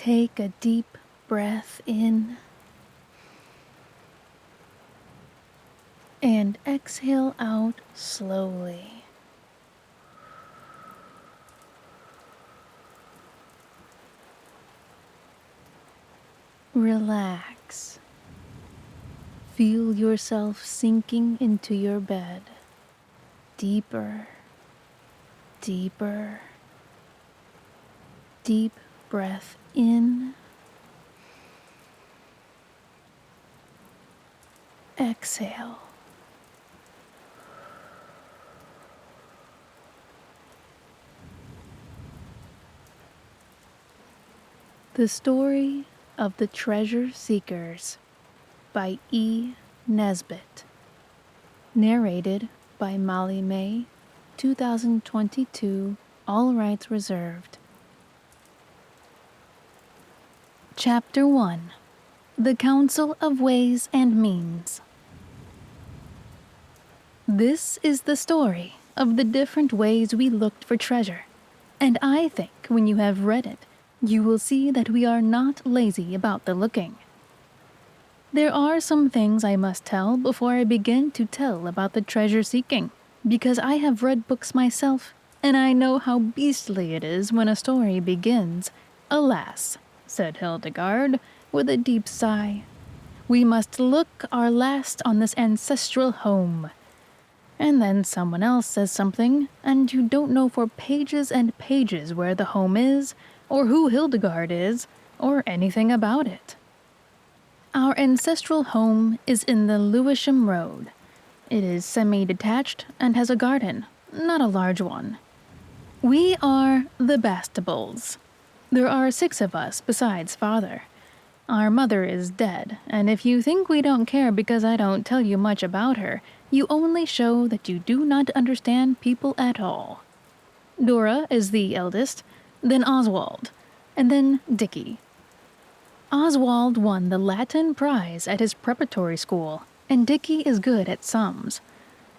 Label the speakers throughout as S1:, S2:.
S1: Take a deep breath in and exhale out slowly. Relax. Feel yourself sinking into your bed. Deeper, deeper. Deep breath in. Exhale. The Story of the Treasure Seekers by E. Nesbit. Narrated by Molly Mae, 2022, all rights reserved. Chapter 1. The Council of Ways and Means. This is the story of the different ways we looked for treasure, and I think when you have read it, you will see that we are not lazy about the looking. There are some things I must tell before I begin to tell about the treasure seeking, because I have read books myself, and I know how beastly it is when a story begins. Alas, said Hildegard, with a deep sigh, we must look our last on this ancestral home. And then someone else says something, and you don't know for pages and pages where the home is, or who Hildegard is, or anything about it. Our ancestral home is in the Lewisham Road. It is semi-detached and has a garden, not a large one. We are the Bastables. There are 6 of us besides Father. Our mother is dead, and if you think we don't care because I don't tell you much about her, you only show that you do not understand people at all. Dora is the eldest, then Oswald, and then Dickie. Oswald won the Latin prize at his preparatory school, and Dickie is good at sums.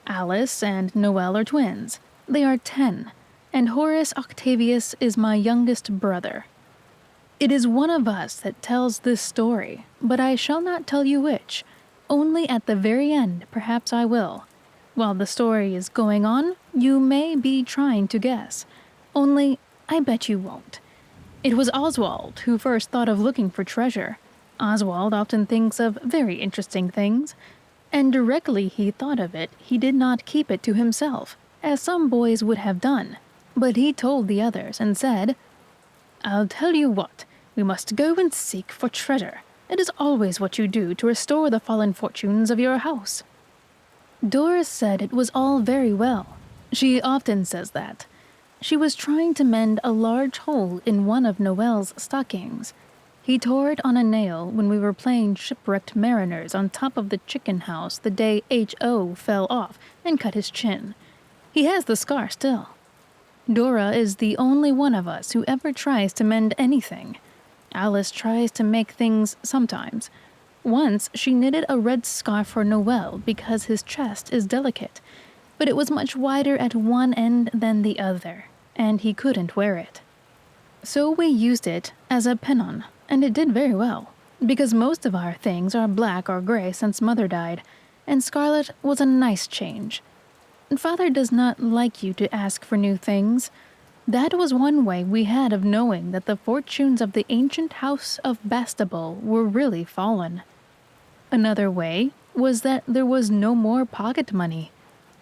S1: Alice and Noel are twins. They are 10, and Horace Octavius is my youngest brother. It is one of us that tells this story, but I shall not tell you which. Only at the very end, perhaps I will. While the story is going on, you may be trying to guess. Only, I bet you won't. It was Oswald who first thought of looking for treasure. Oswald often thinks of very interesting things, and directly he thought of it, he did not keep it to himself, as some boys would have done, but he told the others and said, I'll tell you what, we must go and seek for treasure. It is always what you do to restore the fallen fortunes of your house. Doris said it was all very well. She often says that. She was trying to mend a large hole in one of Noel's stockings. He tore it on a nail when we were playing shipwrecked mariners on top of the chicken house the day H.O. fell off and cut his chin. He has the scar still. Dora is the only one of us who ever tries to mend anything. Alice tries to make things sometimes. Once she knitted a red scarf for Noel because his chest is delicate, but it was much wider at one end than the other, and he couldn't wear it. So we used it as a pennon, and it did very well, because most of our things are black or gray since Mother died, and scarlet was a nice change. Father does not like you to ask for new things. That was one way we had of knowing that the fortunes of the ancient house of Bastable were really fallen. Another way was that there was no more pocket money,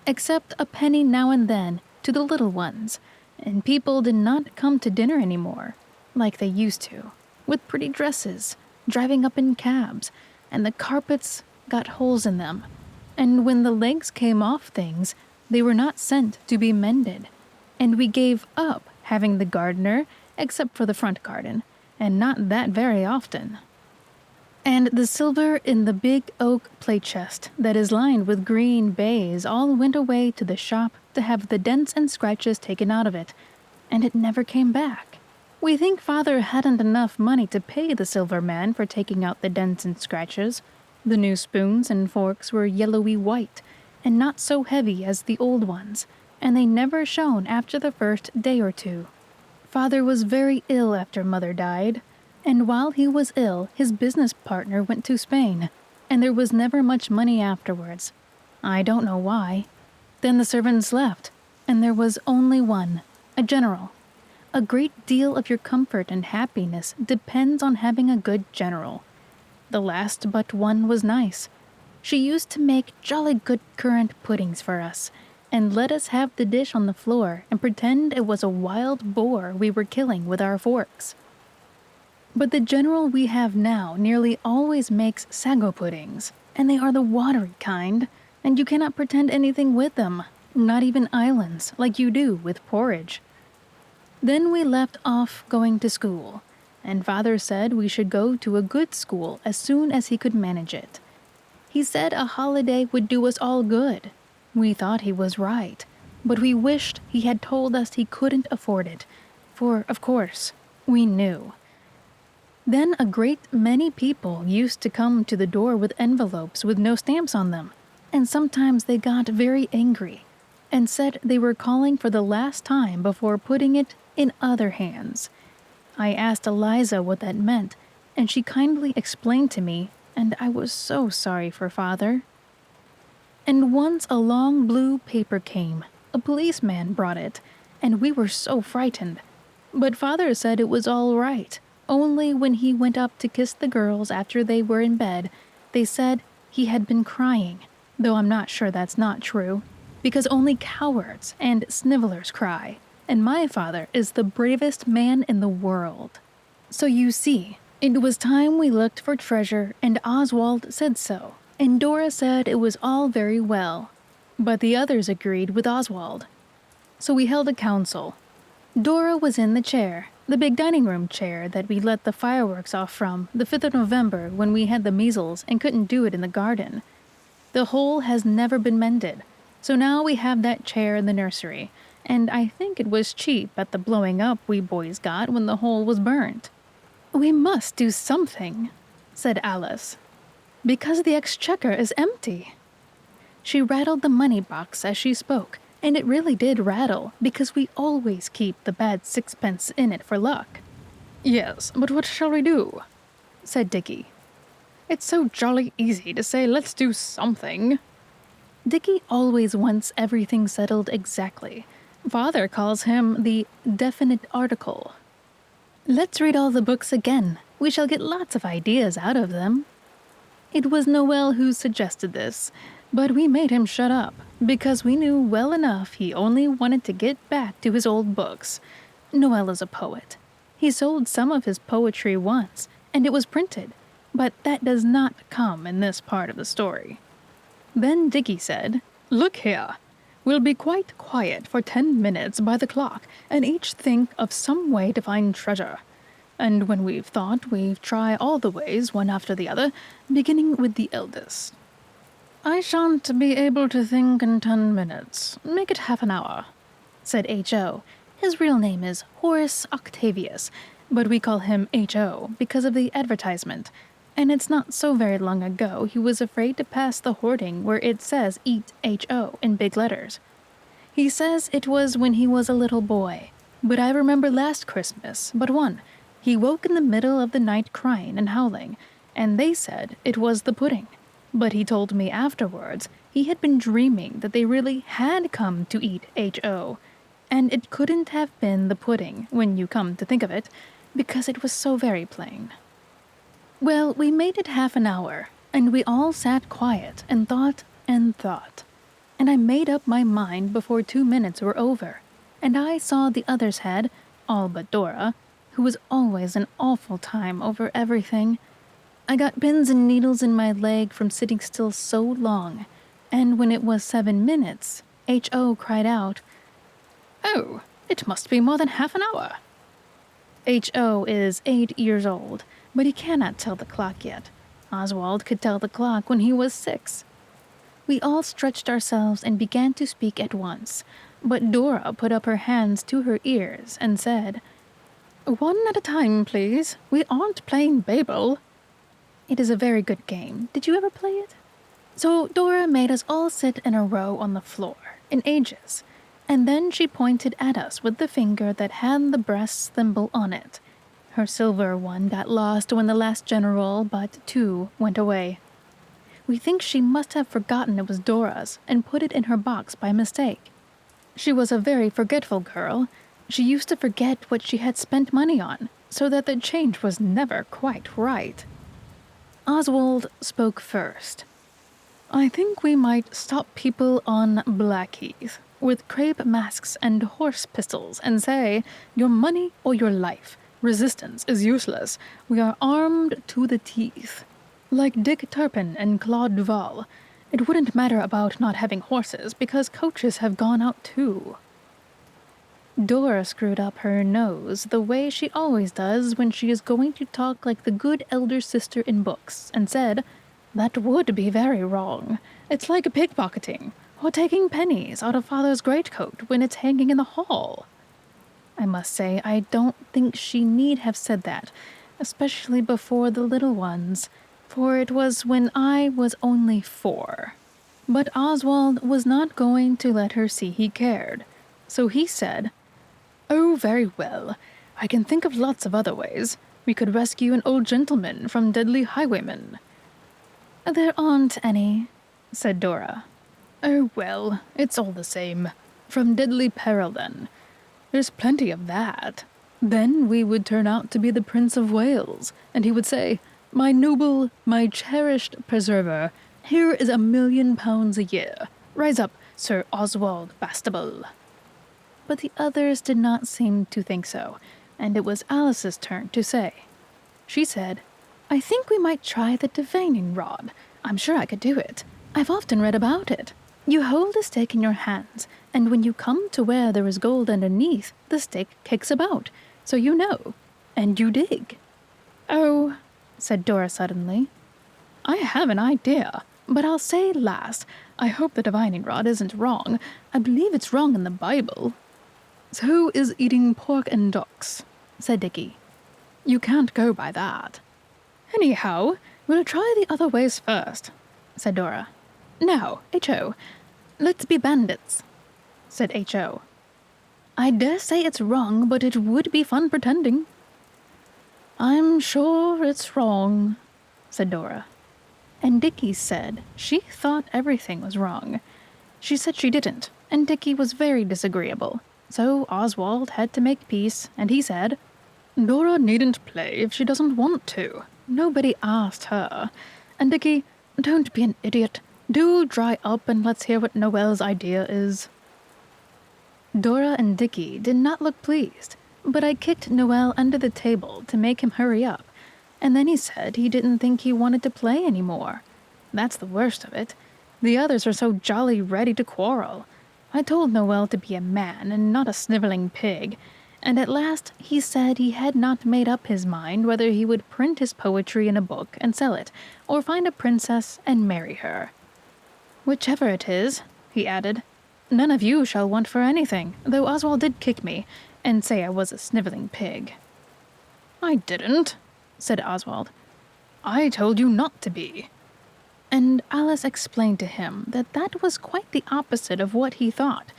S1: except a penny now and then to the little ones, and people did not come to dinner anymore, like they used to, with pretty dresses, driving up in cabs, and the carpets got holes in them, and when the legs came off things, they were not sent to be mended, and we gave up having the gardener, except for the front garden, and not that very often. And the silver in the big oak plate chest that is lined with green baize all went away to the shop to have the dents and scratches taken out of it, and it never came back. We think Father hadn't enough money to pay the silver man for taking out the dents and scratches. The new spoons and forks were yellowy white, and not so heavy as the old ones, and they never shone after the first day or two. Father was very ill after Mother died, And while he was ill, his business partner went to Spain, and there was never much money afterwards. I don't know why. Then the servants left, and there was only one, a general. A great deal of your comfort and happiness depends on having a good general. The last but one was nice. She used to make jolly good currant puddings for us, and let us have the dish on the floor and pretend it was a wild boar we were killing with our forks. But the general we have now nearly always makes sago puddings, and they are the watery kind, and you cannot pretend anything with them, not even islands, like you do with porridge. Then we left off going to school, and Father said we should go to a good school as soon as he could manage it. He said a holiday would do us all good. We thought he was right, but we wished he had told us he couldn't afford it, for, of course, we knew. Then a great many people used to come to the door with envelopes with no stamps on them, and sometimes they got very angry and said they were calling for the last time before putting it in other hands. I asked Eliza what that meant, and she kindly explained to me, and I was so sorry for Father. And once a long blue paper came. A policeman brought it, and we were so frightened. But Father said it was all right. Only when he went up to kiss the girls after they were in bed, they said he had been crying, though I'm not sure that's not true, because only cowards and snivellers cry, and my father is the bravest man in the world. So you see, it was time we looked for treasure, and Oswald said so, and Dora said it was all very well, but the others agreed with Oswald. So we held a council. Dora was in the chair, the big dining room chair that we let the fireworks off from the 5th of November when we had the measles and couldn't do it in the garden. The hole has never been mended, so now we have that chair in the nursery, and I think it was cheap at the blowing up we boys got when the hole was burnt. "We must do something," said Alice, "because the exchequer is empty." She rattled the money box as she spoke, and it really did rattle, because we always keep the bad sixpence in it for luck. "Yes, but what shall we do?" said Dickie. "It's so jolly easy to say let's do something." Dickie always wants everything settled exactly. Father calls him the definite article. "Let's read all the books again. We shall get lots of ideas out of them." It was Noel who suggested this, but we made him shut up, because we knew well enough he only wanted to get back to his old books. Noel is a poet. He sold some of his poetry once, and it was printed, but that does not come in this part of the story. Then Dickie said, "Look here. We'll be quite quiet for 10 minutes by the clock, and each think of some way to find treasure. And when we've thought, we've try all the ways, one after the other, beginning with the eldest." "I shan't be able to think in 10 minutes. Make it half an hour," said H.O. His real name is Horace Octavius, but we call him H.O. because of the advertisement, and it's not so very long ago he was afraid to pass the hoarding where it says "Eat H.O." in big letters. He says it was when he was a little boy, but I remember last Christmas, but one, he woke in the middle of the night crying and howling, and they said it was the pudding. But he told me afterwards he had been dreaming that they really had come to eat H.O., and it couldn't have been the pudding, when you come to think of it, because it was so very plain. Well, we made it half an hour, and we all sat quiet and thought, and I made up my mind before 2 minutes were over, and I saw the others had, all but Dora, who was always an awful time over everything. I got pins and needles in my leg from sitting still so long, and when it was 7 minutes, H.O. cried out, "Oh, it must be more than half an hour." H.O. is 8 years old, but he cannot tell the clock yet. Oswald could tell the clock when he was 6. We all stretched ourselves and began to speak at once, but Dora put up her hands to her ears and said, "One at a time, please. We aren't playing Babel." It is a very good game. Did you ever play it? So Dora made us all sit in a row on the floor, in ages, and then she pointed at us with the finger that had the brass thimble on it. Her silver one got lost when the last general but 2 went away. We think she must have forgotten it was Dora's and put it in her box by mistake. She was a very forgetful girl. She used to forget what she had spent money on, so that the change was never quite right. Oswald spoke first. I think we might stop people on Blackheath with crepe masks and horse pistols and say, your money or your life. Resistance is useless. We are armed to the teeth. Like Dick Turpin and Claude Duval, it wouldn't matter about not having horses because coaches have gone out too. Dora screwed up her nose the way she always does when she is going to talk like the good elder sister in books, and said, that would be very wrong. It's like pickpocketing, or taking pennies out of father's greatcoat when it's hanging in the hall. I must say, I don't think she need have said that, especially before the little ones, for it was when I was only 4. But Oswald was not going to let her see he cared, so he said, oh, very well. I can think of lots of other ways. We could rescue an old gentleman from deadly highwaymen. There aren't any, said Dora. Oh, well, it's all the same. From deadly peril, then. There's plenty of that. Then we would turn out to be the Prince of Wales, and he would say, my noble, my cherished preserver, here is £1,000,000 a year. Rise up, Sir Oswald Bastable. But the others did not seem to think so, and it was Alice's turn to say. She said, I think we might try the divining rod. I'm sure I could do it. I've often read about it. You hold a stick in your hands, and when you come to where there is gold underneath, the stick kicks about, so you know, and you dig. Oh, said Dora suddenly. I have an idea, but I'll say last. I hope the divining rod isn't wrong. I believe it's wrong in the Bible. So is eating pork and ducks, said Dickie. You can't go by that. Anyhow, we'll try the other ways first, said Dora. Now, H.O., let's be bandits, said H.O. I dare say it's wrong, but it would be fun pretending. I'm sure it's wrong, said Dora. And Dickie said she thought everything was wrong. She said she didn't, and Dickie was very disagreeable. So Oswald had to make peace, and he said, Dora needn't play if she doesn't want to. Nobody asked her. And Dickie, don't be an idiot. Do dry up and let's hear what Noelle's idea is. Dora and Dickie did not look pleased, but I kicked Noel under the table to make him hurry up, and then he said he didn't think he wanted to play anymore. That's the worst of it. The others are so jolly ready to quarrel. I told Noel to be a man and not a sniveling pig, and at last he said he had not made up his mind whether he would print his poetry in a book and sell it, or find a princess and marry her. Whichever it is, he added, none of you shall want for anything, though Oswald did kick me and say I was a sniveling pig. I didn't, said Oswald. I told you not to be. And Alice explained to him that that was quite the opposite of what he thought,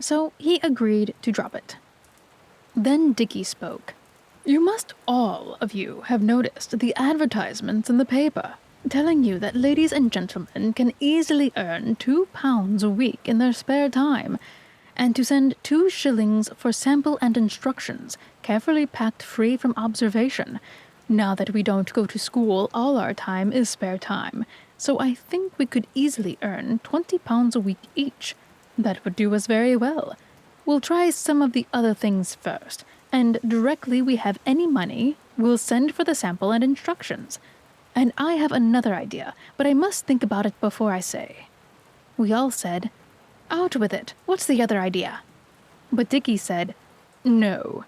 S1: so he agreed to drop it. Then Dickie spoke. You must all of you have noticed the advertisements in the paper, telling you that ladies and gentlemen can easily earn £2 a week in their spare time, and to send 2 shillings for sample and instructions, carefully packed free from observation. Now that we don't go to school, all our time is spare time, so I think we could easily earn £20 a week each. That would do us very well. We'll try some of the other things first, and directly we have any money, we'll send for the sample and instructions. And I have another idea, but I must think about it before I say. We all said, out with it, what's the other idea? But Dickie said, no.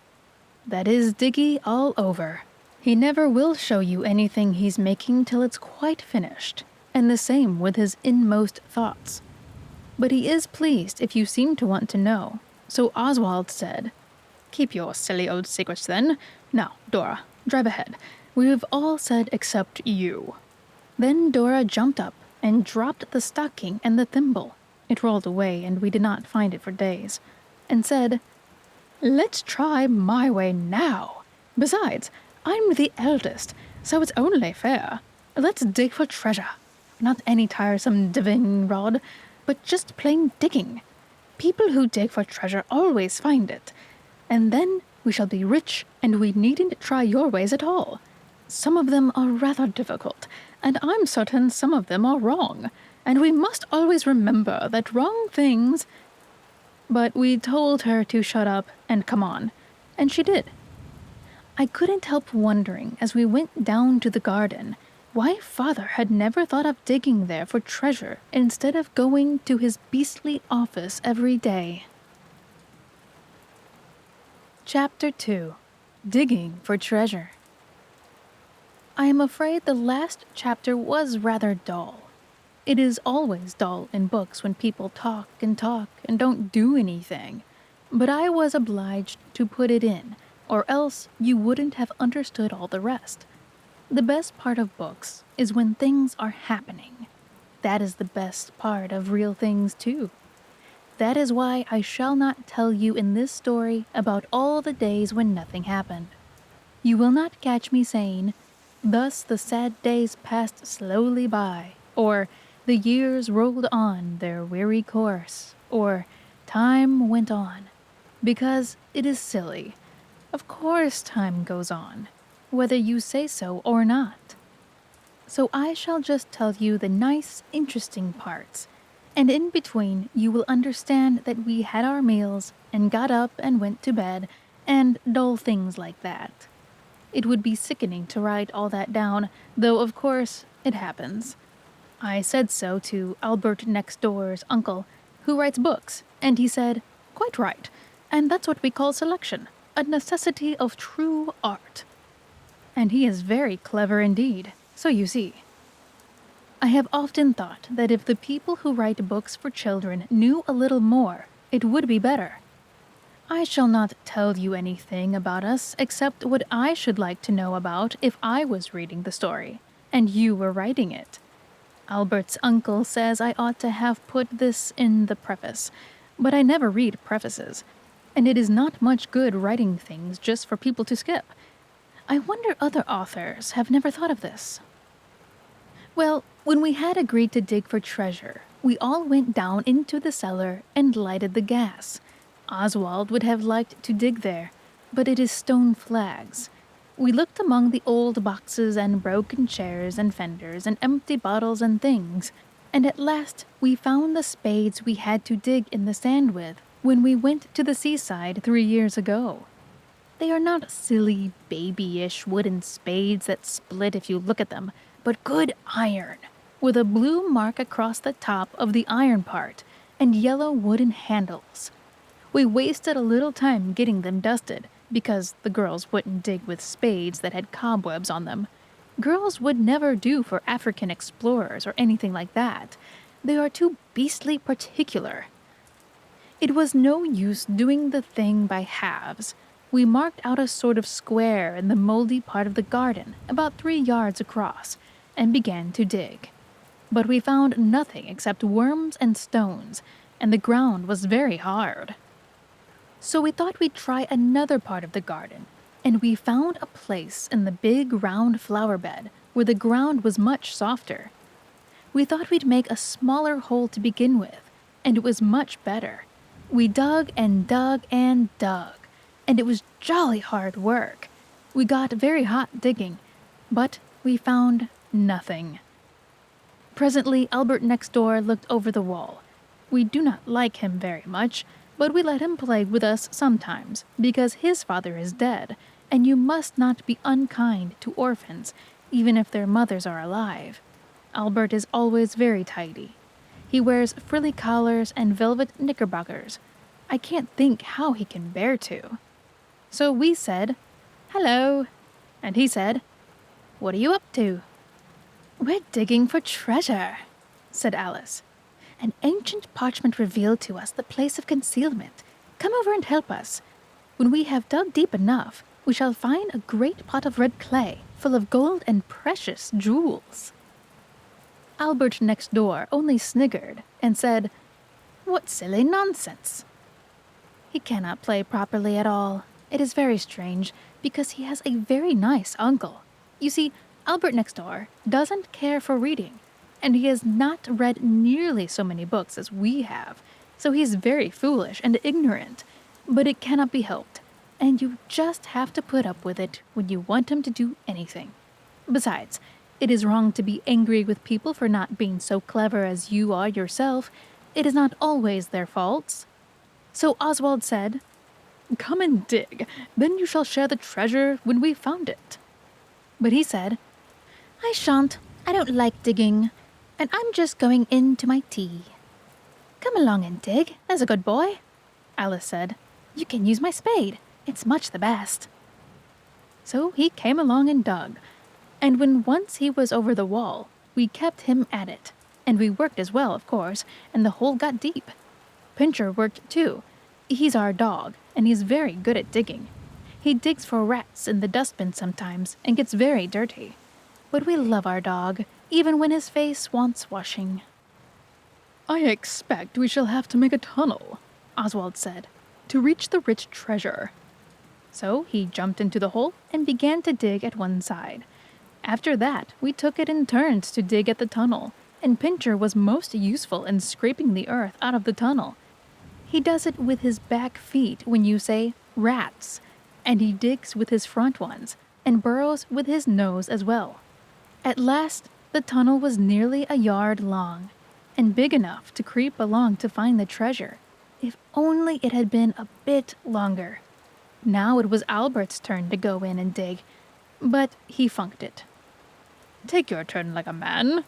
S1: That is Dickie all over. He never will show you anything he's making till it's quite finished, and the same with his inmost thoughts. But he is pleased if you seem to want to know. So Oswald said, keep your silly old secrets then. Now, Dora, drive ahead. We've all said except you. Then Dora jumped up and dropped the stocking and the thimble. It rolled away, and we did not find it for days, and said, let's try my way now. Besides, I'm the eldest, so it's only fair. Let's dig for treasure. Not any tiresome divining rod, but just plain digging. People who dig for treasure always find it. And then we shall be rich, and we needn't try your ways at all. Some of them are rather difficult, and I'm certain some of them are wrong. And we must always remember that wrong things... But we told her to shut up and come on, and she did. I couldn't help wondering as we went down to the garden why Father had never thought of digging there for treasure instead of going to his beastly office every day. Chapter 2. Digging for Treasure. I am afraid the last chapter was rather dull. It is always dull in books when people talk and don't do anything. But I was obliged to put it in, or else you wouldn't have understood all the rest. The best part of books is when things are happening. That is the best part of real things too. That is why I shall not tell you in this story about all the days when nothing happened. You will not catch me saying, "Thus the sad days passed slowly by," or "The years rolled on their weary course," or "Time went on," because it is silly. Of course time goes on, whether you say so or not. So I shall just tell you the nice, interesting parts, and in between you will understand that we had our meals and got up and went to bed, and dull things like that. It would be sickening to write all that down, though of course it happens. I said so to Albert next door's uncle, who writes books, and he said, "Quite right, and that's what we call selection, a necessity of true art." And he is very clever indeed, so you see. I have often thought that if the people who write books for children knew a little more, it would be better. I shall not tell you anything about us except what I should like to know about if I was reading the story, and you were writing it. Albert's uncle says I ought to have put this in the preface, but I never read prefaces, and it is not much good writing things just for people to skip. I wonder other authors have never thought of this. Well, when we had agreed to dig for treasure, we all went down into the cellar and lighted the gas. Oswald would have liked to dig there, but it is stone flags. We looked among the old boxes and broken chairs and fenders and empty bottles and things, and at last we found the spades we had to dig in the sand with when we went to the seaside 3 years ago. They are not silly, babyish wooden spades that split if you look at them, but good iron, with a blue mark across the top of the iron part and yellow wooden handles. We wasted a little time getting them dusted, because the girls wouldn't dig with spades that had cobwebs on them. Girls would never do for African explorers or anything like that. They are too beastly particular. It was no use doing the thing by halves. We marked out a sort of square in the moldy part of the garden, about 3 yards across, and began to dig. But we found nothing except worms and stones, and the ground was very hard. So we thought we'd try another part of the garden, and we found a place in the big round flower bed where the ground was much softer. We thought we'd make a smaller hole to begin with, and it was much better. We dug and dug and dug, and it was jolly hard work. We got very hot digging, but we found nothing. Presently, Albert next door looked over the wall. We do not like him very much, but we let him play with us sometimes, because his father is dead, and you must not be unkind to orphans, even if their mothers are alive. Albert is always very tidy. He wears frilly collars and velvet knickerbockers. I can't think how he can bear to. So we said, "Hello," and he said, "What are you up to?" "We're digging for treasure," said Alice. "An ancient parchment revealed to us the place of concealment. Come over and help us. When we have dug deep enough, we shall find a great pot of red clay full of gold and precious jewels." Albert next door only sniggered and said, "What silly nonsense." He cannot play properly at all. It is very strange, because he has a very nice uncle. You see, Albert next door doesn't care for reading, and he has not read nearly so many books as we have, so he's very foolish and ignorant, but it cannot be helped, and you just have to put up with it when you want him to do anything. Besides, it is wrong to be angry with people for not being so clever as you are yourself. It is not always their faults. So Oswald said, "Come and dig, then you shall share the treasure when we've found it." But he said, "I shan't. I don't like digging, and I'm just going in to my tea." "Come along and dig, there's a good boy," Alice said. "You can use my spade. It's much the best." So he came along and dug, and when once he was over the wall, we kept him at it, and we worked as well, of course, and the hole got deep. Pincher worked too. He's our dog, and he's very good at digging. He digs for rats in the dustbin sometimes and gets very dirty. But we love our dog, even when his face wants washing. "I expect we shall have to make a tunnel," Oswald said, "to reach the rich treasure." So he jumped into the hole and began to dig at one side. After that, we took it in turns to dig at the tunnel, and Pincher was most useful in scraping the earth out of the tunnel. He does it with his back feet when you say rats, and he digs with his front ones, and burrows with his nose as well. At last, the tunnel was nearly a yard long, and big enough to creep along to find the treasure, if only it had been a bit longer. Now it was Albert's turn to go in and dig, but he funked it. "Take your turn like a man,"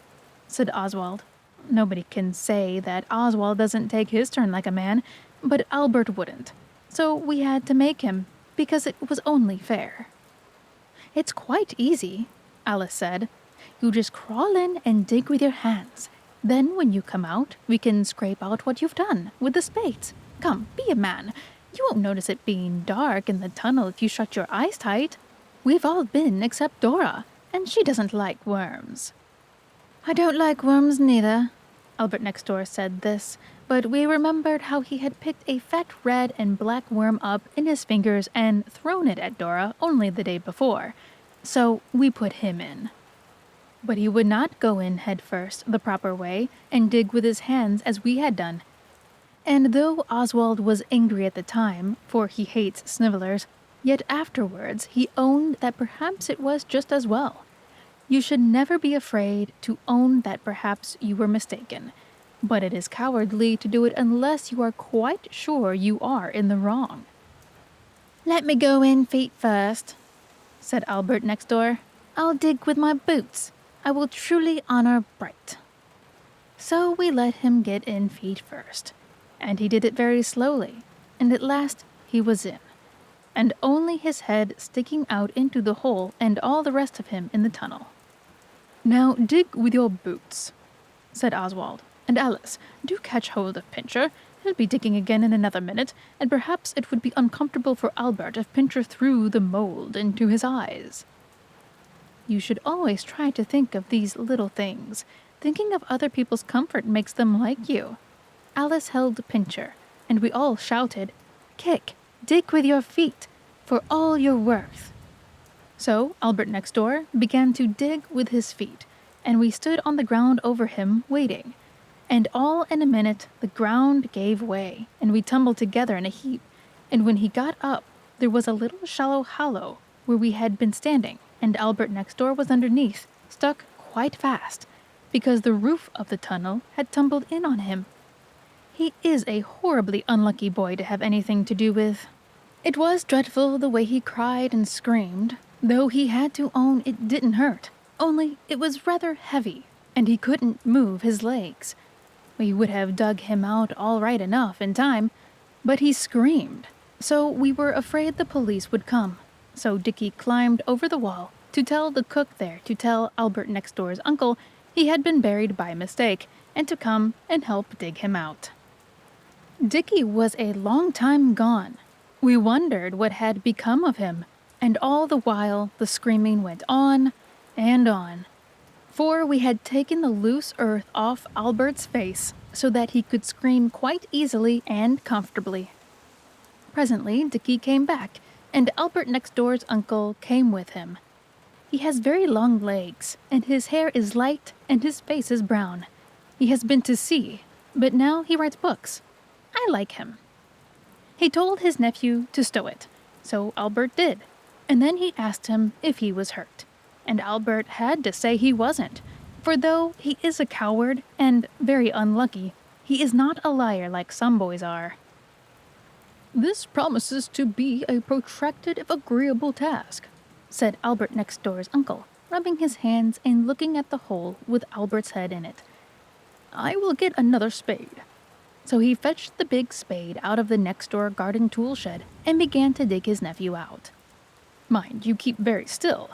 S1: said Oswald. Nobody can say that Oswald doesn't take his turn like a man, but Albert wouldn't, so we had to make him, because it was only fair. "It's quite easy," Alice said. "You just crawl in and dig with your hands. Then when you come out, we can scrape out what you've done with the spades. Come, be a man. You won't notice it being dark in the tunnel if you shut your eyes tight. We've all been except Dora, and she doesn't like worms." "I don't like worms neither." Albert next door said this, but we remembered how he had picked a fat red and black worm up in his fingers and thrown it at Dora only the day before, so we put him in. But he would not go in head first the proper way and dig with his hands as we had done. And though Oswald was angry at the time, for he hates snivellers, yet afterwards he owned that perhaps it was just as well. You should never be afraid to own that perhaps you were mistaken, but it is cowardly to do it unless you are quite sure you are in the wrong. "Let me go in feet first," said Albert next door. "I'll dig with my boots. I will truly honor Bright." So we let him get in feet first, and he did it very slowly, and at last he was in, and only his head sticking out into the hole and all the rest of him in the tunnel. "Now dig with your boots," said Oswald, "and Alice, do catch hold of Pincher. He'll be digging again in another minute, and perhaps it would be uncomfortable for Albert if Pincher threw the mold into his eyes." You should always try to think of these little things. Thinking of other people's comfort makes them like you. Alice held Pincher, and we all shouted, "Kick, dig with your feet, for all you're worth." So Albert next door began to dig with his feet, and we stood on the ground over him waiting. And all in a minute the ground gave way, and we tumbled together in a heap, and when he got up there was a little shallow hollow where we had been standing, and Albert next door was underneath, stuck quite fast, because the roof of the tunnel had tumbled in on him. He is a horribly unlucky boy to have anything to do with. It was dreadful the way he cried and screamed, though he had to own it didn't hurt, only it was rather heavy, and he couldn't move his legs. We would have dug him out all right enough in time, but he screamed, so we were afraid the police would come. So Dickie climbed over the wall to tell the cook there to tell Albert next door's uncle he had been buried by mistake, and to come and help dig him out. Dickie was a long time gone. We wondered what had become of him, and all the while the screaming went on and on. For we had taken the loose earth off Albert's face so that he could scream quite easily and comfortably. Presently Dickie came back, and Albert next door's uncle came with him. He has very long legs, and his hair is light, and his face is brown. He has been to sea, but now he writes books. I like him. He told his nephew to stow it, so Albert did, and then he asked him if he was hurt. And Albert had to say he wasn't, for though he is a coward and very unlucky, he is not a liar like some boys are. This promises to be a protracted if agreeable task, said Albert next door's uncle, rubbing his hands and looking at the hole with Albert's head in it. I will get another spade. So he fetched the big spade out of the next door garden tool shed and began to dig his nephew out. Mind you keep very still,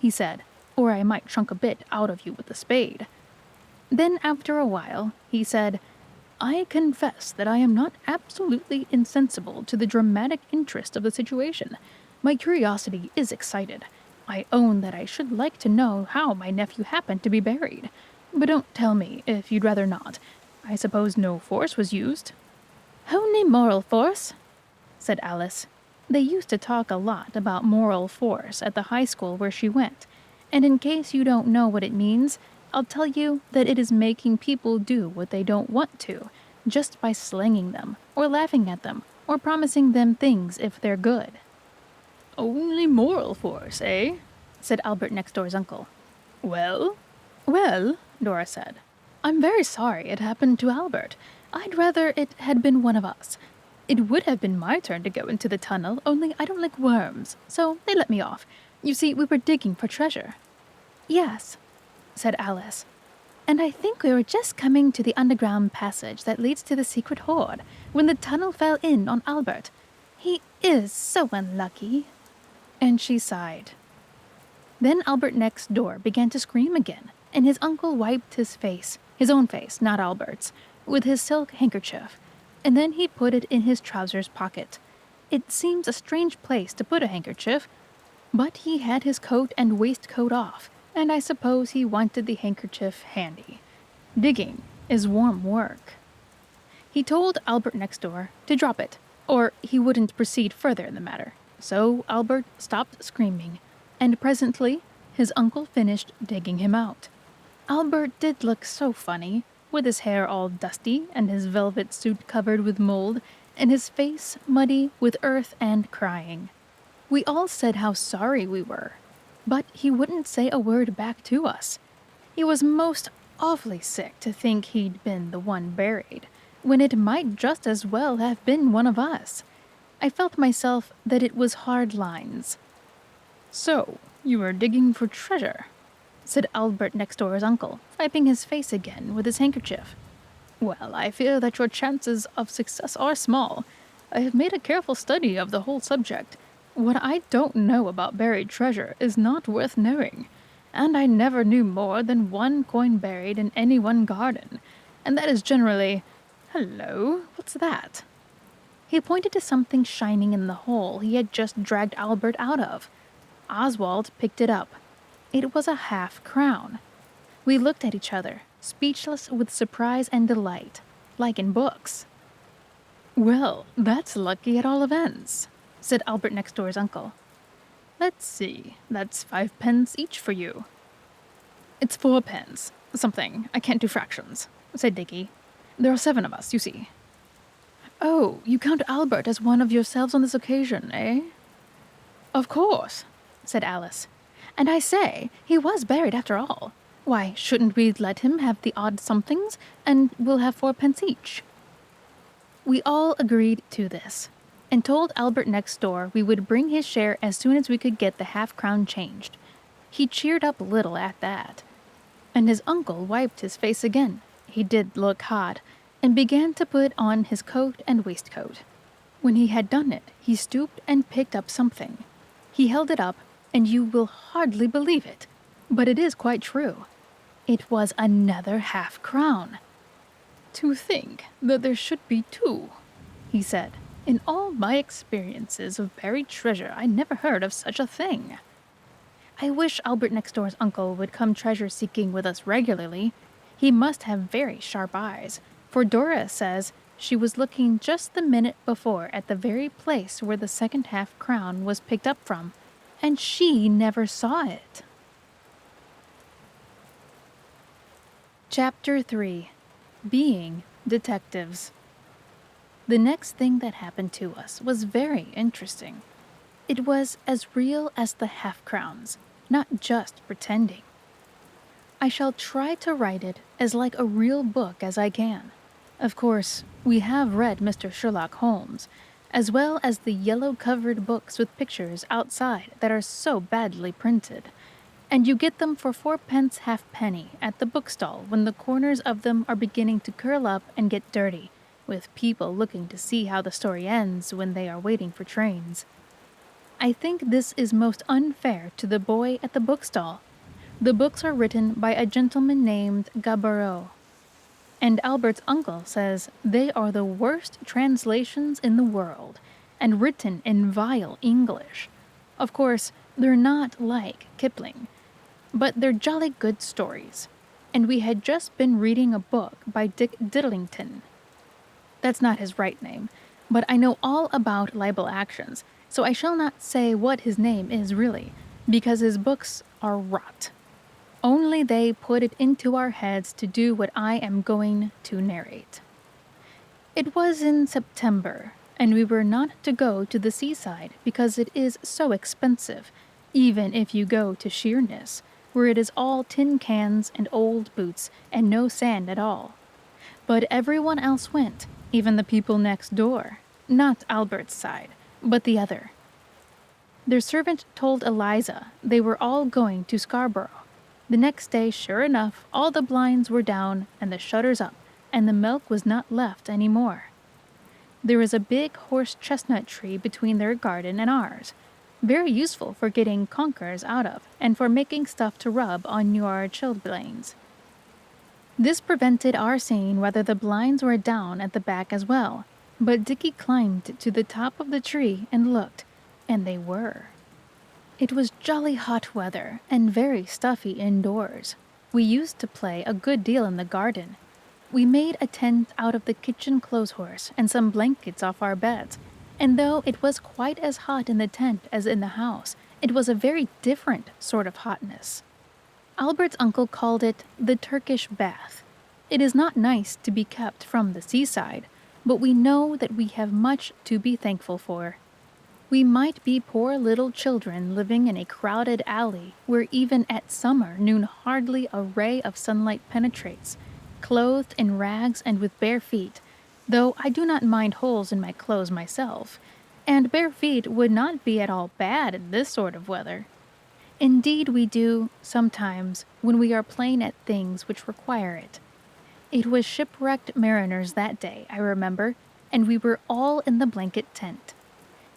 S1: he said, or I might chunk a bit out of you with the spade. Then after a while, he said, I confess that I am not absolutely insensible to the dramatic interest of the situation. My curiosity is excited. I own that I should like to know how my nephew happened to be buried. But don't tell me if you'd rather not. I suppose no force was used. Only moral force, said Alice. They used to talk a lot about moral force at the high school where she went, and in case you don't know what it means, I'll tell you that it is making people do what they don't want to, just by slanging them, or laughing at them, or promising them things if they're good. Only moral force, eh? Said Albert next door's uncle. Well, Dora said. I'm very sorry it happened to Albert. I'd rather it had been one of us. It would have been my turn to go into the tunnel, only I don't like worms, so they let me off. You see, we were digging for treasure. Yes, said Alice. And I think we were just coming to the underground passage that leads to the secret hoard when the tunnel fell in on Albert. He is so unlucky. And she sighed. Then Albert next door began to scream again, and his uncle wiped his face, his own face, not Albert's, with his silk handkerchief, and then he put it in his trousers pocket. It seems a strange place to put a handkerchief, but he had his coat and waistcoat off, and I suppose he wanted the handkerchief handy. Digging is warm work. He told Albert next door to drop it, or he wouldn't proceed further in the matter. So Albert stopped screaming, and presently his uncle finished digging him out. Albert did look so funny, with his hair all dusty and his velvet suit covered with mold, and his face muddy with earth and crying. We all said how sorry we were, but he wouldn't say a word back to us. He was most awfully sick to think he'd been the one buried, when it might just as well have been one of us. I felt myself that it was hard lines. So, you were digging for treasure, said Albert next door's uncle, wiping his face again with his handkerchief. Well, I fear that your chances of success are small. I have made a careful study of the whole subject. What I don't know about buried treasure is not worth knowing, and I never knew more than one coin buried in any one garden, and that is generally— Hello, what's that? He pointed to something shining in the hole he had just dragged Albert out of. Oswald picked it up. It was a half-crown. We looked at each other, speechless with surprise and delight, like in books. Well, that's lucky at all events, said Albert next door's uncle. Let's see, that's 5 pence each for you. It's 4 pence, something, I can't do fractions, said Dickie. There are 7 of us, you see. Oh, you count Albert as one of yourselves on this occasion, eh? Of course, said Alice. And I say, he was buried after all. Why, shouldn't we let him have the odd somethings, and we'll have 4 pence each? We all agreed to this, and told Albert next door we would bring his share as soon as we could get the half-crown changed. He cheered up a little at that, and his uncle wiped his face again. He did look hot, and began to put on his coat and waistcoat. When he had done it, he stooped and picked up something. He held it up, and you will hardly believe it, but it is quite true. It was another half-crown. To think that there should be 2, he said. In all my experiences of buried treasure, I never heard of such a thing. I wish Albert next door's uncle would come treasure-seeking with us regularly. He must have very sharp eyes, for Dora says She was looking just the minute before at the very place where the second half crown was picked up from, and she never saw it. Chapter 3. Being Detectives. The next thing that happened to us was very interesting. It was as real as the half-crowns, not just pretending. I shall try to write it as like a real book as I can. Of course, we have read Mr. Sherlock Holmes, as well as the yellow-covered books with pictures outside that are so badly printed, and you get them for 4 pence halfpenny at the bookstall when the corners of them are beginning to curl up and get dirty, with people looking to see how the story ends when they are waiting for trains. I think this is most unfair to the boy at the bookstall. The books are written by a gentleman named Gaboriau, and Albert's uncle says they are the worst translations in the world, and written in vile English. Of course, they're not like Kipling, but they're jolly good stories, and we had just been reading a book by Dick Diddlington. That's not his right name, but I know all about libel actions, so I shall not say what his name is really, because his books are rot. Only they put it into our heads to do what I am going to narrate. It was in September, and we were not to go to the seaside because it is so expensive, even if you go to Sheerness, where it is all tin cans and old boots and no sand at all. But everyone else went, even the people next door, not Albert's side, but the other. Their servant told Eliza they were all going to Scarborough. The next day, sure enough, all the blinds were down and the shutters up, and the milk was not left any more. There is a big horse-chestnut tree between their garden and ours, very useful for getting conkers out of and for making stuff to rub on your chilblains. This prevented our seeing whether the blinds were down at the back as well, but Dickie climbed to the top of the tree and looked, and they were. It was jolly hot weather and very stuffy indoors. We used to play a good deal in the garden. We made a tent out of the kitchen clothes horse and some blankets off our beds, and though it was quite as hot in the tent as in the house, it was a very different sort of hotness. Albert's uncle called it the Turkish bath. It is not nice to be kept from the seaside, but we know that we have much to be thankful for. We might be poor little children living in a crowded alley where even at summer noon hardly a ray of sunlight penetrates, clothed in rags and with bare feet, though I do not mind holes in my clothes myself, and bare feet would not be at all bad in this sort of weather. Indeed we do, sometimes, when we are playing at things which require it. It was shipwrecked mariners that day, I remember, and we were all in the blanket tent.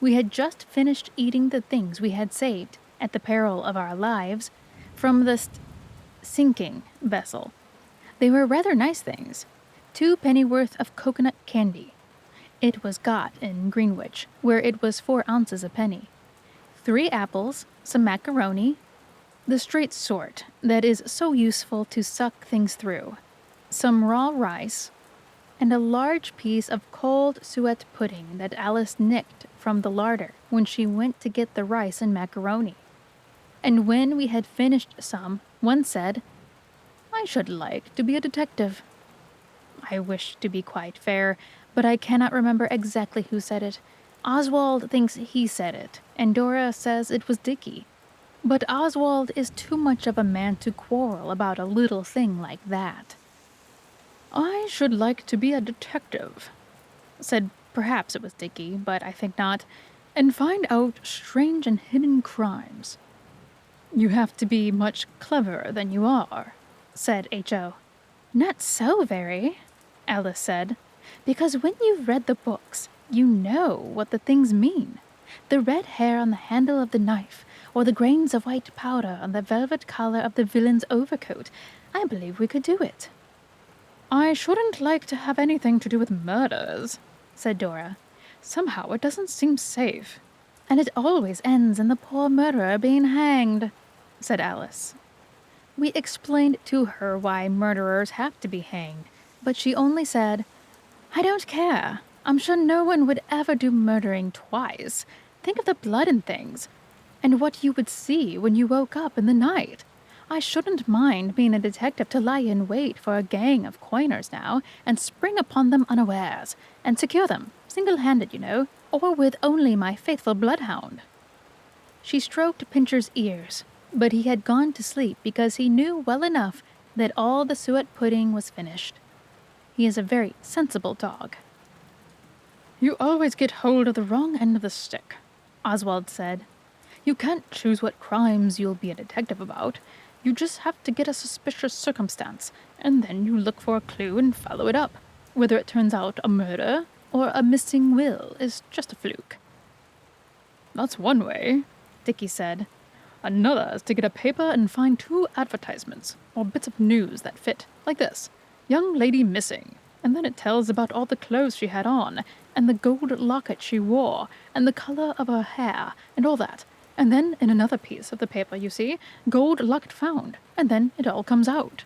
S1: We had just finished eating the things we had saved, at the peril of our lives, from the sinking vessel. They were rather nice things. 2 pennyworth of coconut candy. It was got in Greenwich, where it was 4 ounces a penny. 3 apples, some macaroni, the straight sort that is so useful to suck things through, some raw rice, and a large piece of cold suet pudding that Alice nicked from the larder when she went to get the rice and macaroni. And when we had finished some, one said, "I should like to be a detective." I wish to be quite fair, but I cannot remember exactly who said it. Oswald thinks he said it, and Dora says it was Dickie. But Oswald is too much of a man to quarrel about a little thing like that. "I should like to be a detective," said perhaps it was Dickie, but I think not, "and find out strange and hidden crimes." "You have to be much cleverer than you are," said H.O. "Not so very," Alice said, "because when you've read the books, you know what the things mean. The red hair on the handle of the knife, or the grains of white powder on the velvet collar of the villain's overcoat. I believe we could do it." "I shouldn't like to have anything to do with murders," said Dora. "Somehow it doesn't seem safe." "And it always ends in the poor murderer being hanged," said Alice. We explained to her why murderers have to be hanged, but she only said, I don't care. I'm sure no one would ever do murdering twice. Think of the blood and things, and what you would see when you woke up in the night. I shouldn't mind being a detective to lie in wait for a gang of coiners now, and spring upon them unawares, and secure them, single-handed, or with only my faithful bloodhound. She stroked Pincher's ears, but he had gone to sleep because he knew well enough that all the suet pudding was finished. He is a very sensible dog. You always get hold of the wrong end of the stick, Oswald said. You can't choose what crimes you'll be a detective about. You just have to get a suspicious circumstance, and then you look for a clue and follow it up. Whether it turns out a murder or a missing will is just a fluke. That's one way, Dickie said. Another is to get a paper and find 2 advertisements, or bits of news that fit, like this. Young lady missing. And then it tells about all the clothes she had on, and the gold locket she wore, and the color of her hair, and all that. And then in another piece of the paper, you see, gold locket found, and then it all comes out.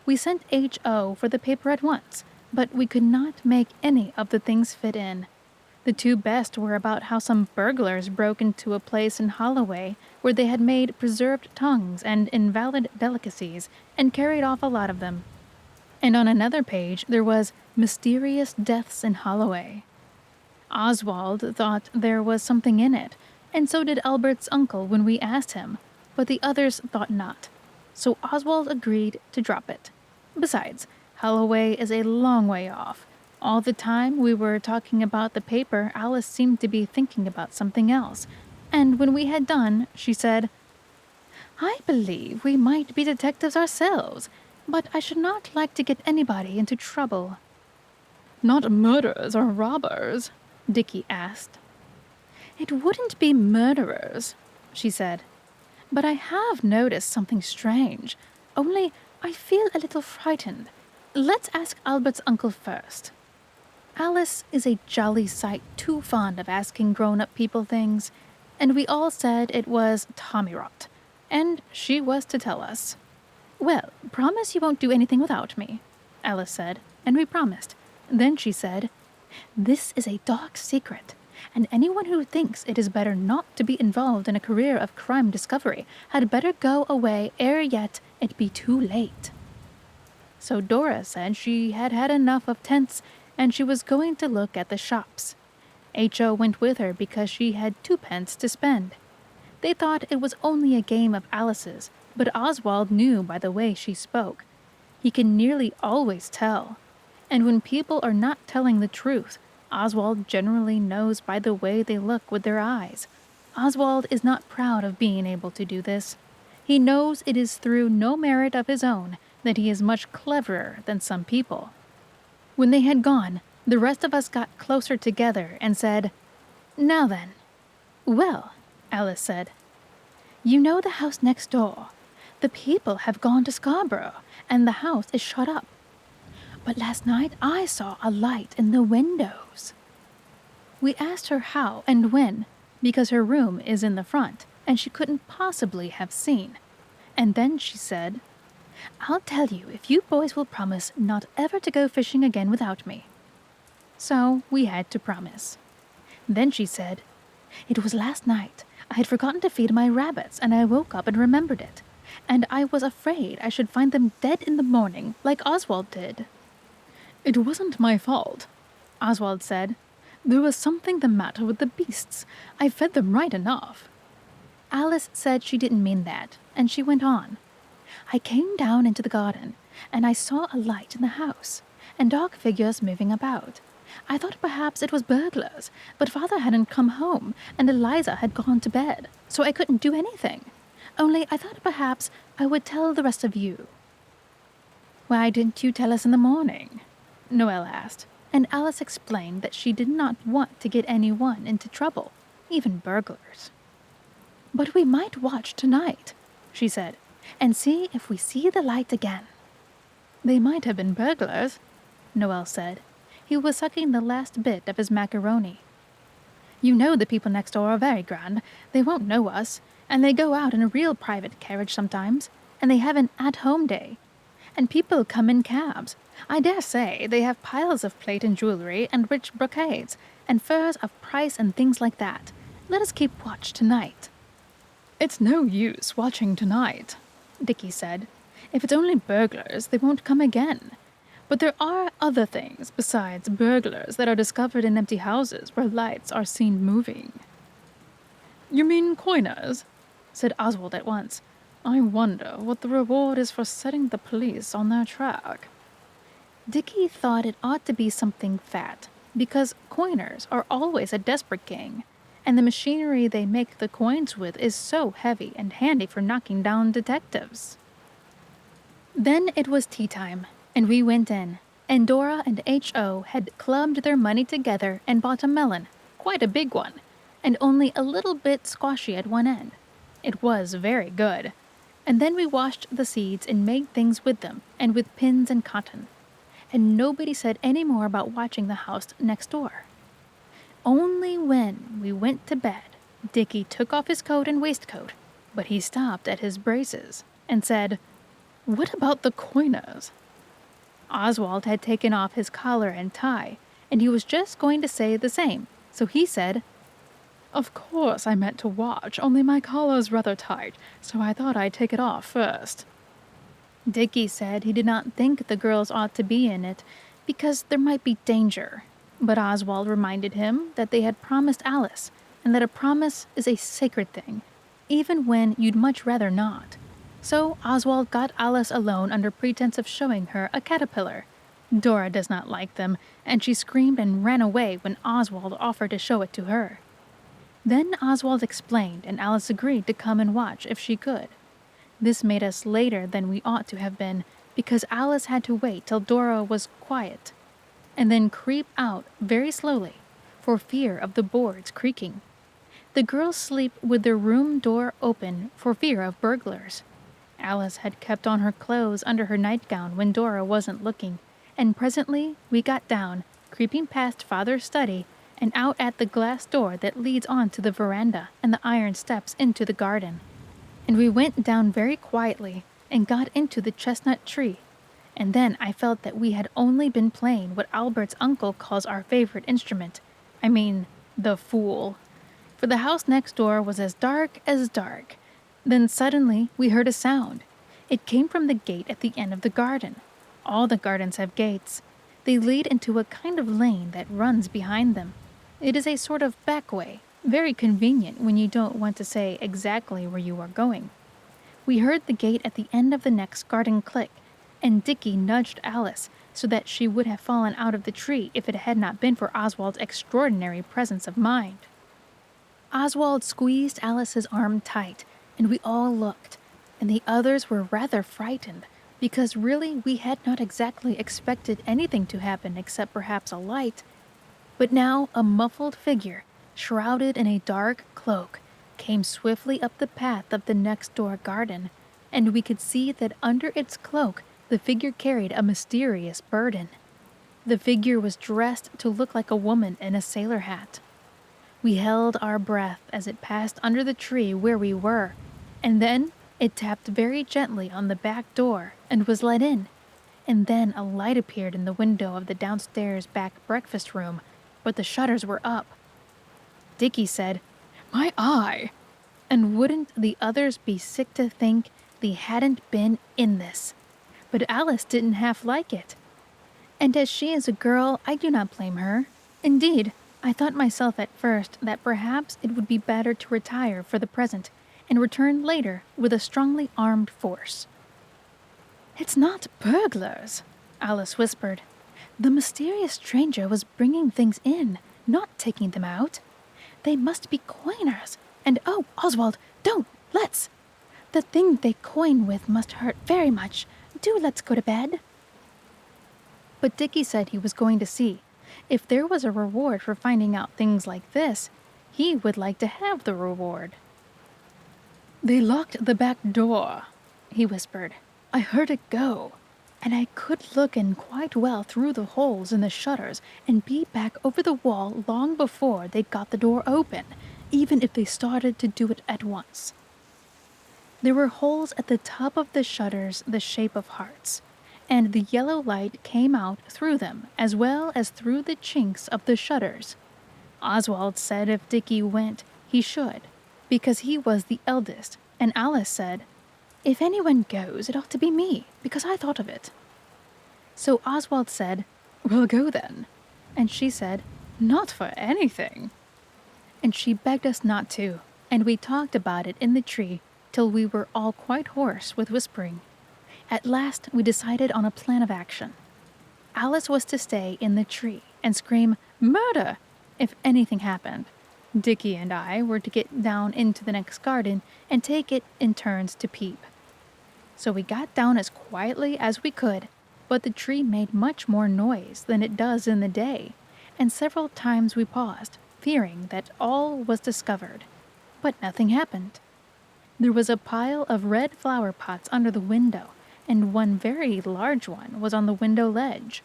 S1: We sent H.O. for the paper at once, but we could not make any of the things fit in. The 2 best were about how some burglars broke into a place in Holloway where they had made preserved tongues and invalid delicacies and carried off a lot of them. And on another page there was Mysterious Deaths in Holloway. Oswald thought there was something in it, and so did Albert's uncle when we asked him, but the others thought not, so Oswald agreed to drop it. Besides, Holloway is a long way off. All the time we were talking about the paper, Alice seemed to be thinking about something else, and when we had done, she said, I believe we might be detectives ourselves, but I should not like to get anybody into trouble. Not murderers or robbers? Dickie asked. It wouldn't be murderers, she said, but I have noticed something strange, only I feel a little frightened. Let's ask Albert's uncle first. Alice is a jolly sight too fond of asking grown-up people things, and we all said it was tommyrot, and she was to tell us. Well, promise you won't do anything without me, Alice said, and we promised. Then she said, This is a dark secret, and anyone who thinks it is better not to be involved in a career of crime discovery had better go away ere yet it be too late. So Dora said she had had enough of tents, and she was going to look at the shops. H.O. went with her because she had 2p to spend. They thought it was only a game of Alice's, but Oswald knew by the way she spoke. He can nearly always tell. And when people are not telling the truth, Oswald generally knows by the way they look with their eyes. Oswald is not proud of being able to do this. He knows it is through no merit of his own that he is much cleverer than some people. When they had gone, the rest of us got closer together and said, Now then. Well, Alice said, you know the house next door. The people have gone to Scarborough, and the house is shut up. But last night I saw a light in the windows. We asked her how and when, because her room is in the front, and she couldn't possibly have seen. And then she said, I'll tell you if you boys will promise not ever to go fishing again without me. So we had to promise. Then she said, It was last night. I had forgotten to feed my rabbits, and I woke up and remembered it. And I was afraid I should find them dead in the morning, like Oswald did. It wasn't my fault, Oswald said. There was something the matter with the beasts. I fed them right enough. Alice said she didn't mean that, and she went on. I came down into the garden, and I saw a light in the house, and dark figures moving about. I thought perhaps it was burglars, but Father hadn't come home, and Eliza had gone to bed, so I couldn't do anything. Only I thought perhaps I would tell the rest of you. Why didn't you tell us in the morning? Noelle asked, and Alice explained that she did not want to get anyone into trouble, even burglars. But we might watch tonight, she said, and see if we see the light again. They might have been burglars, Noelle said. He was sucking the last bit of his macaroni. You know the people next door are very grand. They won't know us, and they go out in a real private carriage sometimes, and they have an at-home day. And people come in cabs, I dare say they have piles of plate and jewelry and rich brocades and furs of price and things like that. Let us keep watch tonight." "It's no use watching tonight," Dickie said. "If it's only burglars, they won't come again. But there are other things besides burglars that are discovered in empty houses where lights are seen moving." "You mean coiners?" said Oswald at once. "I wonder what the reward is for setting the police on their track." Dickie thought it ought to be something fat, because coiners are always a desperate gang, and the machinery they make the coins with is so heavy and handy for knocking down detectives. Then it was tea time, and we went in, and Dora and H.O. had clubbed their money together and bought a melon, quite a big one, and only a little bit squashy at one end. It was very good. And then we washed the seeds and made things with them, and with pins and cotton. And nobody said any more about watching the house next door. Only when we went to bed, Dickie took off his coat and waistcoat, but he stopped at his braces and said, "What about the coiners?" Oswald had taken off his collar and tie, and he was just going to say the same, so he said, "Of course I meant to watch, only my collar's rather tight, so I thought I'd take it off first." Dickie said he did not think the girls ought to be in it, because there might be danger, but Oswald reminded him that they had promised Alice, and that a promise is a sacred thing, even when you'd much rather not. So Oswald got Alice alone under pretense of showing her a caterpillar. Dora does not like them, and she screamed and ran away when Oswald offered to show it to her. Then Oswald explained, and Alice agreed to come and watch if she could. This made us later than we ought to have been, because Alice had to wait till Dora was quiet, and then creep out very slowly, for fear of the boards creaking. The girls sleep with their room door open for fear of burglars. Alice had kept on her clothes under her nightgown when Dora wasn't looking, and presently we got down, creeping past Father's study, and out at the glass door that leads on to the veranda and the iron steps into the garden. And we went down very quietly and got into the chestnut tree, and then I felt that we had only been playing what Albert's uncle calls our favorite instrument. I mean, the fool. For the house next door was as dark as dark. Then suddenly we heard a sound. It came from the gate at the end of the garden. All the gardens have gates. They lead into a kind of lane that runs behind them. It is a sort of back way, very convenient when you don't want to say exactly where you are going. We heard the gate at the end of the next garden click, and Dickie nudged Alice so that she would have fallen out of the tree if it had not been for Oswald's extraordinary presence of mind. Oswald squeezed Alice's arm tight, and we all looked, and the others were rather frightened, because really we had not exactly expected anything to happen except perhaps a light. But now a muffled figure, shrouded in a dark cloak, came swiftly up the path of the next-door garden, and we could see that under its cloak the figure carried a mysterious burden. The figure was dressed to look like a woman in a sailor hat. We held our breath as it passed under the tree where we were, and then it tapped very gently on the back door and was let in, and then a light appeared in the window of the downstairs back breakfast room, but the shutters were up. Dickie said, "My eye!" And wouldn't the others be sick to think they hadn't been in this? But Alice didn't half like it. And as she is a girl, I do not blame her. Indeed, I thought myself at first that perhaps it would be better to retire for the present and return later with a strongly armed force. "It's not burglars," Alice whispered. "The mysterious stranger was bringing things in, not taking them out. They must be coiners. And oh, Oswald, don't! Let's! The thing they coin with must hurt very much. Do let's go to bed." But Dickie said he was going to see. If there was a reward for finding out things like this, he would like to have the reward. "They locked the back door," he whispered. "I heard it go, and I could look in quite well through the holes in the shutters and be back over the wall long before they got the door open, even if they started to do it at once." There were holes at the top of the shutters the shape of hearts, and the yellow light came out through them as well as through the chinks of the shutters. Oswald said if Dickie went, he should, because he was the eldest, and Alice said, "If anyone goes, it ought to be me, because I thought of it." So Oswald said, "We'll go then." And she said, "Not for anything." And she begged us not to, and we talked about it in the tree till we were all quite hoarse with whispering. At last we decided on a plan of action. Alice was to stay in the tree and scream, "Murder!" if anything happened. Dickie and I were to get down into the next garden and take it in turns to peep. So we got down as quietly as we could, but the tree made much more noise than it does in the day, and several times we paused, fearing that all was discovered. But nothing happened. There was a pile of red flower pots under the window, and one very large one was on the window ledge.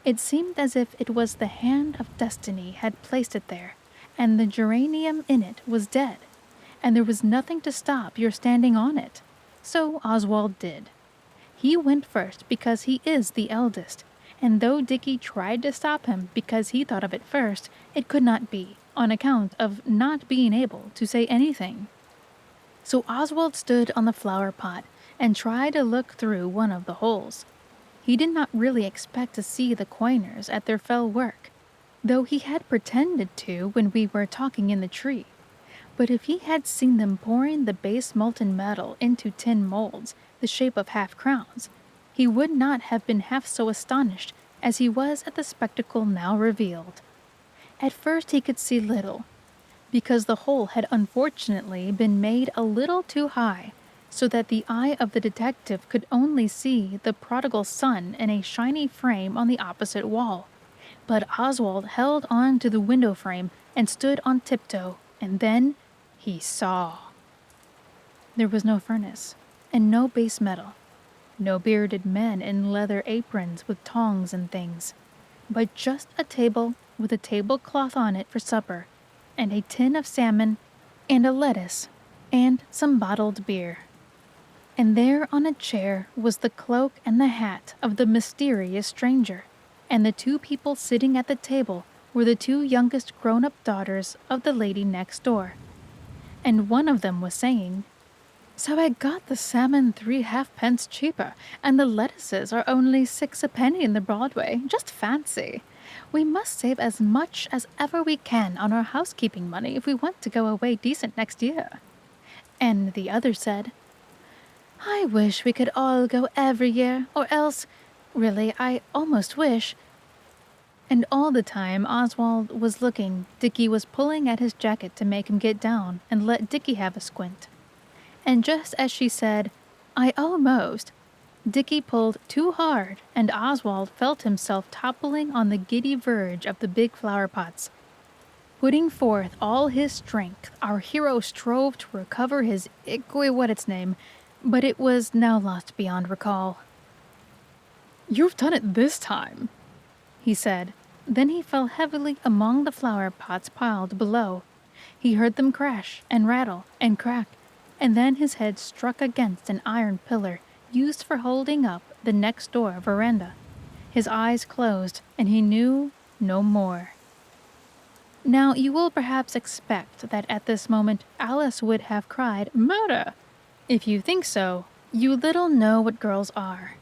S1: It seemed as if it was the hand of destiny had placed it there, and the geranium in it was dead, and there was nothing to stop your standing on it. So Oswald did. He went first because he is the eldest, and though Dickie tried to stop him because he thought of it first, it could not be, on account of not being able to say anything. So Oswald stood on the flower pot and tried to look through one of the holes. He did not really expect to see the coiners at their fell work, though he had pretended to when we were talking in the tree. But if he had seen them pouring the base molten metal into tin molds, the shape of half-crowns, he would not have been half so astonished as he was at the spectacle now revealed. At first he could see little, because the hole had unfortunately been made a little too high, so that the eye of the detective could only see the prodigal son in a shiny frame on the opposite wall. But Oswald held on to the window frame and stood on tiptoe, and then he saw. There was no furnace, and no base metal, no bearded men in leather aprons with tongs and things, but just a table with a tablecloth on it for supper, and a tin of salmon, and a lettuce, and some bottled beer. And there on a chair was the cloak and the hat of the mysterious stranger, and the two people sitting at the table were the two youngest grown-up daughters of the lady next door. And one of them was saying, "So I got the salmon 3 halfpence cheaper, and the lettuces are only 6 a penny in the Broadway. Just fancy. We must save as much as ever we can on our housekeeping money if we want to go away decent next year." And the other said, "I wish we could all go every year, or else, really, I almost wish." And all the time Oswald was looking, Dickie was pulling at his jacket to make him get down and let Dickie have a squint. And just as she said, "I almost," Dickie pulled too hard, and Oswald felt himself toppling on the giddy verge of the big flower pots. Putting forth all his strength, our hero strove to recover his what-its-name, but it was now lost beyond recall. "You've done it this time," he said. Then he fell heavily among the flower pots piled below. He heard them crash and rattle and crack, and then his head struck against an iron pillar used for holding up the next door veranda. His eyes closed, and he knew no more. Now you will perhaps expect that at this moment Alice would have cried, "Murder!" If you think so, you little know what girls are.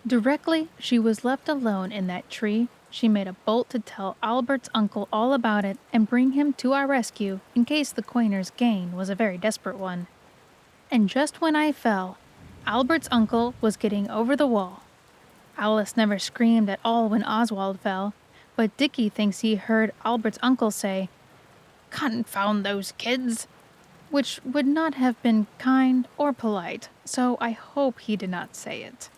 S1: Directly she was left alone in that tree, she made a bolt to tell Albert's uncle all about it and bring him to our rescue in case the coiner's gain was a very desperate one. And just when I fell, Albert's uncle was getting over the wall. Alice never screamed at all when Oswald fell, but Dickie thinks he heard Albert's uncle say, "Confound those kids," which would not have been kind or polite, so I hope he did not say it.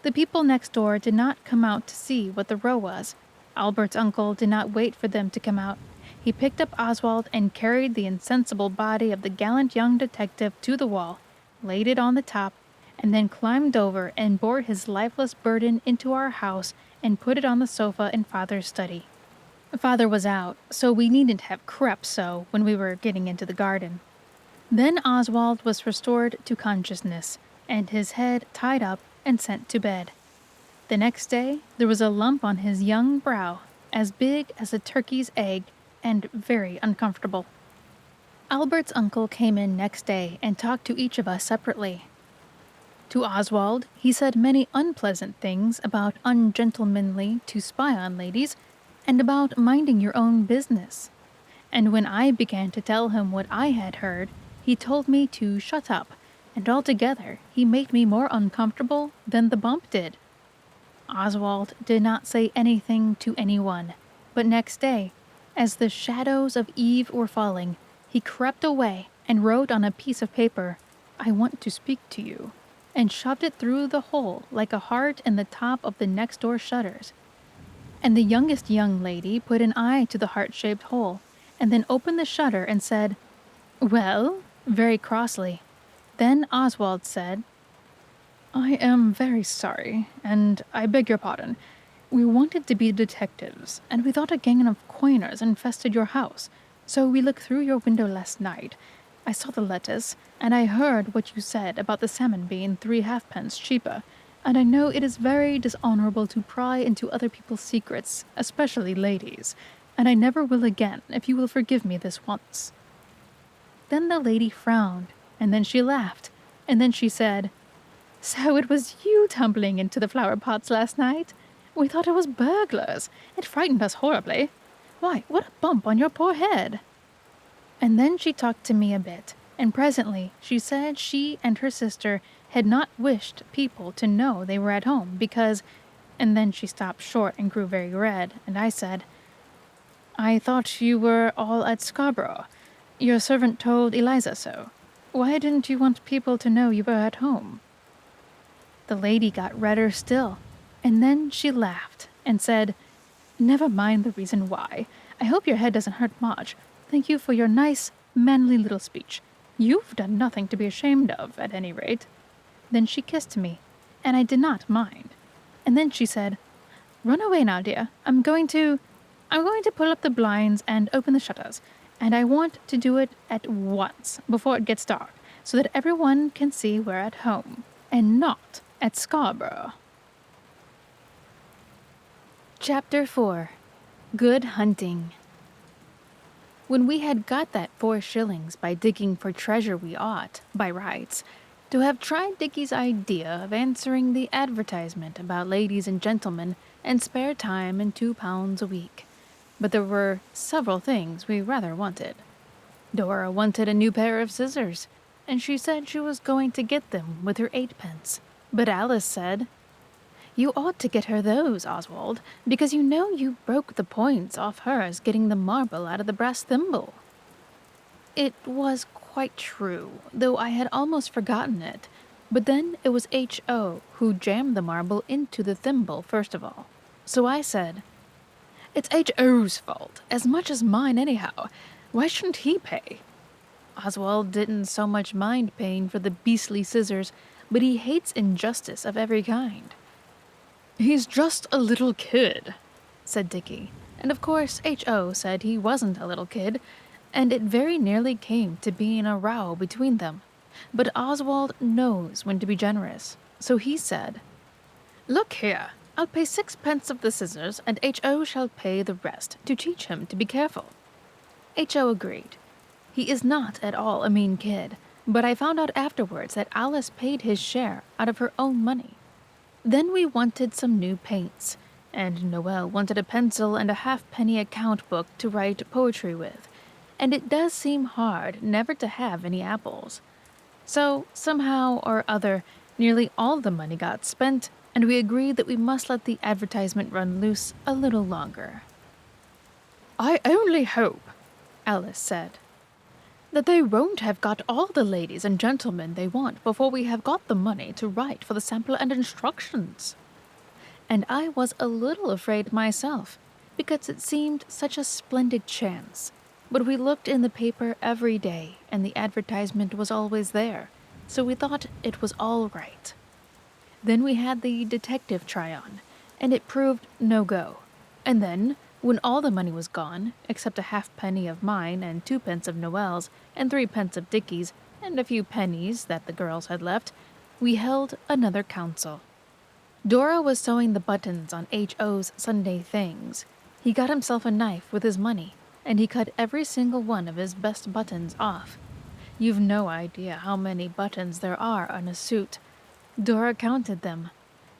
S1: The people next door did not come out to see what the row was. Albert's uncle did not wait for them to come out. He picked up Oswald and carried the insensible body of the gallant young detective to the wall, laid it on the top, and then climbed over and bore his lifeless burden into our house and put it on the sofa in Father's study. Father was out, so we needn't have crept so when we were getting into the garden. Then Oswald was restored to consciousness, and his head tied up, and sent to bed. The next day, there was a lump on his young brow, as big as a turkey's egg, and very uncomfortable. Albert's uncle came in next day and talked to each of us separately. To Oswald, he said many unpleasant things about ungentlemanly to spy on ladies, and about minding your own business. And when I began to tell him what I had heard, he told me to shut up, and altogether he made me more uncomfortable than the bump did. Oswald did not say anything to anyone, but next day, as the shadows of eve were falling, he crept away and wrote on a piece of paper, "I want to speak to you," and shoved it through the hole like a heart in the top of the next door shutters. And the youngest young lady put an eye to the heart-shaped hole, and then opened the shutter and said, "Well?" very crossly. Then Oswald said, "I am very sorry, and I beg your pardon. We wanted to be detectives, and we thought a gang of coiners infested your house, so we looked through your window last night. I saw the letters, and I heard what you said about the salmon being 3 halfpence cheaper, and I know it is very dishonorable to pry into other people's secrets, especially ladies, and I never will again if you will forgive me this once." Then the lady frowned, and then she laughed, and then she said, "So it was you tumbling into the flower pots last night? We thought it was burglars. It frightened us horribly. Why, what a bump on your poor head." And then she talked to me a bit, and presently she said she and her sister had not wished people to know they were at home because, and then she stopped short and grew very red, and I said, "I thought you were all at Scarborough. Your servant told Eliza so. Why didn't you want people to know you were at home?" The lady got redder still, and then she laughed and said, "Never mind the reason why. I hope your head doesn't hurt much. Thank you for your nice, manly little speech. You've done nothing to be ashamed of, at any rate." Then she kissed me, and I did not mind. And then she said, "Run away now, dear. I'm going to pull up the blinds and open the shutters, and I want to do it at once, before it gets dark, so that everyone can see we're at home, and not at Scarborough." Chapter 4. Good Hunting. When we had got that 4 shillings by digging for treasure, we ought, by rights, to have tried Dickie's idea of answering the advertisement about ladies and gentlemen and spare time and £2 a week. But there were several things we rather wanted. Dora wanted a new pair of scissors, and she said she was going to get them with her 8 pence. But Alice said, "You ought to get her those, Oswald, because you know you broke the points off hers getting the marble out of the brass thimble." It was quite true, though I had almost forgotten it. But then it was H.O. who jammed the marble into the thimble first of all. So I said, "It's H.O.'s fault, as much as mine anyhow. Why shouldn't he pay?" Oswald didn't so much mind paying for the beastly scissors, but he hates injustice of every kind. "He's just a little kid," said Dickie, and of course H.O. said he wasn't a little kid, and it very nearly came to being a row between them. But Oswald knows when to be generous, so he said, "Look here, I'll pay 6 pence of the scissors, and H.O. shall pay the rest, to teach him to be careful." H.O. agreed. He is not at all a mean kid, but I found out afterwards that Alice paid his share out of her own money. Then we wanted some new paints, and Noel wanted a pencil and a halfpenny account book to write poetry with, and it does seem hard never to have any apples. So, somehow or other, nearly all the money got spent, and we agreed that we must let the advertisement run loose a little longer. "I only hope," Alice said, "that they won't have got all the ladies and gentlemen they want before we have got the money to write for the sample and instructions." And I was a little afraid myself, because it seemed such a splendid chance. But we looked in the paper every day, and the advertisement was always there, so we thought it was all right. Then we had the detective try on, and it proved no go. And then, when all the money was gone, except a halfpenny of mine and 2 pence of Noel's and 3 pence of Dickie's and a few pennies that the girls had left, we held another council. Dora was sewing the buttons on H.O.'s Sunday things. He got himself a knife with his money, and he cut every single one of his best buttons off. You've no idea how many buttons there are on a suit. Dora counted them.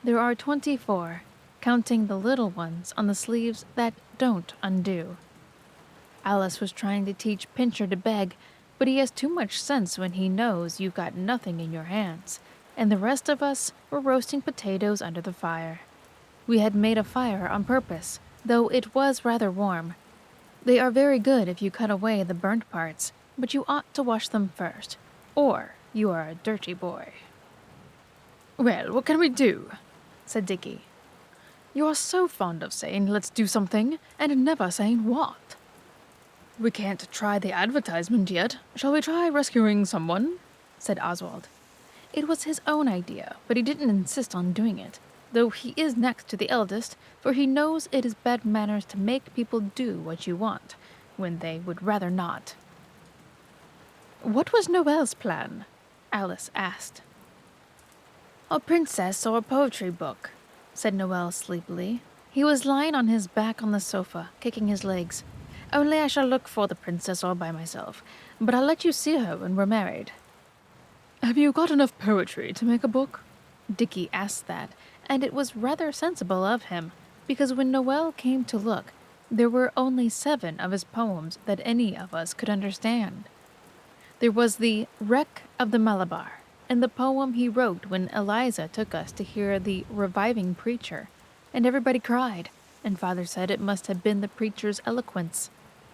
S1: There are 24, counting the little ones on the sleeves that don't undo. Alice was trying to teach Pincher to beg, but he has too much sense when he knows you've got nothing in your hands, and the rest of us were roasting potatoes under the fire. We had made a fire on purpose, though it was rather warm. They are very good if you cut away the burnt parts, but you ought to wash them first, or you are a dirty boy. "Well, what can we do?" said Dickie. "You are so fond of saying, 'Let's do something,' and never saying what." "We can't try the advertisement yet. Shall we try rescuing someone?" said Oswald. It was his own idea, but he didn't insist on doing it, though he is next to the eldest, for he knows it is bad manners to make people do what you want, when they would rather not. "What was Noel's plan?" Alice asked. "A princess or a poetry book," said Noel sleepily. He was lying on his back on the sofa, kicking his legs. "Only I shall look for the princess all by myself, but I'll let you see her when we're married." "Have you got enough poetry to make a book?" Dickie asked that, and it was rather sensible of him, because when Noel came to look, there were only 7 of his poems that any of us could understand. There was the Wreck of the Malabar, and the poem he wrote when Eliza took us to hear the reviving preacher, and everybody cried, and Father said it must have been the preacher's eloquence.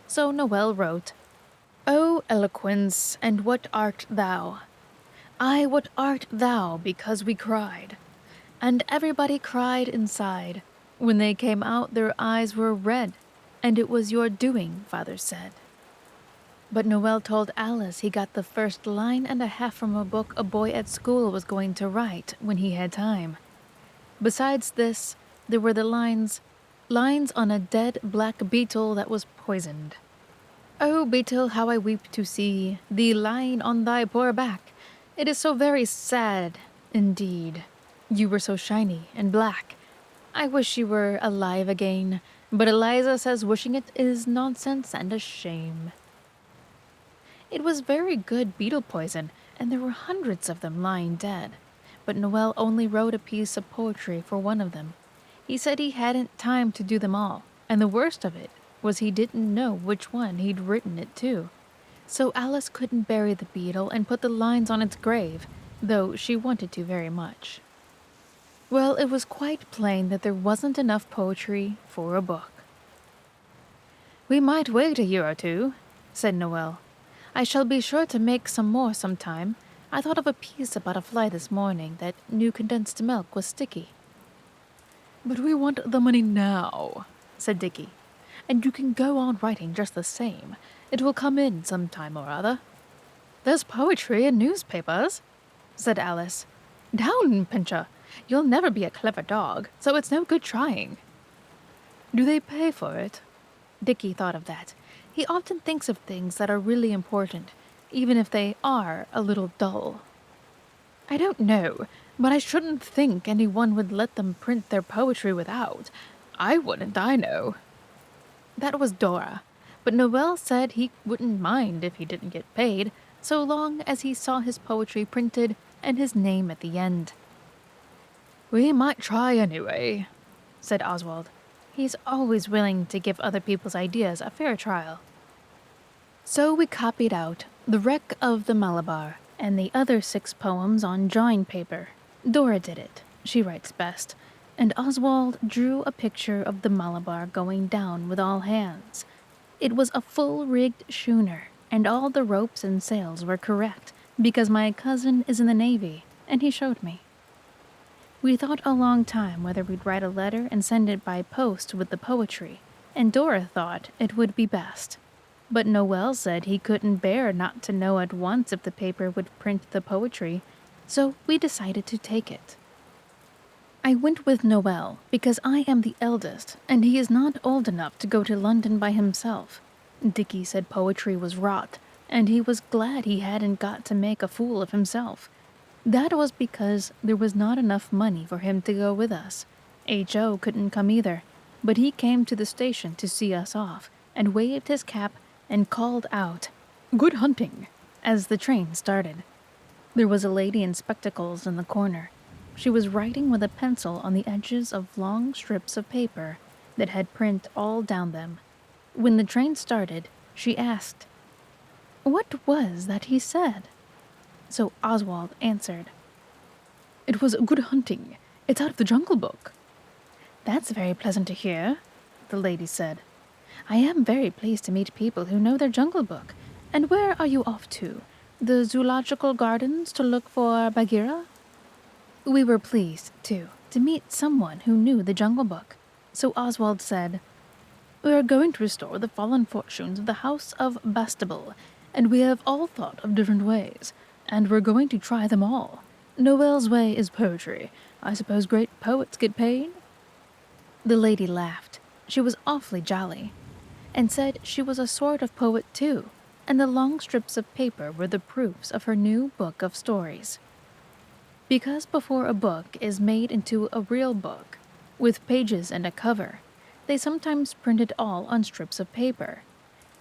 S1: So Noel wrote, "O eloquence, and what art thou? Aye, what art thou, because we cried? And everybody cried inside. When they came out, their eyes were red, and it was your doing, Father said." But Noel told Alice he got the first line and a half from a book a boy at school was going to write when he had time. Besides this, there were the lines on a dead black beetle that was poisoned. "O beetle, how I weep to see thee lying on thy poor back. It is so very sad, indeed. You were so shiny and black. I wish you were alive again, but Eliza says wishing it is nonsense and a shame." It was very good beetle poison, and there were hundreds of them lying dead. But Noel only wrote a piece of poetry for one of them. He said he hadn't time to do them all, and the worst of it was he didn't know which one he'd written it to. So Alice couldn't bury the beetle and put the lines on its grave, though she wanted to very much. Well, it was quite plain that there wasn't enough poetry for a book. "We might wait a year or two," said Noel. "I shall be sure to make some more sometime. I thought of a piece about a fly this morning that knew condensed milk was sticky." "But we want the money now," said Dickie. "And you can go on writing just the same. It will come in some time or other." "There's poetry in newspapers," said Alice. "Down, Pincher. You'll never be a clever dog, so it's no good trying." "Do they pay for it?" Dickie thought of that. He often thinks of things that are really important, even if they are a little dull. "I don't know, but I shouldn't think anyone would let them print their poetry without. I wouldn't, I know." That was Dora, but Noel said he wouldn't mind if he didn't get paid, so long as he saw his poetry printed and his name at the end. "We might try anyway," said Oswald. He's always willing to give other people's ideas a fair trial. So we copied out The Wreck of the Malabar and the other 6 poems on drawing paper. Dora did it. She writes best. And Oswald drew a picture of the Malabar going down with all hands. It was a full-rigged schooner, and all the ropes and sails were correct, because my cousin is in the Navy, and he showed me. We thought a long time whether we'd write a letter and send it by post with the poetry, and Dora thought it would be best. But Noel said he couldn't bear not to know at once if the paper would print the poetry, so we decided to take it. I went with Noel because I am the eldest, and he is not old enough to go to London by himself. Dickie said poetry was rot, and he was glad he hadn't got to make a fool of himself. That was because there was not enough money for him to go with us. H.O. couldn't come either, but he came to the station to see us off and waved his cap and called out, "Good hunting," as the train started. There was a lady in spectacles in the corner. She was writing with a pencil on the edges of long strips of paper that had print all down them. When the train started, she asked, "What was that he said?" So Oswald answered, "It was good hunting. It's out of the Jungle Book." "That's very pleasant to hear," the lady said. "I am very pleased to meet people who know their Jungle Book. And where are you off to? The Zoological Gardens to look for Bagheera?" We were pleased, too, to meet someone who knew the Jungle Book. So Oswald said, "We are going to restore the fallen fortunes of the House of Bastable, and we have all thought of different ways, and we're going to try them all. Noel's way is poetry. I suppose great poets get paid?" The lady laughed. She was awfully jolly, and said she was a sort of poet too, and the long strips of paper were the proofs of her new book of stories. Because before a book is made into a real book, with pages and a cover, they sometimes print it all on strips of paper,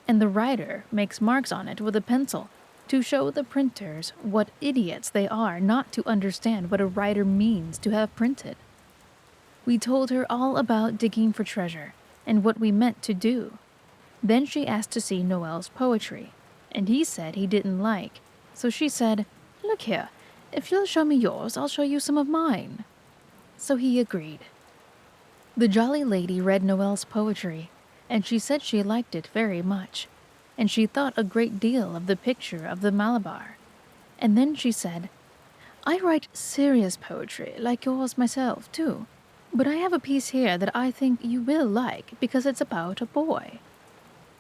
S1: and the writer makes marks on it with a pencil to show the printers what idiots they are not to understand what a writer means to have printed. We told her all about digging for treasure and what we meant to do. Then she asked to see Noel's poetry, and he said he didn't like, so she said, "Look here, if you'll show me yours, I'll show you some of mine." So he agreed. The jolly lady read Noel's poetry, and she said she liked it very much, and she thought a great deal of the picture of the Malabar. And then she said, "I write serious poetry, like yours myself, too, but I have a piece here that I think you will like because it's about a boy."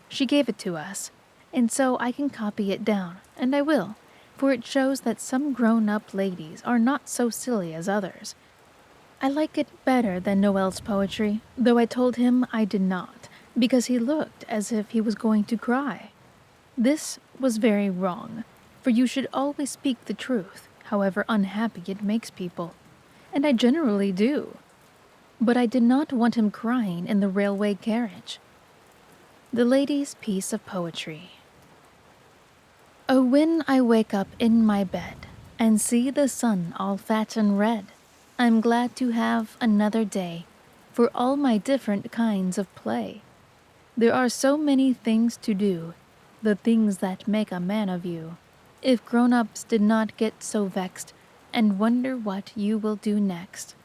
S1: She gave it to us, and so I can copy it down, and I will, for it shows that some grown-up ladies are not so silly as others. I like it better than Noel's poetry, though I told him I did not, because he looked as if he was going to cry. This was very wrong, for you should always speak the truth, however unhappy it makes people, and I generally do. But I did not want him crying in the railway carriage. The lady's piece of poetry. Oh, when I wake up in my bed and see the sun all fat and red, I'm glad to have another day for all my different kinds of play. There are so many things to do, the things that make a man of you. If grown-ups did not get so vexed and wonder what you will do next.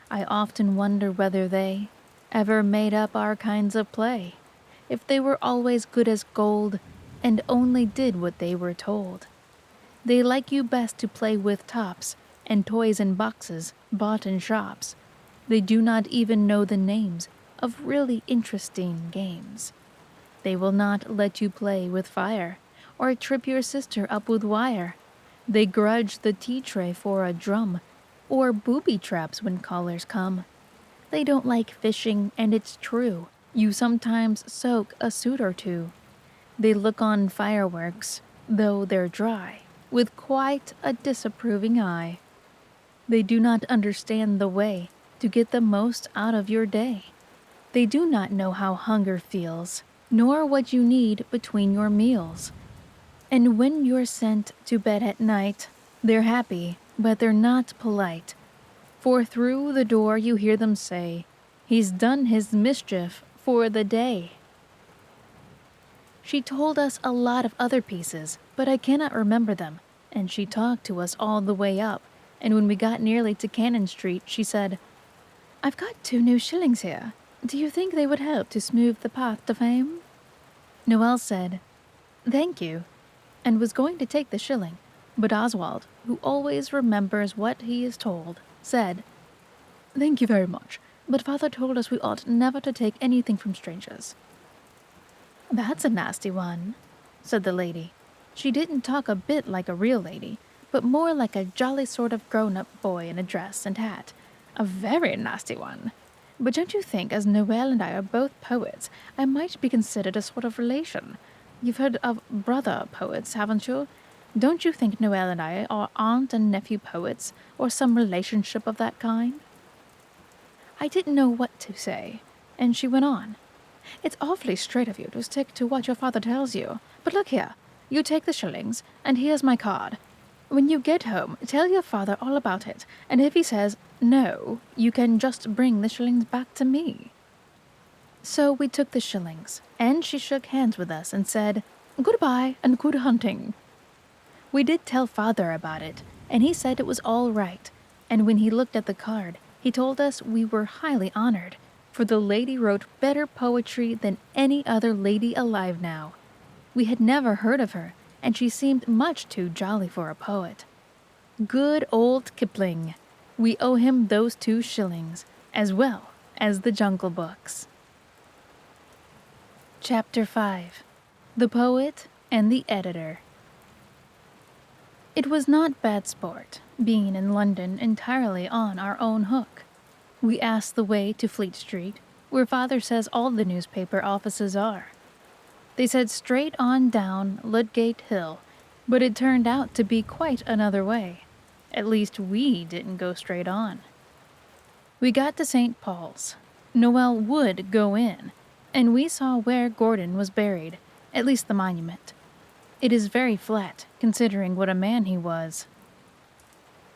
S1: I often wonder whether they ever made up our kinds of play, if they were always good as gold and only did what they were told. They like you best to play with tops and toys in boxes bought in shops. They do not even know the names of really interesting games. They will not let you play with fire or trip your sister up with wire. They grudge the tea tray for a drum or booby traps when callers come. They don't like fishing, and it's true, you sometimes soak a suit or two. They look on fireworks, though they're dry, with quite a disapproving eye. They do not understand the way to get the most out of your day. They do not know how hunger feels, nor what you need between your meals. And when you're sent to bed at night, they're happy, but they're not polite. For through the door you hear them say, "He's done his mischief for the day." She told us a lot of other pieces, but I cannot remember them, and she talked to us all the way up, and when we got nearly to Cannon Street, she said, "I've got 2 new shillings here. Do you think they would help to smooth the path to fame?" Noel said, "Thank you," and was going to take the shilling, but Oswald, who always remembers what he is told, said, "Thank you very much, but Father told us we ought never to take anything from strangers." "That's a nasty one," said the lady. She didn't talk a bit like a real lady, but more like a jolly sort of grown-up boy in a dress and hat. "A very nasty one. But don't you think, as Noel and I are both poets, I might be considered a sort of relation? You've heard of brother poets, haven't you? Don't you think Noelle and I are aunt and nephew poets, or some relationship of that kind?" I didn't know what to say, and she went on. "It's awfully straight of you to stick to what your father tells you. But look here, you take the shillings, and here's my card. When you get home, tell your father all about it, and if he says no, you can just bring the shillings back to me." So we took the shillings, and she shook hands with us and said, "Goodbye and good hunting." We did tell father about it, and he said it was all right, and when he looked at the card, he told us we were highly honored, for the lady wrote better poetry than any other lady alive now. We had never heard of her, and she seemed much too jolly for a poet. Good old Kipling. We owe him those 2 shillings, as well as the Jungle Books. Chapter 5. The Poet and the Editor. It was not bad sport, being in London entirely on our own hook. We asked the way to Fleet Street, where father says all the newspaper offices are. They said straight on down Ludgate Hill, but it turned out to be quite another way. At least we didn't go straight on. We got to St. Paul's. Noelle would go in, and we saw where Gordon was buried, at least the monument. It is very flat, considering what a man he was.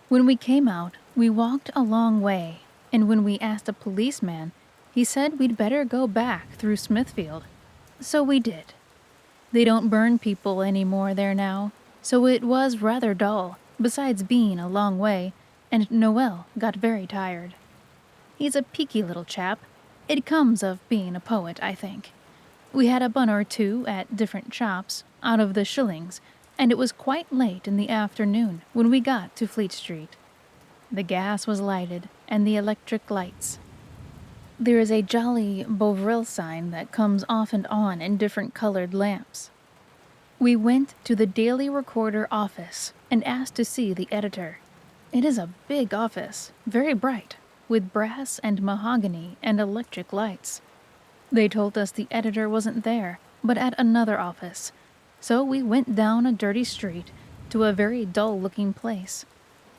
S1: When we came out, we walked a long way, and when we asked a policeman, he said we'd better go back through Smithfield. So we did. They don't burn people anymore there now, so it was rather dull, besides being a long way, and Noelle got very tired. He's a peaky little chap. It comes of being a poet, I think. We had a bun or 2 at different shops, out of the shillings, and it was quite late in the afternoon when we got to Fleet Street. The gas was lighted, and the electric lights. There is a jolly Bovril sign that comes off and on in different colored lamps. We went to the Daily Recorder office and asked to see the editor. It is a big office, very bright, with brass and mahogany and electric lights. They told us the editor wasn't there, but at another office, so we went down a dirty street to a very dull-looking place.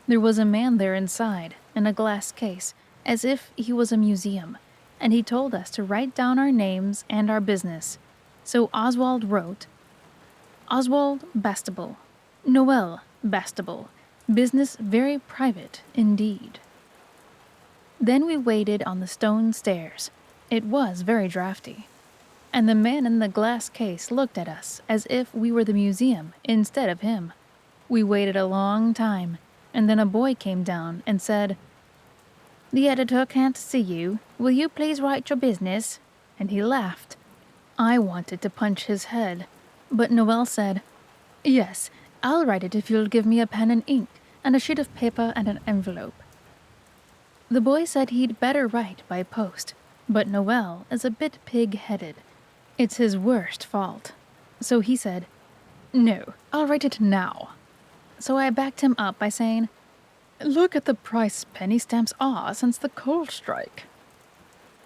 S1: There was a man there inside, in a glass case, as if he was a museum, and he told us to write down our names and our business. So Oswald wrote, "Oswald Bastable, Noelle Bastable, business very private indeed." Then we waited on the stone stairs. It was very draughty, and the man in the glass case looked at us as if we were the museum instead of him. We waited a long time, and then a boy came down and said, "The editor can't see you. Will you please write your business?" And he laughed. I wanted to punch his head, but Noelle said, "Yes, I'll write it if you'll give me a pen and ink, and a sheet of paper and an envelope." The boy said he'd better write by post, but Noelle is a bit pig-headed. It's his worst fault. So he said, "No, I'll write it now." So I backed him up by saying, "Look at the price penny stamps are since the coal strike."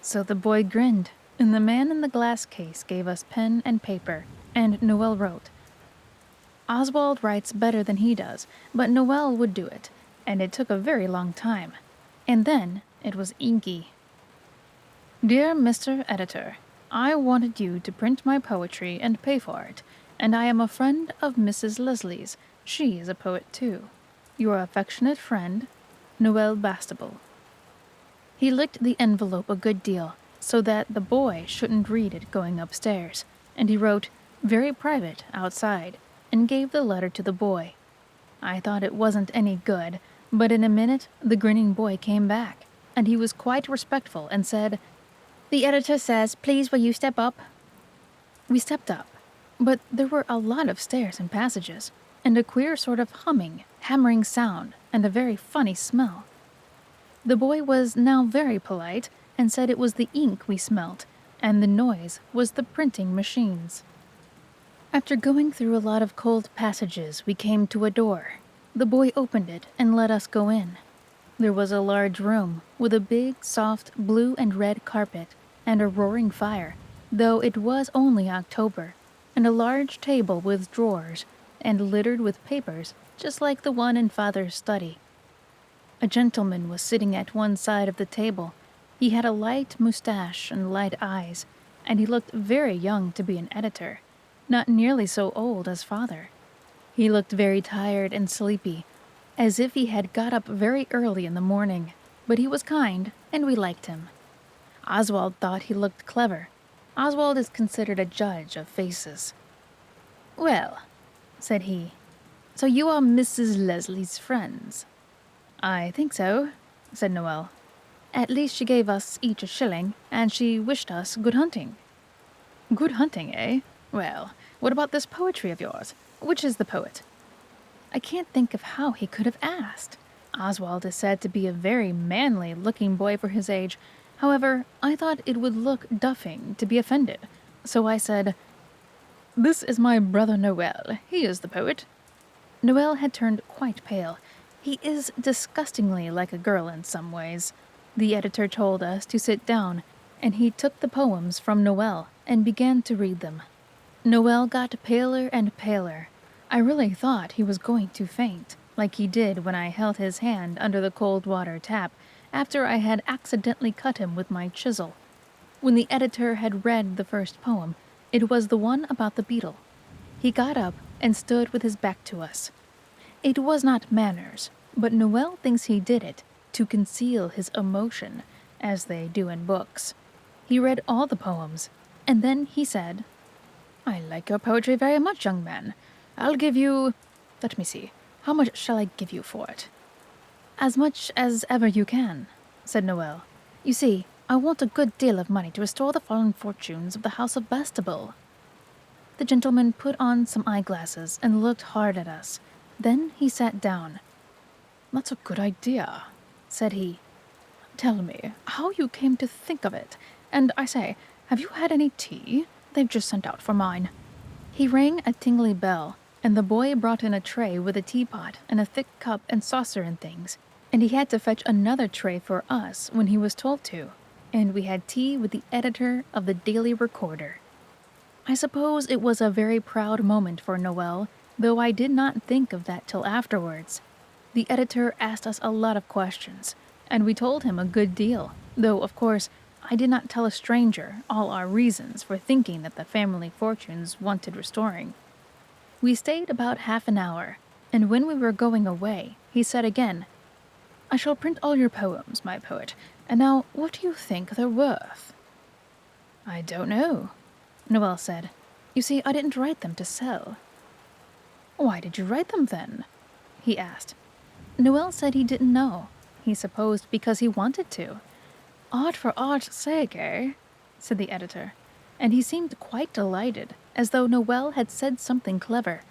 S1: So the boy grinned, and the man in the glass case gave us pen and paper, and Noelle wrote. Oswald writes better than he does, but Noelle would do it, and it took a very long time. And then it was inky. "Dear Mr. Editor, I wanted you to print my poetry and pay for it, and I am a friend of Mrs. Leslie's. She is a poet too. Your affectionate friend, Noelle Bastable." He licked the envelope a good deal, so that the boy shouldn't read it going upstairs, and he wrote, "Very private," outside, and gave the letter to the boy. I thought it wasn't any good, but in a minute the grinning boy came back, and he was quite respectful and said, "The editor says, please will you step up?" We stepped up, but there were a lot of stairs and passages, and a queer sort of humming, hammering sound, and a very funny smell. The boy was now very polite, and said it was the ink we smelt, and the noise was the printing machines. After going through a lot of cold passages, we came to a door. The boy opened it and let us go in. There was a large room with a big, soft blue and red carpet and a roaring fire, though it was only October, and a large table with drawers, and littered with papers, just like the one in Father's study. A gentleman was sitting at one side of the table. He had a light mustache and light eyes, and he looked very young to be an editor, not nearly so old as Father. He looked very tired and sleepy, as if he had got up very early in the morning, but he was kind, and we liked him. Oswald thought he looked clever. Oswald is considered a judge of faces. "Well," said he, "so you are Mrs. Leslie's friends?" "I think so," said Noel. "At least she gave us each a shilling, and she wished us good hunting." "Good hunting, eh? Well, what about this poetry of yours? Which is the poet?" I can't think of how he could have asked. Oswald is said to be a very manly-looking boy for his age. However, I thought it would look duffing to be offended, so I said, "This is my brother Noel. He is the poet." Noel had turned quite pale. He is disgustingly like a girl in some ways. The editor told us to sit down, and he took the poems from Noel and began to read them. Noel got paler and paler. I really thought he was going to faint, like he did when I held his hand under the cold water tap after I had accidentally cut him with my chisel. When the editor had read the first poem, it was the one about the beetle. He got up and stood with his back to us. It was not manners, but Noel thinks he did it to conceal his emotion, as they do in books. He read all the poems, and then he said, "I like your poetry very much, young man. I'll give you... let me see. How much shall I give you for it?" "As much as ever you can," said Noel. "You see, I want a good deal of money to restore the fallen fortunes of the House of Bastable." The gentleman put on some eyeglasses and looked hard at us. Then he sat down. "That's a good idea," said he. "Tell me how you came to think of it. And I say, have you had any tea? They've just sent out for mine." He rang a tingly bell, and the boy brought in a tray with a teapot and a thick cup and saucer and things, and he had to fetch another tray for us when he was told to, and we had tea with the editor of the Daily Recorder. I suppose it was a very proud moment for Noel, though I did not think of that till afterwards. The editor asked us a lot of questions, and we told him a good deal, though, of course, I did not tell a stranger all our reasons for thinking that the family fortunes wanted restoring. We stayed about half an hour, and when we were going away, he said again, "I shall print all your poems, my poet, and now what do you think they're worth?" "I don't know," Noel said. "You see, I didn't write them to sell." "Why did you write them then?" he asked. Noel said he didn't know. He supposed because he wanted to. "Art for art's sake, eh?" said the editor, and he seemed quite delighted, as though Noel had said something clever.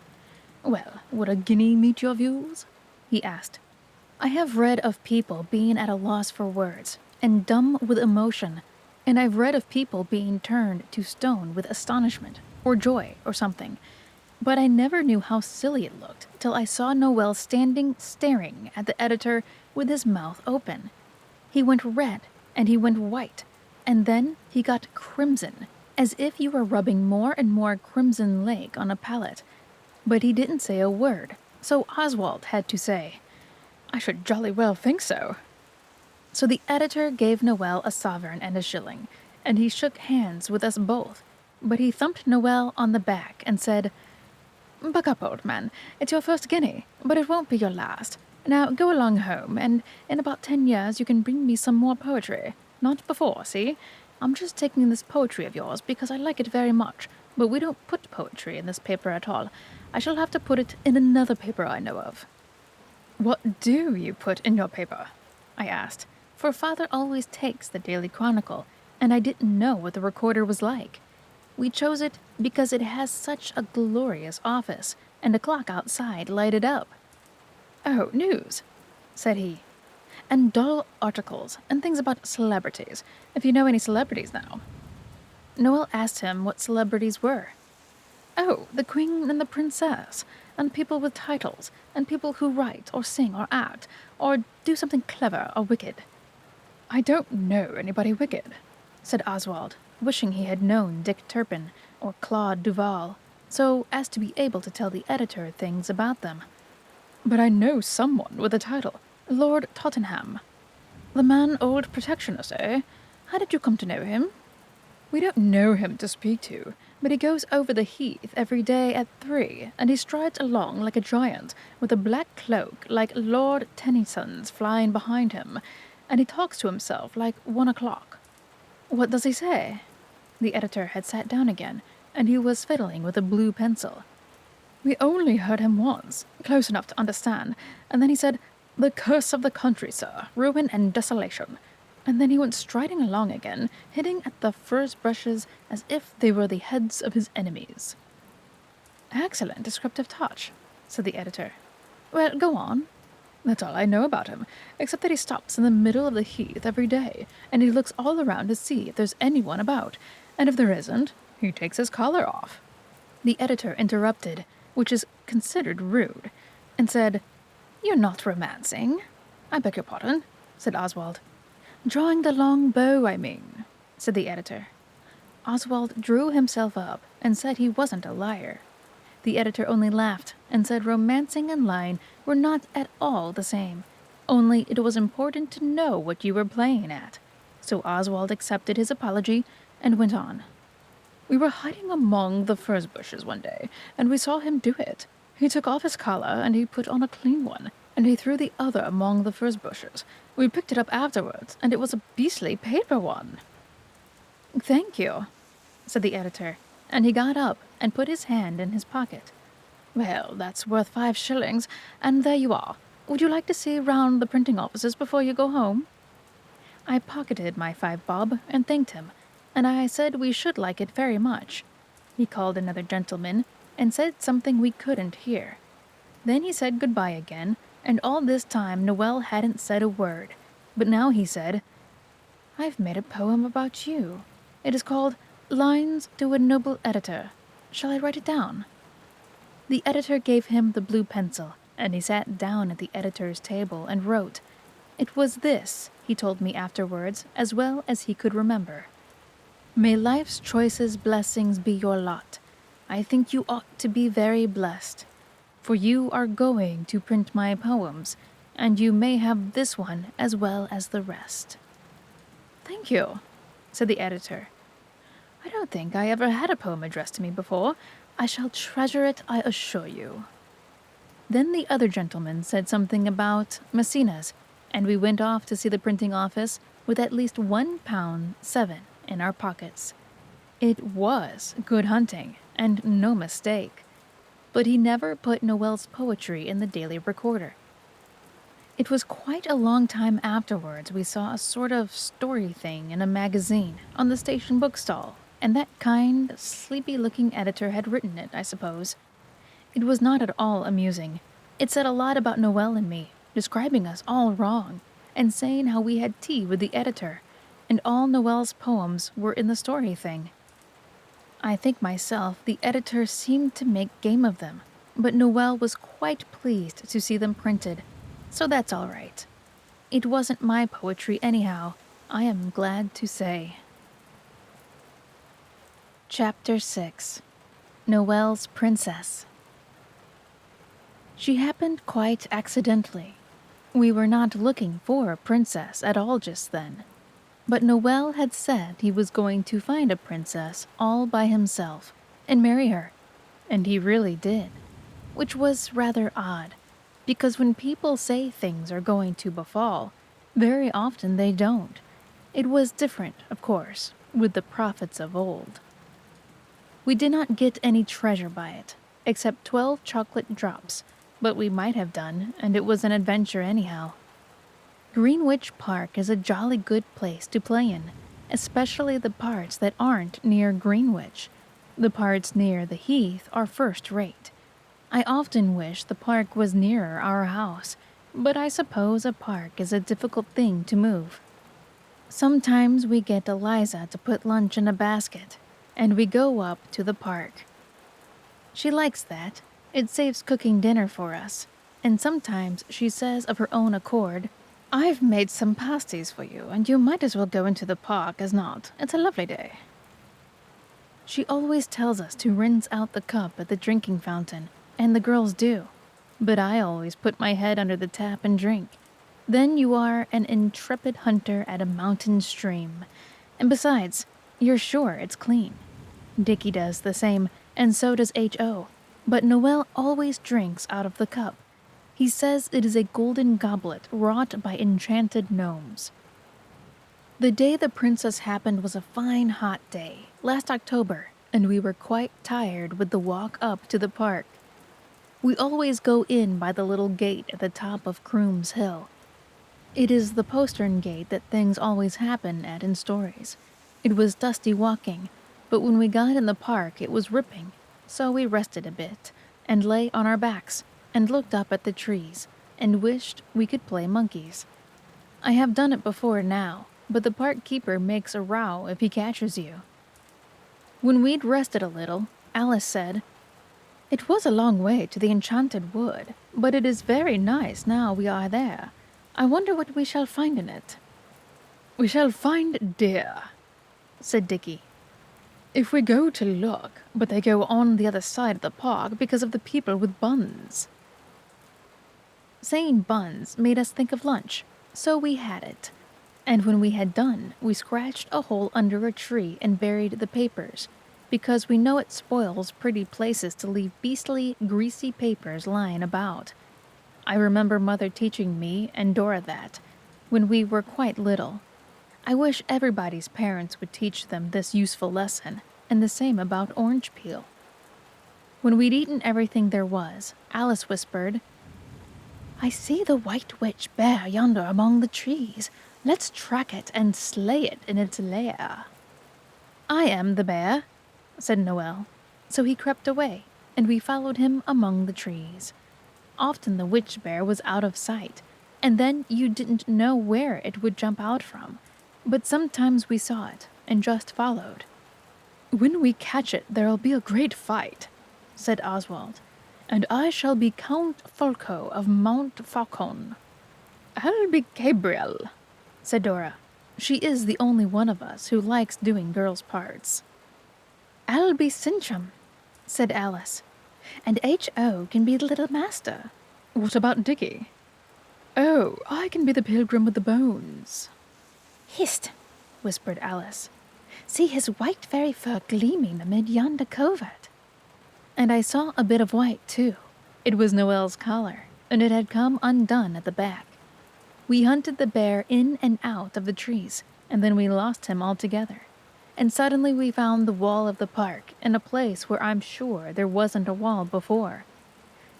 S1: "Well, would a guinea meet your views?" he asked. I have read of people being at a loss for words, and dumb with emotion, and I've read of people being turned to stone with astonishment, or joy, or something. But I never knew how silly it looked till I saw Noel standing staring at the editor with his mouth open. He went red, and he went white, and then he got crimson, as if you were rubbing more and more crimson lake on a palette. But he didn't say a word, so Oswald had to say, "I should jolly well think so." So the editor gave Noel a sovereign and a shilling, and he shook hands with us both, but he thumped Noel on the back and said, "Buck up, old man. It's your first guinea, but it won't be your last. Now go along home, and in about 10 years you can bring me some more poetry. Not before, see? I'm just taking this poetry of yours because I like it very much, but we don't put poetry in this paper at all. I shall have to put it in another paper I know of." "What do you put in your paper?" I asked, for Father always takes the Daily Chronicle, and I didn't know what the Recorder was like. We chose it because it has such a glorious office, and a clock outside lighted up. "Oh, news," said he. "And dull articles, and things about celebrities, if you know any celebrities now." Noel asked him what celebrities were. "Oh, the Queen and the Princess, and people with titles, and people who write, or sing, or act, or do something clever or wicked." "I don't know anybody wicked," said Oswald, wishing he had known Dick Turpin or Claude Duval. so as to be able to tell the editor things about them. But I know someone with a title, Lord Tottenham. The man old protectionist, eh? How did you come to know him? We don't know him to speak to, but he goes over the heath every day at 3, and he strides along like a giant, with a black cloak like Lord Tennyson's flying behind him, and he talks to himself like 1 o'clock. What does he say? The editor had sat down again, and he was fiddling with a blue pencil. We only heard him once, close enough to understand, and then he said, "The curse of the country, sir, ruin and desolation." And then he went striding along again, hitting at the furze bushes as if they were the heads of his enemies. Excellent descriptive touch, said the editor. Well, go on. That's all I know about him, except that he stops in the middle of the heath every day, and he looks all around to see if there's anyone about, and if there isn't, he takes his collar off. The editor interrupted, which is considered rude, and said, You're not romancing. I beg your pardon, said Oswald. Drawing the long bow, I mean, said the editor. Oswald drew himself up and said he wasn't a liar. The editor only laughed and said romancing and lying were not at all the same, only it was important to know what you were playing at. So Oswald accepted his apology and went on. We were hiding among the furze bushes one day, and we saw him do it. He took off his collar and he put on a clean one, and he threw the other among the furze bushes. We picked it up afterwards, and it was a beastly paper one. Thank you, said the editor, and he got up and put his hand in his pocket. Well, that's worth 5 shillings, and there you are. Would you like to see round the printing offices before you go home? I pocketed my 5 bob and thanked him, and I said we should like it very much. He called another gentleman and said something we couldn't hear. Then he said goodbye again, and all this time Noel hadn't said a word. But now he said, I've made a poem about you. It is called Lines to a Noble Editor. Shall I write it down? The editor gave him the blue pencil, and he sat down at the editor's table and wrote. It was this, he told me afterwards, as well as he could remember. May life's choicest blessings be your lot. I think you ought to be very blessed. For you are going to print my poems, and you may have this one as well as the rest. Thank you, said the editor. I don't think I ever had a poem addressed to me before. I shall treasure it, I assure you. Then the other gentleman said something about Messina's, and we went off to see the printing office with at least £1.7 in our pockets. It was good hunting, and no mistake. But he never put Noel's poetry in the Daily Recorder. It was quite a long time afterwards we saw a sort of story thing in a magazine on the station bookstall, and that kind, sleepy-looking editor had written it, I suppose. It was not at all amusing. It said a lot about Noel and me, describing us all wrong, and saying how we had tea with the editor, and all Noel's poems were in the story thing. I think myself the editor seemed to make game of them, but Noel was quite pleased to see them printed, so that's all right. It wasn't my poetry anyhow, I am glad to say. Chapter 6. Noel's Princess. She happened quite accidentally. We were not looking for a princess at all just then. But Noel had said he was going to find a princess all by himself and marry her, and he really did, which was rather odd, because when people say things are going to befall, very often they don't. It was different, of course, with the prophets of old. We did not get any treasure by it, except 12 chocolate drops, but we might have done, and it was an adventure anyhow. Greenwich Park is a jolly good place to play in, especially the parts that aren't near Greenwich. The parts near the heath are first-rate. I often wish the park was nearer our house, but I suppose a park is a difficult thing to move. Sometimes we get Eliza to put lunch in a basket, and we go up to the park. She likes that. It saves cooking dinner for us, and sometimes she says of her own accord, I've made some pasties for you, and you might as well go into the park as not. It's a lovely day. She always tells us to rinse out the cup at the drinking fountain, and the girls do. But I always put my head under the tap and drink. Then you are an intrepid hunter at a mountain stream. And besides, you're sure it's clean. Dickie does the same, and so does H.O. But Noel always drinks out of the cup. He says it is a golden goblet wrought by enchanted gnomes. The day the princess happened was a fine hot day, last October, and we were quite tired with the walk up to the park. We always go in by the little gate at the top of Croom's Hill. It is the postern gate that things always happen at in stories. It was dusty walking, but when we got in the park it was ripping, so we rested a bit, and lay on our backs, and looked up at the trees, and wished we could play monkeys. I have done it before now, but the park keeper makes a row if he catches you. When we'd rested a little, Alice said, "It was a long way to the enchanted wood, but it is very nice now we are there. I wonder what we shall find in it." "We shall find deer," said Dickie. "If we go to look, but they go on the other side of the park because of the people with buns." Saying buns made us think of lunch, so we had it. And when we had done, we scratched a hole under a tree and buried the papers, because we know it spoils pretty places to leave beastly, greasy papers lying about. I remember Mother teaching me and Dora that, when we were quite little. I wish everybody's parents would teach them this useful lesson, and the same about orange peel. When we'd eaten everything there was, Alice whispered, "I see the white witch bear yonder among the trees. Let's track it and slay it in its lair." "I am the bear," said Noel. So he crept away, and we followed him among the trees. Often the witch bear was out of sight, and then you didn't know where it would jump out from. But sometimes we saw it, and just followed. "When we catch it, there'll be a great fight," said Oswald, "and I shall be Count Folko of Mount Faucon." "I'll be Gabriel," said Dora. She is the only one of us who likes doing girls' parts. "I'll be Sintram," said Alice, "and H.O. can be the little master." "What about Dickie?" "Oh, I can be the pilgrim with the bones." "Hist," whispered Alice. "See his white fairy fur gleaming amid yonder covert." And I saw a bit of white, too. It was Noel's collar, and it had come undone at the back. We hunted the bear in and out of the trees, and then we lost him altogether. And suddenly we found the wall of the park in a place where I'm sure there wasn't a wall before.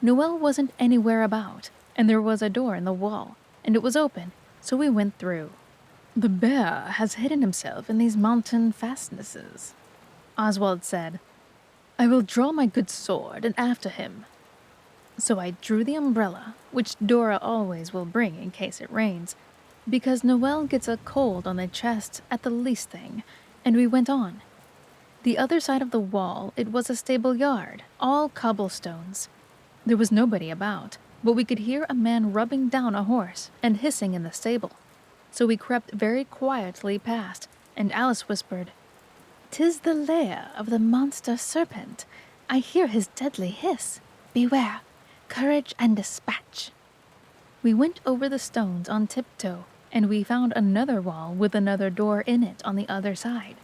S1: Noel wasn't anywhere about, and there was a door in the wall, and it was open, so we went through. "The bear has hidden himself in these mountain fastnesses," Oswald said. "I will draw my good sword and after him." So I drew the umbrella, which Dora always will bring in case it rains, because Noel gets a cold on the chest at the least thing, and we went on. The other side of the wall, it was a stable yard, all cobblestones. There was nobody about, but we could hear a man rubbing down a horse and hissing in the stable. So we crept very quietly past, and Alice whispered, "'Tis the lair of the monster serpent. I hear his deadly hiss. Beware! Courage and dispatch." We went over the stones on tiptoe, and we found another wall with another door in it on the other side.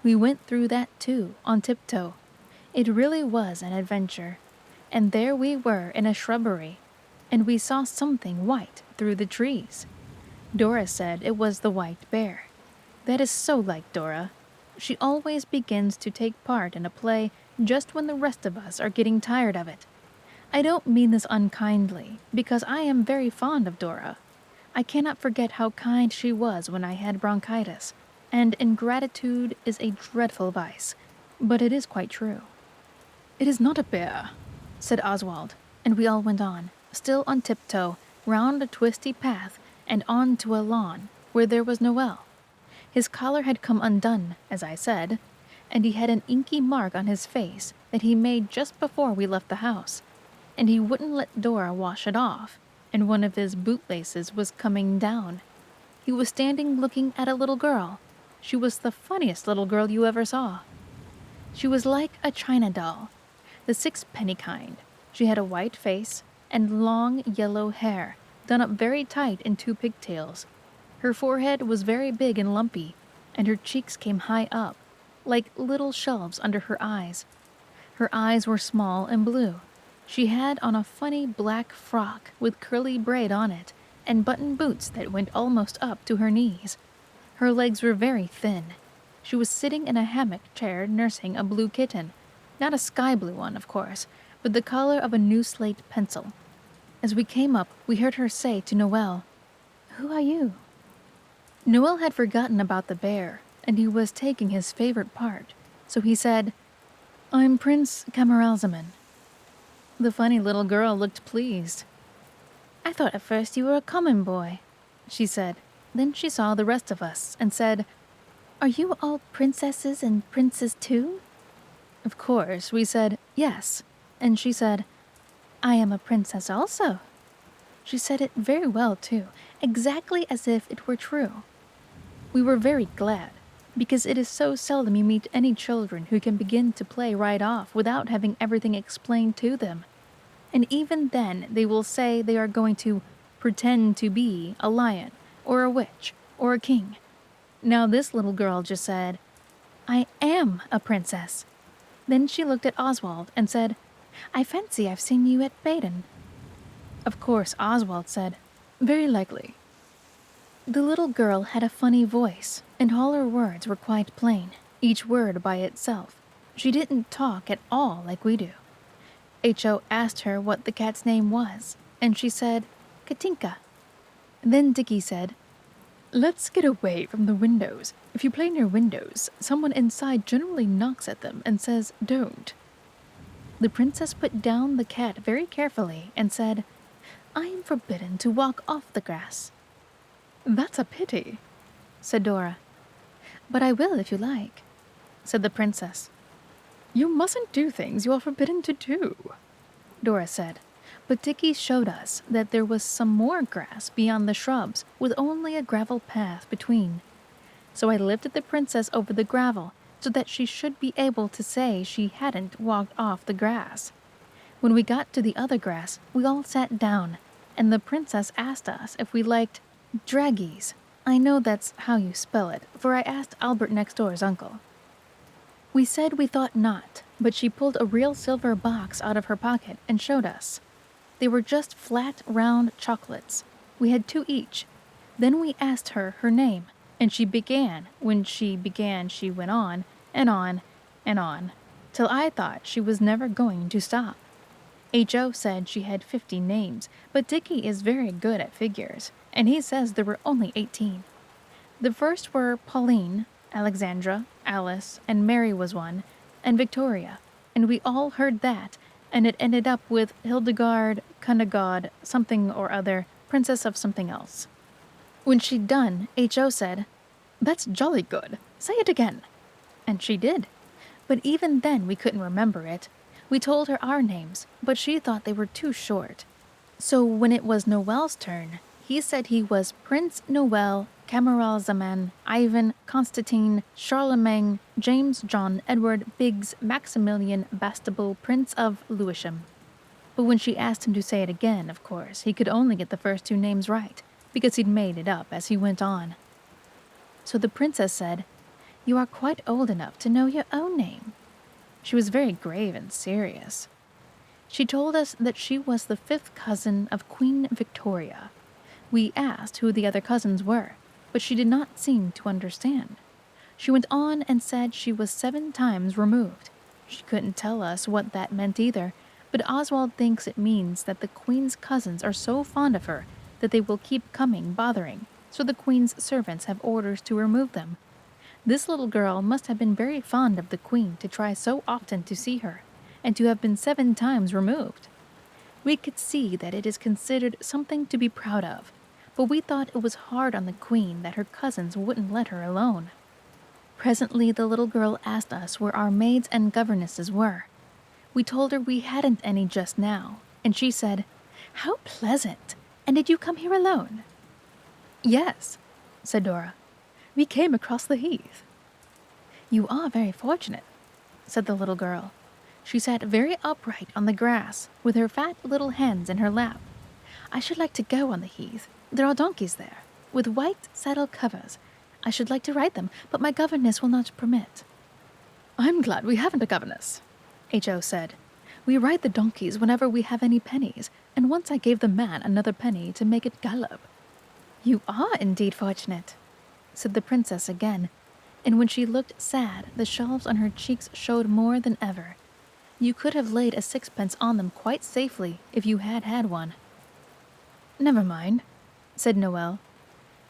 S1: We went through that too, on tiptoe. It really was an adventure. And there we were in a shrubbery, and we saw something white through the trees. Dora said it was the white bear. That is so like Dora. She always begins to take part in a play just when the rest of us are getting tired of it. I don't mean this unkindly, because I am very fond of Dora. I cannot forget how kind she was when I had bronchitis, and ingratitude is a dreadful vice, but it is quite true. "It is not a bear," said Oswald, and we all went on, still on tiptoe, round a twisty path, and on to a lawn, where there was Noel. His collar had come undone, as I said, and he had an inky mark on his face that he made just before we left the house, and he wouldn't let Dora wash it off, and one of his bootlaces was coming down. He was standing looking at a little girl. She was the funniest little girl you ever saw. She was like a china doll, the sixpenny kind. She had a white face and long yellow hair, done up very tight in two pigtails. Her forehead was very big and lumpy, and her cheeks came high up, like little shelves under her eyes. Her eyes were small and blue. She had on a funny black frock with curly braid on it, and button boots that went almost up to her knees. Her legs were very thin. She was sitting in a hammock chair nursing a blue kitten. Not a sky blue one, of course, but the color of a new slate pencil. As we came up, we heard her say to Noel, "Who are you?" Noel had forgotten about the bear, and he was taking his favorite part, so he said, "I'm Prince Camaralzaman." The funny little girl looked pleased. "I thought at first you were a common boy," she said. Then she saw the rest of us and said, "Are you all princesses and princes too?" Of course, we said, "Yes," and she said, "I am a princess also." She said it very well too, exactly as if it were true. We were very glad, because it is so seldom you meet any children who can begin to play right off without having everything explained to them. And even then they will say they are going to pretend to be a lion, or a witch, or a king. Now this little girl just said, "I am a princess." Then she looked at Oswald and said, "I fancy I've seen you at Baden." Of course Oswald said, "Very likely." The little girl had a funny voice, and all her words were quite plain, each word by itself. She didn't talk at all like we do. H.O. asked her what the cat's name was, and she said, "Katinka." Then Dickie said, "Let's get away from the windows. If you play near windows, someone inside generally knocks at them and says, 'Don't.'" The princess put down the cat very carefully and said, "I am forbidden to walk off the grass." "That's a pity," said Dora. "But I will if you like," said the princess. "You mustn't do things you are forbidden to do," Dora said. But Dickie showed us that there was some more grass beyond the shrubs with only a gravel path between. So I lifted the princess over the gravel so that she should be able to say she hadn't walked off the grass. When we got to the other grass, we all sat down, and the princess asked us if we liked draggies. I know that's how you spell it, for I asked Albert next door's uncle. We said we thought not, but she pulled a real silver box out of her pocket and showed us. They were just flat, round chocolates. We had 2 each. Then we asked her her name, and she began. When she began, she went on, and on, and on, till I thought she was never going to stop. H.O. said she had 50 names, but Dickie is very good at figures, and he says there were only 18. The first were Pauline, Alexandra, Alice, and Mary was one, and Victoria, and we all heard that, and it ended up with Hildegard, Cunigod, something or other, princess of something else. When she'd done, H.O. said, "That's jolly good. Say it again." And she did. But even then we couldn't remember it. We told her our names, but she thought they were too short. So when it was Noel's turn, he said he was Prince Noel Camaralzaman Ivan Constantine Charlemagne James John Edward Biggs Maximilian Bastable Prince of Lewisham. But when she asked him to say it again, of course, he could only get the first 2 names right, because he'd made it up as he went on. So the princess said, "You are quite old enough to know your own name." She was very grave and serious. She told us that she was the 5th cousin of Queen Victoria. We asked who the other cousins were, but she did not seem to understand. She went on and said she was 7 times removed. She couldn't tell us what that meant either, but Oswald thinks it means that the Queen's cousins are so fond of her that they will keep coming bothering, so the Queen's servants have orders to remove them. This little girl must have been very fond of the Queen to try so often to see her, and to have been 7 times removed. We could see that it is considered something to be proud of, but we thought it was hard on the Queen that her cousins wouldn't let her alone. Presently the little girl asked us where our maids and governesses were. We told her we hadn't any just now, and she said, "How pleasant! And did you come here alone?" "Yes," said Dora. "We came across the heath." "You are very fortunate," said the little girl. She sat very upright on the grass, with her fat little hands in her lap. I should like to go on the heath. There are donkeys there, with white saddle covers. I should like to ride them, but my governess will not permit. I'm glad we haven't a governess, H.O. said. We ride the donkeys whenever we have any pennies, and once I gave the man another penny to make it gallop. You are indeed fortunate, said the princess again, and when she looked sad, the shelves on her cheeks showed more than ever. You could have laid a sixpence on them quite safely if you had had one. Never mind, said Noel.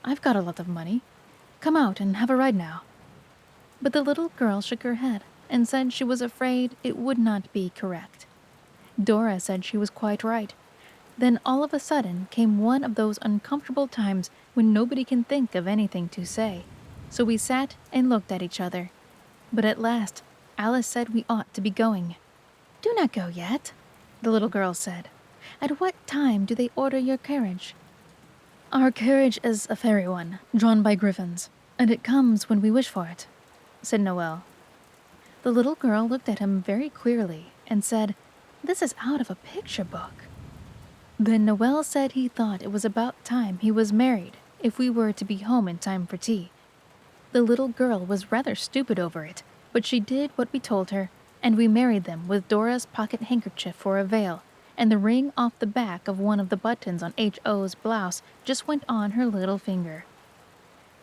S1: I've got a lot of money. Come out and have a ride now. But the little girl shook her head and said she was afraid it would not be correct. Dora said she was quite right. Then all of a sudden came one of those uncomfortable times when nobody can think of anything to say. So we sat and looked at each other. But at last, Alice said we ought to be going. Do not go yet, the little girl said. At what time do they order your carriage? Our carriage is a fairy one, drawn by griffins, and it comes when we wish for it, said Noel. The little girl looked at him very queerly and said, This is out of a picture book. Then Noel said he thought it was about time he was married if we were to be home in time for tea. The little girl was rather stupid over it, but she did what we told her, and we married them with Dora's pocket handkerchief for a veil, and the ring off the back of one of the buttons on H.O.'s blouse just went on her little finger.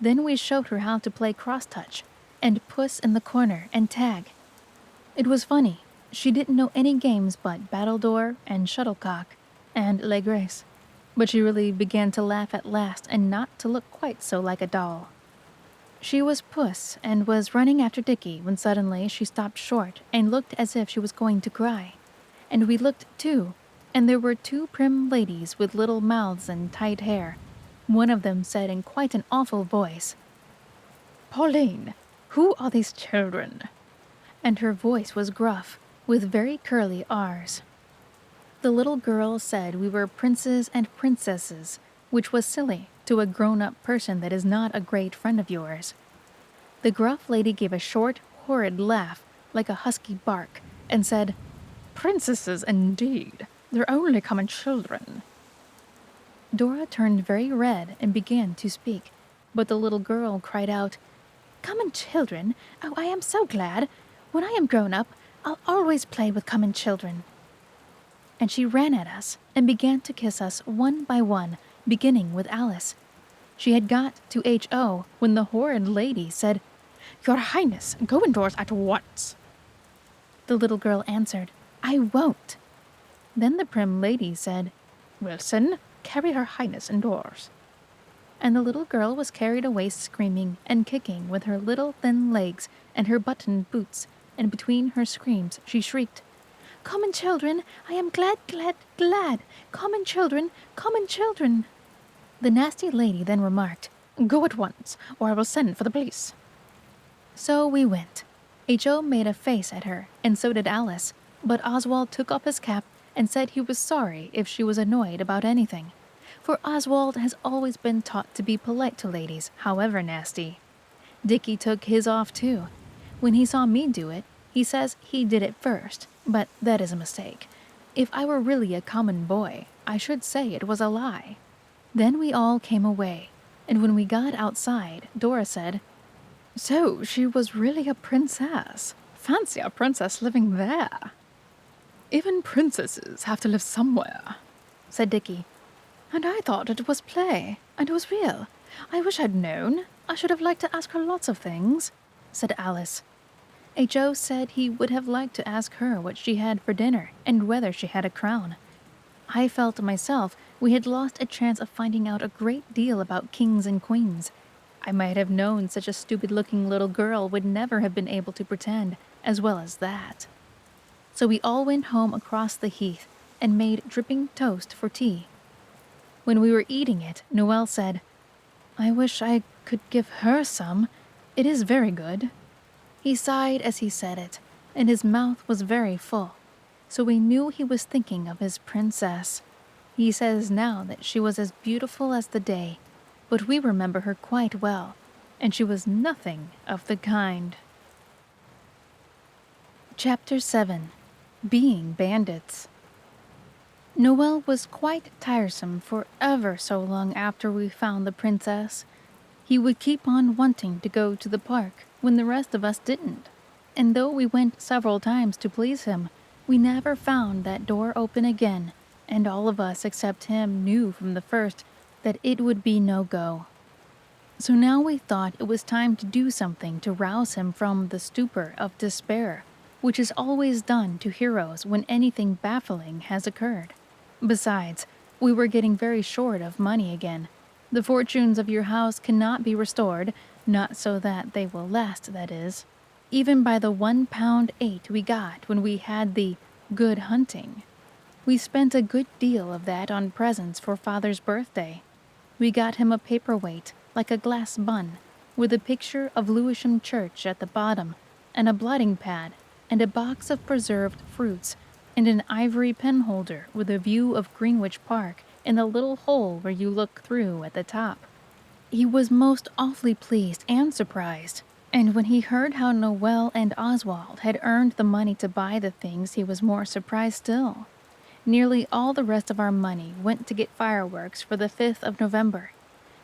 S1: Then we showed her how to play cross-touch, and Puss in the Corner, and tag. It was funny. She didn't know any games but battledore and shuttlecock and le grace, but she really began to laugh at last and not to look quite so like a doll. She was Puss and was running after Dickie when suddenly she stopped short and looked as if she was going to cry. And we looked too, and there were two prim ladies with little mouths and tight hair. One of them said in quite an awful voice, Pauline, who are these children? And her voice was gruff, with very curly R's. The little girl said we were princes and princesses, which was silly to a grown-up person that is not a great friend of yours. The gruff lady gave a short, horrid laugh, like a husky bark, and said, Princesses indeed, they're only common children. Dora turned very red and began to speak, but the little girl cried out, Common children? Oh, I am so glad. When I am grown up, I'll always play with common children. And she ran at us and began to kiss us one by one, beginning with Alice. She had got to H.O. when the horrid lady said, Your Highness, go indoors at once. The little girl answered, I won't. Then the prim lady said, Wilson, carry Her Highness indoors. And the little girl was carried away screaming and kicking with her little thin legs and her buttoned boots, and between her screams she shrieked, Common children, I am glad, glad, glad. Common children, common children. The nasty lady then remarked, Go at once, or I will send for the police. So we went. H.O. made a face at her, and so did Alice, but Oswald took off his cap and said he was sorry if she was annoyed about anything, for Oswald has always been taught to be polite to ladies, however nasty. Dickie took his off too. When he saw me do it, he says he did it first, but that is a mistake. If I were really a common boy, I should say it was a lie. Then we all came away, and when we got outside, Dora said, So she was really a princess. Fancy a princess living there. Even princesses have to live somewhere, said Dickie. And I thought it was play, and it was real. I wish I'd known. I should have liked to ask her lots of things, said Alice. H.O. said he would have liked to ask her what she had for dinner and whether she had a crown. I felt myself we had lost a chance of finding out a great deal about kings and queens. I might have known such a stupid-looking little girl would never have been able to pretend as well as that. So we all went home across the heath and made dripping toast for tea. When we were eating it, Noel said, I wish I could give her some. It is very good. He sighed as he said it, and his mouth was very full, so we knew he was thinking of his princess. He says now that she was as beautiful as the day, but we remember her quite well, and she was nothing of the kind. Chapter 7. Being Bandits. Noel was quite tiresome for ever so long after we found the princess. He would keep on wanting to go to the park when the rest of us didn't. And though we went several times to please him, we never found that door open again, and all of us except him knew from the first that it would be no go. So now we thought it was time to do something to rouse him from the stupor of despair, which is always done to heroes when anything baffling has occurred. Besides, we were getting very short of money again. The fortunes of your house cannot be restored, not so that they will last, that is, even by the £1.8 we got when we had the good hunting. We spent a good deal of that on presents for Father's birthday. We got him a paperweight, like a glass bun, with a picture of Lewisham Church at the bottom, and a blotting pad, and a box of preserved fruits, and an ivory penholder with a view of Greenwich Park in the little hole where you look through at the top. He was most awfully pleased and surprised, and when he heard how Noel and Oswald had earned the money to buy the things, he was more surprised still. Nearly all the rest of our money went to get fireworks for the 5th of November.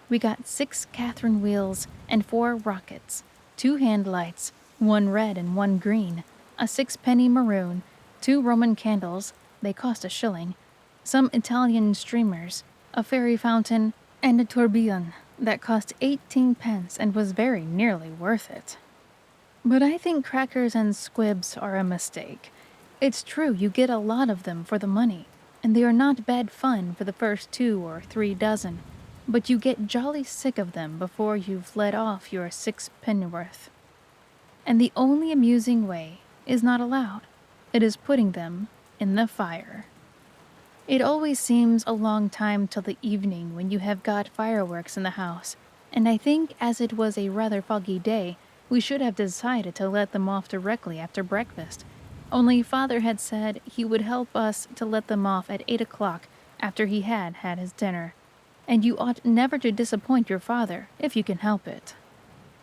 S1: We got 6 Catherine wheels and 4 rockets, 2 hand lights, 1 red and 1 green, a 6-penny maroon, 2 Roman candles, they cost a shilling, some Italian streamers, a fairy fountain, and a tourbillon that cost 18 pence and was very nearly worth it. But I think crackers and squibs are a mistake. It's true you get a lot of them for the money, and they are not bad fun for the first 2 or 3 dozen, but you get jolly sick of them before you've let off your 6 pennyworth. And the only amusing way is not allowed. It is putting them in the fire. It always seems a long time till the evening when you have got fireworks in the house, and I think as it was a rather foggy day, we should have decided to let them off directly after breakfast. Only Father had said he would help us to let them off at 8 o'clock after he had had his dinner. And you ought never to disappoint your father, if you can help it.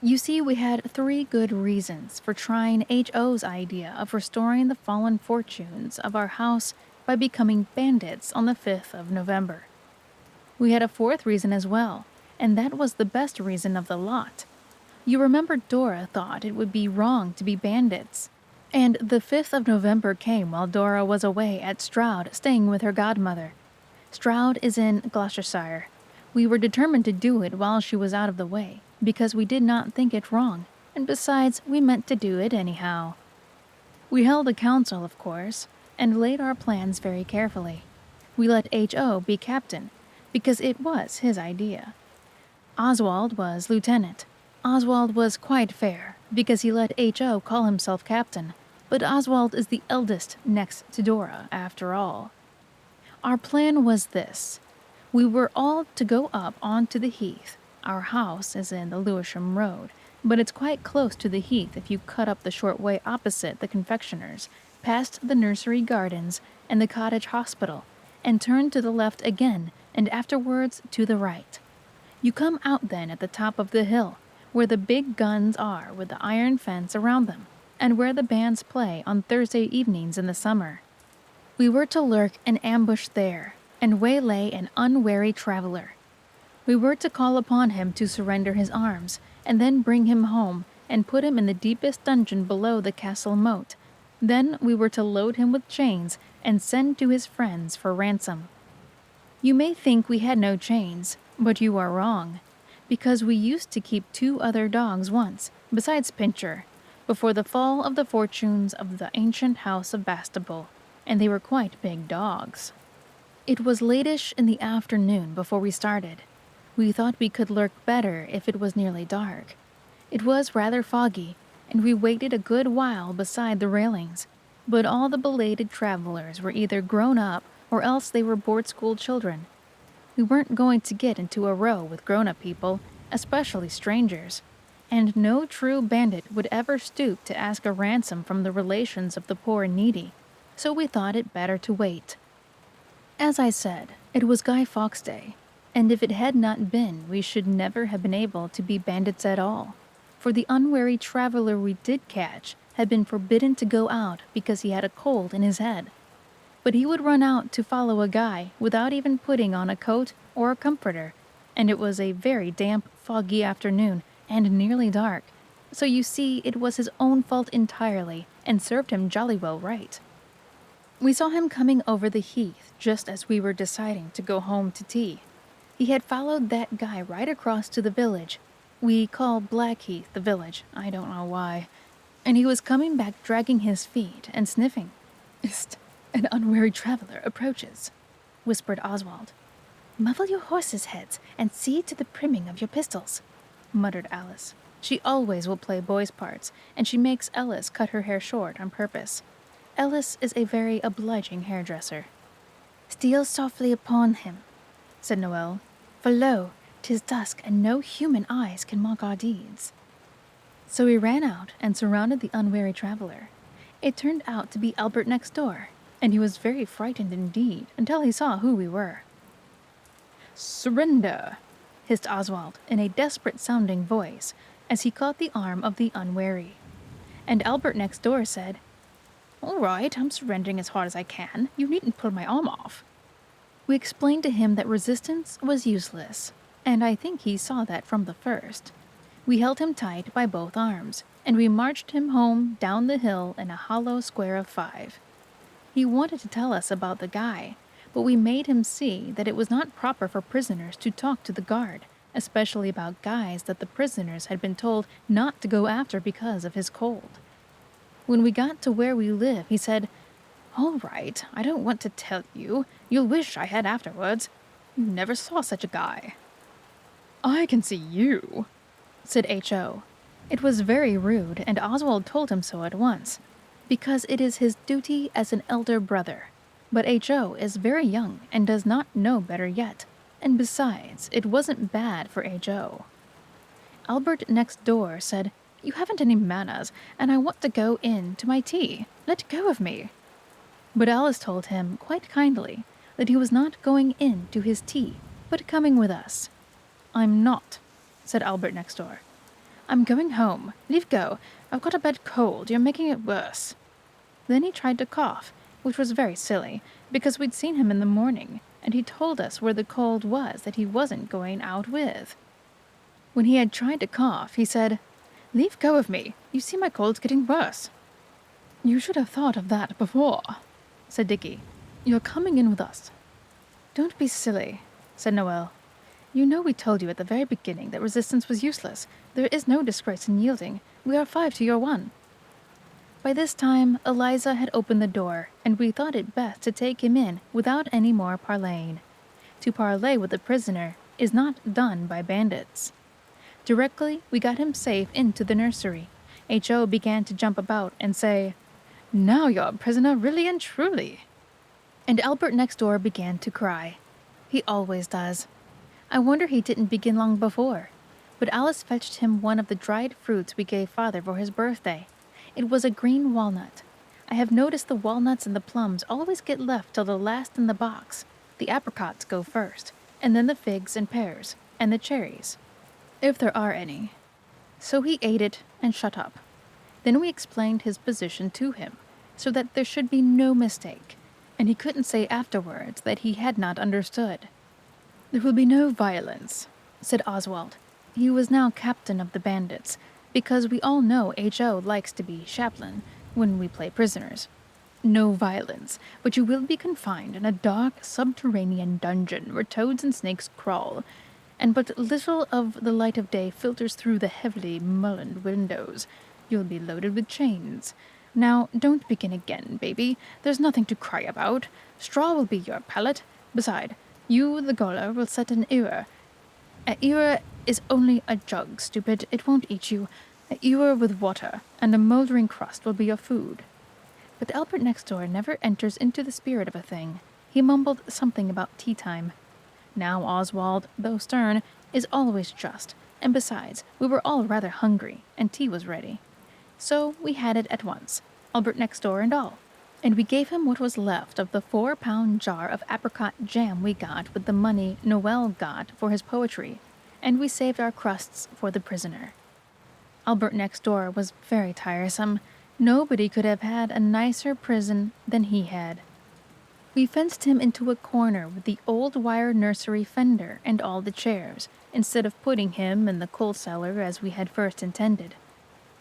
S1: You see, we had 3 good reasons for trying H.O.'s idea of restoring the fallen fortunes of our house by becoming bandits on the 5th of November. We had a 4th reason as well, and that was the best reason of the lot. You remember Dora thought it would be wrong to be bandits, and the 5th of November came while Dora was away at Stroud staying with her godmother. Stroud is in Gloucestershire. We were determined to do it while she was out of the way, because we did not think it wrong, and besides, we meant to do it anyhow. We held a council, of course, and laid our plans very carefully. We let H.O. be captain, because it was his idea. Oswald was lieutenant. Oswald was quite fair, because he let H.O. call himself captain, but Oswald is the eldest next to Dora, after all. Our plan was this. We were all to go up onto the heath. Our house is in the Lewisham Road, but it's quite close to the heath if you cut up the short way opposite the confectioner's, past the nursery gardens and the cottage hospital, and turn to the left again, and afterwards to the right. You come out then at the top of the hill, where the big guns are with the iron fence around them, and where the bands play on Thursday evenings in the summer. We were to lurk and ambush there, and waylay an unwary traveler. We were to call upon him to surrender his arms, and then bring him home and put him in the deepest dungeon below the castle moat. Then we were to load him with chains and send to his friends for ransom. You may think we had no chains, but you are wrong, because we used to keep 2 other dogs once, besides Pincher, before the fall of the fortunes of the ancient house of Bastable, and they were quite big dogs. It was latish in the afternoon before we started. We thought we could lurk better if it was nearly dark. It was rather foggy, and we waited a good while beside the railings, but all the belated travelers were either grown up or else they were board-school children. We weren't going to get into a row with grown-up people, especially strangers, and no true bandit would ever stoop to ask a ransom from the relations of the poor and needy, so we thought it better to wait. As I said, it was Guy Fawkes Day, and if it had not been, we should never have been able to be bandits at all, for the unwary traveler we did catch had had been forbidden to go out because he had a cold in his head. But he would run out to follow a guy without even putting on a coat or a comforter, and it was a very damp, foggy afternoon and nearly dark, so you see it was his own fault entirely and served him jolly well right. We saw him coming over the heath just as we were deciding to go home to tea. He had followed that guy right across to the village. We call Blackheath the village, I don't know why. And he was coming back dragging his feet and sniffing. "Ist, an unwary traveler approaches," whispered Oswald. "Muffle your horses' heads and see to the primming of your pistols," muttered Alice. She always will play boys' parts, and she makes Ellis cut her hair short on purpose. Ellis is a very obliging hairdresser. "Steal softly upon him," said Noel, "for lo, 'tis dusk, and no human eyes can mark our deeds." So we ran out and surrounded the unwary traveler. It turned out to be Albert next door, and he was very frightened indeed until he saw who we were. "Surrender!" hissed Oswald in a desperate-sounding voice as he caught the arm of the unwary. And Albert next door said, "All right, I'm surrendering as hard as I can. You needn't pull my arm off." We explained to him that resistance was useless, and I think he saw that from the first. We held him tight by both arms, and we marched him home down the hill in a hollow square of 5. He wanted to tell us about the guy, but we made him see that it was not proper for prisoners to talk to the guard, especially about guys that the prisoners had been told not to go after because of his cold. When we got to where we live, he said, "All right, I don't want to tell you. You'll wish I had afterwards. You never saw such a guy." "I can see you," said H.O. It was very rude, and Oswald told him so at once, because it is his duty as an elder brother. But H.O. is very young and does not know better yet, and besides, it wasn't bad for H.O. Albert next door said, "You haven't any manners, and I want to go in to my tea. Let go of me." But Alice told him, quite kindly, that he was not going in to his tea, but coming with us. "I'm not," said Albert next door. "I'm going home. Leave go. I've got a bad cold. You're making it worse." Then he tried to cough, which was very silly, because we'd seen him in the morning, and he told us where the cold was that he wasn't going out with. When he had tried to cough, he said, "Leave go of me. You see my cold's getting worse." "You should have thought of that before," said Dickie. "You're coming in with us." "Don't be silly," said Noel. "You know we told you at the very beginning that resistance was useless. There is no disgrace in yielding. We are 5 to your 1. By this time, Eliza had opened the door, and we thought it best to take him in without any more parleying. To parley with a prisoner is not done by bandits. Directly we got him safe into the nursery, H.O. began to jump about and say, "Now you're a prisoner really and truly." And Albert next door began to cry. He always does. I wonder he didn't begin long before. But Alice fetched him one of the dried fruits we gave father for his birthday. It was a green walnut. I have noticed the walnuts and the plums always get left till the last in the box. The apricots go first, and then the figs and pears, and the cherries, if there are any. So he ate it and shut up. Then we explained his position to him, so that there should be no mistake, and he couldn't say afterwards that he had not understood. "There will be no violence," said Oswald. He was now captain of the bandits, because we all know H.O. likes to be chaplain when we play prisoners. "No violence, but you will be confined in a dark subterranean dungeon where toads and snakes crawl, and but little of the light of day filters through the heavily mullioned windows. You'll be loaded with chains. Now, don't begin again, baby. There's nothing to cry about. Straw will be your pallet. Beside, you, the gaoler, will set an ewer. A ewer is only a jug, stupid. It won't eat you. A ewer with water, and a mouldering crust will be your food." But Albert next door never enters into the spirit of a thing. He mumbled something about tea time. Now Oswald, though stern, is always just, and besides, we were all rather hungry, and tea was ready. So we had it at once, Albert next door and all, and we gave him what was left of the 4-pound jar of apricot jam we got with the money Noel got for his poetry, and we saved our crusts for the prisoner. Albert next door was very tiresome. Nobody could have had a nicer prison than he had. We fenced him into a corner with the old wire nursery fender and all the chairs, instead of putting him in the coal cellar as we had first intended.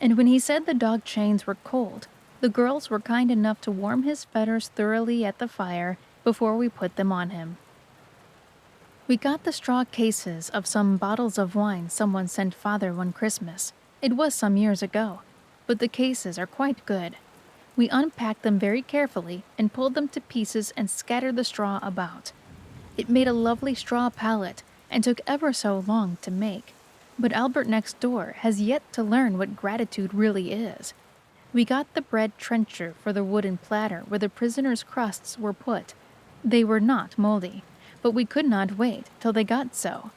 S1: And when he said the dog chains were cold, the girls were kind enough to warm his fetters thoroughly at the fire before we put them on him. We got the straw cases of some bottles of wine someone sent Father one Christmas. It was some years ago, but the cases are quite good. We unpacked them very carefully and pulled them to pieces and scattered the straw about. It made a lovely straw pallet and took ever so long to make, but Albert next door has yet to learn what gratitude really is. We got the bread trencher for the wooden platter where the prisoners' crusts were put. They were not moldy, but we could not wait till they got so.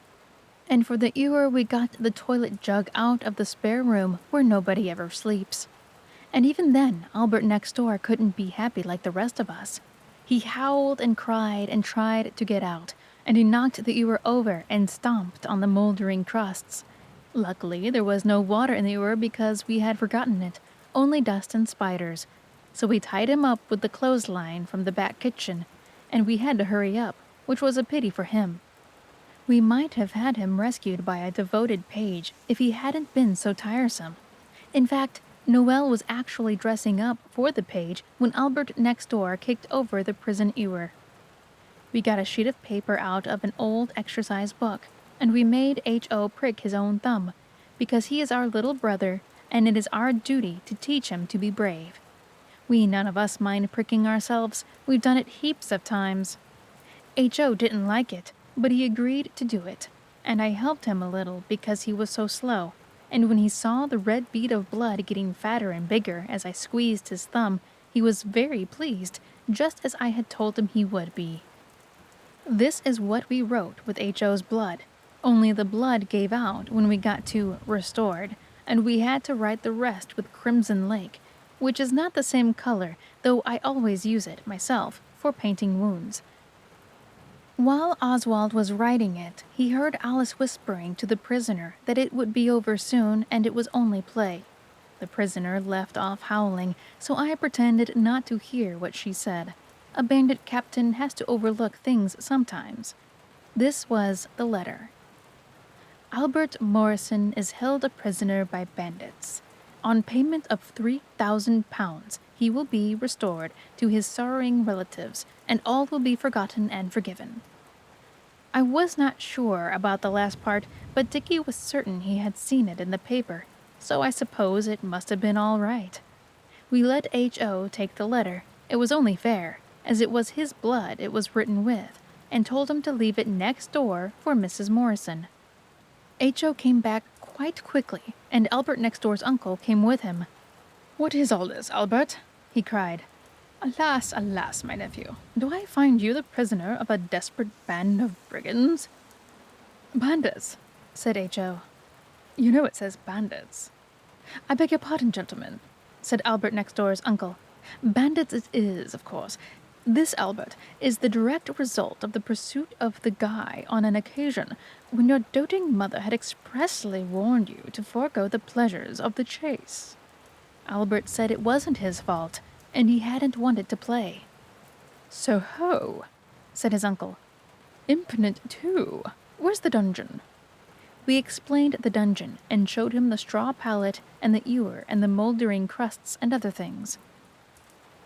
S1: And for the ewer we got the toilet jug out of the spare room where nobody ever sleeps. And even then, Albert next door couldn't be happy like the rest of us. He howled and cried and tried to get out, and he knocked the ewer over and stomped on the moldering crusts. Luckily, there was no water in the ewer because we had forgotten it, only dust and spiders. So we tied him up with the clothesline from the back kitchen, and we had to hurry up, which was a pity for him. We might have had him rescued by a devoted page if he hadn't been so tiresome. In fact, Noel was actually dressing up for the page when Albert next door kicked over the prison ewer. We got a sheet of paper out of an old exercise book, and we made H.O. prick his own thumb, because he is our little brother, and it is our duty to teach him to be brave. We none of us mind pricking ourselves. We've done it heaps of times. H.O. didn't like it, but he agreed to do it, and I helped him a little because he was so slow, and when he saw the red bead of blood getting fatter and bigger as I squeezed his thumb, he was very pleased, just as I had told him he would be. This is what we wrote with H.O.'s blood, only the blood gave out when we got to restored, and we had to write the rest with crimson lake, which is not the same color, though I always use it, myself, for painting wounds. While Oswald was writing it, he heard Alice whispering to the prisoner that it would be over soon and it was only play. The prisoner left off howling, so I pretended not to hear what she said. A bandit captain has to overlook things sometimes. This was the letter. Albert Morrison is held a prisoner by bandits. On payment of £3,000, he will be restored to his sorrowing relatives, and all will be forgotten and forgiven. I was not sure about the last part, but Dickie was certain he had seen it in the paper, so I suppose it must have been all right. We let H.O. take the letter. It was only fair, as it was his blood it was written with, and told him to leave it next door for Mrs. Morrison. H.O. came back quite quickly, and Albert next door's uncle came with him. "What is all this, Albert?" he cried. "Alas, alas, my nephew, do I find you the prisoner of a desperate band of brigands?" "Bandits," said H.O. "You know it says bandits." "I beg your pardon, gentlemen," said Albert next door's uncle. "Bandits it is, of course. This, Albert, is the direct result of the pursuit of the guy on an occasion when your doting mother had expressly warned you to forego the pleasures of the chase." Albert said it wasn't his fault, and he hadn't wanted to play. "So ho," said his uncle. "Impotent too. Where's the dungeon?" We explained the dungeon, and showed him the straw pallet and the ewer and the mouldering crusts and other things.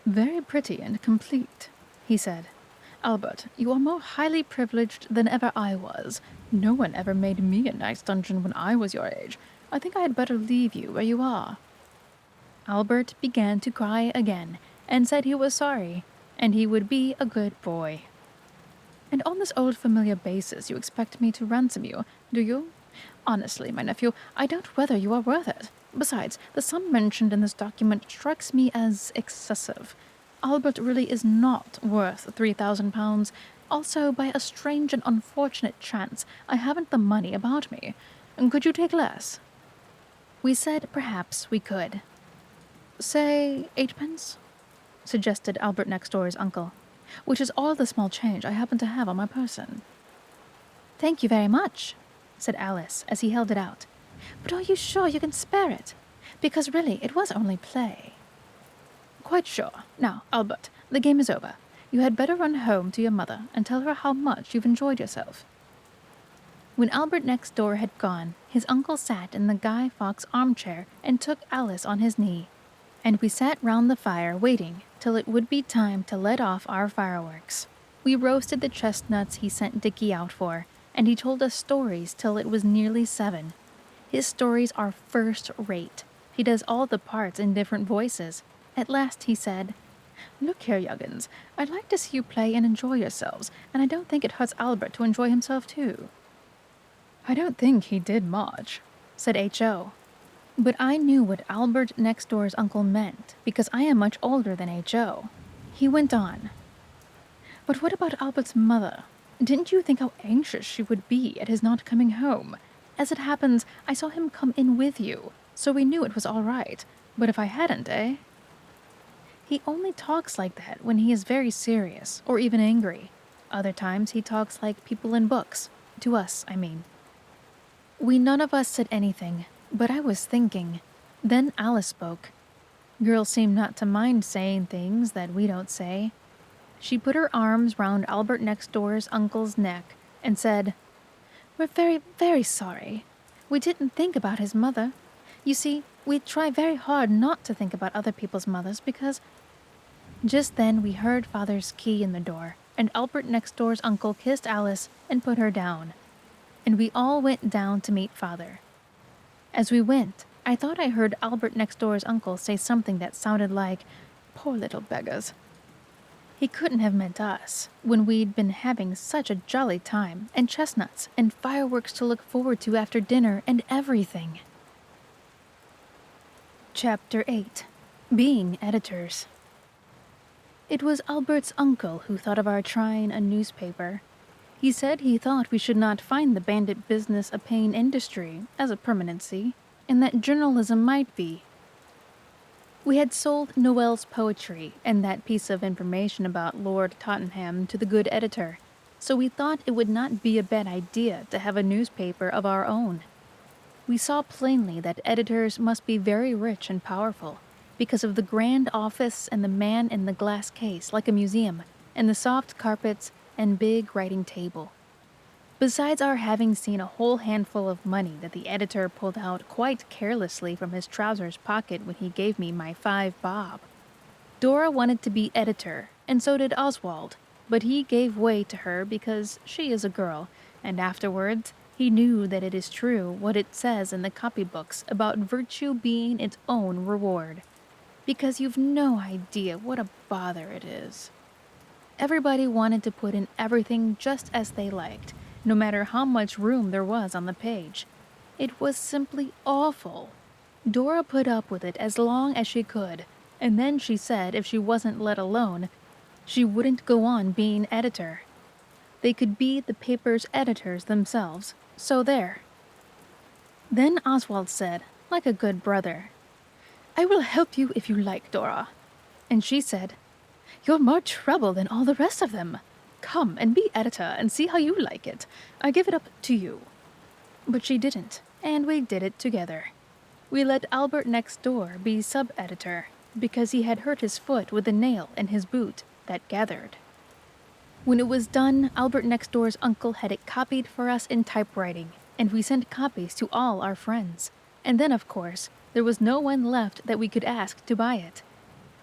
S1: "Very pretty and complete," he said. "Albert, you are more highly privileged than ever I was. No one ever made me a nice dungeon when I was your age. I think I had better leave you where you are." Albert began to cry again, and said he was sorry, and he would be a good boy. "And on this old familiar basis you expect me to ransom you, do you? Honestly, my nephew, I doubt whether you are worth it. Besides, the sum mentioned in this document strikes me as excessive. Albert really is not worth £3,000. Also, by a strange and unfortunate chance, I haven't the money about me. Could you take less?" We said perhaps we could. "Say 8 pence?" suggested Albert next door's uncle, "which is all the small change I happen to have on my person." "Thank you very much," said Alice as he held it out. "But are you sure you can spare it? Because really it was only play." quite sure. Now, Albert, the game is over. You had better run home to your mother and tell her how much you've enjoyed yourself." When Albert next door had gone, his uncle sat in the Guy Fawkes armchair and took Alice on his knee, and we sat round the fire waiting till it would be time to let off our fireworks. We roasted the chestnuts he sent Dickie out for, and he told us stories till it was nearly 7. His stories are first rate. He does all the parts in different voices. At last he said, "Look here, young'uns, I'd like to see you play and enjoy yourselves, and I don't think it hurts Albert to enjoy himself too." "I don't think he did much," said H.O. But I knew what Albert next door's uncle meant, because I am much older than H.O. He went on, "But what about Albert's mother? Didn't you think how anxious she would be at his not coming home? As it happens, I saw him come in with you, so we knew it was all right. But if I hadn't, eh?" He only talks like that when he is very serious, or even angry. Other times he talks like people in books. To us, I mean. We none of us said anything, but I was thinking. Then Alice spoke. Girls seem not to mind saying things that we don't say. She put her arms round Albert next door's uncle's neck and said, "We're very, very sorry. We didn't think about his mother. You see, we try very hard not to think about other people's mothers because—" Just then we heard Father's key in the door, and Albert next door's uncle kissed Alice and put her down. And we all went down to meet Father. As we went, I thought I heard Albert next door's uncle say something that sounded like, "Poor little beggars." He couldn't have meant us, when we'd been having such a jolly time, and chestnuts, and fireworks to look forward to after dinner, and everything. Chapter 8. Being Editors. It was Albert's uncle who thought of our trying a newspaper. He said he thought we should not find the bandit business a paying industry, as a permanency, and that journalism might be. We had sold Noel's poetry and that piece of information about Lord Tottenham to the good editor, so we thought it would not be a bad idea to have a newspaper of our own. We saw plainly that editors must be very rich and powerful, because of the grand office and the man in the glass case like a museum, and the soft carpets and big writing table. Besides our having seen a whole handful of money that the editor pulled out quite carelessly from his trousers pocket when he gave me my 5 bob. Dora wanted to be editor, and so did Oswald, but he gave way to her because she is a girl, and afterwards he knew that it is true what it says in the copybooks about virtue being its own reward. Because you've no idea what a bother it is. Everybody wanted to put in everything just as they liked, no matter how much room there was on the page. It was simply awful. Dora put up with it as long as she could, and then she said if she wasn't let alone, she wouldn't go on being editor. They could be the paper's editors themselves, so there. Then Oswald said, like a good brother, "I will help you if you like, Dora." And she said, "You're more trouble than all the rest of them. Come and be editor and see how you like it. I give it up to you." But she didn't, and we did it together. We let Albert next door be sub-editor, because he had hurt his foot with a nail in his boot that gathered. When it was done, Albert next door's uncle had it copied for us in typewriting, and we sent copies to all our friends. And then, of course, there was no one left that we could ask to buy it.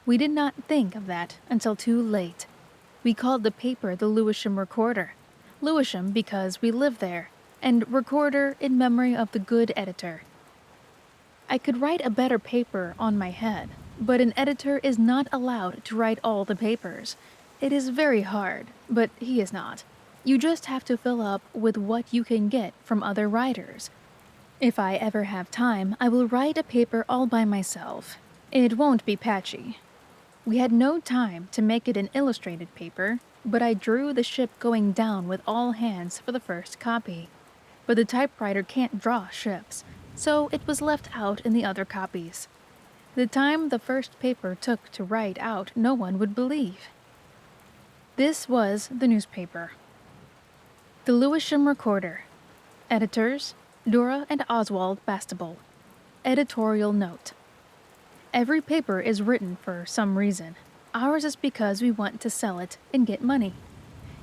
S1: We did not think of that until too late. We called the paper the Lewisham Recorder. Lewisham because we lived there, and Recorder in memory of the good editor. I could write a better paper on my head, but an editor is not allowed to write all the papers. It is very hard, but he is not. You just have to fill up with what you can get from other writers. If I ever have time, I will write a paper all by myself. It won't be patchy. We had no time to make it an illustrated paper, but I drew the ship going down with all hands for the first copy. But the typewriter can't draw ships, so it was left out in the other copies. The time the first paper took to write out no one would believe. This was the newspaper. The Lewisham Recorder. Editors, Dora and Oswald Bastable. Editorial note. Every paper is written for some reason. Ours is because we want to sell it and get money.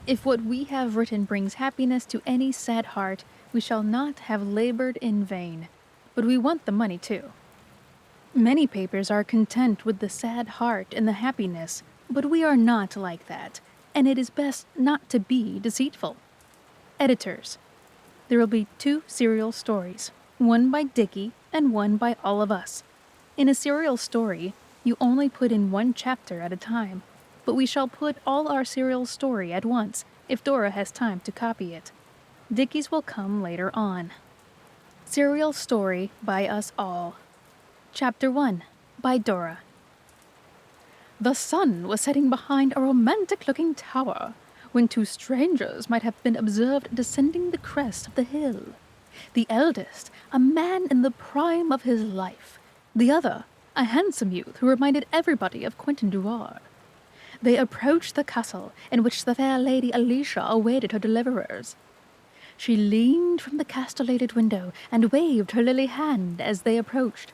S1: If what we have written brings happiness to any sad heart, we shall not have labored in vain. But we want the money too. Many papers are content with the sad heart and the happiness, but we are not like that, and it is best not to be deceitful. Editors, there will be 2 serial stories, one by Dickie and one by all of us. In a serial story, you only put in 1 chapter at a time, but we shall put all our serial story at once if Dora has time to copy it. Dickie's will come later on. Serial story by us all. Chapter 1 by Dora. The sun was setting behind a romantic-looking tower when 2 strangers might have been observed descending the crest of the hill. The eldest, a man in the prime of his life. The other, a handsome youth who reminded everybody of Quentin Duar. They approached the castle in which the fair Lady Alicia awaited her deliverers. She leaned from the castellated window and waved her lily hand as they approached.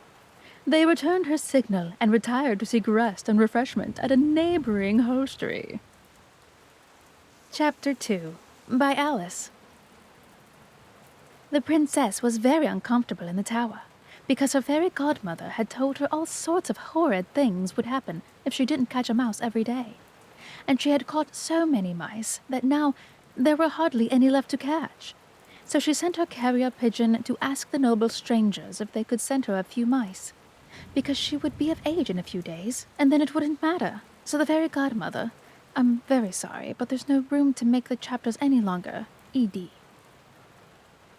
S1: They returned her signal and retired to seek rest and refreshment at a neighboring hostelry. Chapter 2 by Alice. The princess was very uncomfortable in the tower, because her fairy godmother had told her all sorts of horrid things would happen if she didn't catch a mouse every day. And she had caught so many mice that now there were hardly any left to catch. So she sent her carrier pigeon to ask the noble strangers if they could send her a few mice, because she would be of age in a few days, and then it wouldn't matter. So the fairy godmother, I'm very sorry, but there's no room to make the chapters any longer. E.D.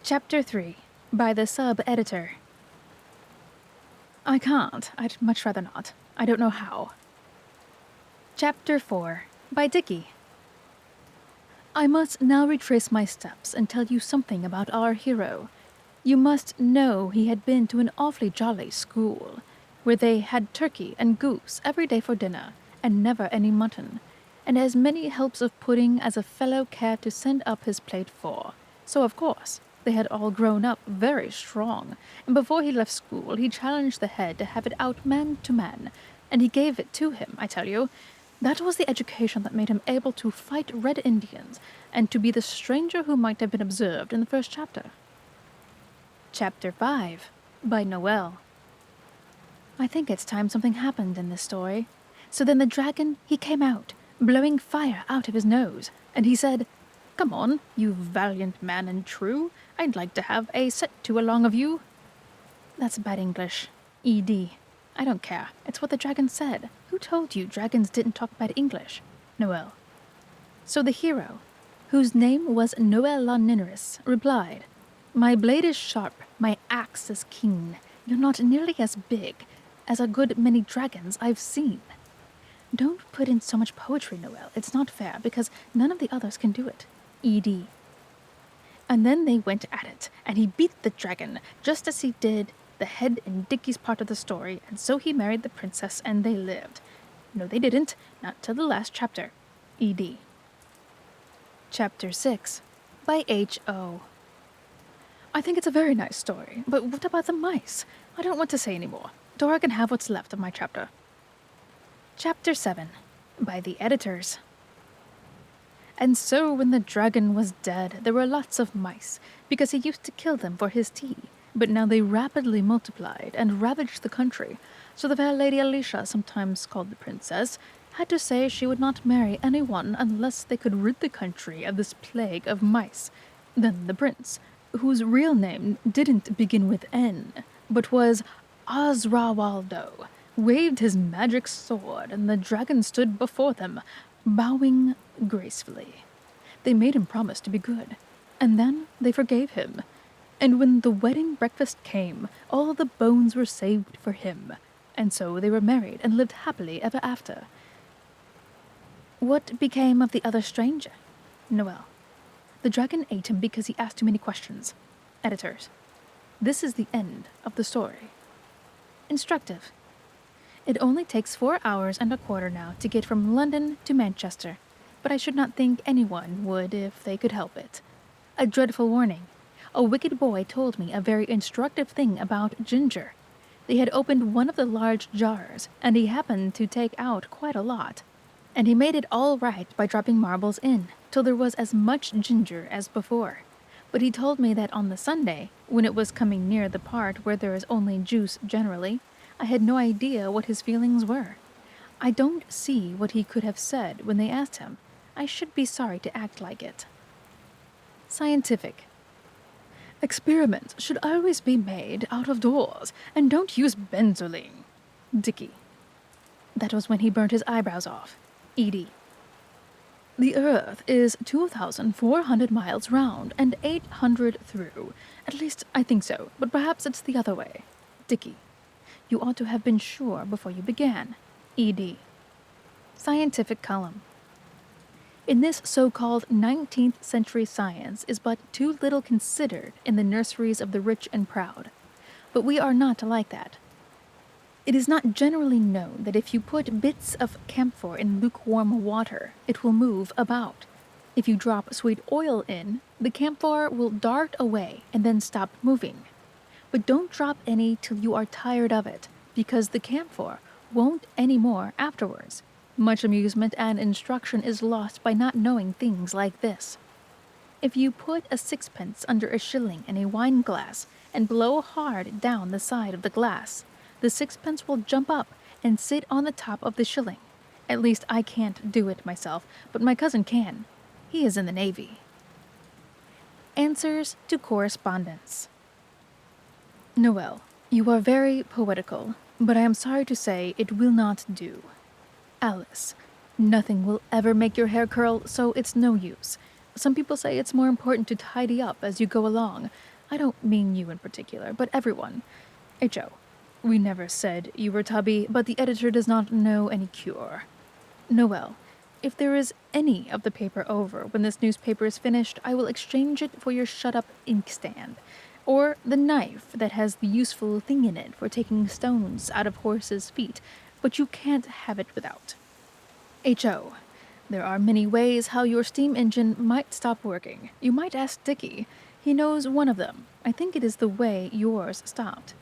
S1: Chapter 3 by the sub-editor. I can't. I'd much rather not. I don't know how. Chapter 4 by Dickie. I must now retrace my steps and tell you something about our hero. You must know he had been to an awfully jolly school, where they had turkey and goose every day for dinner, and never any mutton, and as many helps of pudding as a fellow cared to send up his plate for. So, of course, they had all grown up very strong, and before he left school he challenged the head to have it out man to man, and he gave it to him, I tell you. That was the education that made him able to fight Red Indians, and to be the stranger who might have been observed in the first chapter. Chapter 5 by Noel. I think it's time something happened in this story. So then the dragon, he came out, blowing fire out of his nose, and he said, "Come on, you valiant man and true, I'd like to have a set to along of you." That's bad English. E.D. I don't care. It's what the dragon said. Who told you dragons didn't talk bad English? Noel. So the hero, whose name was Noel la Ninris, replied, "My blade is sharp, my axe is keen. You're not nearly as big as a good many dragons I've seen." Don't put in so much poetry, Noel. It's not fair, because none of the others can do it. E.D. And then they went at it, and he beat the dragon, just as he did the head in Dickie's part of the story, and so he married the princess, and they lived. No, they didn't. Not till the last chapter. E.D. Chapter 6 by H.O. I think it's a very nice story, but what about the mice? I don't want to say any more. Dora can have what's left of my chapter. Chapter 7 by the editors. And so when the dragon was dead, there were lots of mice, because he used to kill them for his tea. But now they rapidly multiplied and ravaged the country, so the fair Lady Alicia, sometimes called the princess, had to say she would not marry anyone unless they could rid the country of this plague of mice. Then the prince, whose real name didn't begin with N, but was Osrawaldo, waved his magic sword, and the dragon stood before them, bowing gracefully. They made him promise to be good, and then they forgave him. And when the wedding breakfast came, all the bones were saved for him, and so they were married and lived happily ever after. What became of the other stranger? Noel. The dragon ate him because he asked too many questions. Editors. This is the end of the story. Instructive. It only takes 4 hours and a quarter now to get from London to Manchester, but I should not think anyone would if they could help it. A dreadful warning. A wicked boy told me a very instructive thing about ginger. They had opened one of the large jars, and he happened to take out quite a lot. And he made it all right by dropping marbles in, till there was as much ginger as before. But he told me that on the Sunday, when it was coming near the part where there is only juice generally, I had no idea what his feelings were. I don't see what he could have said when they asked him. I should be sorry to act like it. Scientific. Experiments should always be made out of doors, and don't use benzoline. Dickie. That was when he burnt his eyebrows off. Edie. The Earth is 2,400 miles round and 800 through. At least, I think so, but perhaps it's the other way. Dickie. You ought to have been sure before you began. Ed. Scientific column. In this so-called 19th century science is but too little considered in the nurseries of the rich and proud. But we are not like that. It is not generally known that if you put bits of camphor in lukewarm water, it will move about. If you drop sweet oil in, the camphor will dart away and then stop moving. But don't drop any till you are tired of it, because the camphor won't any more afterwards. Much amusement and instruction is lost by not knowing things like this. If you put a sixpence under a shilling in a wine glass and blow hard down the side of the glass, the sixpence will jump up and sit on the top of the shilling. At least I can't do it myself, but my cousin can. He is in the Navy. Answers to correspondence. Noel, you are very poetical, but I am sorry to say it will not do. Alice, nothing will ever make your hair curl, so it's no use. Some people say it's more important to tidy up as you go along. I don't mean you in particular, but everyone. H.O. We never said you were tubby, but the editor does not know any cure. Noel, if there is any of the paper over when this newspaper is finished, I will exchange it for your shut-up inkstand, or the knife that has the useful thing in it for taking stones out of horses' feet, but you can't have it without. H.O. There are many ways how your steam engine might stop working. You might ask Dickie. He knows one of them. I think it is the way yours stopped.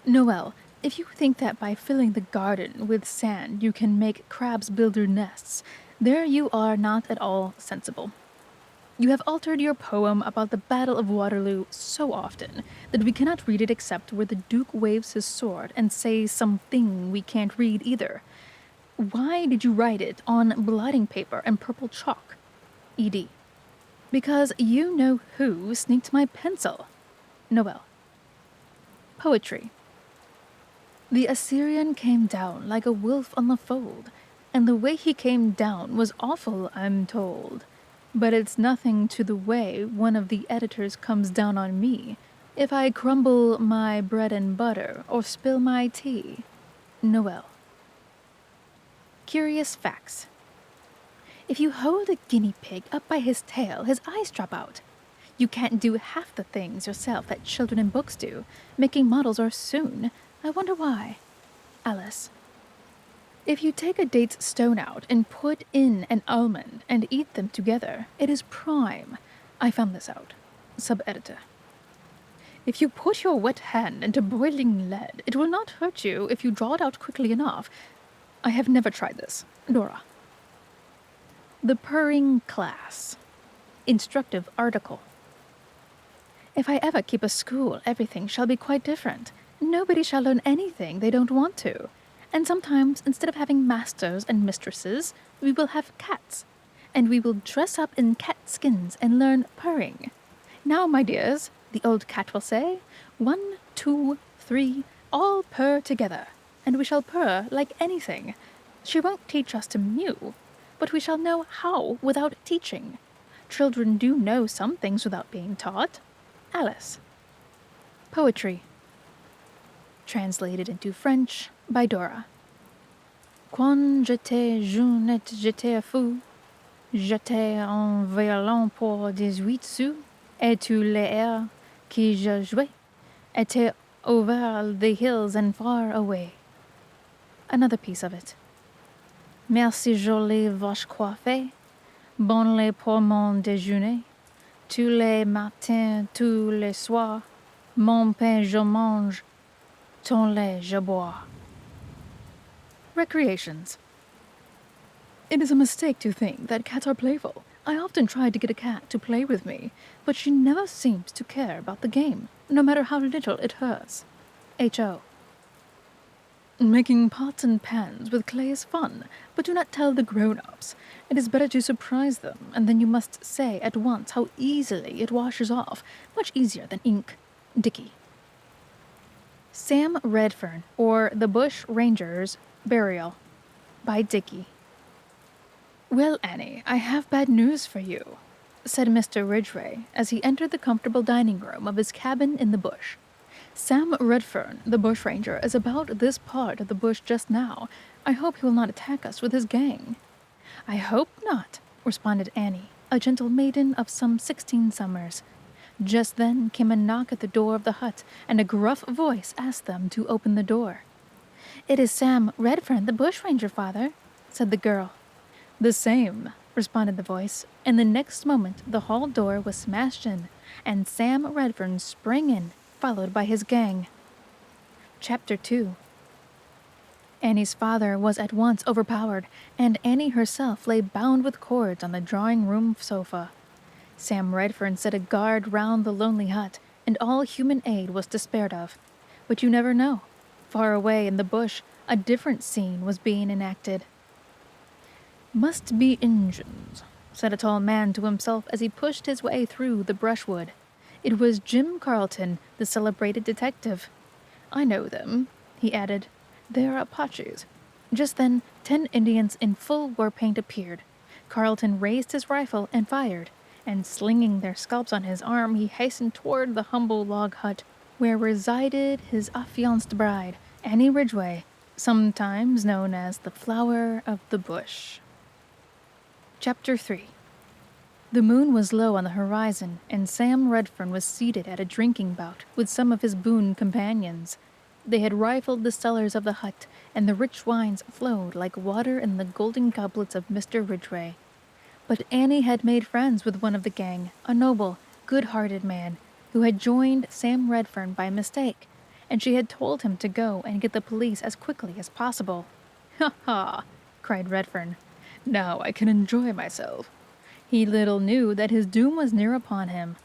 S1: Noel, if you think that by filling the garden with sand you can make crabs build their nests, there you are not at all sensible. You have altered your poem about the Battle of Waterloo so often that we cannot read it except where the Duke waves his sword and says something we can't read either. Why did you write it on blotting paper and purple chalk? Ed. Because you know who sneaked my pencil. Noel. Poetry. The Assyrian came down like a wolf on the fold, and the way he came down was awful, I'm told. But it's nothing to the way one of the editors comes down on me, if I crumble my bread and butter or spill my tea. Noel. Curious facts. If you hold a guinea pig up by his tail, his eyes drop out. You can't do half the things yourself that children in books do. Making models are soon. I wonder why. Alice. If you take a date's stone out and put in an almond and eat them together, it is prime. I found this out. Sub-editor. If you put your wet hand into boiling lead, it will not hurt you if you draw it out quickly enough. I have never tried this. Dora. The purring class. Instructive article. If I ever keep a school, everything shall be quite different. Nobody shall learn anything they don't want to. And sometimes, instead of having masters and mistresses, we will have cats. And we will dress up in cat skins and learn purring. Now, my dears, the old cat will say, 1, 2, 3, all purr together. And we shall purr like anything. She won't teach us to mew, but we shall know how without teaching. Children do know some things without being taught. Alice. Poetry. Translated into French by Dora. Quand j'étais jeune et j'étais fou, j'étais un violon pour 18 sous, et tous les airs que je jouais étaient over the hills and far away. Another piece of it. Merci jolie vache coiffée, bon lait pour mon déjeuner, tous les matins, tous les soirs, mon pain je mange. Tonle Jabois. Recreations. It is a mistake to think that cats are playful. I often try to get a cat to play with me, but she never seems to care about the game, no matter how little it hurts. H.O. Making pots and pans with clay is fun, but do not tell the grown-ups. It is better to surprise them, and then you must say at once how easily it washes off, much easier than ink. Dicky. Sam Redfern, or The Bush Ranger's Burial, by Dicky. Well, Annie, I have bad news for you, said Mr. Ridgway as he entered the comfortable dining room of his cabin in the bush. Sam Redfern, the bushranger, is about this part of the bush just now. I hope he will not attack us with his gang. I hope not, responded Annie, a gentle maiden of some 16 summers. Just then came a knock at the door of the hut, and a gruff voice asked them to open the door. It is Sam Redfern, the bushranger, father, said the girl. The same, responded the voice, and the next moment the hall door was smashed in, and Sam Redfern sprang in, followed by his gang. Chapter 2. Annie's father was at once overpowered, and Annie herself lay bound with cords on the drawing-room sofa. Sam Redfern set a guard round the lonely hut, and all human aid was despaired of. But you never know. Far away in the bush, a different scene was being enacted. Must be Injuns, said a tall man to himself as he pushed his way through the brushwood. It was Jim Carleton, the celebrated detective. I know them, he added. They are Apaches. Just then, 10 Indians in full war paint appeared. Carleton raised his rifle and fired, and slinging their scalps on his arm, he hastened toward the humble log hut where resided his affianced bride, Annie Ridgway, sometimes known as the Flower of the Bush. Chapter 3. The moon was low on the horizon, and Sam Redfern was seated at a drinking bout with some of his boon companions. They had rifled the cellars of the hut, and the rich wines flowed like water in the golden goblets of Mr. Ridgway. But Annie had made friends with one of the gang, a noble, good-hearted man, who had joined Sam Redfern by mistake, and she had told him to go and get the police as quickly as possible. "Ha ha!" cried Redfern. "Now I can enjoy myself." He little knew that his doom was near upon him.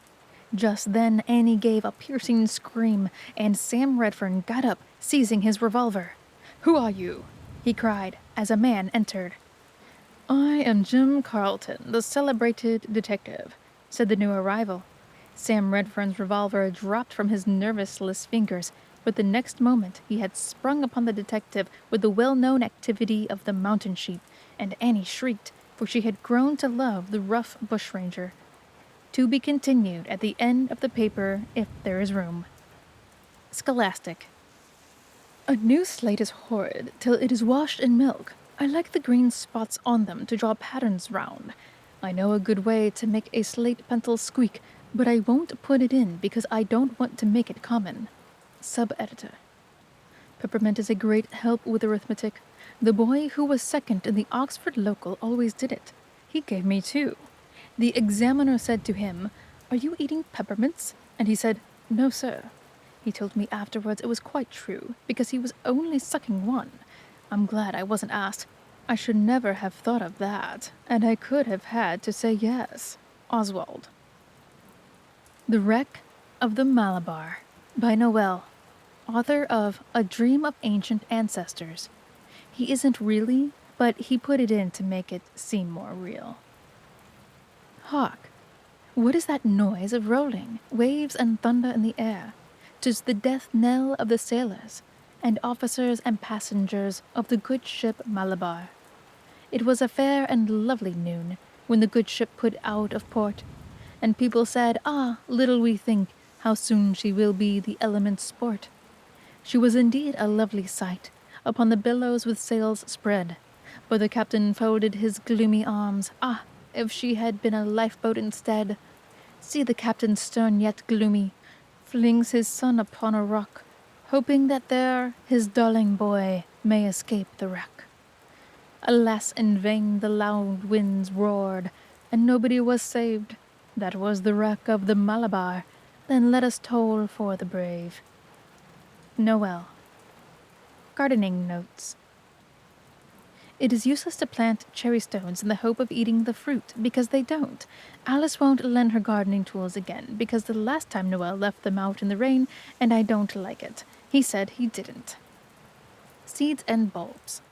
S1: Just then Annie gave a piercing scream, and Sam Redfern got up, seizing his revolver. "Who are you?" he cried, as a man entered. "I am Jim Carleton, the celebrated detective," said the new arrival. Sam Redfern's revolver dropped from his nervously fingers, but the next moment he had sprung upon the detective with the well-known activity of the mountain sheep, and Annie shrieked, for she had grown to love the rough bushranger. To be continued at the end of the paper, if there is room. Scholastic. A new slate is horrid till it is washed in milk. I like the green spots on them to draw patterns round. I know a good way to make a slate pencil squeak, but I won't put it in because I don't want to make it common. Sub-editor. Peppermint is a great help with arithmetic. The boy who was second in the Oxford local always did it. He gave me 2. The examiner said to him, "Are you eating peppermints?" And he said, "No, sir." He told me afterwards it was quite true, because he was only sucking one. I'm glad I wasn't asked. I should never have thought of that, and I could have had to say yes. Oswald. The Wreck of the Malabar, by Noel, author of A Dream of Ancient Ancestors. He isn't really, but he put it in to make it seem more real. Hark! What is that noise of rolling, waves and thunder in the air? 'Tis the death knell of the sailors, and officers and passengers of the good ship Malabar. It was a fair and lovely noon, when the good ship put out of port, and people said, "Ah, little we think, how soon she will be the element's sport." She was indeed a lovely sight, upon the billows with sails spread, but the captain folded his gloomy arms. Ah, if she had been a lifeboat instead! See the captain stern yet gloomy, flings his son upon a rock, hoping that there his darling boy may escape the wreck. Alas, in vain the loud winds roared, and nobody was saved. That was the wreck of the Malabar. Then let us toll for the brave. Noel. Gardening notes. It is useless to plant cherry stones in the hope of eating the fruit, because they don't. Alice won't lend her gardening tools again, because the last time Noel left them out in the rain, and I don't like it. He said he didn't. Seeds and bulbs.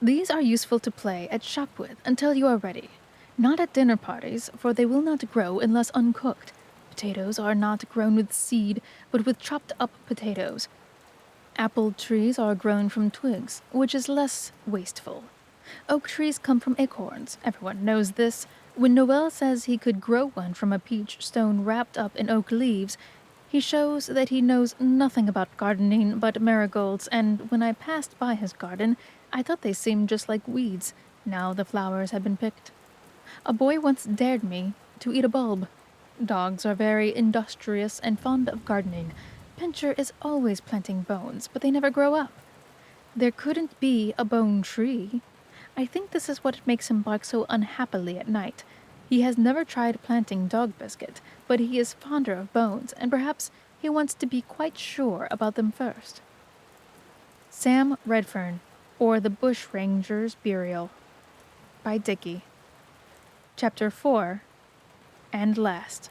S1: These are useful to play at shop with until you are ready. Not at dinner parties, for they will not grow unless uncooked. Potatoes are not grown with seed, but with chopped up potatoes. Apple trees are grown from twigs, which is less wasteful. Oak trees come from acorns. Everyone knows this. When Noel says he could grow one from a peach stone wrapped up in oak leaves, he shows that he knows nothing about gardening but marigolds, and when I passed by his garden, I thought they seemed just like weeds. Now the flowers had been picked. A boy once dared me to eat a bulb. Dogs are very industrious and fond of gardening. Pincher is always planting bones, but they never grow up. There couldn't be a bone tree. I think this is what makes him bark so unhappily at night. He has never tried planting dog biscuit, but he is fonder of bones, and perhaps he wants to be quite sure about them first. Sam Redfern, or the Bushranger's Burial, by Dickey. Chapter 4, and last.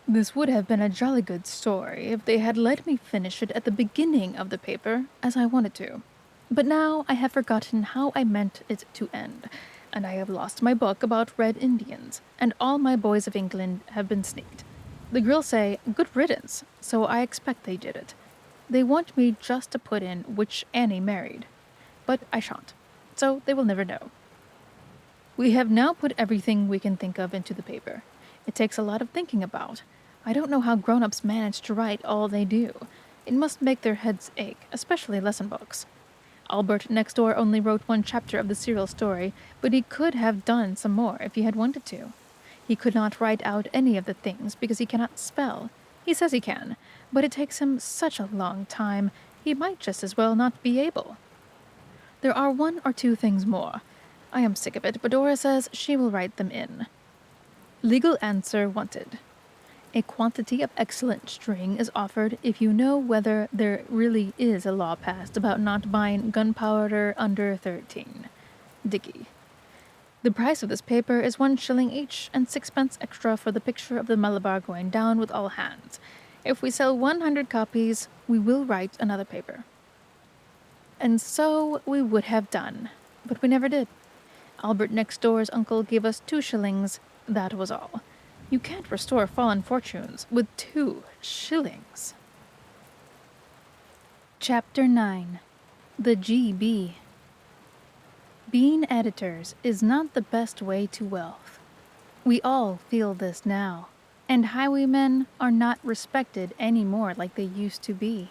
S1: This would have been a jolly good story if they had let me finish it at the beginning of the paper, as I wanted to. But now I have forgotten how I meant it to end, and I have lost my book about Red Indians, and all my boys of England have been sneaked. The girls say, "Good riddance," so I expect they did it. They want me just to put in which Annie married, but I shan't, so they will never know. We have now put everything we can think of into the paper. It takes a lot of thinking about. I don't know how grown-ups manage to write all they do. It must make their heads ache, especially lesson books. Albert next door only wrote one chapter of the serial story, but he could have done some more if he had wanted to. He could not write out any of the things because he cannot spell. He says he can, but it takes him such a long time, he might just as well not be able. There are one or two things more. I am sick of it, but Dora says she will write them in. Legal answer wanted. A quantity of excellent string is offered if you know whether there really is a law passed about not buying gunpowder under 13. Dickey. The price of this paper is 1 shilling each, and 6 pence extra for the picture of the Malabar going down with all hands. If we sell 100 copies, we will write another paper. And so we would have done, but we never did. Albert next door's uncle gave us 2 shillings, that was all. You can't restore fallen fortunes with 2 shillings. Chapter 9. The GB. Being editors is not the best way to wealth. We all feel this now, and highwaymen are not respected any more like they used to be.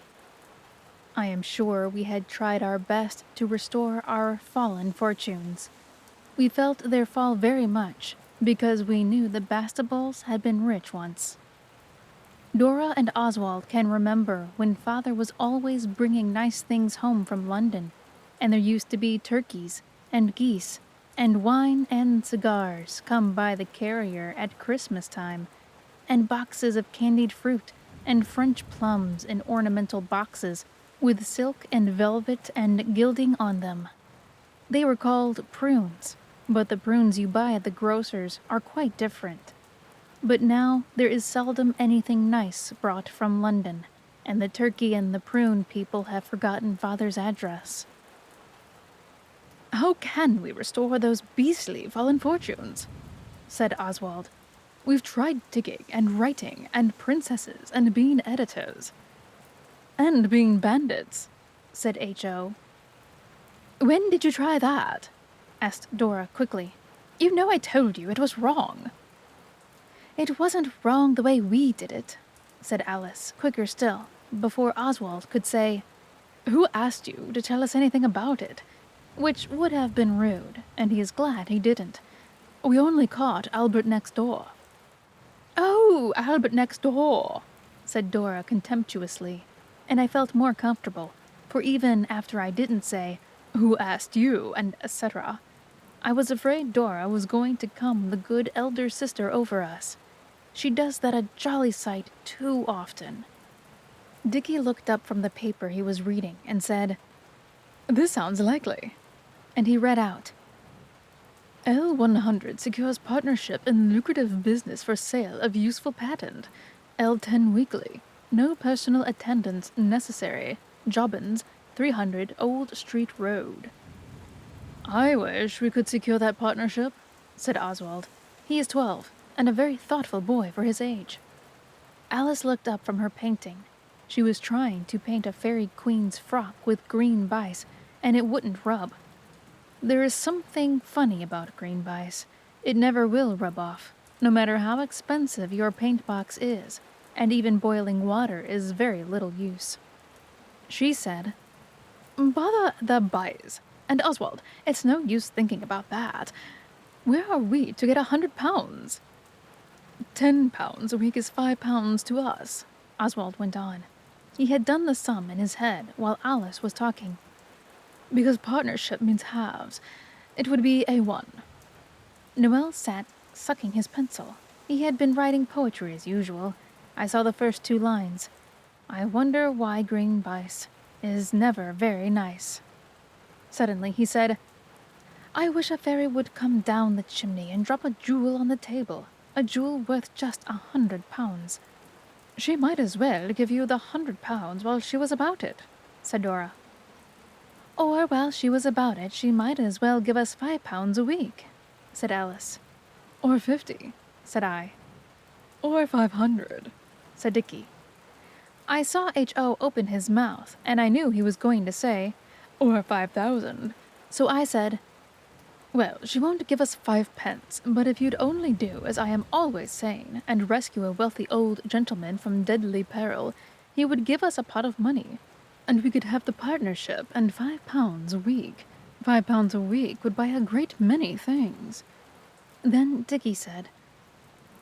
S1: I am sure we had tried our best to restore our fallen fortunes. We felt their fall very much, because we knew the Bastables had been rich once. Dora and Oswald can remember when Father was always bringing nice things home from London, and there used to be turkeys and geese and wine and cigars come by the carrier at Christmas time, and boxes of candied fruit and French plums in ornamental boxes with silk and velvet and gilding on them. They were called prunes, but the prunes you buy at the grocer's are quite different. But now there is seldom anything nice brought from London, and the turkey and the prune people have forgotten Father's address. "How can we restore those beastly fallen fortunes?" said Oswald. "We've tried digging and writing and princesses and being editors." "And being bandits," said H.O. "When did you try that?" asked Dora quickly. "You know I told you it was wrong." "It wasn't wrong the way we did it," said Alice, quicker still, before Oswald could say, "Who asked you to tell us anything about it?" Which would have been rude, and he is glad he didn't. "We only caught Albert next door." "Oh, Albert next door," said Dora contemptuously, and I felt more comfortable, for even after I didn't say, "Who asked you?" and etc., I was afraid Dora was going to come the good elder sister over us. She does that a jolly sight too often. Dickie looked up from the paper he was reading and said, "This sounds likely." And he read out, L100 secures partnership in lucrative business for sale of useful patent. L10 weekly. No personal attendance necessary. Jobbins, 300 Old Street Road. "I wish we could secure that partnership," said Oswald. He is 12, and a very thoughtful boy for his age. Alice looked up from her painting. She was trying to paint a fairy queen's frock with green bice, and it wouldn't rub. There is something funny about green bice. It never will rub off, no matter how expensive your paint box is, and even boiling water is very little use. She said, "Bother the bice. And Oswald, it's no use thinking about that. Where are we to get £100? £10 a week is £5 to us," Oswald went on. He had done the sum in his head while Alice was talking. "Because partnership means halves. It would be A1. Noel sat, sucking his pencil. He had been writing poetry as usual. I saw the first 2 lines. I wonder why green bice is never very nice. Suddenly he said, "I wish a fairy would come down the chimney and drop a jewel on the table, a jewel worth just £100. "She might as well give you the £100 while she was about it," said Dora. "Or while she was about it, she might as well give us £5 a week," said Alice. "Or 50, said I. "Or 500, said Dickie. I saw H.O. open his mouth, and I knew he was going to say, "Or 5,000, so I said, "Well, she won't give us 5 pence, but if you'd only do as I am always saying, and rescue a wealthy old gentleman from deadly peril, he would give us a pot of money, and we could have the partnership and £5 a week. £5 a week would buy a great many things." Then Dickie said,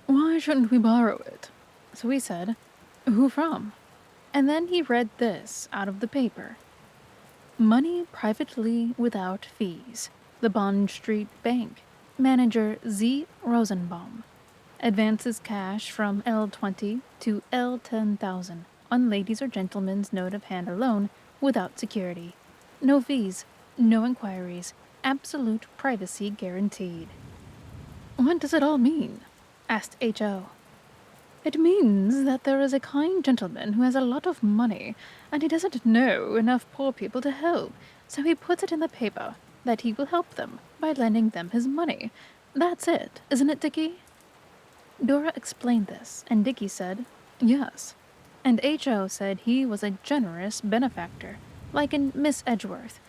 S1: "Why shouldn't we borrow it?" So we said, "Who from?" And then he read this out of the paper. "Money privately without fees. The Bond Street Bank. Manager Z. Rosenbaum. Advances cash from L20 to L10,000 on ladies' or gentlemen's note of hand alone, without security. No fees, no inquiries, absolute privacy guaranteed." "What does it all mean?" asked H.O. "It means that there is a kind gentleman who has a lot of money, and he doesn't know enough poor people to help, so he puts it in the paper that he will help them by lending them his money. That's it, isn't it, Dickie?" Dora explained this, and Dickie said, "Yes." And H.O. said he was a generous benefactor, like in Miss Edgeworth.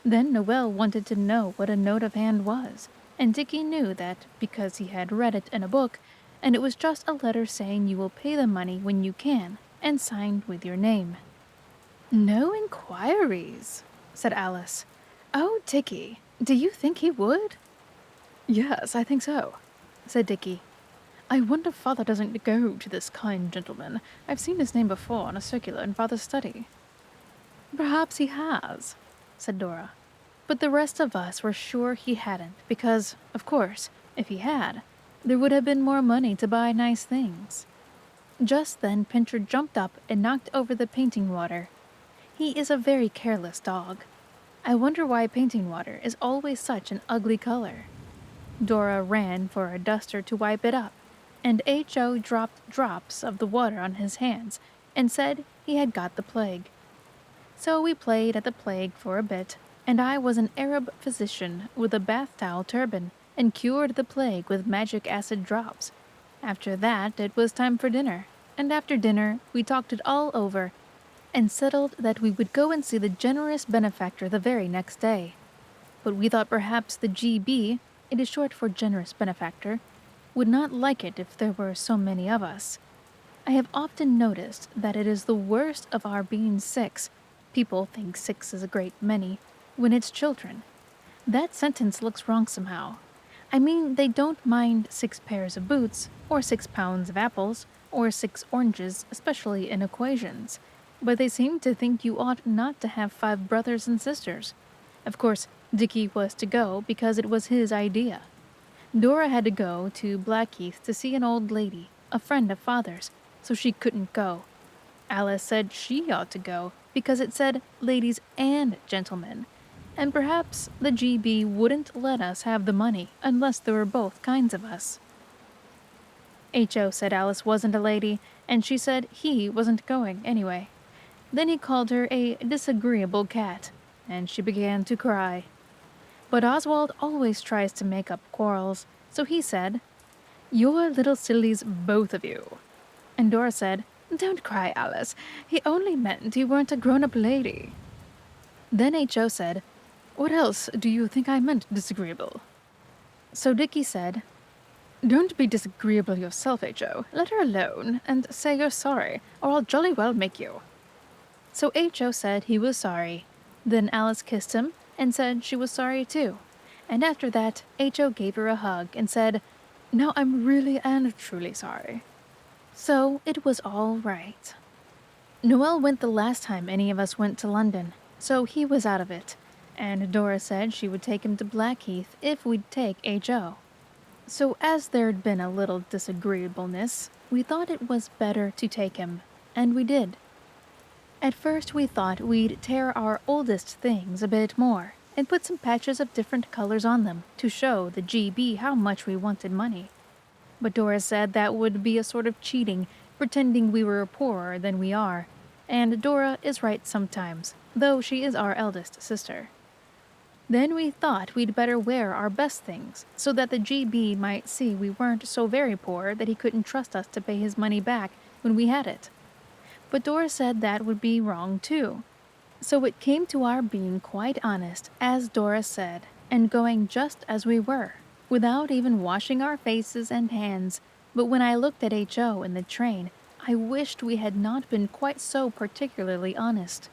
S1: Then Noel wanted to know what a note of hand was, and Dickie knew that because he had read it in a book, and it was just a letter saying you will pay the money when you can, and signed with your name. "No inquiries," said Alice. "Oh, Dickie, do you think he would?" "Yes, I think so," said Dickie. "I wonder Father doesn't go to this kind gentleman. I've seen his name before on a circular in Father's study." "Perhaps he has," said Dora. But the rest of us were sure he hadn't, because, of course, if he had, there would have been more money to buy nice things. Just then Pincher jumped up and knocked over the painting water. He is a very careless dog. I wonder why painting water is always such an ugly color. Dora ran for a duster to wipe it up, and H.O. dropped drops of the water on his hands and said he had got the plague. So we played at the plague for a bit, and I was an Arab physician with a bath towel turban and cured the plague with magic acid drops. After that, it was time for dinner, and after dinner, we talked it all over and settled that we would go and see the generous benefactor the very next day. But we thought perhaps the G.B., it is short for generous benefactor, would not like it if there were so many of us. I have often noticed that it is the worst of our being 6. People think 6 is a great many, when it's children. That sentence looks wrong somehow. I mean, they don't mind 6 pairs of boots, or 6 pounds of apples, or 6 oranges, especially in equations. But they seem to think you ought not to have 5 brothers and sisters. Of course, Dickie was to go because it was his idea. Dora had to go to Blackheath to see an old lady, a friend of Father's, so she couldn't go. Alice said she ought to go because it said ladies and gentlemen, and perhaps the GB wouldn't let us have the money unless there were both kinds of us. H.O. said Alice wasn't a lady, and she said he wasn't going anyway. Then he called her a disagreeable cat, and she began to cry. But Oswald always tries to make up quarrels, so he said, "You're little sillies, both of you." And Dora said, "Don't cry, Alice. He only meant you weren't a grown-up lady." Then H.O. said, "What else do you think I meant disagreeable?" So Dickie said, "Don't be disagreeable yourself, H.O. Let her alone, and say you're sorry, or I'll jolly well make you." So H.O. said he was sorry. Then Alice kissed him and said she was sorry too. And after that, H.O. gave her a hug and said, "Now I'm really and truly sorry." So it was all right. Noel went the last time any of us went to London, so he was out of it, and Dora said she would take him to Blackheath if we'd take H.O. So as there'd been a little disagreeableness, we thought it was better to take him, and we did. At first we thought we'd tear our oldest things a bit more, and put some patches of different colors on them to show the GB how much we wanted money. But Dora said that would be a sort of cheating, pretending we were poorer than we are, and Dora is right sometimes, though she is our eldest sister. Then we thought we'd better wear our best things, so that the GB might see we weren't so very poor that he couldn't trust us to pay his money back when we had it. But Dora said that would be wrong too. So it came to our being quite honest, as Dora said, and going just as we were, without even washing our faces and hands. But when I looked at H.O. in the train, I wished we had not been quite so particularly honest.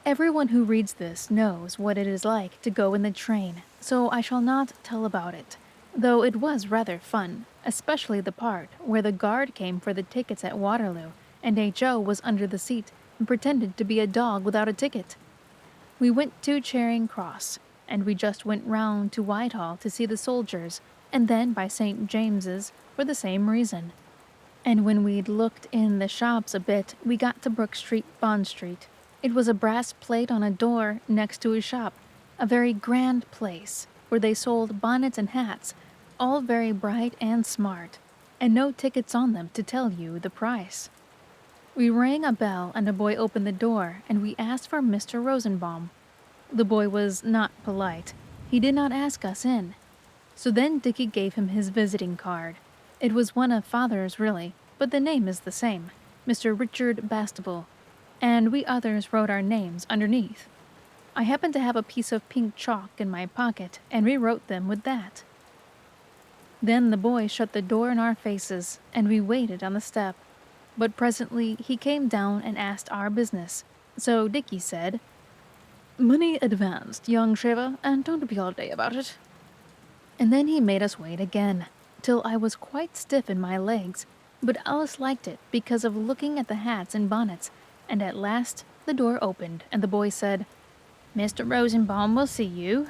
S1: Everyone who reads this knows what it is like to go in the train, so I shall not tell about it, though it was rather fun, especially the part where the guard came for the tickets at Waterloo, and H.O. was under the seat and pretended to be a dog without a ticket. We went to Charing Cross, and we just went round to Whitehall to see the soldiers, and then by St. James's for the same reason. And when we'd looked in the shops a bit, we got to Brook Street, Bond Street. It was a brass plate on a door next to a shop, a very grand place, where they sold bonnets and hats, all very bright and smart, and no tickets on them to tell you the price. We rang a bell and a boy opened the door, and we asked for Mr. Rosenbaum. The boy was not polite. He did not ask us in. So then Dickie gave him his visiting card. It was one of Father's, really, but the name is the same, Mr. Richard Bastable, and we others wrote our names underneath. I happened to have a piece of pink chalk in my pocket, and we wrote them with that. Then the boy shut the door in our faces, and we waited on the step. But presently he came down and asked our business, so Dickie said, "Money advanced, young shaver, and don't be all day about it." And then he made us wait again, till I was quite stiff in my legs, but Alice liked it because of looking at the hats and bonnets, and at last the door opened, and the boy said, "Mr. Rosenbaum will see you."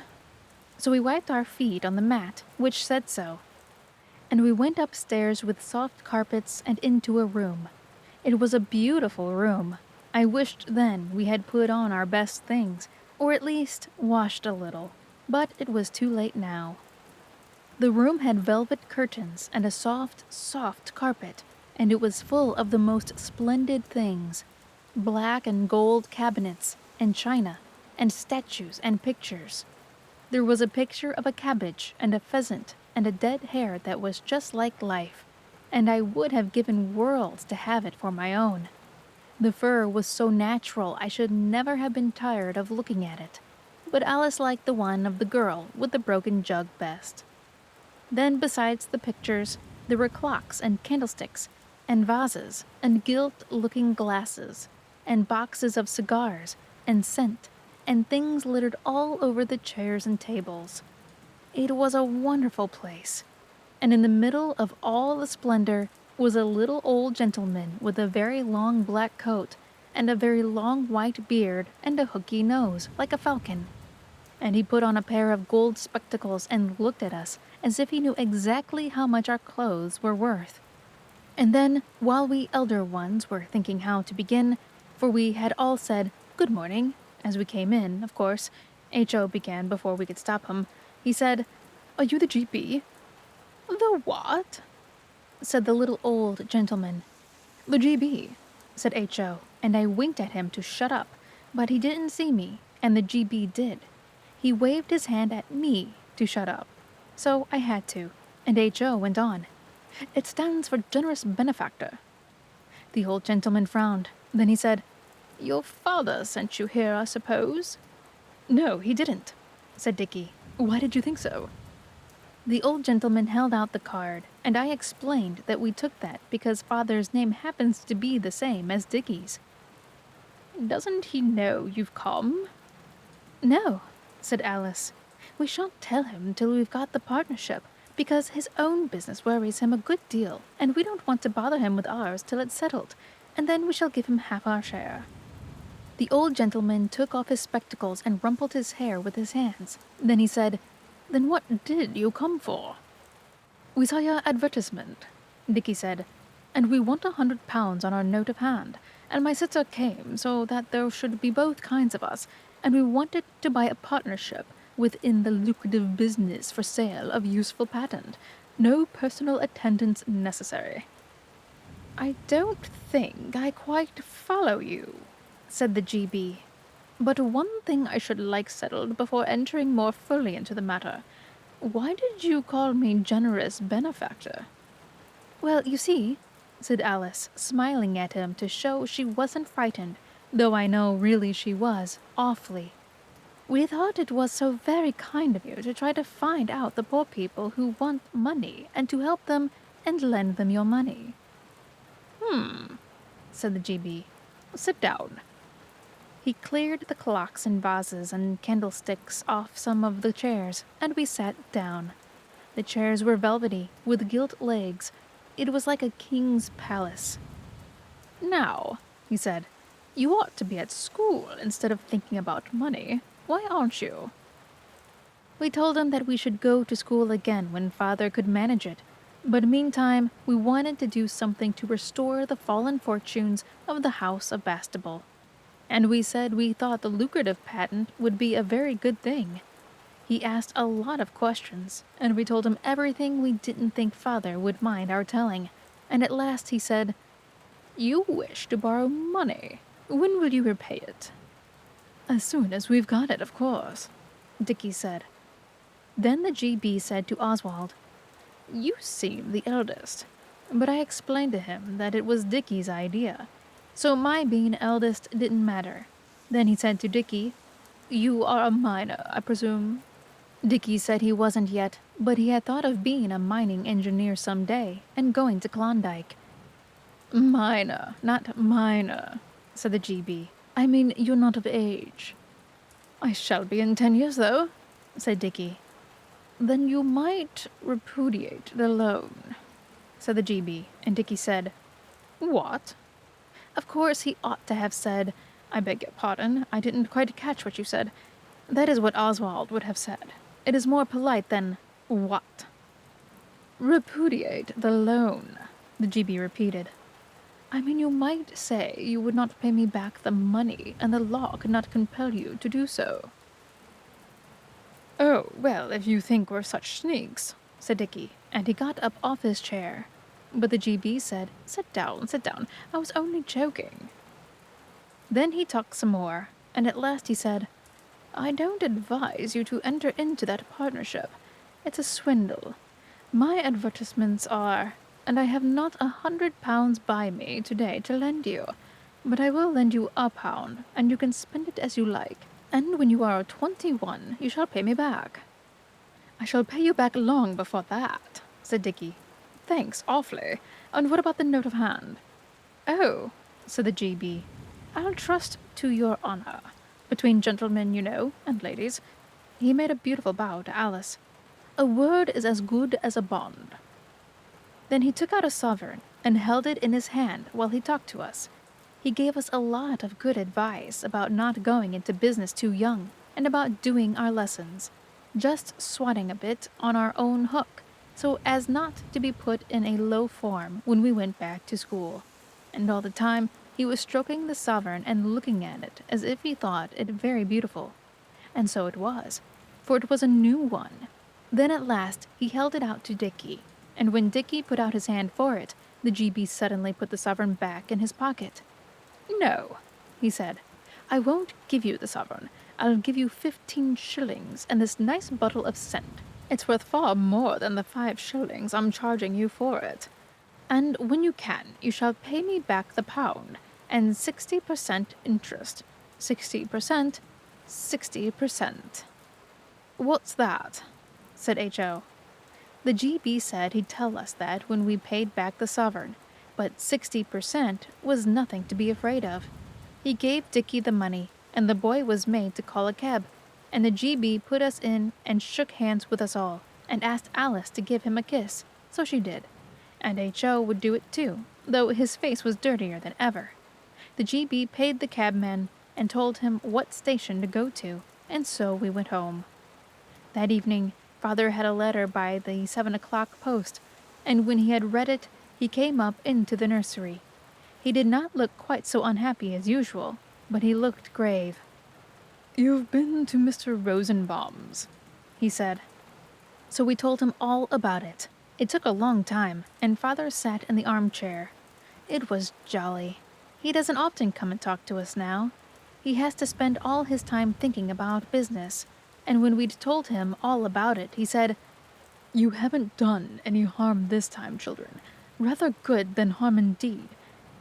S1: So we wiped our feet on the mat, which said so. And we went upstairs with soft carpets and into a room. It was a beautiful room. I wished then we had put on our best things, or at least washed a little, but it was too late now. The room had velvet curtains and a soft, soft carpet, and it was full of the most splendid things, black and gold cabinets, and china, and statues and pictures. There was a picture of a cabbage and a pheasant and a dead hare that was just like life, and I would have given worlds to have it for my own. The fur was so natural I should never have been tired of looking at it, but Alice liked the one of the girl with the broken jug best. Then besides the pictures, there were clocks and candlesticks, and vases, and gilt-looking glasses, and boxes of cigars, and scent, and things littered all over the chairs and tables. It was a wonderful place, and in the middle of all the splendor was a little old gentleman with a very long black coat, and a very long white beard, and a hooky nose, like a falcon. And he put on a pair of gold spectacles and looked at us as if he knew exactly how much our clothes were worth. And then, while we elder ones were thinking how to begin, for we had all said, "Good morning," as we came in, of course, H.O. began before we could stop him. He said, "Are you the GP?" "The what?" said the little old gentleman. "The GB," said H.O., and I winked at him to shut up, but he didn't see me, and the GB did. He waved his hand at me to shut up. So I had to, and H.O. went on. "It stands for Generous Benefactor." The old gentleman frowned. Then he said, "Your father sent you here, I suppose?" "No, he didn't," said Dickie. "Why did you think so?" The old gentleman held out the card, and I explained that we took that because father's name happens to be the same as Dickie's. "Doesn't he know you've come?" "No," said Alice. "We shan't tell him till we've got the partnership, because his own business worries him a good deal, and we don't want to bother him with ours till it's settled, and then we shall give him half our share." The old gentleman took off his spectacles and rumpled his hair with his hands. Then he said, "Then what did you come for?" "We saw your advertisement," Dickie said, "and we want £100 on our note of hand, and my sister came so that there should be both kinds of us, and we wanted to buy a partnership within the lucrative business for sale of useful patent. No personal attendance necessary." "I don't think I quite follow you," said the GB. "But one thing I should like settled before entering more fully into the matter. Why did you call me Generous Benefactor?" "Well, you see," said Alice, smiling at him to show she wasn't frightened, though I know really she was, awfully. "We thought it was so very kind of you to try to find out the poor people who want money and to help them and lend them your money." Said the GB. "Sit down." He cleared the clocks and vases and candlesticks off some of the chairs, and we sat down. The chairs were velvety, with gilt legs. It was like a king's palace. "Now," he said, "you ought to be at school instead of thinking about money. Why aren't you?" We told him that we should go to school again when father could manage it, but meantime we wanted to do something to restore the fallen fortunes of the House of Bastable. And we said we thought the lucrative patent would be a very good thing. He asked a lot of questions, and we told him everything we didn't think father would mind our telling, and at last he said, "You wish to borrow money. When will you repay it?" "As soon as we've got it, of course," Dickie said. Then the GB said to Oswald, "You seem the eldest," but I explained to him that it was Dickie's idea, so my being eldest didn't matter. Then he said to Dickie, "You are a miner, I presume?" Dickie said he wasn't yet, but he had thought of being a mining engineer some day and going to Klondike. "Miner, not miner," said the GB. "I mean, you're not of age." "I shall be in 10 years, though," said Dickie. "Then you might repudiate the loan," said the GB, and Dickie said, "What?" Of course, he ought to have said, "I beg your pardon, I didn't quite catch what you said." That is what Oswald would have said. It is more polite than "what." "Repudiate the loan," the GB repeated. "I mean, you might say you would not pay me back the money, and the law could not compel you to do so." "Oh, well, if you think we're such sneaks," said Dickie, and he got up off his chair. But the GB said, sit down, I was only joking." Then he talked some more, and at last he said, "I don't advise you to enter into that partnership. It's a swindle. My advertisements are, and I have not £100 by me today to lend you, but I will lend you £1, and you can spend it as you like, and when you are 21 you shall pay me back." "I shall pay you back long before that," said Dickie. "Thanks, awfully. And what about the note of hand?" "Oh," said the GB, "I'll trust to your honor. Between gentlemen, you know, and ladies." He made a beautiful bow to Alice. "A word is as good as a bond." Then he took out a sovereign and held it in his hand while he talked to us. He gave us a lot of good advice about not going into business too young and about doing our lessons, just swatting a bit on our own hook, so as not to be put in a low form when we went back to school. And all the time, he was stroking the sovereign and looking at it as if he thought it very beautiful. And so it was, for it was a new one. Then at last he held it out to Dickie, and when Dickie put out his hand for it, the GB suddenly put the sovereign back in his pocket. "No," he said, "I won't give you the sovereign. I'll give you 15 shillings and this nice bottle of scent. It's worth far more than the 5 shillings I'm charging you for it. And when you can, you shall pay me back the pound, and 60% interest. 60%, 60%. "What's that?" said H.O. The GB said he'd tell us that when we paid back the sovereign, but 60% was nothing to be afraid of. He gave Dickie the money, and the boy was made to call a cab, and the GB put us in and shook hands with us all, and asked Alice to give him a kiss, so she did. And H.O. would do it too, though his face was dirtier than ever. The GB paid the cabman and told him what station to go to, and so we went home. That evening, Father had a letter by the 7 o'clock post, and when he had read it, he came up into the nursery. He did not look quite so unhappy as usual, but he looked grave. "You've been to Mr. Rosenbaum's," he said. So we told him all about it. It took a long time, and Father sat in the armchair. It was jolly. He doesn't often come and talk to us now. He has to spend all his time thinking about business, and when we'd told him all about it, he said, "You haven't done any harm this time, children. Rather good than harm indeed.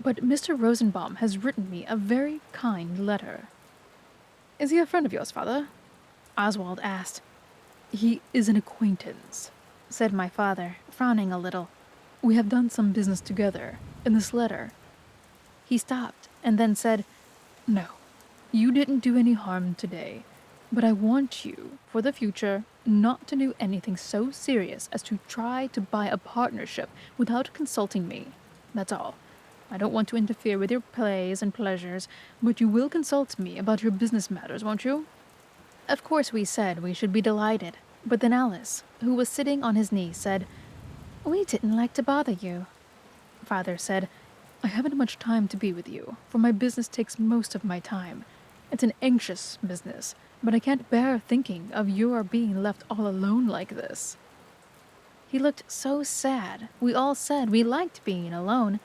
S1: But Mr. Rosenbaum has written me a very kind letter." "Is he a friend of yours, Father?" Oswald asked. "He is an acquaintance," said my father, frowning a little. "We have done some business together, in this letter." He stopped, and then said, "No, you didn't do any harm today, but I want you, for the future, not to do anything so serious as to try to buy a partnership without consulting me. That's all. I don't want to interfere with your plays and pleasures, but you will consult me about your business matters, won't you?" Of course we said we should be delighted, but then Alice, who was sitting on his knee, said, "We didn't like to bother you." Father said, "I haven't much time to be with you, for my business takes most of my time. It's an anxious business, but I can't bear thinking of your being left all alone like this." He looked so sad. We all said we liked being alone,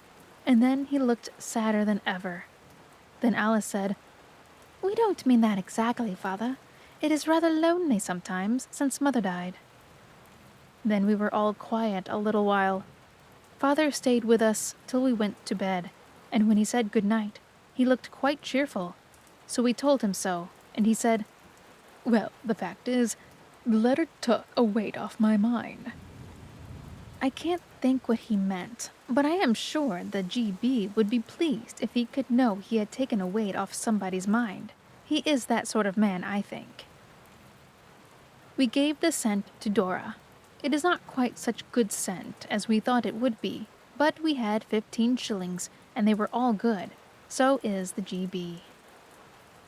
S1: and then he looked sadder than ever. Then Alice said, "We don't mean that exactly, Father. It is rather lonely sometimes, since Mother died." Then we were all quiet a little while. Father stayed with us till we went to bed, and when he said good night, he looked quite cheerful. So we told him so, and he said, "Well, the fact is, the letter took a weight off my mind." I can't think what he meant, but I am sure the GB would be pleased if he could know he had taken a weight off somebody's mind. He is that sort of man, I think. We gave the scent to Dora. It is not quite such good scent as we thought it would be, but we had 15 shillings, and they were all good. So is the GB.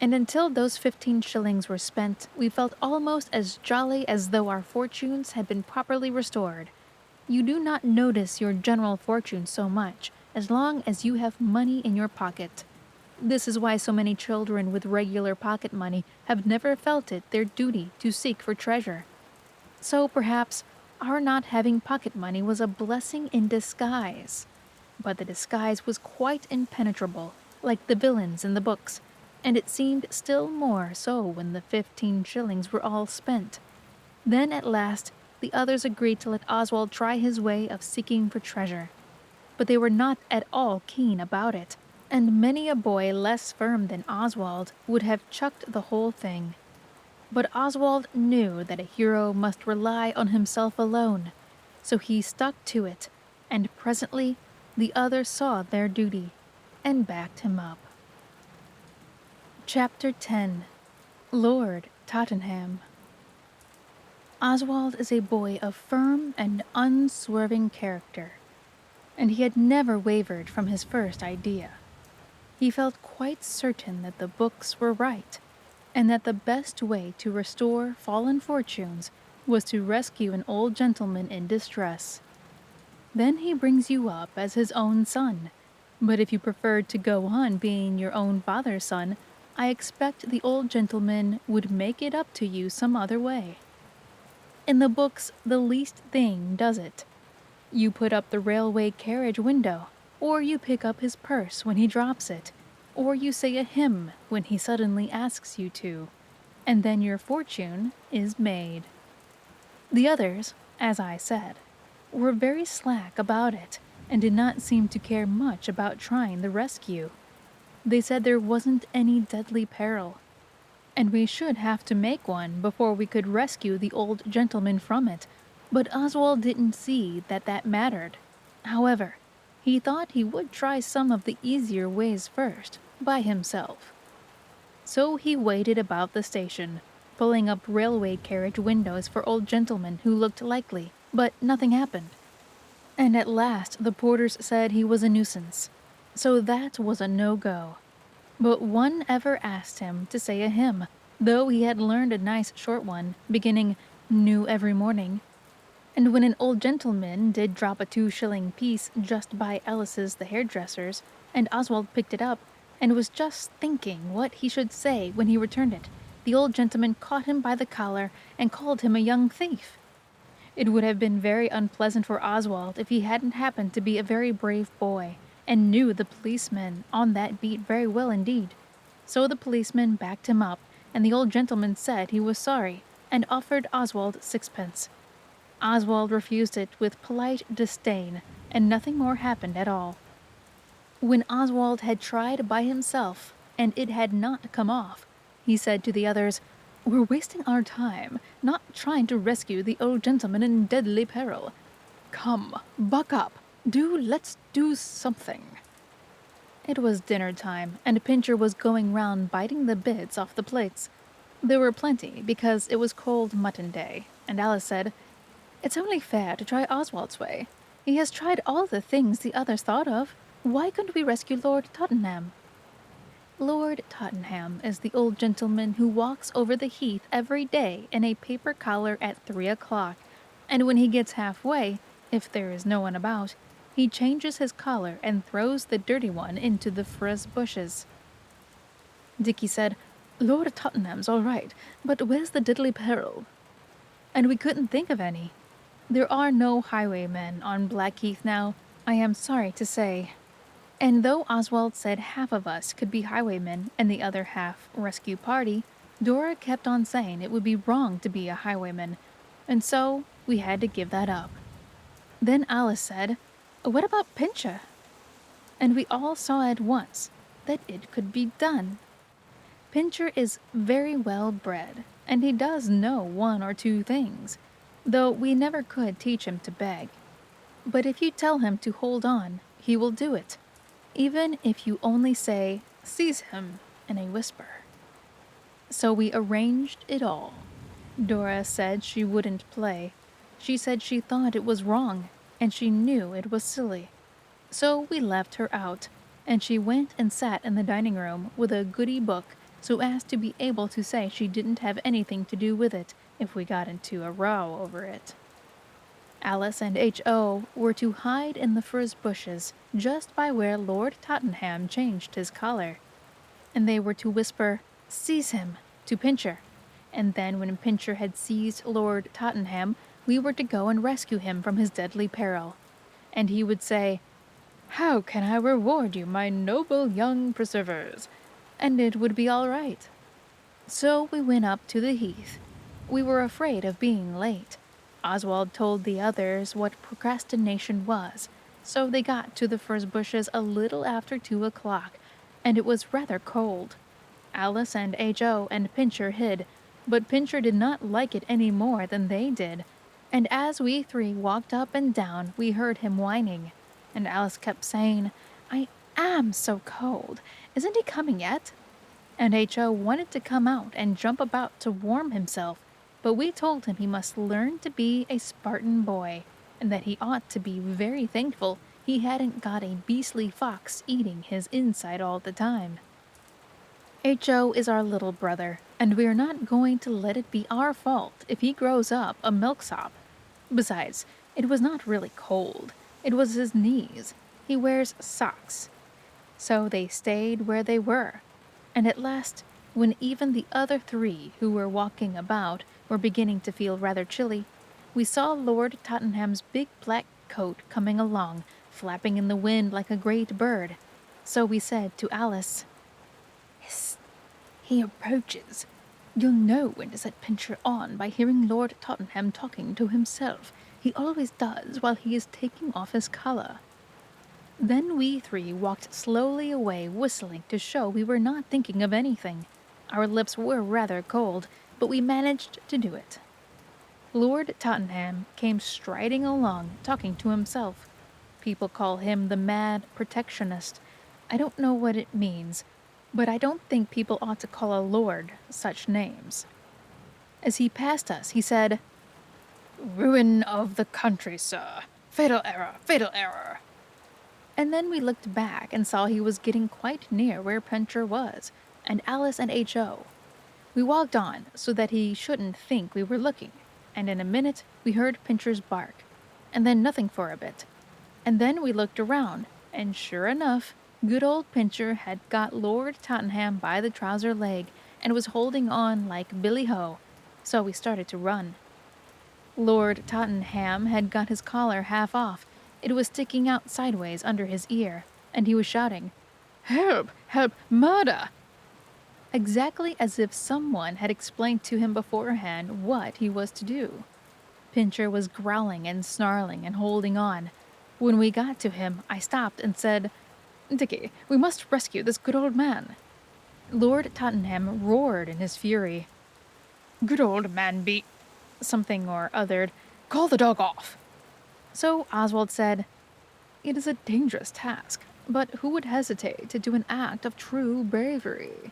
S1: And until those 15 shillings were spent, we felt almost as jolly as though our fortunes had been properly restored. You do not notice your general fortune so much as long as you have money in your pocket. This is why so many children with regular pocket money have never felt it their duty to seek for treasure. So perhaps our not having pocket money was a blessing in disguise. But the disguise was quite impenetrable, like the villains in the books, and it seemed still more so when the 15 shillings were all spent. Then at last the others agreed to let Oswald try his way of seeking for treasure. But they were not at all keen about it, and many a boy less firm than Oswald would have chucked the whole thing. But Oswald knew that a hero must rely on himself alone, so he stuck to it, and presently the others saw their duty and backed him up. Chapter 10. Lord Tottenham. Oswald is a boy of firm and unswerving character, and he had never wavered from his first idea. He felt quite certain that the books were right, and that the best way to restore fallen fortunes was to rescue an old gentleman in distress. Then he brings you up as his own son. But if you preferred to go on being your own father's son, I expect the old gentleman would make it up to you some other way. In the books, the least thing does it. You put up the railway carriage window, or you pick up his purse when he drops it, or you say a hymn when he suddenly asks you to, and then your fortune is made. The others, as I said, were very slack about it and did not seem to care much about trying the rescue. They said there wasn't any deadly peril, and we should have to make one before we could rescue the old gentleman from it, but Oswald didn't see that that mattered. However, he thought he would try some of the easier ways first, by himself. So he waited about the station, pulling up railway carriage windows for old gentlemen who looked likely, but nothing happened. And at last the porters said he was a nuisance, so that was a no-go. But one ever asked him to say a hymn, though he had learned a nice short one, beginning "New every morning." And when an old gentleman did drop a 2-shilling piece just by Alice's the hairdresser's, and Oswald picked it up, and was just thinking what he should say when he returned it, the old gentleman caught him by the collar and called him a young thief. It would have been very unpleasant for Oswald if he hadn't happened to be a very brave boy, and knew the policeman on that beat very well indeed. So the policeman backed him up, and the old gentleman said he was sorry, and offered Oswald 6pence. Oswald refused it with polite disdain, and nothing more happened at all. When Oswald had tried by himself, and it had not come off, he said to the others, "We're wasting our time, not trying to rescue the old gentleman in deadly peril. Come, buck up. Let's do something." It was dinner time, and Pincher was going round biting the bits off the plates. There were plenty, because it was cold mutton day, and Alice said, "It's only fair to try Oswald's way. He has tried all the things the others thought of. Why couldn't we rescue Lord Tottenham?" Lord Tottenham is the old gentleman who walks over the heath every day in a paper collar at 3 o'clock, and when he gets halfway, if there is no one about, he changes his collar and throws the dirty one into the furze bushes. Dickie said, "Lord Tottenham's all right, but where's the deadly peril?" And we couldn't think of any. There are no highwaymen on Blackheath now, I am sorry to say. And though Oswald said half of us could be highwaymen and the other half rescue party, Dora kept on saying it would be wrong to be a highwayman, and so we had to give that up. Then Alice said, "What about Pincher?" And we all saw at once that it could be done. Pincher is very well bred, and he does know 1 or 2 things, though we never could teach him to beg. But if you tell him to hold on, he will do it, even if you only say, "Seize him," in a whisper. So we arranged it all. Dora said she wouldn't play. She said she thought it was wrong, and she knew it was silly. So we left her out, and she went and sat in the dining room with a goody book so as to be able to say she didn't have anything to do with it if we got into a row over it. Alice and H.O. were to hide in the furze bushes just by where Lord Tottenham changed his collar, and they were to whisper, "Seize him," to Pincher, and then when Pincher had seized Lord Tottenham, we were to go and rescue him from his deadly peril. And he would say, "How can I reward you, my noble young preservers?" And it would be all right. So we went up to the heath. We were afraid of being late. Oswald told the others what procrastination was, so they got to the furze bushes a little after 2 o'clock, and it was rather cold. Alice and H.O. and Pincher hid, but Pincher did not like it any more than they did, and as we 3 walked up and down, we heard him whining, and Alice kept saying, "I am so cold. Isn't he coming yet?" And H.O. wanted to come out and jump about to warm himself, but we told him he must learn to be a Spartan boy, and that he ought to be very thankful he hadn't got a beastly fox eating his inside all the time. H.O. is our little brother, and we're not going to let it be our fault if he grows up a milksop. Besides, it was not really cold. It was his knees. He wears socks. So they stayed where they were. And at last, when even the other three who were walking about were beginning to feel rather chilly, we saw Lord Tottenham's big black coat coming along, flapping in the wind like a great bird. So we said to Alice, "Hist! He approaches. You'll know when to set Pincher on by hearing Lord Tottenham talking to himself. He always does while he is taking off his collar." Then we three walked slowly away, whistling to show we were not thinking of anything. Our lips were rather cold, but we managed to do it. Lord Tottenham came striding along, talking to himself. People call him the Mad Protectionist. I don't know what it means, but I don't think people ought to call a lord such names. As he passed us, he said, "Ruin of the country, sir. Fatal error, fatal error." And then we looked back and saw he was getting quite near where Pincher was, and Alice and H.O. We walked on so that he shouldn't think we were looking, and in a minute we heard Pincher's bark, and then nothing for a bit. And then we looked around, and sure enough, good old Pincher had got Lord Tottenham by the trouser leg and was holding on like Billy Ho, so we started to run. Lord Tottenham had got his collar half off. It was sticking out sideways under his ear, and he was shouting, "Help! Help! Murder!" Exactly as if someone had explained to him beforehand what he was to do. Pincher was growling and snarling and holding on. When we got to him, I stopped and said, "Dickie, we must rescue this good old man." Lord Tottenham roared in his fury. "Good old man be..." something or othered. "Call the dog off." So Oswald said, "It is a dangerous task, but who would hesitate to do an act of true bravery?"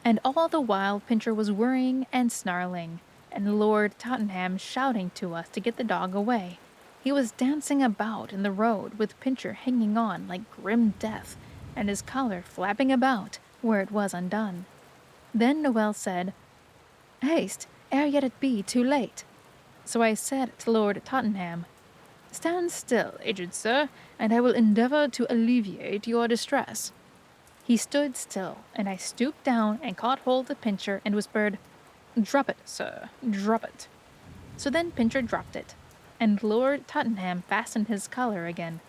S1: And all the while Pincher was worrying and snarling, and Lord Tottenham shouting to us to get the dog away. He was dancing about in the road with Pincher hanging on like grim death, and his collar flapping about where it was undone. Then Noel said, "Haste, ere yet it be too late." So I said to Lord Tottenham, "Stand still, aged sir, and I will endeavour to alleviate your distress." He stood still, and I stooped down and caught hold of Pincher and whispered, "Drop it, sir, drop it." So then Pincher dropped it, and Lord Tottenham fastened his collar again.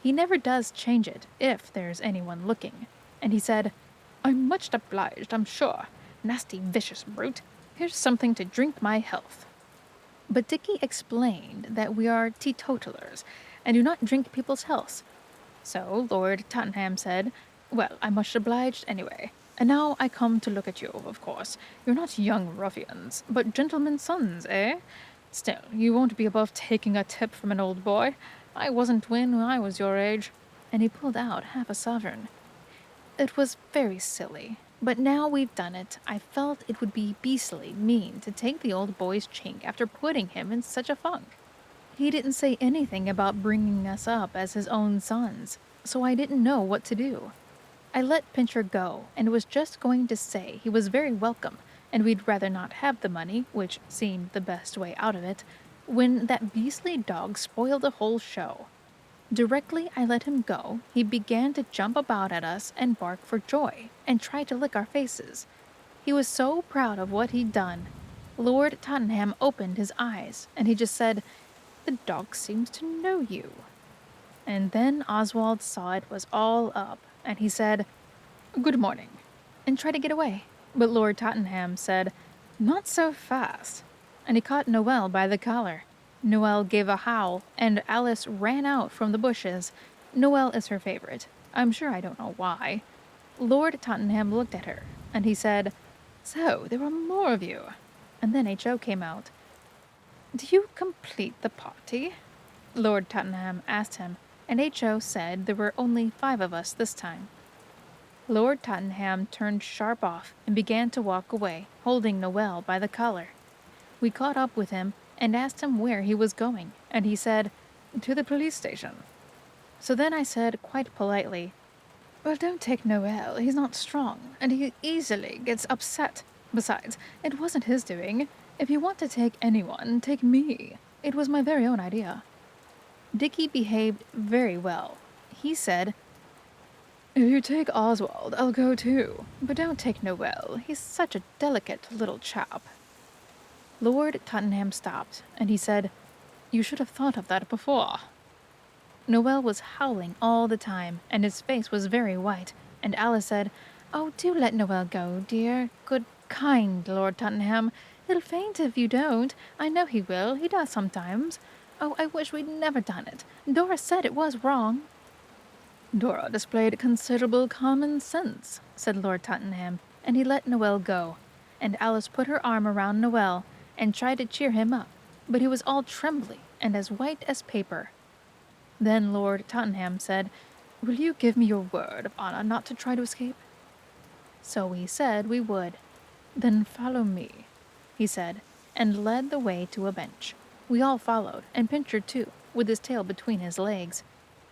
S1: He never does change it, if there's anyone looking. And he said, "I'm much obliged, I'm sure. Nasty, vicious brute. Here's something to drink my health." But Dickie explained that we are teetotalers, and do not drink people's healths. So Lord Tottenham said, "Well, I'm much obliged anyway. And now I come to look at you, of course. You're not young ruffians, but gentlemen's sons, eh? Still, you won't be above taking a tip from an old boy. I wasn't when I was your age." And he pulled out half a sovereign. It was very silly, but now we've done it, I felt it would be beastly mean to take the old boy's chink after putting him in such a funk. He didn't say anything about bringing us up as his own sons, so I didn't know what to do. I let Pincher go, and was just going to say he was very welcome, and we'd rather not have the money, which seemed the best way out of it, when that beastly dog spoiled the whole show. Directly I let him go, he began to jump about at us and bark for joy, and try to lick our faces. He was so proud of what he'd done. Lord Tottenham opened his eyes, and he just said, "The dog seems to know you." And then Oswald saw it was all up, and he said, "Good morning," and tried to get away. But Lord Tottenham said, "Not so fast," and he caught Noel by the collar. Noel gave a howl, and Alice ran out from the bushes. Noel is her favorite. I'm sure I don't know why. Lord Tottenham looked at her, and he said, "So, there are more of you." And then H.O. came out. "Do you complete the party?" Lord Tottenham asked him, and H.O. said there were only 5 of us this time. Lord Tottenham turned sharp off and began to walk away, holding Noel by the collar. We caught up with him and asked him where he was going, and he said, "To the police station." So then I said quite politely, "Well, don't take Noel, he's not strong, and he easily gets upset. Besides, it wasn't his doing. If you want to take anyone, take me. It was my very own idea. Dickie behaved very well. He said, "If you take Oswald, I'll go too. But don't take Noel. He's such a delicate little chap." Lord Tottenham stopped, and he said, "You should have thought of that before." Noel was howling all the time, and his face was very white, and Alice said, "Oh, do let Noel go, dear. Good, kind Lord Tottenham. He'll faint if you don't. I know he will. He does sometimes. Oh, I wish we'd never done it. Dora said it was wrong." "Dora displayed considerable common sense," said Lord Tottenham, and he let Noel go, and Alice put her arm around Noel and tried to cheer him up, but he was all trembly and as white as paper. Then Lord Tottenham said, "Will you give me your word of honor not to try to escape?" So we said we would. "Then follow me," he said, and led the way to a bench. We all followed, and Pincher too, with his tail between his legs.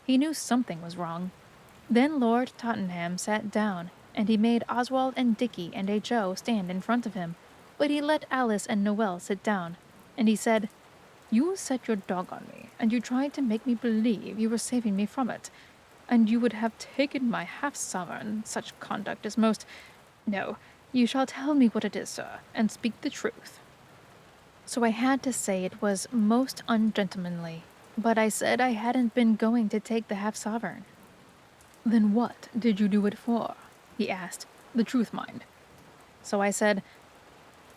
S1: He knew something was wrong. Then Lord Tottenham sat down, and he made Oswald and Dickie and H.O. stand in front of him, but he let Alice and Noel sit down, and he said, "You set your dog on me, and you tried to make me believe you were saving me from it, and you would have taken my half-sovereign. Such conduct is most— No, you shall tell me what it is, sir, and speak the truth." So I had to say it was most ungentlemanly, but I said I hadn't been going to take the half-sovereign. "Then what did you do it for?" he asked. "The truth, mind." So I said,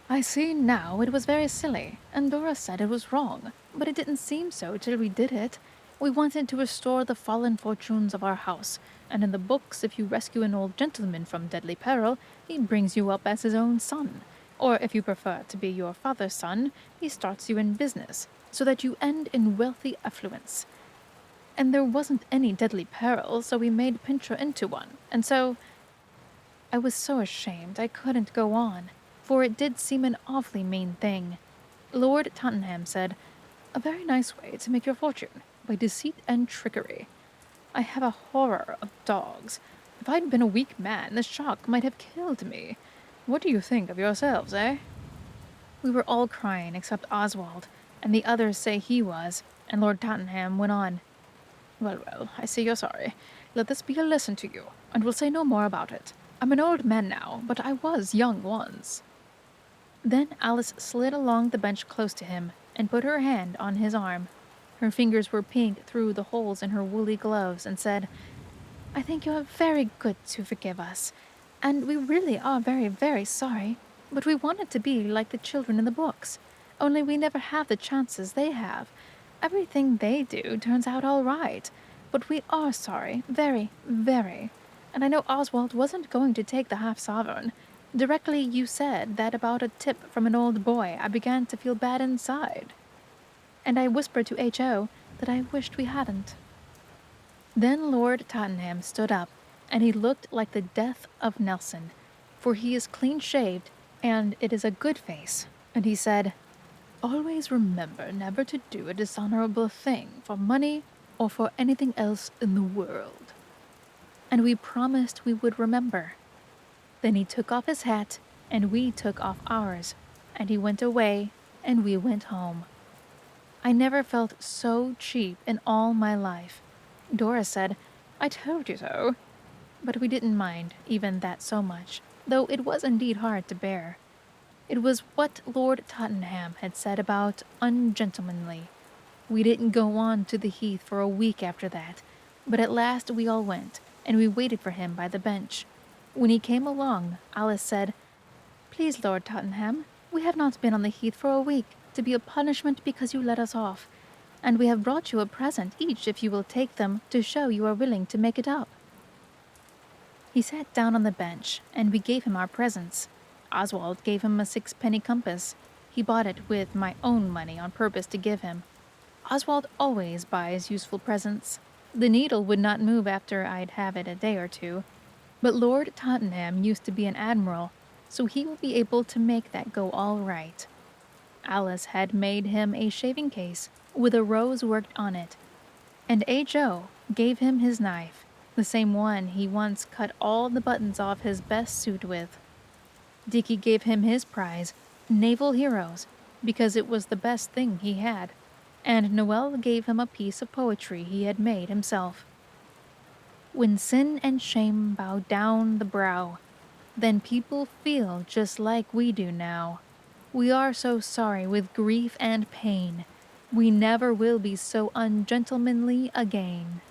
S1: "I see now it was very silly, and Dora said it was wrong, but it didn't seem so till we did it. We wanted to restore the fallen fortunes of our house, and in the books if you rescue an old gentleman from deadly peril, he brings you up as his own son, or if you prefer to be your father's son, he starts you in business, so that you end in wealthy affluence. And there wasn't any deadly peril, so we made Pincher into one, and so—" I was so ashamed I couldn't go on, for it did seem an awfully mean thing. Lord Tottenham said, "A very nice way to make your fortune, by deceit and trickery. I have a horror of dogs. If I'd been a weak man, the shock might have killed me. What do you think of yourselves, eh?" We were all crying except Oswald, and the others say he was, and Lord Tottenham went on, "Well, well, I see you're sorry. Let this be a lesson to you, and we'll say no more about it. I'm an old man now, but I was young once." Then Alice slid along the bench close to him, and put her hand on his arm. Her fingers were pink through the holes in her woolly gloves, and said, "I think you are very good to forgive us, and we really are very, very sorry, but we wanted to be like the children in the books, only we never have the chances they have. Everything they do turns out all right, but we are sorry, very, very. And I know Oswald wasn't going to take the half-sovereign. Directly you said that about a tip from an old boy, I began to feel bad inside. And I whispered to H.O. that I wished we hadn't." Then Lord Tottenham stood up, and he looked like the death of Nelson, for he is clean-shaved, and it is a good face, and he said, "Always remember never to do a dishonorable thing for money or for anything else in the world." And we promised we would remember. Then he took off his hat, and we took off ours, and he went away, and we went home. I never felt so cheap in all my life. Dora said, "I told you so." But we didn't mind even that so much, though it was indeed hard to bear. It was what Lord Tottenham had said about ungentlemanly. We didn't go on to the heath for a week after that, but at last we all went, and we waited for him by the bench. When he came along, Alice said, "Please, Lord Tottenham, we have not been on the heath for a week, to be a punishment because you let us off, and we have brought you a present each if you will take them to show you are willing to make it up." He sat down on the bench, and we gave him our presents. Oswald gave him a 6-penny compass. He bought it with my own money on purpose to give him. Oswald always buys useful presents. The needle would not move after I'd have it a day or two. But Lord Tottenham used to be an admiral, so he will be able to make that go all right. Alice had made him a shaving case with a rose worked on it, and H.O. gave him his knife, the same one he once cut all the buttons off his best suit with. Dicky gave him his prize, Naval Heroes, because it was the best thing he had, and Noel gave him a piece of poetry he had made himself. When sin and shame bow down the brow, then people feel just like we do now. We are so sorry with grief and pain. We never will be so ungentlemanly again.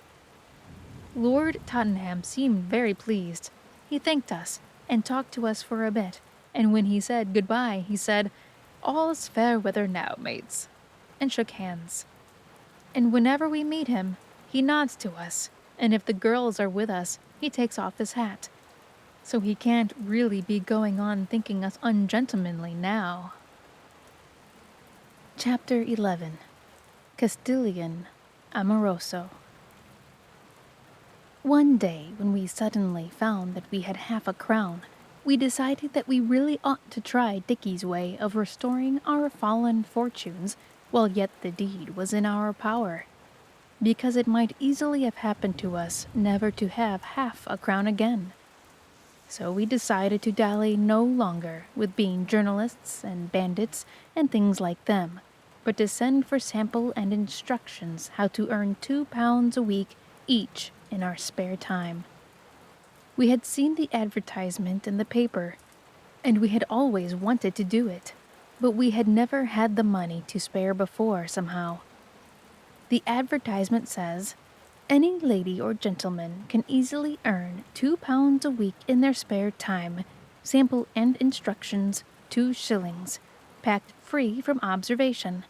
S1: Lord Tottenham seemed very pleased. He thanked us and talked to us for a bit, and when he said goodbye, he said, "All's fair weather now, mates," and shook hands. And whenever we meet him, he nods to us, and if the girls are with us, he takes off his hat. So he can't really be going on thinking us ungentlemanly now. Chapter 11. Castilian Amoroso. One day, when we suddenly found that we had half a crown, we decided that we really ought to try Dicky's way of restoring our fallen fortunes while yet the deed was in our power, because it might easily have happened to us never to have half a crown again. So we decided to dally no longer with being journalists and bandits and things like them, but to send for sample and instructions how to earn £2 a week each in our spare time. We had seen the advertisement in the paper, and we had always wanted to do it, but we had never had the money to spare before somehow. The advertisement says, "Any lady or gentleman can easily earn £2 a week in their spare time, sample and instructions 2 shillings, packed free from observation."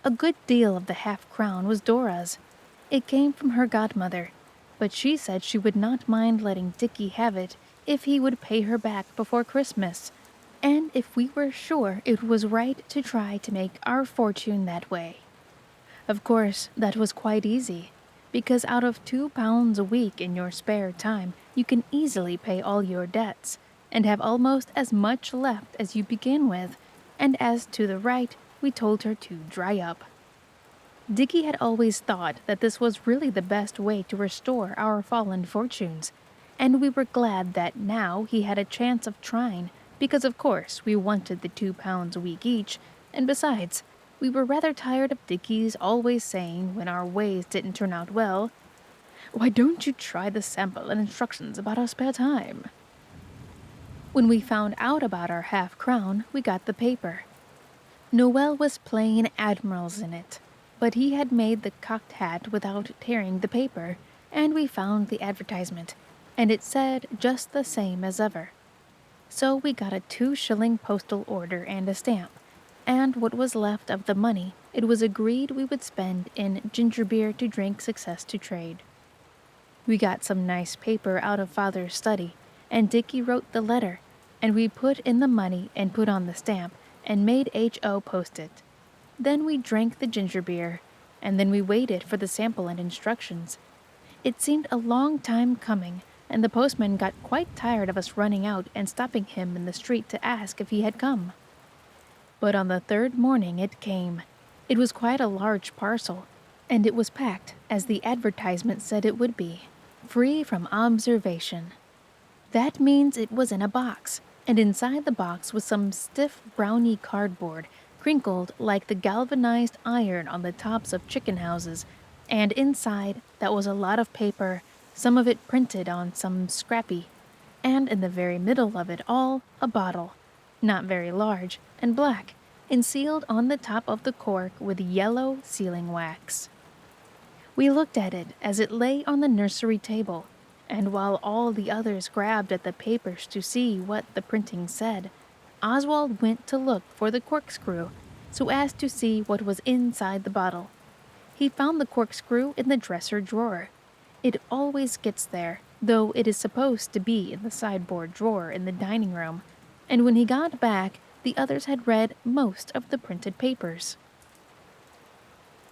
S1: A good deal of the half-crown was Dora's. It came from her godmother, but she said she would not mind letting Dicky have it if he would pay her back before Christmas, and if we were sure it was right to try to make our fortune that way. Of course, that was quite easy, because out of £2 a week in your spare time, you can easily pay all your debts, and have almost as much left as you begin with, and as to the right, we told her to dry up. Dicky had always thought that this was really the best way to restore our fallen fortunes, and we were glad that now he had a chance of trying, because of course we wanted the £2 a week each, and besides, we were rather tired of Dicky's always saying when our ways didn't turn out well, "Why don't you try the sample and instructions about our spare time?" When we found out about our half-crown, we got the paper. Noel was playing admirals in it, but he had made the cocked hat without tearing the paper, and we found the advertisement, and it said just the same as ever. So we got a 2-shilling postal order and a stamp, and what was left of the money it was agreed we would spend in ginger beer to drink success to trade. We got some nice paper out of Father's study, and Dicky wrote the letter, and we put in the money and put on the stamp, and made H.O. post it. Then we drank the ginger beer, and then we waited for the sample and instructions. It seemed a long time coming, and the postman got quite tired of us running out and stopping him in the street to ask if he had come. But on the 3rd morning it came. It was quite a large parcel, and it was packed, as the advertisement said it would be, free from observation. That means it was in a box, and inside the box was some stiff browny cardboard, crinkled like the galvanized iron on the tops of chicken houses, and inside that was a lot of paper, some of it printed on some scrappy, and in the very middle of it all, a bottle, not very large, and black, and sealed on the top of the cork with yellow sealing wax. We looked at it as it lay on the nursery table, and while all the others grabbed at the papers to see what the printing said, Oswald went to look for the corkscrew, so as to see what was inside the bottle. He found the corkscrew in the dresser drawer. It always gets there, though it is supposed to be in the sideboard drawer in the dining room, and when he got back, the others had read most of the printed papers.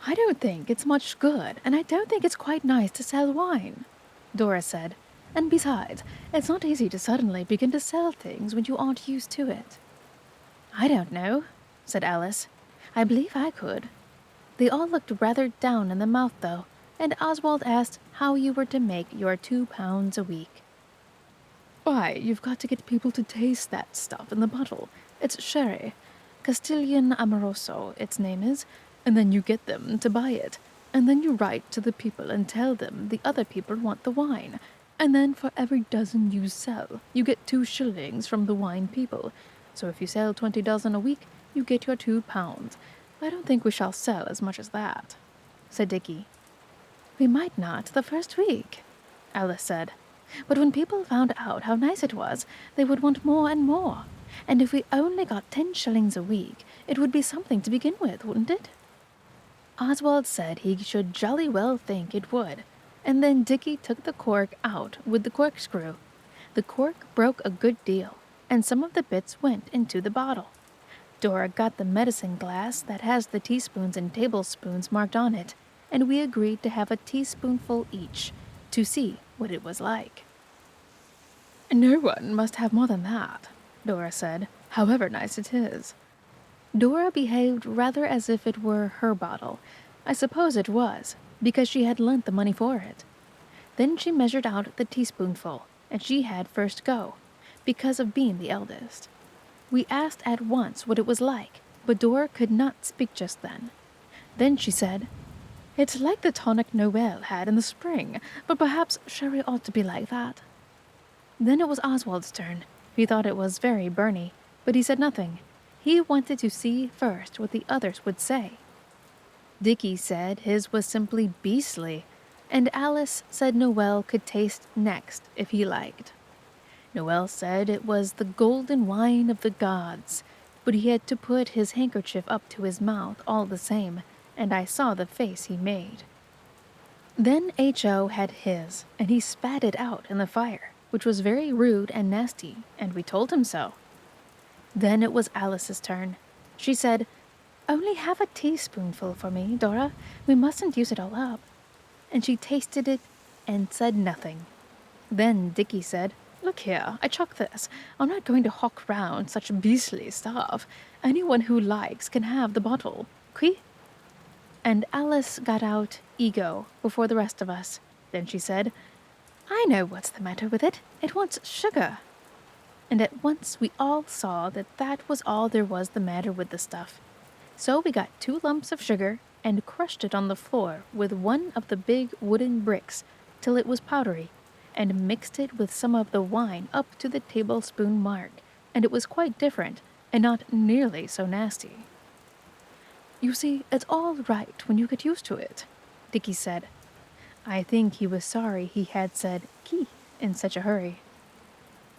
S1: "I don't think it's much good, and I don't think it's quite nice to sell wine," Dora said. "And besides, it's not easy to suddenly begin to sell things when you aren't used to it." "I don't know," said Alice. "I believe I could." They all looked rather down in the mouth, though, and Oswald asked how you were to make your £2 a week. Why, you've got to get people to taste that stuff in the bottle. It's sherry. Castilian Amoroso, its name is. And then you get them to buy it. And then you write to the people and tell them the other people want the wine. And then for every dozen you sell, you get 2 shillings from the wine people. So if you sell 20 dozen a week, you get your £2. I don't think we shall sell as much as that, said Dickie. We might not the first week, Alice said. But when people found out how nice it was, they would want more and more. And if we only got 10 shillings a week, it would be something to begin with, wouldn't it? Oswald said he should jolly well think it would, and then Dickie took the cork out with the corkscrew. The cork broke a good deal, and some of the bits went into the bottle. Dora got the medicine glass that has the teaspoons and tablespoons marked on it, and we agreed to have a teaspoonful each, to see what it was like. No one must have more than that, Dora said, however nice it is. Dora behaved rather as if it were her bottle. I suppose it was, because she had lent the money for it. Then she measured out the teaspoonful, and she had first go, because of being the eldest. We asked at once what it was like, but Dora could not speak just then. Then she said, It's like the tonic Noel had in the spring, but perhaps sherry ought to be like that. Then it was Oswald's turn. He thought it was very Bernie, but he said nothing. He wanted to see first what the others would say. Dickie said his was simply beastly, and Alice said Noel could taste next if he liked. Noel said it was the golden wine of the gods, but he had to put his handkerchief up to his mouth all the same, and I saw the face he made. Then H.O. had his, and he spat it out in the fire, which was very rude and nasty, and we told him so. Then it was Alice's turn. She said, Only have a teaspoonful for me, Dora. We mustn't use it all up. And she tasted it and said nothing. Then Dickie said, Look here, I chuck this. I'm not going to hawk round such beastly stuff. Anyone who likes can have the bottle. Qui? And Alice got out ego before the rest of us. Then she said, I know what's the matter with it. It wants sugar. And at once we all saw that that was all there was the matter with the stuff. So we got 2 lumps of sugar and crushed it on the floor with one of the big wooden bricks till it was powdery, and mixed it with some of the wine up to the tablespoon mark, and it was quite different and not nearly so nasty. You see, it's all right when you get used to it, Dickie said. I think he was sorry he had said "qui" in such a hurry.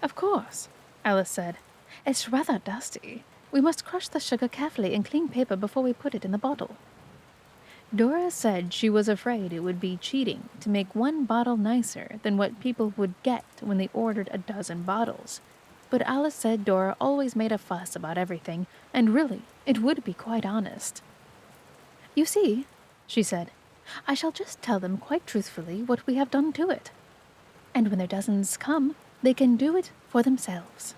S1: Of course, Alice said. It's rather dusty. We must crush the sugar carefully in clean paper before we put it in the bottle. Dora said she was afraid it would be cheating to make one bottle nicer than what people would get when they ordered a dozen bottles. But Alice said Dora always made a fuss about everything, and really, it would be quite honest. You see, she said, I shall just tell them quite truthfully what we have done to it. And when their dozens come, they can do it for themselves.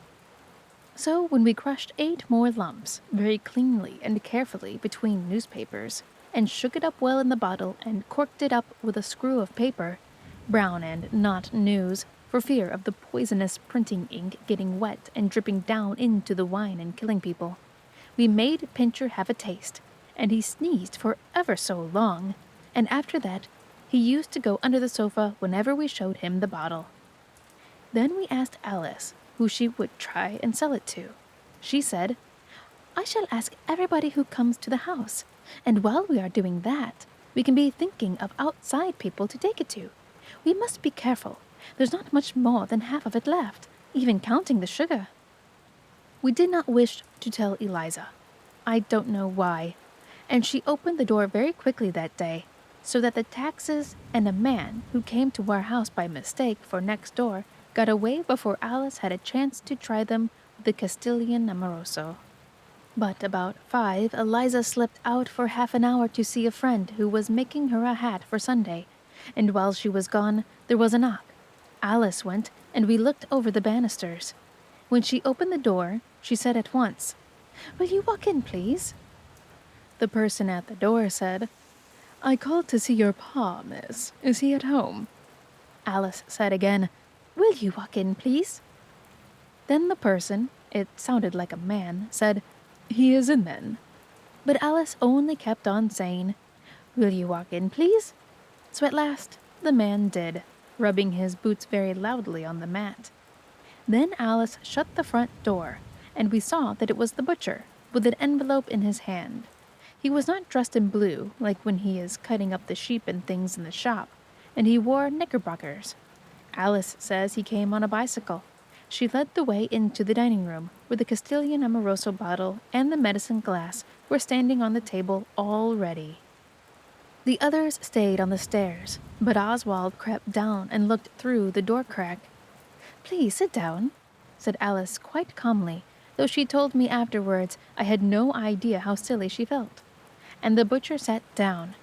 S1: So when we crushed 8 more lumps, very cleanly and carefully between newspapers, and shook it up well in the bottle and corked it up with a screw of paper, brown and not news, for fear of the poisonous printing ink getting wet and dripping down into the wine and killing people, we made Pincher have a taste, and he sneezed for ever so long, and after that he used to go under the sofa whenever we showed him the bottle. Then we asked Alice who she would try and sell it to. She said, I shall ask everybody who comes to the house, and while we are doing that, we can be thinking of outside people to take it to. We must be careful. There's not much more than half of it left, even counting the sugar. We did not wish to tell Eliza. I don't know why. And she opened the door very quickly that day, so that the taxes and a man who came to our house by mistake for next door got away before Alice had a chance to try them with the Castilian Amoroso. But about 5, Eliza slipped out for half an hour to see a friend who was making her a hat for Sunday, and while she was gone, there was a knock. Alice went, and we looked over the banisters. When she opened the door, she said at once, Will you walk in, please? The person at the door said, I called to see your pa, miss. Is he at home? Alice said again, Will you walk in, please? Then the person, it sounded like a man, said, "He is in then." But Alice only kept on saying, "Will you walk in, please?" So at last, the man did, rubbing his boots very loudly on the mat. Then Alice shut the front door, and we saw that it was the butcher, with an envelope in his hand. He was not dressed in blue, like when he is cutting up the sheep and things in the shop, and he wore knickerbockers. Alice says he came on a bicycle. She led the way into the dining room, where the Castilian Amoroso bottle and the medicine glass were standing on the table all ready. The others stayed on the stairs, but Oswald crept down and looked through the door crack. "Please sit down," said Alice quite calmly, though she told me afterwards I had no idea how silly she felt. And the butcher sat down.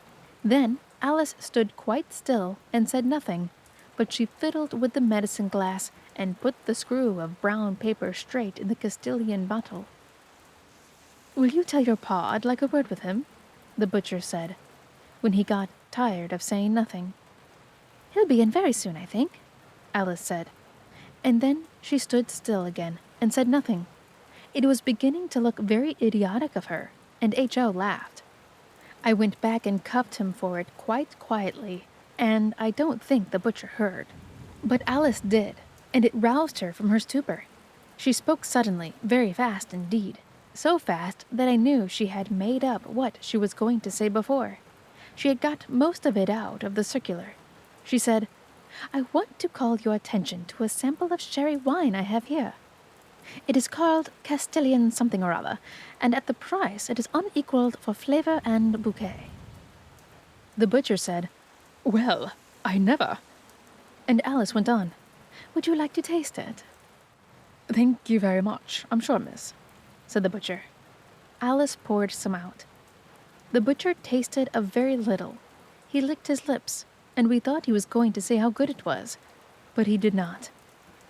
S1: Then Alice stood quite still and said nothing, but she fiddled with the medicine glass and put the screw of brown paper straight in the Castilian bottle. "Will you tell your pa I'd like a word with him?" the butcher said, when he got tired of saying nothing. "He'll be in very soon, I think," Alice said. And then she stood still again and said nothing. It was beginning to look very idiotic of her, and H.O. laughed. I went back and cuffed him for it quite quietly, and I don't think the butcher heard. But Alice did, and it roused her from her stupor. She spoke suddenly, very fast indeed, so fast that I knew she had made up what she was going to say before. She had got most of it out of the circular. She said, "I want to call your attention to a sample of sherry wine I have here. It is called Castilian something or other, and at the price it is unequaled for flavor and bouquet." The butcher said, "Well, I never." And Alice went on, "Would you like to taste it?" "Thank you very much, I'm sure, miss," said the butcher. Alice poured some out. The butcher tasted a very little. He licked his lips, and we thought he was going to say how good it was, but he did not.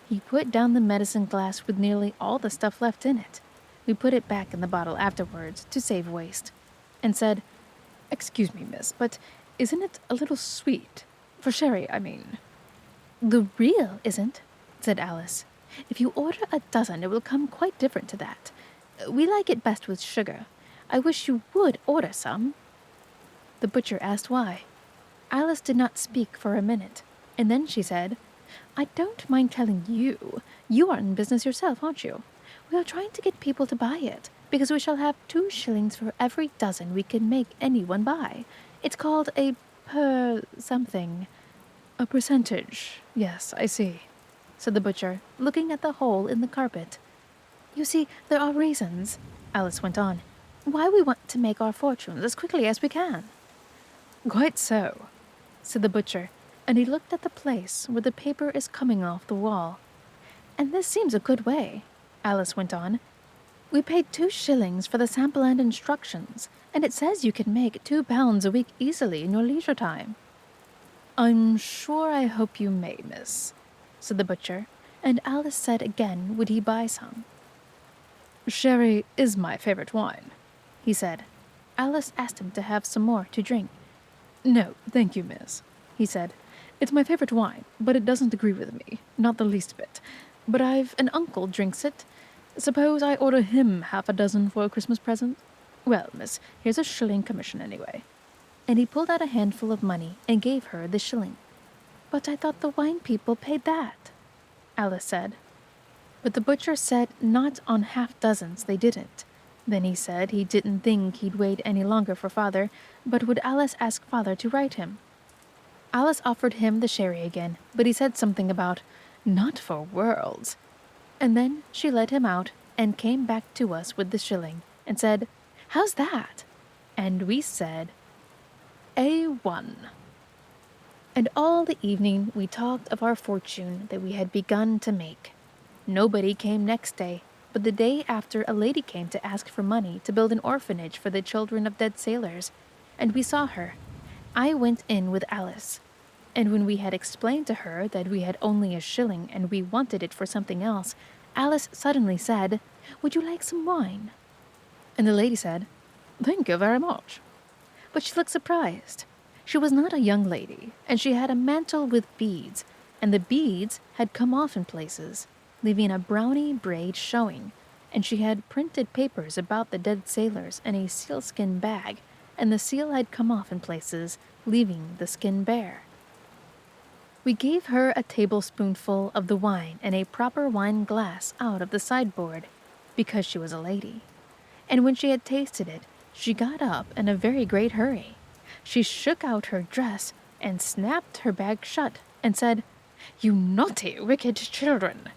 S1: He put down the medicine glass with nearly all the stuff left in it. We put it back in the bottle afterwards to save waste, and said, "Excuse me, miss, but isn't it a little sweet? For sherry, I mean." "The real isn't," said Alice. "If you order a dozen, it will come quite different to that. We like it best with sugar. I wish you would order some." The butcher asked why. Alice did not speak for a minute, and then she said, "I don't mind telling you. You are in business yourself, aren't you? We are trying to get people to buy it, because we shall have 2 shillings for every dozen we can make anyone buy. It's called a something." "A percentage. Yes, I see," said the butcher, looking at the hole in the carpet. "You see, there are reasons," Alice went on, "why we want to make our fortunes as quickly as we can." "Quite so," said the butcher, and he looked at the place where the paper is coming off the wall. "And this seems a good way," Alice went on. "We paid 2 shillings for the sample and instructions, and it says you can make £2 a week easily in your leisure time." "I'm sure I hope you may, miss," said the butcher, and Alice said again would he buy some. "Sherry is my favorite wine," he said. Alice asked him to have some more to drink. "No, thank you, miss," he said. "It's my favorite wine, but it doesn't agree with me, not the least bit. But I've an uncle drinks it. Suppose I order him half a dozen for a Christmas present? Well, miss, here's a shilling commission anyway." And he pulled out a handful of money and gave her the shilling. "But I thought the wine people paid that," Alice said. But the butcher said not on half-dozens they didn't. Then he said he didn't think he'd wait any longer for father, but would Alice ask father to write him? Alice offered him the sherry again, but he said something about "not for worlds." And then she let him out and came back to us with the shilling and said, "How's that?" And we said, "A1." And all the evening we talked of our fortune that we had begun to make. Nobody came next day, but the day after a lady came to ask for money to build an orphanage for the children of dead sailors, and we saw her. I went in with Alice, and when we had explained to her that we had only a shilling and we wanted it for something else, Alice suddenly said, "Would you like some wine?" And the lady said, "Thank you very much." But she looked surprised. She was not a young lady, and she had a mantle with beads, and the beads had come off in places. leaving a brownie braid showing, and she had printed papers about the dead sailors in a sealskin bag, and the seal had come off in places, leaving the skin bare. We gave her a tablespoonful of the wine in a proper wine glass out of the sideboard, because she was a lady. And when she had tasted it, she got up in a very great hurry. She shook out her dress and snapped her bag shut and said, "You naughty, wicked children!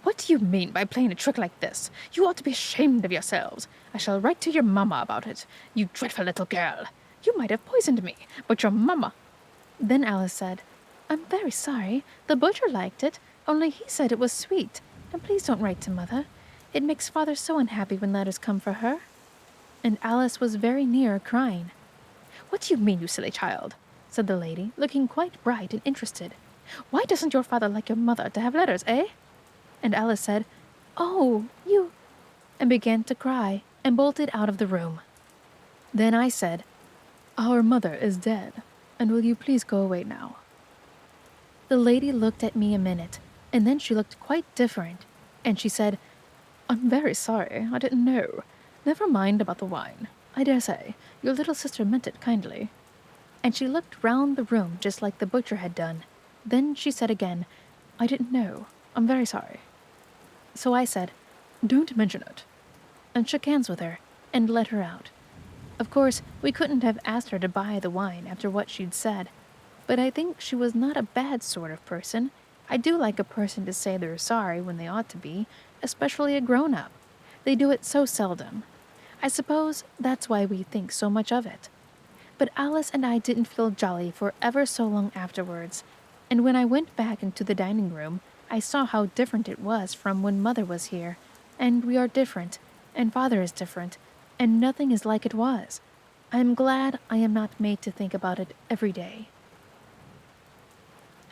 S1: What do you mean by playing a trick like this? You ought to be ashamed of yourselves. I shall write to your mamma about it. You dreadful little girl! You might have poisoned me, but your mamma—" Then Alice said, "I'm very sorry. The butcher liked it, only he said it was sweet. And please don't write to Mother. It makes Father so unhappy when letters come for her." And Alice was very near crying. "What do you mean, you silly child?" said the lady, looking quite bright and interested. "Why doesn't your father like your mother to have letters, eh?" And Alice said, "Oh, you—" and began to cry and bolted out of the room. Then I said, "Our mother is dead, and will you please go away now?" The lady looked at me a minute, and then she looked quite different, and she said, "I'm very sorry, I didn't know. Never mind about the wine. I dare say your little sister meant it kindly." And she looked round the room just like the butcher had done. Then she said again, "I didn't know. I'm very sorry." So I said, "Don't mention it," and shook hands with her and let her out. Of course, we couldn't have asked her to buy the wine after what she'd said, but I think she was not a bad sort of person. I do like a person to say they're sorry when they ought to be, especially a grown-up. They do it so seldom. I suppose that's why we think so much of it. But Alice and I didn't feel jolly for ever so long afterwards, and when I went back into the dining room, I saw how different it was from when Mother was here, and we are different, and Father is different, and nothing is like it was. I am glad I am not made to think about it every day.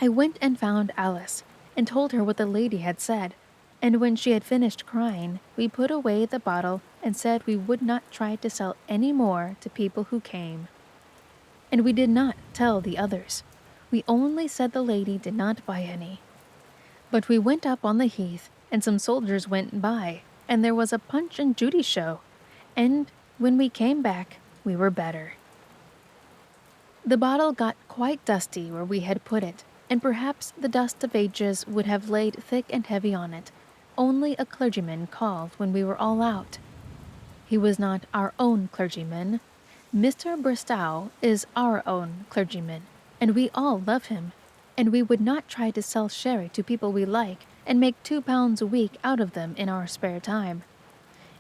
S1: I went and found Alice, and told her what the lady had said, and when she had finished crying, we put away the bottle and said we would not try to sell any more to people who came. And we did not tell the others. We only said the lady did not buy any. But we went up on the heath, and some soldiers went by, and there was a Punch and Judy show, and when we came back, we were better. The bottle got quite dusty where we had put it, and perhaps the dust of ages would have laid thick and heavy on it. Only a clergyman called when we were all out. He was not our own clergyman. Mr. Bristow is our own clergyman, and we all love him, and we would not try to sell sherry to people we like and make £2 a week out of them in our spare time.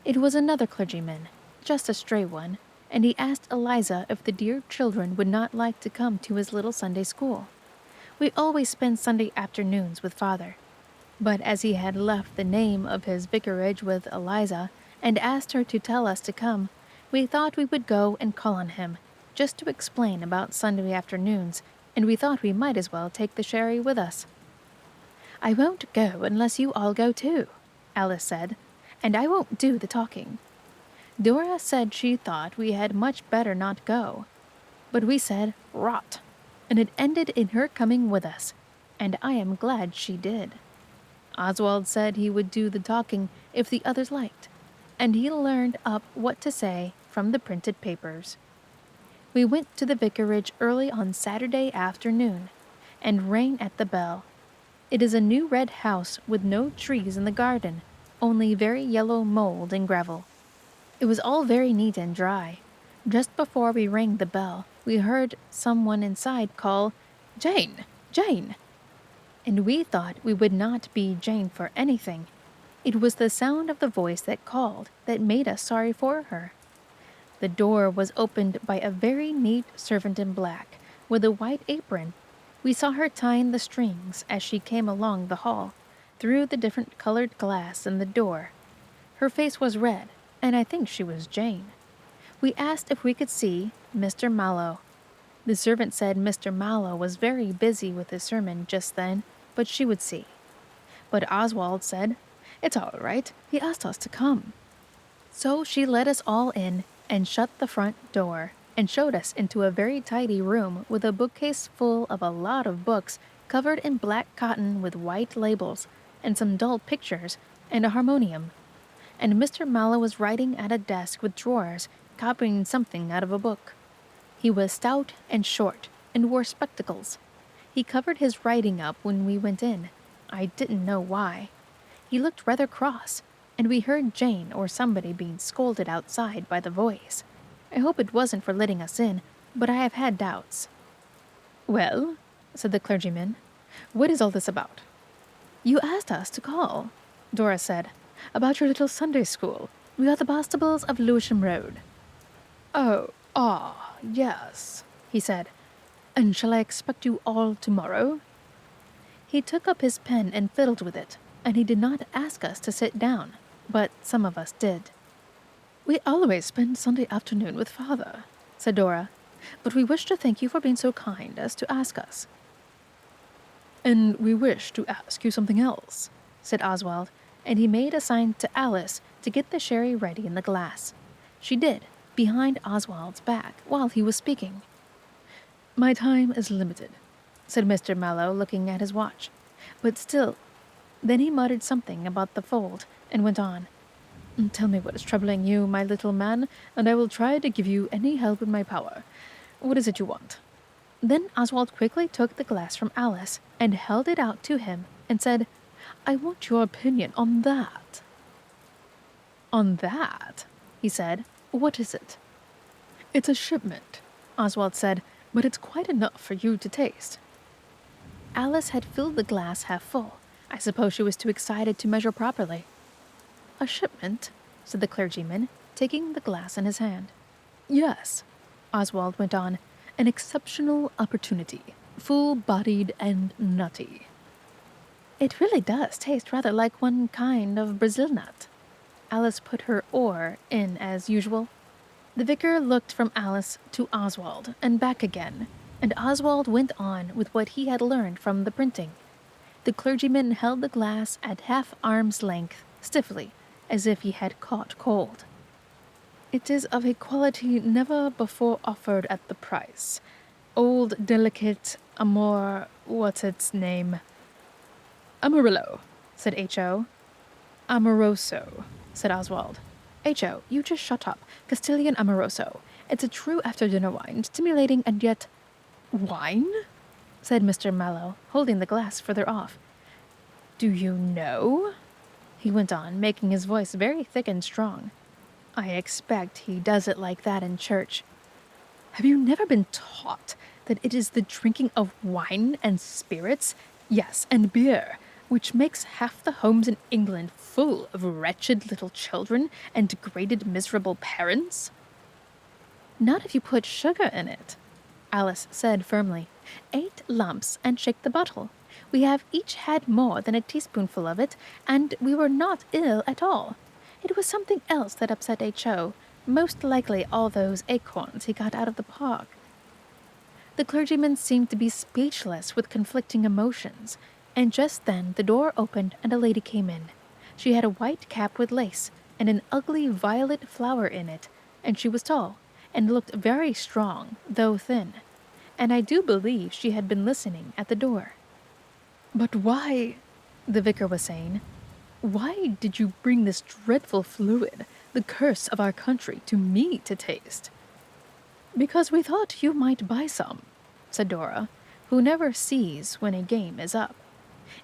S1: It was another clergyman, just a stray one, and he asked Eliza if the dear children would not like to come to his little Sunday school. We always spend Sunday afternoons with Father, but as he had left the name of his vicarage with Eliza and asked her to tell us to come, we thought we would go and call on him, just to explain about Sunday afternoons, and we thought we might as well take the sherry with us. "I won't go unless you all go too," Alice said, "and I won't do the talking." Dora said she thought we had much better not go, but we said rot, and it ended in her coming with us, and I am glad she did. Oswald said he would do the talking if the others liked, and he learned up what to say from the printed papers. We went to the vicarage early on Saturday afternoon, and rang at the bell. It is a new red house with no trees in the garden, only very yellow mold and gravel. It was all very neat and dry. Just before we rang the bell, we heard someone inside call, "Jane! Jane!" And we thought we would not be Jane for anything. It was the sound of the voice that called that made us sorry for her. The door was opened by a very neat servant in black, with a white apron. We saw her tying the strings as she came along the hall, through the different colored glass in the door. Her face was red, and I think she was Jane. We asked if we could see Mr. Mallow. The servant said Mr. Mallow was very busy with his sermon just then, but she would see. But Oswald said, "It's all right, he asked us to come." So she let us all in and shut the front door, and showed us into a very tidy room with a bookcase full of a lot of books covered in black cotton with white labels, and some dull pictures, and a harmonium. And Mr. Mallow was writing at a desk with drawers, copying something out of a book. He was stout and short, and wore spectacles. He covered his writing up when we went in. I didn't know why. He looked rather cross, and we heard Jane or somebody being scolded outside by the voice. I hope it wasn't for letting us in, but I have had doubts. "Well," said the clergyman, "what is all this about?" "You asked us to call," Dora said, "about your little Sunday school. We are the Bastables of Lewisham Road." Yes, he said. "And shall I expect you all tomorrow?" He took up his pen and fiddled with it, and he did not ask us to sit down, but some of us did. "We always spend Sunday afternoon with Father," said Dora, "but we wish to thank you for being so kind as to ask us." "And we wish to ask you something else," said Oswald, and he made a sign to Alice to get the sherry ready in the glass. She did, behind Oswald's back, while he was speaking. "My time is limited," said Mr. Mallow, looking at his watch. "But still—" Then he muttered something about the fold, and went on. "Tell me what is troubling you, my little man, and I will try to give you any help in my power. What is it you want?" Then Oswald quickly took the glass from Alice, and held it out to him, and said, "I want your opinion on that." "On that?" he said. "What is it?" "It's a shipment," Oswald said, "but it's quite enough for you to taste." Alice had filled the glass half full. I suppose she was too excited to measure properly. "A shipment?" said the clergyman, taking the glass in his hand. "Yes," Oswald went on, "an exceptional opportunity, full-bodied and nutty." "It really does taste rather like one kind of Brazil nut." Alice put her oar in as usual. The vicar looked from Alice to Oswald and back again, and Oswald went on with what he had learned from the printing. The clergyman held the glass at half-arm's length, stiffly, as if he had caught cold. "It is of a quality never before offered at the price. Old, delicate, what's its name?" "Amarillo," said H.O. "Amoroso," said Oswald. "H.O., you just shut up. Castilian Amoroso. It's a true after-dinner wine, stimulating and yet—" "Wine?" said Mr. Mallow, holding the glass further off. "Do you know?" he went on, making his voice very thick and strong. "I expect he does it like that in church. Have you never been taught that it is the drinking of wine and spirits, yes, and beer, which makes half the homes in England full of wretched little children and degraded miserable parents?" "Not if you put sugar in it," Alice said firmly. 8 lumps and shake the bottle. We have each had more than a teaspoonful of it, and we were not ill at all. It was something else that upset H.O., most likely all those acorns he got out of the park." The clergyman seemed to be speechless with conflicting emotions, and just then the door opened and a lady came in. She had a white cap with lace, and an ugly violet flower in it, and she was tall, and looked very strong, though thin. And I do believe she had been listening at the door. "But why," the vicar was saying, "why did you bring this dreadful fluid, the curse of our country, to me to taste?" "Because we thought you might buy some," said Dora, who never sees when a game is up.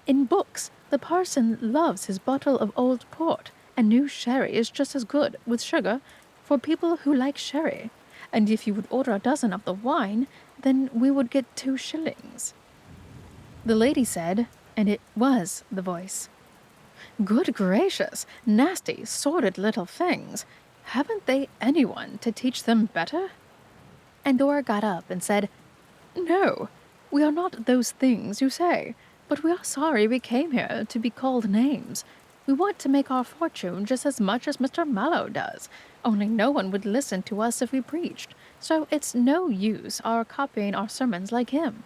S1: "In books, the parson loves his bottle of old port, and new sherry is just as good, with sugar, for people who like sherry. And if you would order a dozen of the wine, then we would get 2 shillings. The lady said, and it was the voice, "Good gracious, nasty, sordid little things. Haven't they anyone to teach them better?" And Dora got up and said, "No, we are not those things you say, but we are sorry we came here to be called names. We want to make our fortune just as much as Mr. Mallow does, only no one would listen to us if we preached, so it's no use our copying our sermons like him."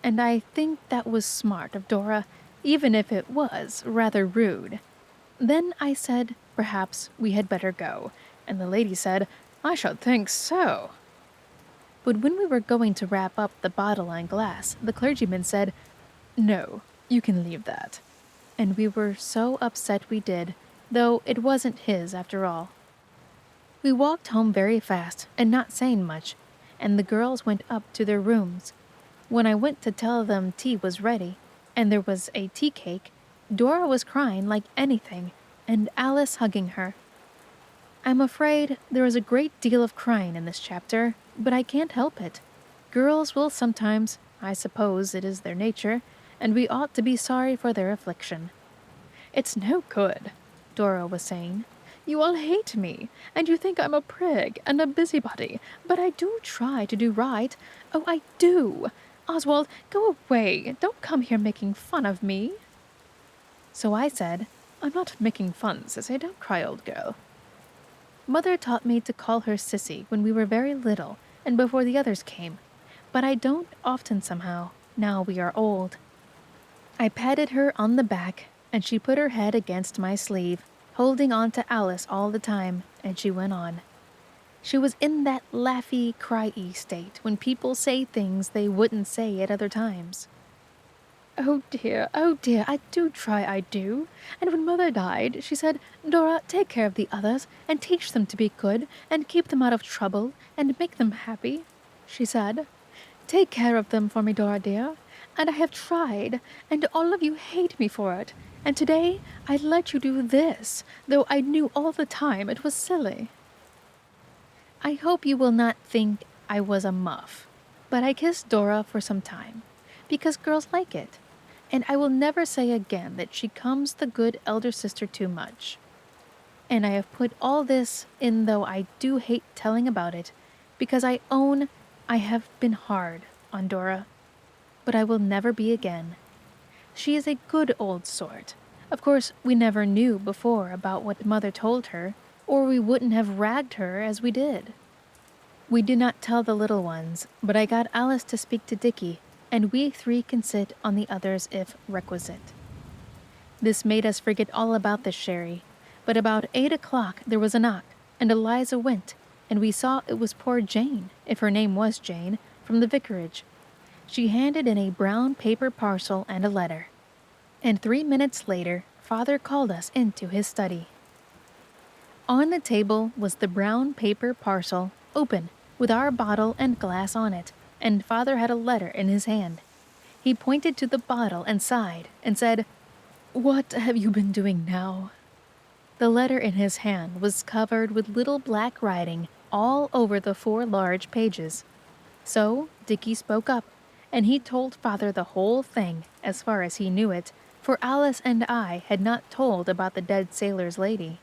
S1: And I think that was smart of Dora, even if it was rather rude. Then I said perhaps we had better go, and the lady said, "I should think so." But when we were going to wrap up the bottle and glass, the clergyman said, "No, you can leave that. and we were so upset we did, though it wasn't his after all. We walked home very fast and not saying much, and the girls went up to their rooms. When I went to tell them tea was ready, and there was a tea cake, Dora was crying like anything, and Alice hugging her. I'm afraid there is a great deal of crying in this chapter, but I can't help it. Girls will sometimes, I suppose it is their nature, and we ought to be sorry for their affliction. It's no good, Dora was saying. You all hate me, and you think I'm a prig and a busybody, but I do try to do right. Oh, I do. Oswald, go away. Don't come here making fun of me. So I said, I'm not making fun, Sissy. Don't cry, old girl. Mother taught me to call her Sissy when we were very little and before the others came, but I don't often somehow, now we are old. I patted her on the back, and she put her head against my sleeve, holding on to Alice all the time, and she went on. She was in that laughy, cry-y state when people say things they wouldn't say at other times. Oh dear, I do try, I do. And when Mother died, she said, Dora, take care of the others, and teach them to be good, and keep them out of trouble, and make them happy. She said, take care of them for me, Dora dear. And I have tried, and all of you hate me for it. And today, I let you do this, though I knew all the time it was silly. I hope you will not think I was a muff, but I kissed Dora for some time, because girls like it. And I will never say again that she comes the good elder sister too much. And I have put all this in, though I do hate telling about it, because I own I have been hard on Dora. But I will never be again. She is a good old sort. Of course, we never knew before about what Mother told her, or we wouldn't have ragged her as we did. We did not tell the little ones, but I got Alice to speak to Dickie, and we three can sit on the others if requisite. This made us forget all about the sherry, but about 8 o'clock there was a knock, and Eliza went, and we saw it was poor Jane, if her name was Jane, from the vicarage. She handed in a brown paper parcel and a letter, and 3 minutes later Father called us into his study. On the table was the brown paper parcel, open, with our bottle and glass on it, and Father had a letter in his hand. He pointed to the bottle and sighed and said, What have you been doing now? The letter in his hand was covered with little black writing all over the 4 large pages. So Dickie spoke up, and he told Father the whole thing, as far as he knew it, for Alice and I had not told about the dead sailor's lady.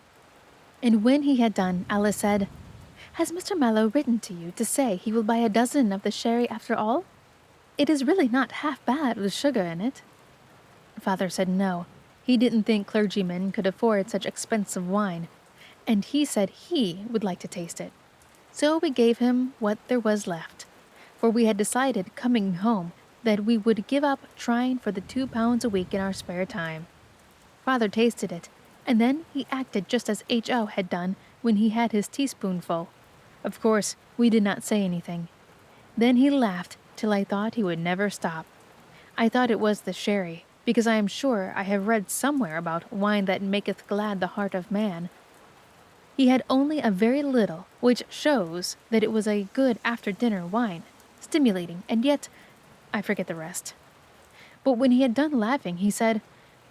S1: And when he had done, Alice said, Has Mr. Mallow written to you to say he will buy a dozen of the sherry after all? It is really not half bad with sugar in it. Father said no. He didn't think clergymen could afford such expensive wine, and he said he would like to taste it. So we gave him what there was left, for we had decided coming home that we would give up trying for the 2 pounds a week in our spare time. Father tasted it, and then he acted just as H.O. had done when he had his teaspoonful. Of course, we did not say anything. Then he laughed till I thought he would never stop. I thought it was the sherry, because I am sure I have read somewhere about wine that maketh glad the heart of man. He had only a very little, which shows that it was a good after-dinner wine, stimulating, and yet I forget the rest. But when he had done laughing, he said,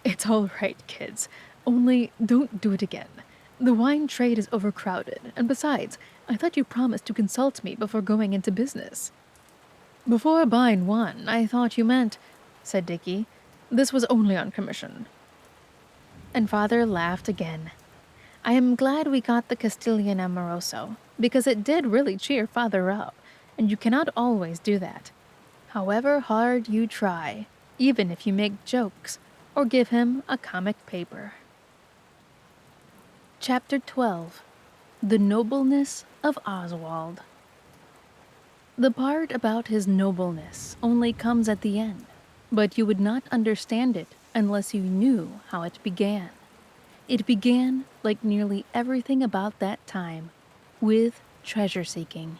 S1: It's all right, kids, only don't do it again. The wine trade is overcrowded, and besides, I thought you promised to consult me before going into business. Before buying one, I thought you meant, said Dickie. This was only on commission. And Father laughed again. I am glad we got the Castilian Amoroso, because it did really cheer Father up, and you cannot always do that. However hard you try, even if you make jokes, or give him a comic paper. Chapter 12. The Nobleness of Oswald. The part about his nobleness only comes at the end, but you would not understand it unless you knew how it began. It began, like nearly everything about that time, with treasure-seeking.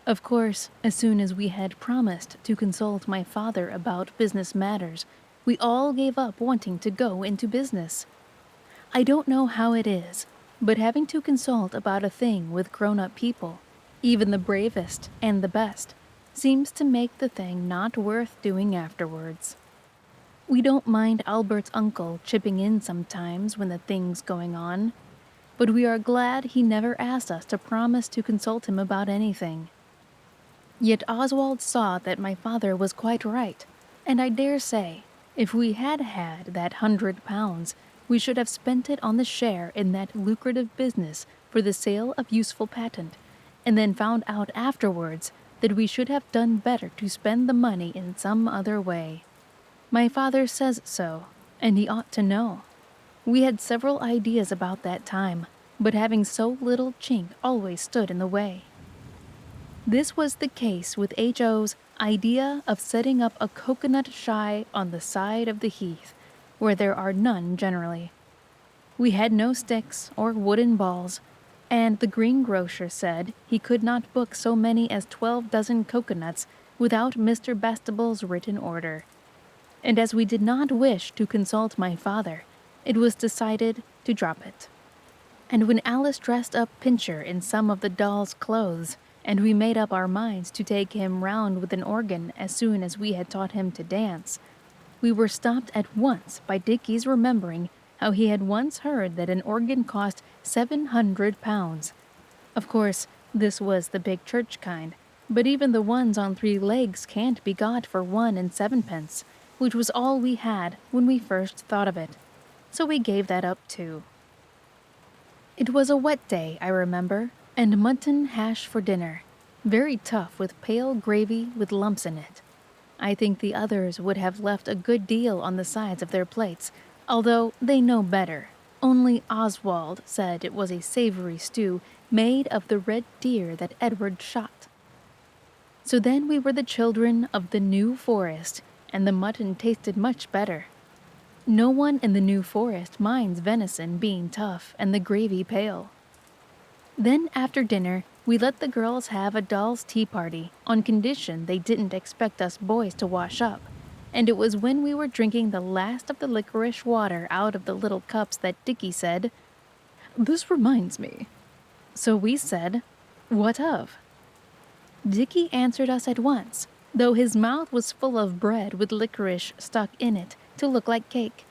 S1: Of course, as soon as we had promised to consult my father about business matters, We all gave up wanting to go into business. I don't know how it is, but having to consult about a thing with grown-up people, even the bravest and the best, seems to make the thing not worth doing afterwards. We don't mind Albert's uncle chipping in sometimes when the thing's going on, but we are glad he never asked us to promise to consult him about anything. Yet Oswald saw that my father was quite right, and I dare say, if we had had that £100, we should have spent it on the share in that lucrative business for the sale of useful patent, and then found out afterwards that we should have done better to spend the money in some other way. My father says so, and he ought to know. We had several ideas about that time, but having so little chink always stood in the way. This was the case with H.O.'s idea of setting up a coconut shy on the side of the heath, where there are none generally. We had no sticks or wooden balls, and the greengrocer said he could not book so many as 12 dozen coconuts without Mr. Bastable's written order. And as we did not wish to consult my father, it was decided to drop it. And when Alice dressed up Pincher in some of the doll's clothes, and we made up our minds to take him round with an organ as soon as we had taught him to dance, we were stopped at once by Dickie's remembering how he had once heard that an organ cost £700. Of course, this was the big church kind, but even the ones on 3 legs can't be got for 1 and 7pence, which was all we had when we first thought of it. So we gave that up too. It was a wet day, I remember, and mutton hash for dinner, very tough with pale gravy with lumps in it. I think the others would have left a good deal on the sides of their plates, although they know better. Only Oswald said it was a savory stew made of the red deer that Edward shot. So then we were the children of the New Forest, and the mutton tasted much better. No one in the New Forest minds venison being tough and the gravy pale. Then after dinner, we let the girls have a doll's tea party on condition they didn't expect us boys to wash up, and it was when we were drinking the last of the licorice water out of the little cups that Dickie said, "This reminds me." So we said, "What of?" Dickie answered us at once, though his mouth was full of bread with licorice stuck in it to look like cake.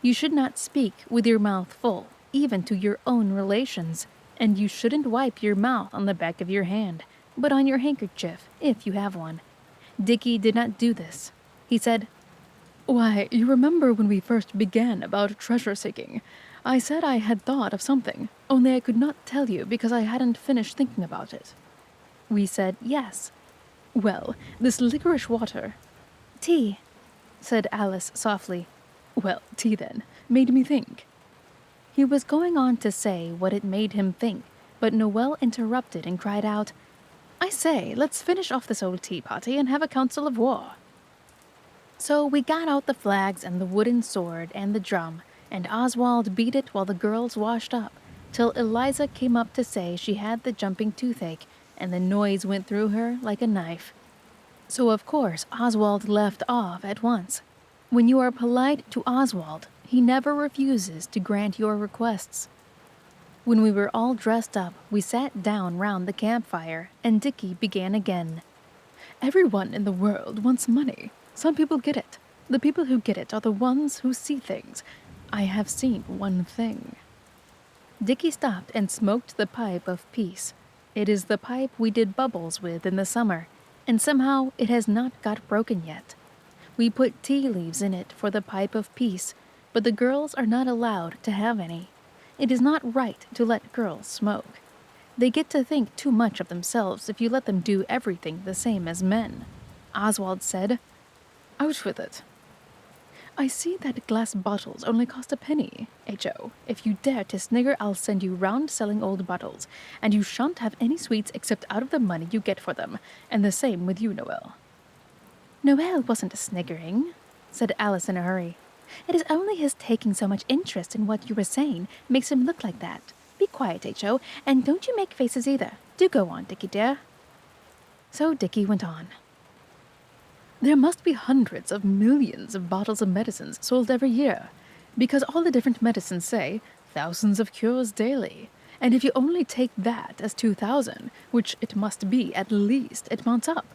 S1: You should not speak with your mouth full, even to your own relations, and you shouldn't wipe your mouth on the back of your hand, but on your handkerchief, if you have one. Dickie did not do this. He said, "Why, you remember when we first began about treasure-seeking. I said I had thought of something, only I could not tell you because I hadn't finished thinking about it." We said yes. "Well, this licorice water—" "Tea," said Alice softly. "Well, tea then, made me think." He was going on to say what it made him think, but Noel interrupted and cried out, "I say, let's finish off this old tea party and have a council of war." So we got out the flags and the wooden sword and the drum, and Oswald beat it while the girls washed up, till Eliza came up to say she had the jumping toothache, and the noise went through her like a knife. So of course Oswald left off at once. When you are polite to Oswald, he never refuses to grant your requests. When we were all dressed up, we sat down round the campfire, and Dickie began again. "Everyone in the world wants money. Some people get it. The people who get it are the ones who see things. I have seen one thing." Dickie stopped and smoked the pipe of peace. It is the pipe we did bubbles with in the summer, and somehow it has not got broken yet. We put tea leaves in it for the pipe of peace, but the girls are not allowed to have any. It is not right to let girls smoke. They get to think too much of themselves if you let them do everything the same as men. Oswald said, "Out with it." "I see that glass bottles only cost a penny. H.O., if you dare to snigger, I'll send you round selling old bottles, and you shan't have any sweets except out of the money you get for them, and the same with you, Noel." "Noel wasn't sniggering," said Alice in a hurry. "It is only his taking so much interest in what you were saying makes him look like that. Be quiet, H.O., and don't you make faces either. Do go on, Dickie dear." So Dickie went on. There must be hundreds of millions of bottles of medicines sold every year, because all the different medicines say thousands of cures daily. And if you only take that as 2,000, which it must be at least, it mounts up.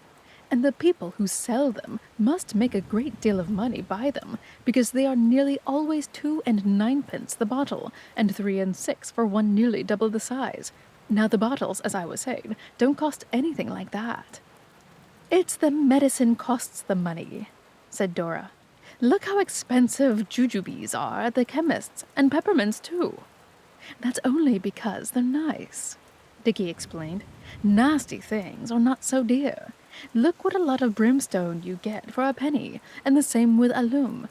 S1: And the people who sell them must make a great deal of money by them, because they are nearly always 2 and 9 pence the bottle, and 3 and 6 for one nearly double the size. Now the bottles, as I was saying, don't cost anything like that. It's the medicine costs the money, said Dora. Look how expensive jujubes are at the chemist's, and peppermints too. That's only because they're nice, Dickie explained. Nasty things are not so dear. Look what a lot of brimstone you get for a penny, and the same with alum.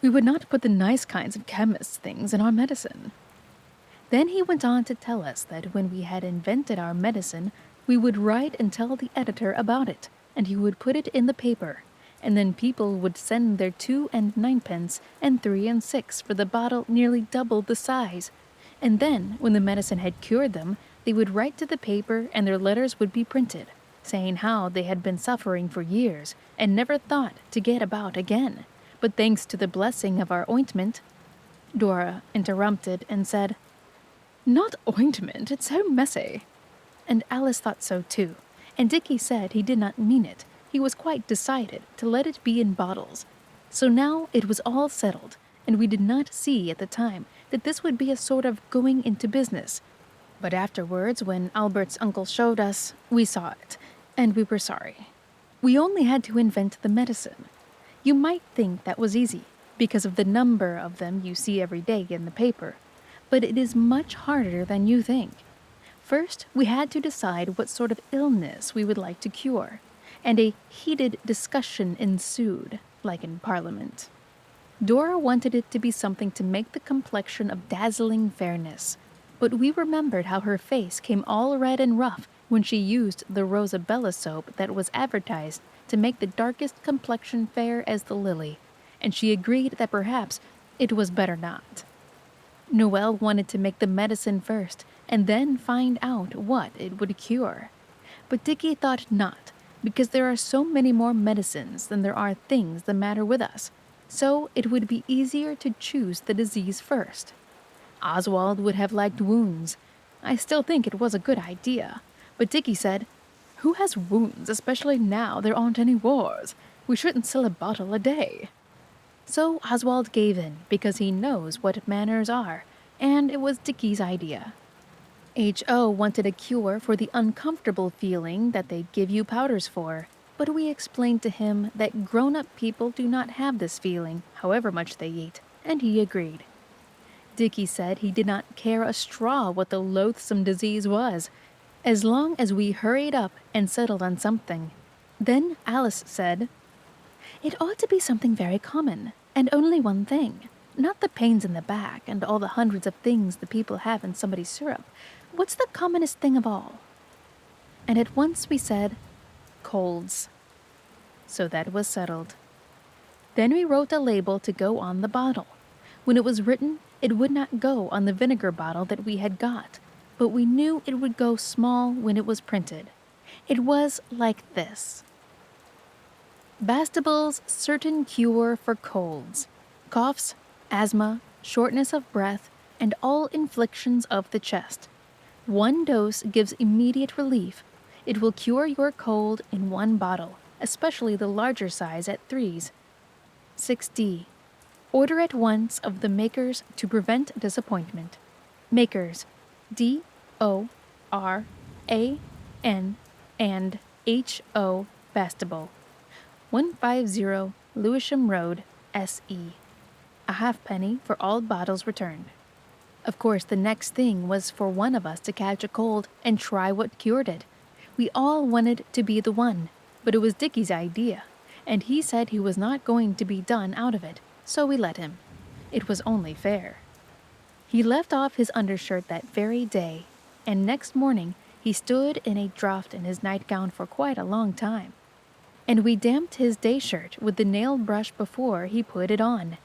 S1: We would not put the nice kinds of chemists' things in our medicine. Then he went on to tell us that when we had invented our medicine, we would write and tell the editor about it, and he would put it in the paper, and then people would send their 2 and 9 pence and 3 and 6 for the bottle nearly double the size. And then, when the medicine had cured them, they would write to the paper and their letters would be printed, saying how they had been suffering for years and never thought to get about again. But thanks to the blessing of our ointment, Dora interrupted and said, Not ointment, it's so messy. And Alice thought so too, and Dickie said he did not mean it. He was quite decided to let it be in bottles. So now it was all settled, and we did not see at the time that this would be a sort of going into business. But afterwards, when Albert's uncle showed us, we saw it, and we were sorry. We only had to invent the medicine. You might think that was easy, because of the number of them you see every day in the paper, but it is much harder than you think. First, we had to decide what sort of illness we would like to cure, and a heated discussion ensued, like in Parliament. Dora wanted it to be something to make the complexion of dazzling fairness, but we remembered how her face came all red and rough when she used the Rosabella soap that was advertised to make the darkest complexion fair as the lily, and she agreed that perhaps it was better not. Noel wanted to make the medicine first, and then find out what it would cure. But Dickie thought not, because there are so many more medicines than there are things the matter with us, so it would be easier to choose the disease first. Oswald would have liked wounds. I still think it was a good idea, but Dickie said, Who has wounds, especially now there aren't any wars? We shouldn't sell a bottle a day. So Oswald gave in, because he knows what manners are, and it was Dickie's idea. H.O. wanted a cure for the uncomfortable feeling that they give you powders for, but we explained to him that grown-up people do not have this feeling, however much they eat, and he agreed. Dickie said he did not care a straw what the loathsome disease was, as long as we hurried up and settled on something. Then Alice said, It ought to be something very common, and only one thing. Not the pains in the back and all the hundreds of things the people have in somebody's syrup. What's the commonest thing of all? And at once we said, colds. So that was settled. Then we wrote a label to go on the bottle. When it was written, it would not go on the vinegar bottle that we had got, but we knew it would go small when it was printed. It was like this. Bastable's certain cure for colds, coughs, asthma, shortness of breath, and all inflictions of the chest. 1 dose gives immediate relief. It will cure your cold in 1 bottle, especially the larger size at 3s. 6D. Order at once of the makers to prevent disappointment. Makers, D-O-R-A-N and H-O Bastable. 150 Lewisham Road, S.E. A halfpenny for all bottles returned. Of course, the next thing was for one of us to catch a cold and try what cured it. We all wanted to be the one, but it was Dickie's idea, and he said he was not going to be done out of it, so we let him. It was only fair. He left off his undershirt that very day, and next morning he stood in a draught in his nightgown for quite a long time. And we damped his day shirt with the nail brush before he put it on.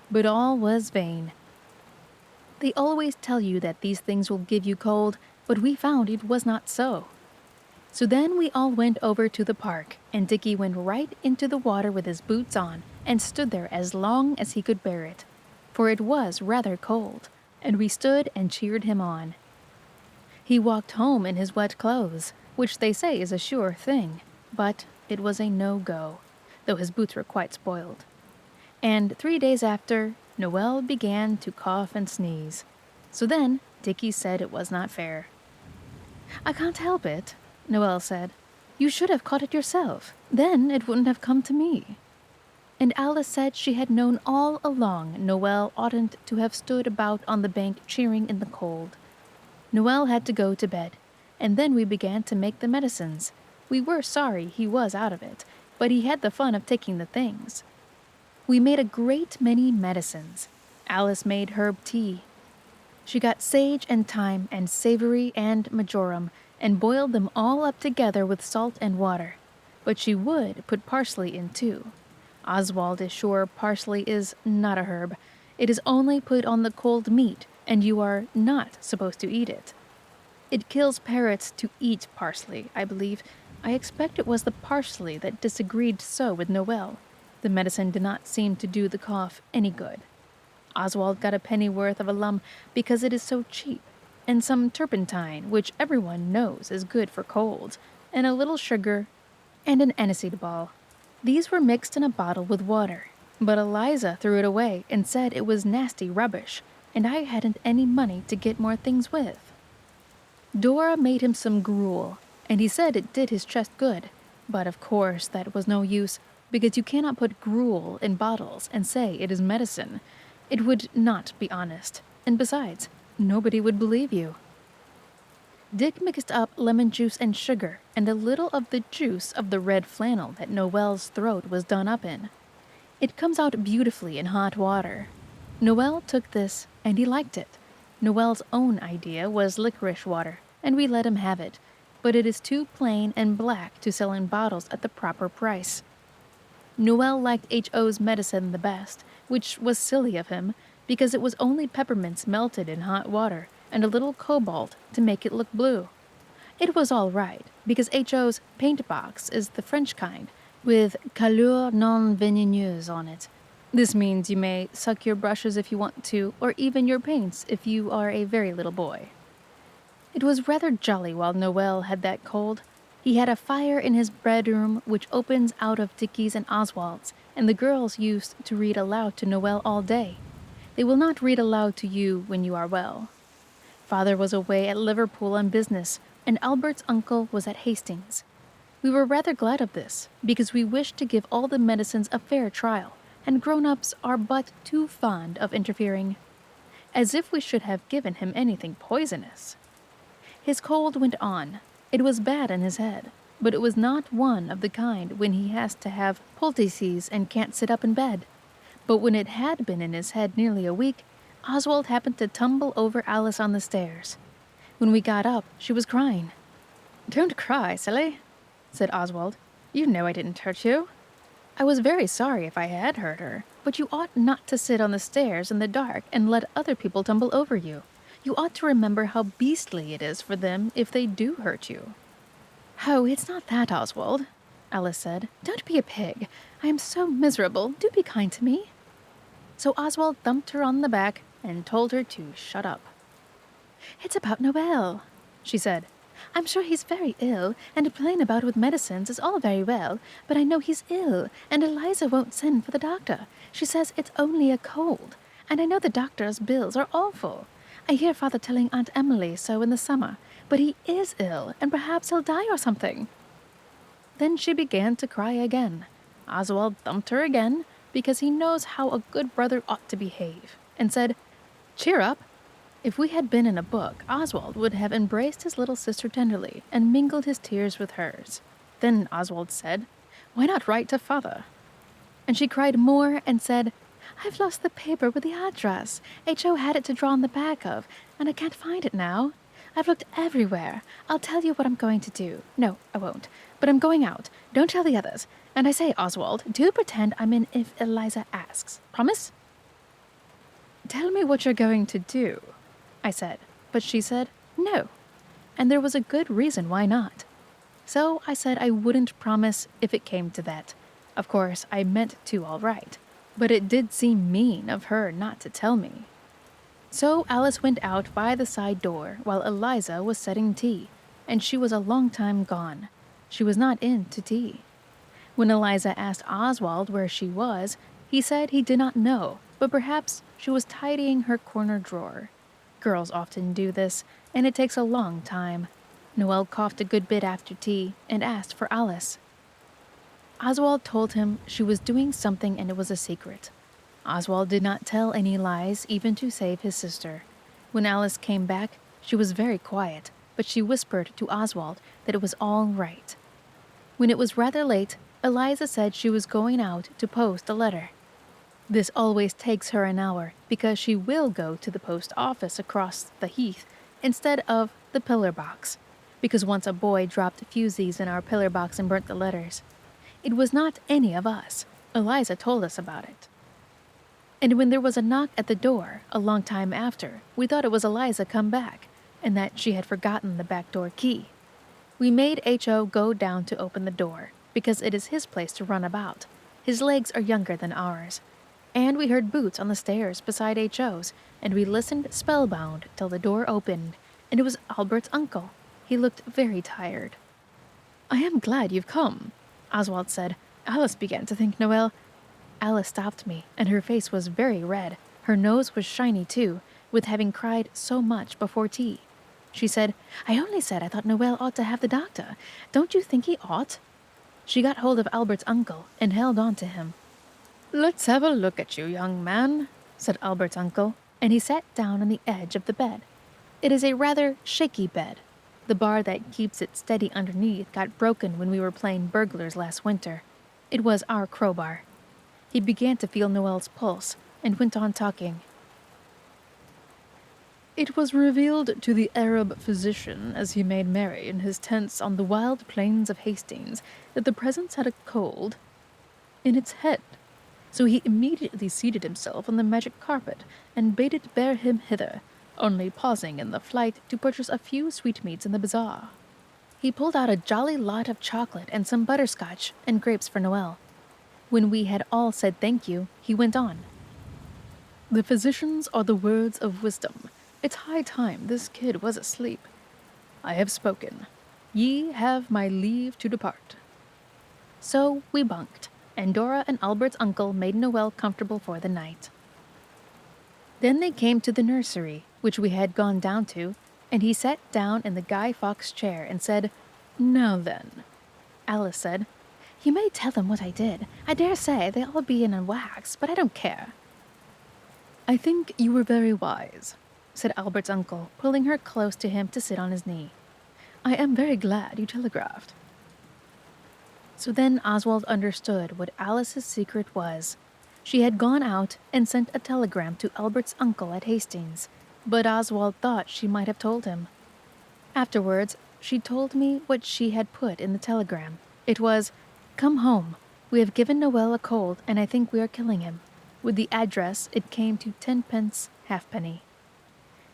S1: But all was vain. They always tell you that these things will give you cold, but we found it was not so. So then we all went over to the park, and Dickie went right into the water with his boots on and stood there as long as he could bear it, for it was rather cold, and we stood and cheered him on. He walked home in his wet clothes, which they say is a sure thing, but it was a no-go, though his boots were quite spoiled. And 3 days after, Noel began to cough and sneeze. So then, Dickie said it was not fair. "I can't help it," Noel said. "You should have caught it yourself. Then it wouldn't have come to me." And Alice said she had known all along Noel oughtn't to have stood about on the bank cheering in the cold. Noel had to go to bed, and then we began to make the medicines. We were sorry he was out of it, but he had the fun of taking the things. We made a great many medicines. Alice made herb tea. She got sage and thyme and savory and marjoram and boiled them all up together with salt and water. But she would put parsley in too. Oswald is sure parsley is not a herb. It is only put on the cold meat, and you are not supposed to eat it. It kills parrots to eat parsley, I believe. I expect it was the parsley that disagreed so with Noel. The medicine did not seem to do the cough any good. Oswald got a pennyworth of alum because it is so cheap, and some turpentine, which everyone knows is good for colds, and a little sugar, and an aniseed ball. These were mixed in a bottle with water, but Eliza threw it away and said it was nasty rubbish, and I hadn't any money to get more things with. Dora made him some gruel, and he said it did his chest good, but of course that was no use, because you cannot put gruel in bottles and say it is medicine. It would not be honest, and besides, nobody would believe you. Dick mixed up lemon juice and sugar and a little of the juice of the red flannel that Noel's throat was done up in. It comes out beautifully in hot water. Noel took this, and he liked it. Noel's own idea was licorice water, and we let him have it, but it is too plain and black to sell in bottles at the proper price. Noel liked H.O.'s medicine the best, which was silly of him, because it was only peppermints melted in hot water and a little cobalt to make it look blue. It was all right, because H.O.'s paint box is the French kind, with couleur non vénéneuse on it. This means you may suck your brushes if you want to, or even your paints if you are a very little boy. It was rather jolly while Noel had that cold. He had a fire in his bedroom which opens out of Dickie's and Oswald's, and the girls used to read aloud to Noel all day. They will not read aloud to you when you are well. Father was away at Liverpool on business, and Albert's uncle was at Hastings. We were rather glad of this, because we wished to give all the medicines a fair trial, and grown-ups are but too fond of interfering. As if we should have given him anything poisonous. His cold went on. It was bad in his head, but it was not one of the kind when he has to have poultices and can't sit up in bed. But when it had been in his head nearly a week, Oswald happened to tumble over Alice on the stairs. When we got up, she was crying. "Don't cry, silly," said Oswald. "You know I didn't hurt you." I was very sorry if I had hurt her, but you ought not to sit on the stairs in the dark and let other people tumble over you. You ought to remember how beastly it is for them if they do hurt you. "Oh, it's not that, Oswald," Alice said. "Don't be a pig. I am so miserable. Do be kind to me." So Oswald thumped her on the back and told her to shut up. "It's about Noel," she said. "I'm sure he's very ill, and playing about with medicines is all very well, but I know he's ill, and Eliza won't send for the doctor. She says it's only a cold, and I know the doctor's bills are awful. I hear Father telling Aunt Emily so in the summer, but he is ill, and perhaps he'll die or something." Then she began to cry again. Oswald thumped her again, because he knows how a good brother ought to behave, and said, "Cheer up." If we had been in a book, Oswald would have embraced his little sister tenderly and mingled his tears with hers. Then Oswald said, "Why not write to Father?" And she cried more and said, "I've lost the paper with the address. H.O. had it to draw on the back of, and I can't find it now. I've looked everywhere. I'll tell you what I'm going to do. No, I won't. But I'm going out. Don't tell the others. And I say, Oswald, do pretend I'm in if Eliza asks. Promise?" "Tell me what you're going to do," I said. But she said, "No." And there was a good reason why not. So I said I wouldn't promise if it came to that. Of course, I meant to all right, but it did seem mean of her not to tell me. So Alice went out by the side door while Eliza was setting tea, and she was a long time gone. She was not in to tea. When Eliza asked Oswald where she was, he said he did not know, but perhaps she was tidying her corner drawer. Girls often do this, and it takes a long time. Noelle coughed a good bit after tea and asked for Alice. Oswald told him she was doing something and it was a secret. Oswald did not tell any lies, even to save his sister. When Alice came back, she was very quiet, but she whispered to Oswald that it was all right. When it was rather late, Eliza said she was going out to post a letter. This always takes her an hour because she will go to the post office across the heath instead of the pillar box, because once a boy dropped fusees in our pillar box and burnt the letters. It was not any of us. Eliza told us about it. And when there was a knock at the door a long time after, we thought it was Eliza come back, and that she had forgotten the back door key. We made H.O. go down to open the door, because it is his place to run about. His legs are younger than ours. And we heard boots on the stairs beside H.O.'s, and we listened spellbound till the door opened, and it was Albert's uncle. He looked very tired. "I am glad you've come," Oswald said. "Alice began to think Noelle—" Alice stopped me, and her face was very red. Her nose was shiny too, with having cried so much before tea. She said, "I only said I thought Noelle ought to have the doctor. Don't you think he ought?" She got hold of Albert's uncle and held on to him. "Let's have a look at you, young man," said Albert's uncle, and he sat down on the edge of the bed. It is a rather shaky bed. The bar that keeps it steady underneath got broken when we were playing burglars last winter. It was our crowbar. He began to feel Noelle's pulse and went on talking. "It was revealed to the Arab physician as he made merry in his tents on the wild plains of Hastings that the presence had a cold in its head. So he immediately seated himself on the magic carpet and bade it bear him hither, only pausing in the flight to purchase a few sweetmeats in the bazaar. He pulled out a jolly lot of chocolate and some butterscotch and grapes for Noelle. When we had all said thank you, he went on. The physicians are the words of wisdom. It's high time this kid was asleep. I have spoken. Ye have my leave to depart." So we bunked, and Dora and Albert's uncle made Noelle comfortable for the night. Then they came to the nursery, which we had gone down to, and he sat down in the Guy Fawkes chair and said, "Now then." Alice said, "You may tell them what I did. I dare say they'll all be in a wax, but I don't care." "I think you were very wise," said Albert's uncle, pulling her close to him to sit on his knee. "I am very glad you telegraphed." So then Oswald understood what Alice's secret was. She had gone out and sent a telegram to Albert's uncle at Hastings, but Oswald thought she might have told him. Afterwards, she told me what she had put in the telegram. It was, "Come home. We have given Noelle a cold, and I think we are killing him." With the address, it came to 10 pence halfpenny.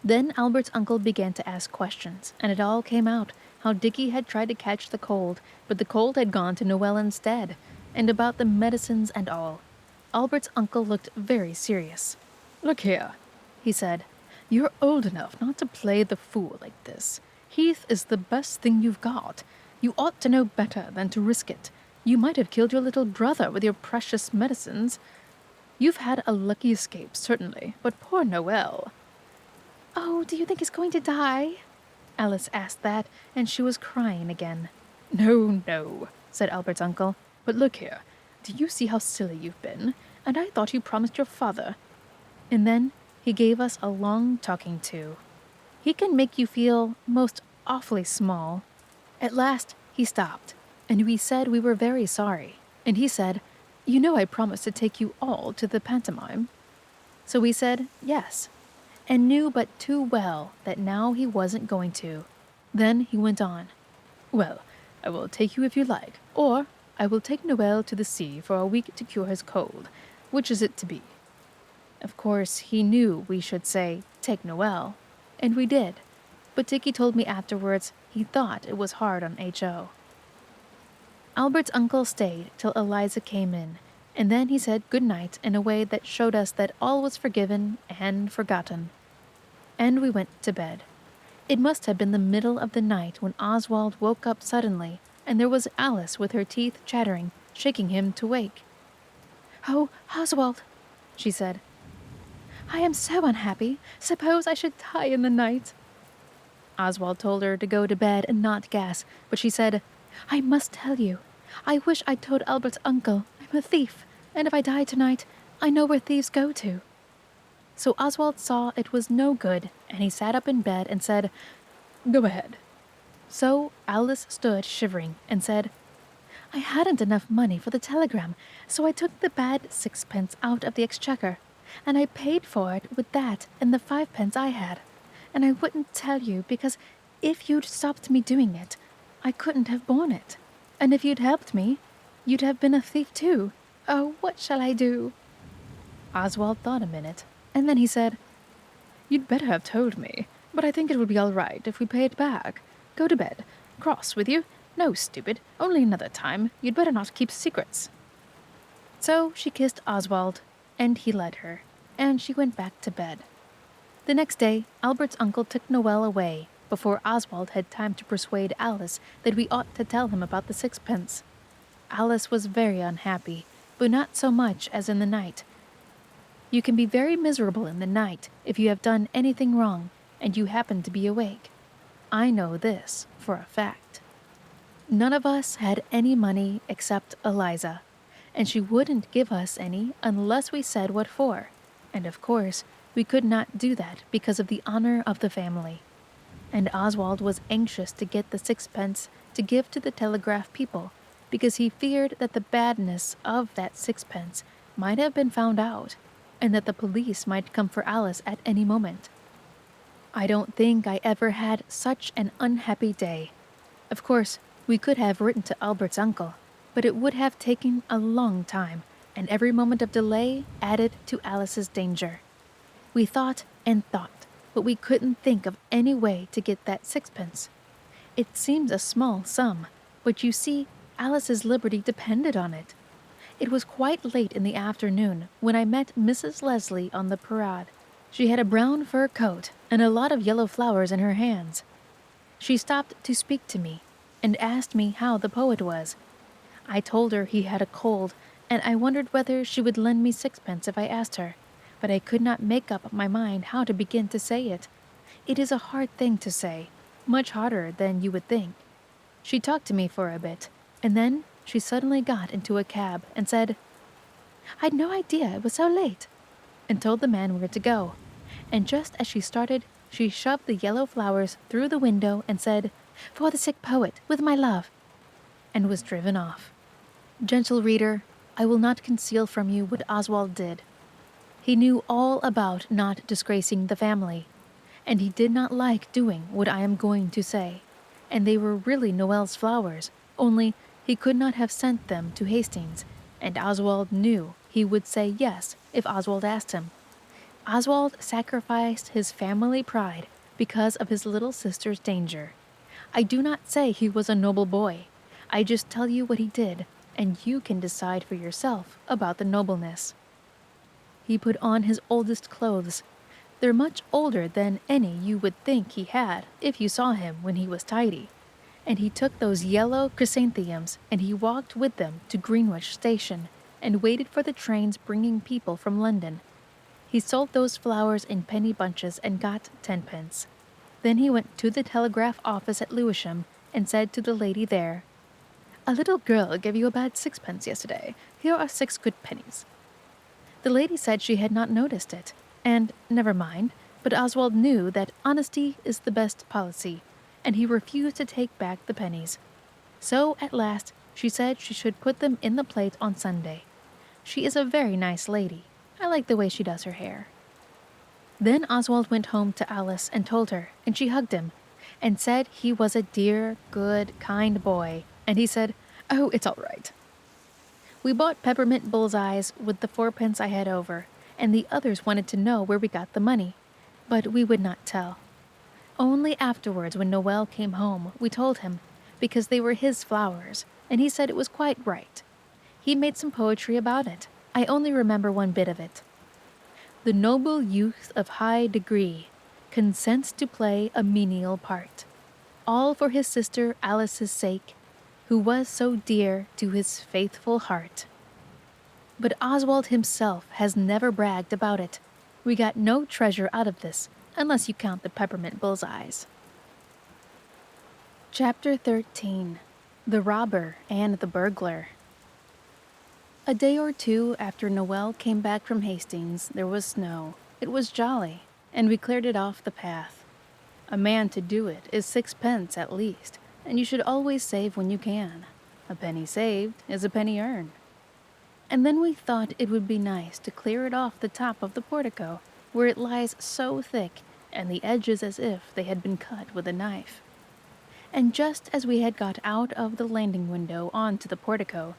S1: Then Albert's uncle began to ask questions, and it all came out, how Dickie had tried to catch the cold, but the cold had gone to Noelle instead, and about the medicines and all. Albert's uncle looked very serious. "Look here," he said. "You're old enough not to play the fool like this. Heath is the best thing you've got. You ought to know better than to risk it. You might have killed your little brother with your precious medicines. You've had a lucky escape, certainly, but poor Noelle." "Oh, do you think he's going to die?" Alice asked that, and she was crying again. "No, no," said Albert's uncle. "But look here, do you see how silly you've been? And I thought you promised your father." And then he gave us a long talking to. He can make you feel most awfully small. At last he stopped, and we said we were very sorry. And he said, "You know I promised to take you all to the pantomime." So we said yes, and knew but too well that now he wasn't going to. Then he went on. "Well, I will take you if you like, or I will take Noelle to the sea for a week to cure his cold. Which is it to be?" Of course, he knew we should say, "Take Noelle," and we did. But Dickie told me afterwards he thought it was hard on H.O. Albert's uncle stayed till Eliza came in, and then he said good night in a way that showed us that all was forgiven and forgotten. And we went to bed. It must have been the middle of the night when Oswald woke up suddenly, and there was Alice with her teeth chattering, shaking him to wake. "Oh, Oswald," she said, "I am so unhappy. Suppose I should die in the night." Oswald told her to go to bed and not gas, but she said, "I must tell you. I wish I'd told Albert's uncle I'm a thief, and if I die tonight, I know where thieves go to." So Oswald saw it was no good, and he sat up in bed and said, "Go ahead." So Alice stood shivering and said, "I hadn't enough money for the telegram, so I took the bad 6 pence out of the exchequer, and I paid for it with that and the 5 pence I had. And I wouldn't tell you because if you'd stopped me doing it, I couldn't have borne it. And if you'd helped me, you'd have been a thief too. Oh, what shall I do?" Oswald thought a minute, and then he said, "You'd better have told me, but I think it would be all right if we pay it back. Go to bed. Cross with you? No, stupid. Only another time. You'd better not keep secrets." So she kissed Oswald, and he let her, and she went back to bed. The next day, Albert's uncle took Noel away before Oswald had time to persuade Alice that we ought to tell him about the 6 pence. Alice was very unhappy, but not so much as in the night. You can be very miserable in the night if you have done anything wrong and you happen to be awake. I know this for a fact. None of us had any money except Eliza, and she wouldn't give us any unless we said what for, and of course, we could not do that because of the honor of the family. And Oswald was anxious to get the 6 pence to give to the telegraph people because he feared that the badness of that 6 pence might have been found out and that the police might come for Alice at any moment. I don't think I ever had such an unhappy day. Of course, we could have written to Albert's uncle, but it would have taken a long time, and every moment of delay added to Alice's danger. We thought and thought, but we couldn't think of any way to get that 6 pence. It seems a small sum, but you see, Alice's liberty depended on it. It was quite late in the afternoon when I met Mrs. Leslie on the parade. She had a brown fur coat and a lot of yellow flowers in her hands. She stopped to speak to me and asked me how the poet was. I told her he had a cold, and I wondered whether she would lend me 6 pence if I asked her, but I could not make up my mind how to begin to say it. It is a hard thing to say, much harder than you would think. She talked to me for a bit, and then she suddenly got into a cab and said, "I'd no idea it was so late," and told the man where to go. And just as she started, she shoved the yellow flowers through the window and said, "For the sick poet, with my love," and was driven off. Gentle reader, I will not conceal from you what Oswald did. He knew all about not disgracing the family, and he did not like doing what I am going to say, and they were really Noel's flowers, only he could not have sent them to Hastings, and Oswald knew he would say yes if Oswald asked him. Oswald sacrificed his family pride because of his little sister's danger. I do not say he was a noble boy. I just tell you what he did, and you can decide for yourself about the nobleness. He put on his oldest clothes. They're much older than any you would think he had if you saw him when he was tidy. And he took those yellow chrysanthemums and he walked with them to Greenwich Station and waited for the trains bringing people from London. He sold those flowers in penny bunches and got 10 pence. Then he went to the telegraph office at Lewisham and said to the lady there, "A little girl gave you a bad 6 pence yesterday. Here are 6 good pennies." The lady said she had not noticed it, and never mind, but Oswald knew that honesty is the best policy, and he refused to take back the pennies. So at last she said she should put them in the plate on Sunday. She is a very nice lady. I like the way she does her hair. Then Oswald went home to Alice and told her, and she hugged him, and said he was a dear, good, kind boy, and he said, "Oh, it's all right." We bought peppermint bullseyes with the 4 pence I had over, and the others wanted to know where we got the money, but we would not tell. Only afterwards, when Noel came home, we told him, because they were his flowers, and he said it was quite right. He made some poetry about it. I only remember one bit of it. The noble youth of high degree consents to play a menial part, all for his sister Alice's sake, who was so dear to his faithful heart. But Oswald himself has never bragged about it. We got no treasure out of this, unless you count the peppermint bullseyes. Chapter 13. The Robber and the Burglar. A day or two after Noel came back from Hastings, there was snow. It was jolly, and we cleared it off the path. A man to do it is 6 pence at least, and you should always save when you can. A penny saved is a penny earned. And then we thought it would be nice to clear it off the top of the portico, where it lies so thick, and the edges as if they had been cut with a knife. And just as we had got out of the landing window onto the portico,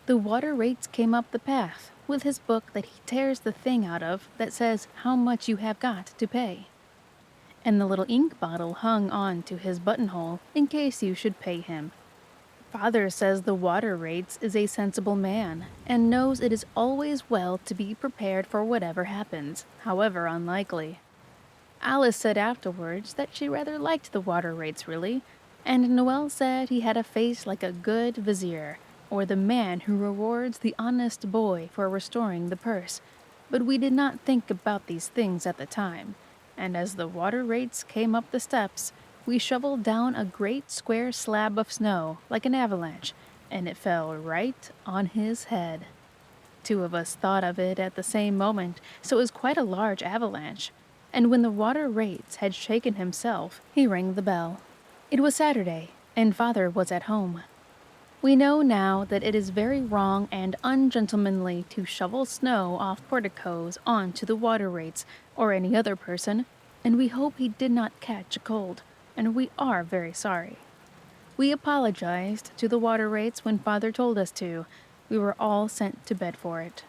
S1: the water rates came up the path with his book that he tears the thing out of that says how much you have got to pay. And the little ink bottle hung on to his buttonhole in case you should pay him. Father says the water rates is a sensible man, and knows it is always well to be prepared for whatever happens, however unlikely. Alice said afterwards that she rather liked the water rates really, and Noel said he had a face like a good vizier, or the man who rewards the honest boy for restoring the purse, but we did not think about these things at the time, and as the water rates came up the steps, we shoveled down a great square slab of snow like an avalanche, and it fell right on his head. 2 of us thought of it at the same moment, so it was quite a large avalanche, and when the water rates had shaken himself, he rang the bell. It was Saturday, and Father was at home. We know now that it is very wrong and ungentlemanly to shovel snow off porticos onto the water rates or any other person, and we hope he did not catch a cold, and we are very sorry. We apologized to the water rates when Father told us to. We were all sent to bed for it.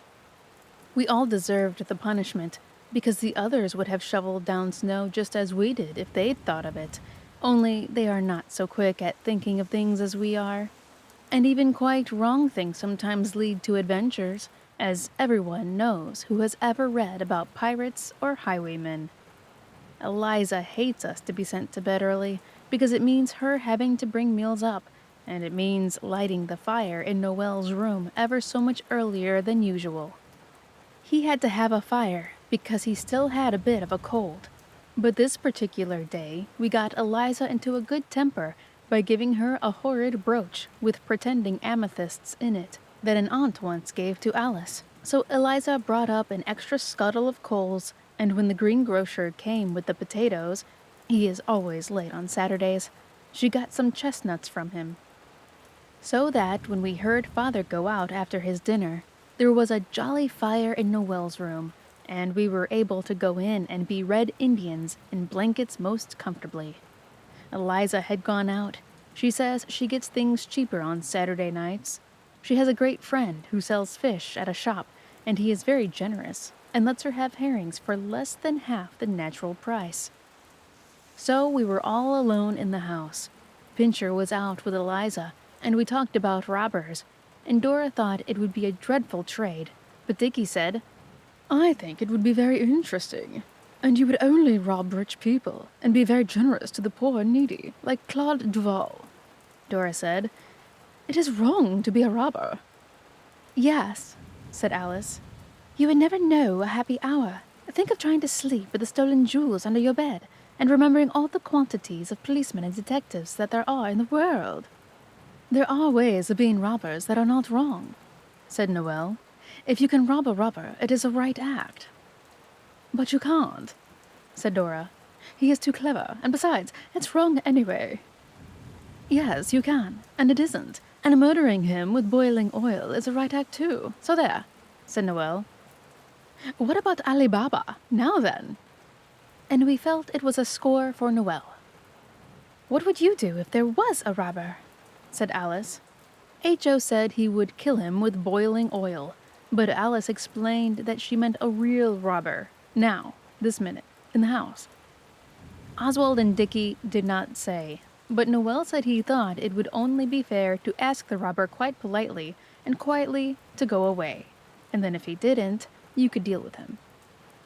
S1: We all deserved the punishment, because the others would have shoveled down snow just as we did if they'd thought of it, only they are not so quick at thinking of things as we are. And even quite wrong things sometimes lead to adventures, as everyone knows who has ever read about pirates or highwaymen. Eliza hates us to be sent to bed early, because it means her having to bring meals up, and it means lighting the fire in Noel's room ever so much earlier than usual. He had to have a fire because he still had a bit of a cold, but this particular day we got Eliza into a good temper by giving her a horrid brooch with pretending amethysts in it that an aunt once gave to Alice. So Eliza brought up an extra scuttle of coals, and when the greengrocer came with the potatoes, he is always late on Saturdays, she got some chestnuts from him. So that when we heard Father go out after his dinner, there was a jolly fire in Noel's room, and we were able to go in and be Red Indians in blankets most comfortably. Eliza had gone out. She says she gets things cheaper on Saturday nights. She has a great friend who sells fish at a shop, and he is very generous and lets her have herrings for less than half the natural price. So we were all alone in the house. Pincher was out with Eliza, and we talked about robbers, and Dora thought it would be a dreadful trade, but Dickie said, "I think it would be very interesting, and you would only rob rich people, and be very generous to the poor and needy, like Claude Duval." Dora said, "It is wrong to be a robber." "Yes," said Alice. "You would never know a happy hour. Think of trying to sleep with the stolen jewels under your bed, and remembering all the quantities of policemen and detectives that there are in the world." "There are ways of being robbers that are not wrong," said Noel. "If you can rob a robber, it is a right act." "But you can't," said Dora. "He is too clever, and besides, it's wrong anyway." "Yes, you can, and it isn't, and murdering him with boiling oil is a right act too, so there," said Noel. "What about Ali Baba? Now then?" And we felt it was a score for Noel. "What would you do if there was a robber?" said Alice. H.O. said he would kill him with boiling oil, but Alice explained that she meant a real robber, now, this minute, in the house. Oswald and Dickie did not say. But Noel said he thought it would only be fair to ask the robber quite politely and quietly to go away, and then if he didn't, you could deal with him.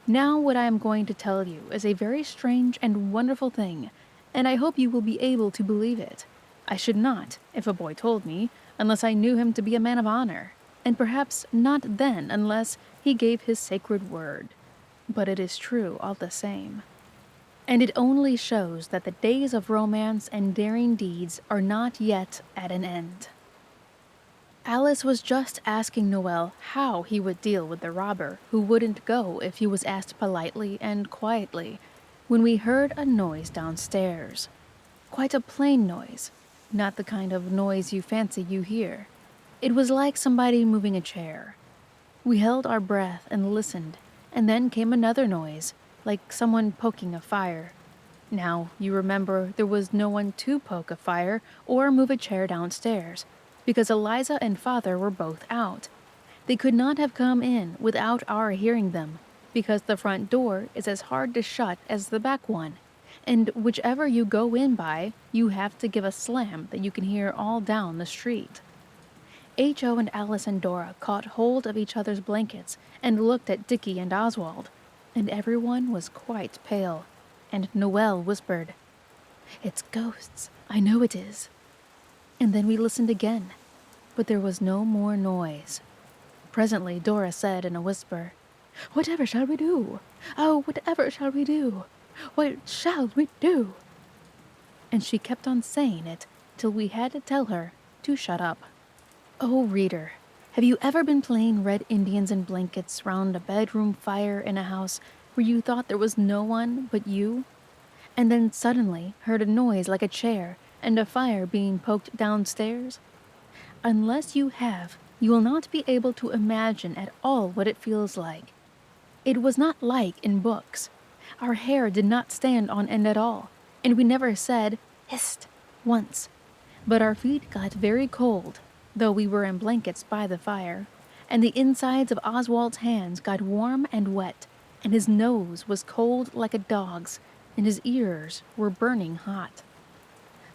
S1: Now what I am going to tell you is a very strange and wonderful thing, and I hope you will be able to believe it. I should not, if a boy told me, unless I knew him to be a man of honor, and perhaps not then unless he gave his sacred word. But it is true all the same. And it only shows that the days of romance and daring deeds are not yet at an end. Alice was just asking Noel how he would deal with the robber who wouldn't go if he was asked politely and quietly, when we heard a noise downstairs. Quite a plain noise, not the kind of noise you fancy you hear. It was like somebody moving a chair. We held our breath and listened, and then came another noise, like someone poking a fire. Now, you remember there was no one to poke a fire or move a chair downstairs, because Eliza and Father were both out. They could not have come in without our hearing them, because the front door is as hard to shut as the back one, and whichever you go in by, you have to give a slam that you can hear all down the street. H.O. and Alice and Dora caught hold of each other's blankets and looked at Dickie and Oswald, and everyone was quite pale, and Noel whispered, "It's ghosts, I know it is." And then we listened again, but there was no more noise. Presently Dora said in a whisper, "Whatever shall we do? Oh, whatever shall we do? What shall we do?" And she kept on saying it till we had to tell her to shut up. Oh, reader, have you ever been playing Red Indians and blankets round a bedroom fire in a house where you thought there was no one but you, and then suddenly heard a noise like a chair and a fire being poked downstairs? Unless you have, you will not be able to imagine at all what it feels like. It was not like in books. Our hair did not stand on end at all, and we never said, "Hist," once. But our feet got very cold, though we were in blankets by the fire, and the insides of Oswald's hands got warm and wet, and his nose was cold like a dog's, and his ears were burning hot.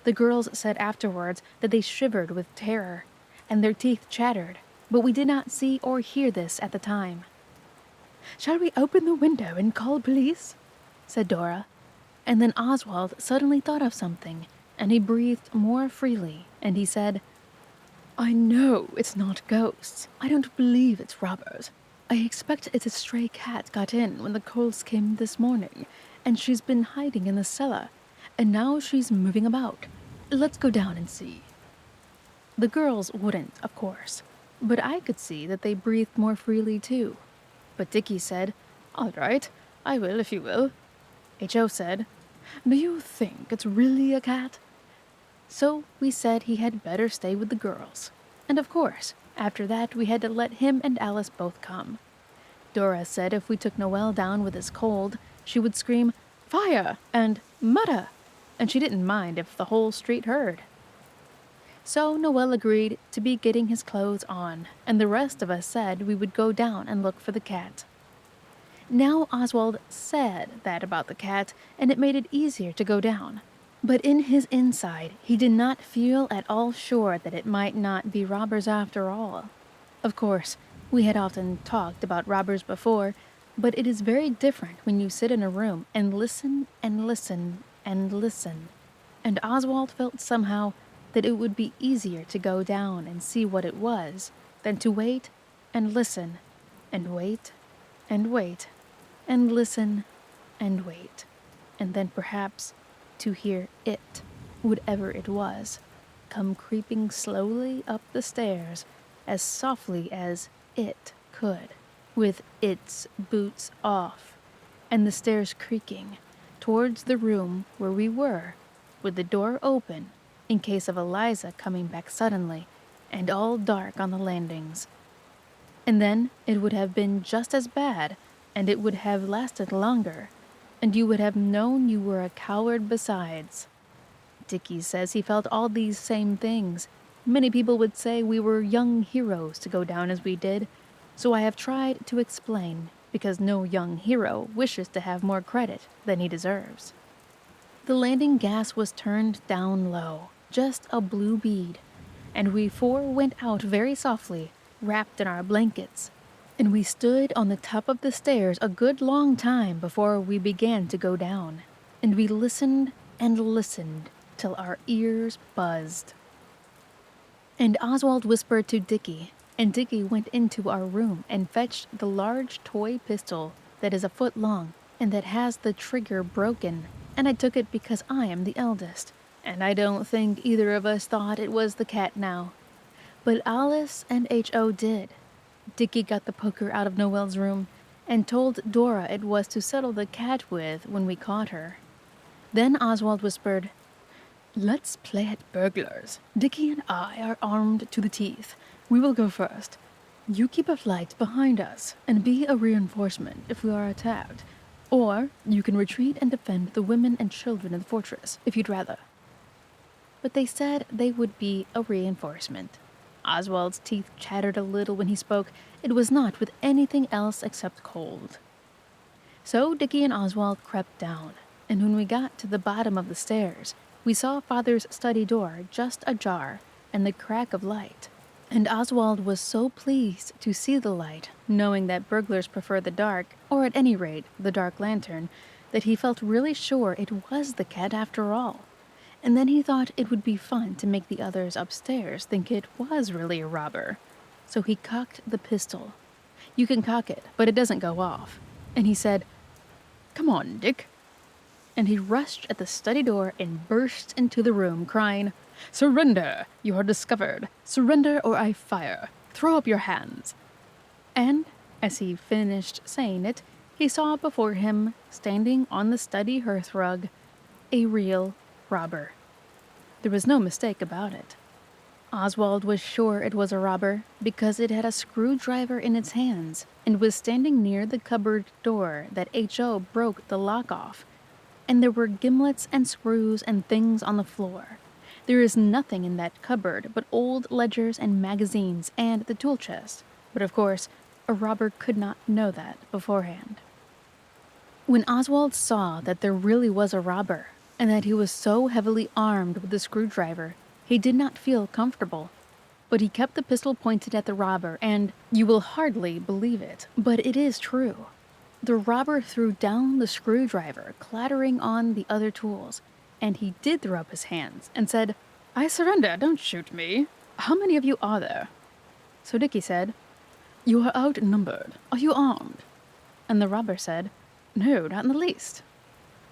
S1: The girls said afterwards that they shivered with terror, and their teeth chattered, but we did not see or hear this at the time. "Shall we open the window and call police?" said Dora, and then Oswald suddenly thought of something, and he breathed more freely, and he said, "I know it's not ghosts. I don't believe it's robbers. I expect it's a stray cat got in when the coals came this morning, and she's been hiding in the cellar, and now she's moving about. Let's go down and see." The girls wouldn't, of course, but I could see that they breathed more freely too. But Dickie said, "All right, I will if you will." H.O. said, "Do you think it's really a cat?" So we said he had better stay with the girls. And of course, after that we had to let him and Alice both come. Dora said if we took Noel down with his cold, she would scream, "Fire!" and "Murder!" and she didn't mind if the whole street heard. So Noel agreed to be getting his clothes on, and the rest of us said we would go down and look for the cat. Now Oswald said that about the cat, and it made it easier to go down. But in his inside, he did not feel at all sure that it might not be robbers after all. Of course, we had often talked about robbers before, but it is very different when you sit in a room and listen and listen and listen. And Oswald felt somehow that it would be easier to go down and see what it was than to wait and listen and wait and wait and listen and wait, and then perhaps to hear it, whatever it was, come creeping slowly up the stairs as softly as it could, with its boots off, and the stairs creaking towards the room where we were, with the door open in case of Eliza coming back suddenly, and all dark on the landings. And then it would have been just as bad, and it would have lasted longer, and you would have known you were a coward besides. Dickie says he felt all these same things. Many people would say we were young heroes to go down as we did, so I have tried to explain, because no young hero wishes to have more credit than he deserves. The landing gas was turned down low, just a blue bead, and we four went out very softly, wrapped in our blankets, and we stood on the top of the stairs a good long time before we began to go down, and we listened and listened till our ears buzzed. And Oswald whispered to Dickie, and Dickie went into our room and fetched the large toy pistol that is a foot long and that has the trigger broken, and I took it because I am the eldest, and I don't think either of us thought it was the cat now. But Alice and H.O. did. Dickie got the poker out of Noelle's room and told Dora it was to settle the cat with when we caught her. Then Oswald whispered, "Let's play at burglars. Dickie and I are armed to the teeth. We will go first. You keep a flight behind us and be a reinforcement if we are attacked. Or you can retreat and defend the women and children in the fortress, if you'd rather." But they said they would be a reinforcement. Oswald's teeth chattered a little when he spoke. It was not with anything else except cold. So Dickie and Oswald crept down, and when we got to the bottom of the stairs, we saw Father's study door just ajar and the crack of light. And Oswald was so pleased to see the light, knowing that burglars prefer the dark, or at any rate the dark lantern, that he felt really sure it was the cat after all. And then he thought it would be fun to make the others upstairs think it was really a robber. So he cocked the pistol. You can cock it, but it doesn't go off. And he said, "Come on, Dick." And he rushed at the study door and burst into the room, crying, "Surrender! You are discovered! Surrender or I fire! Throw up your hands!" And, as he finished saying it, he saw before him, standing on the study hearthrug, a real robber. There was no mistake about it. Oswald was sure it was a robber because it had a screwdriver in its hands and was standing near the cupboard door that H.O. broke the lock off. And there were gimlets and screws and things on the floor. There is nothing in that cupboard but old ledgers and magazines and the tool chest. But of course, a robber could not know that beforehand. When Oswald saw that there really was a robber, and that he was so heavily armed with the screwdriver, he did not feel comfortable. But he kept the pistol pointed at the robber, and you will hardly believe it, but it is true. The robber threw down the screwdriver, clattering on the other tools, and he did throw up his hands and said, "I surrender, don't shoot me. How many of you are there?" So Dickie said, "You are outnumbered. Are you armed?" And the robber said, "No, not in the least."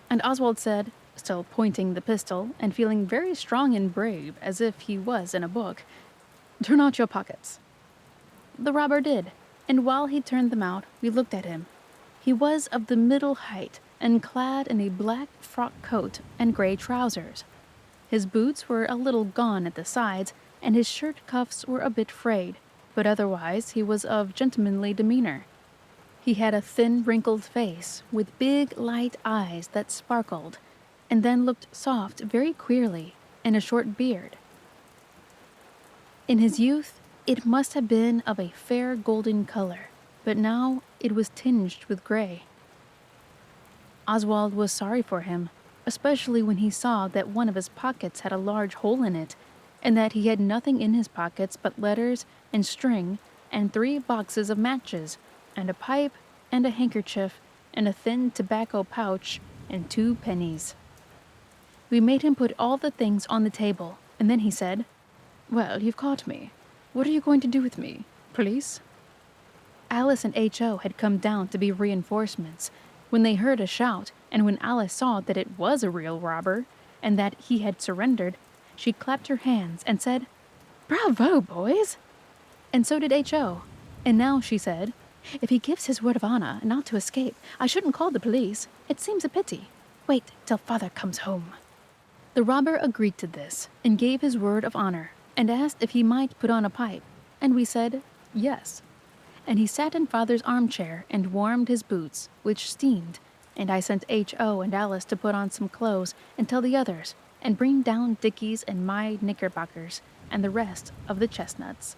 S1: And Oswald said, still pointing the pistol and feeling very strong and brave as if he was in a book, "Turn out your pockets." The robber did, and while he turned them out, we looked at him. He was of the middle height and clad in a black frock coat and gray trousers. His boots were a little gone at the sides, and his shirt cuffs were a bit frayed, but otherwise he was of gentlemanly demeanor. He had a thin, wrinkled face with big, light eyes that sparkled, and then looked soft very queerly, and a short beard. In his youth, it must have been of a fair golden color, but now it was tinged with gray. Oswald was sorry for him, especially when he saw that one of his pockets had a large hole in it, and that he had nothing in his pockets but letters and string and 3 boxes of matches, and a pipe and a handkerchief and a thin tobacco pouch and 2 pennies. We made him put all the things on the table, and then he said, "Well, you've caught me. What are you going to do with me? Police?" Alice and H.O. had come down to be reinforcements when they heard a shout, and when Alice saw that it was a real robber and that he had surrendered, she clapped her hands and said, "Bravo, boys!" And so did H.O. And now she said, "If he gives his word of honor not to escape, I shouldn't call the police. It seems a pity. Wait till Father comes home." The robber agreed to this and gave his word of honor and asked if he might put on a pipe, and we said yes. And he sat in Father's armchair and warmed his boots, which steamed, and I sent H.O. and Alice to put on some clothes and tell the others, and bring down Dickie's and my knickerbockers and the rest of the chestnuts.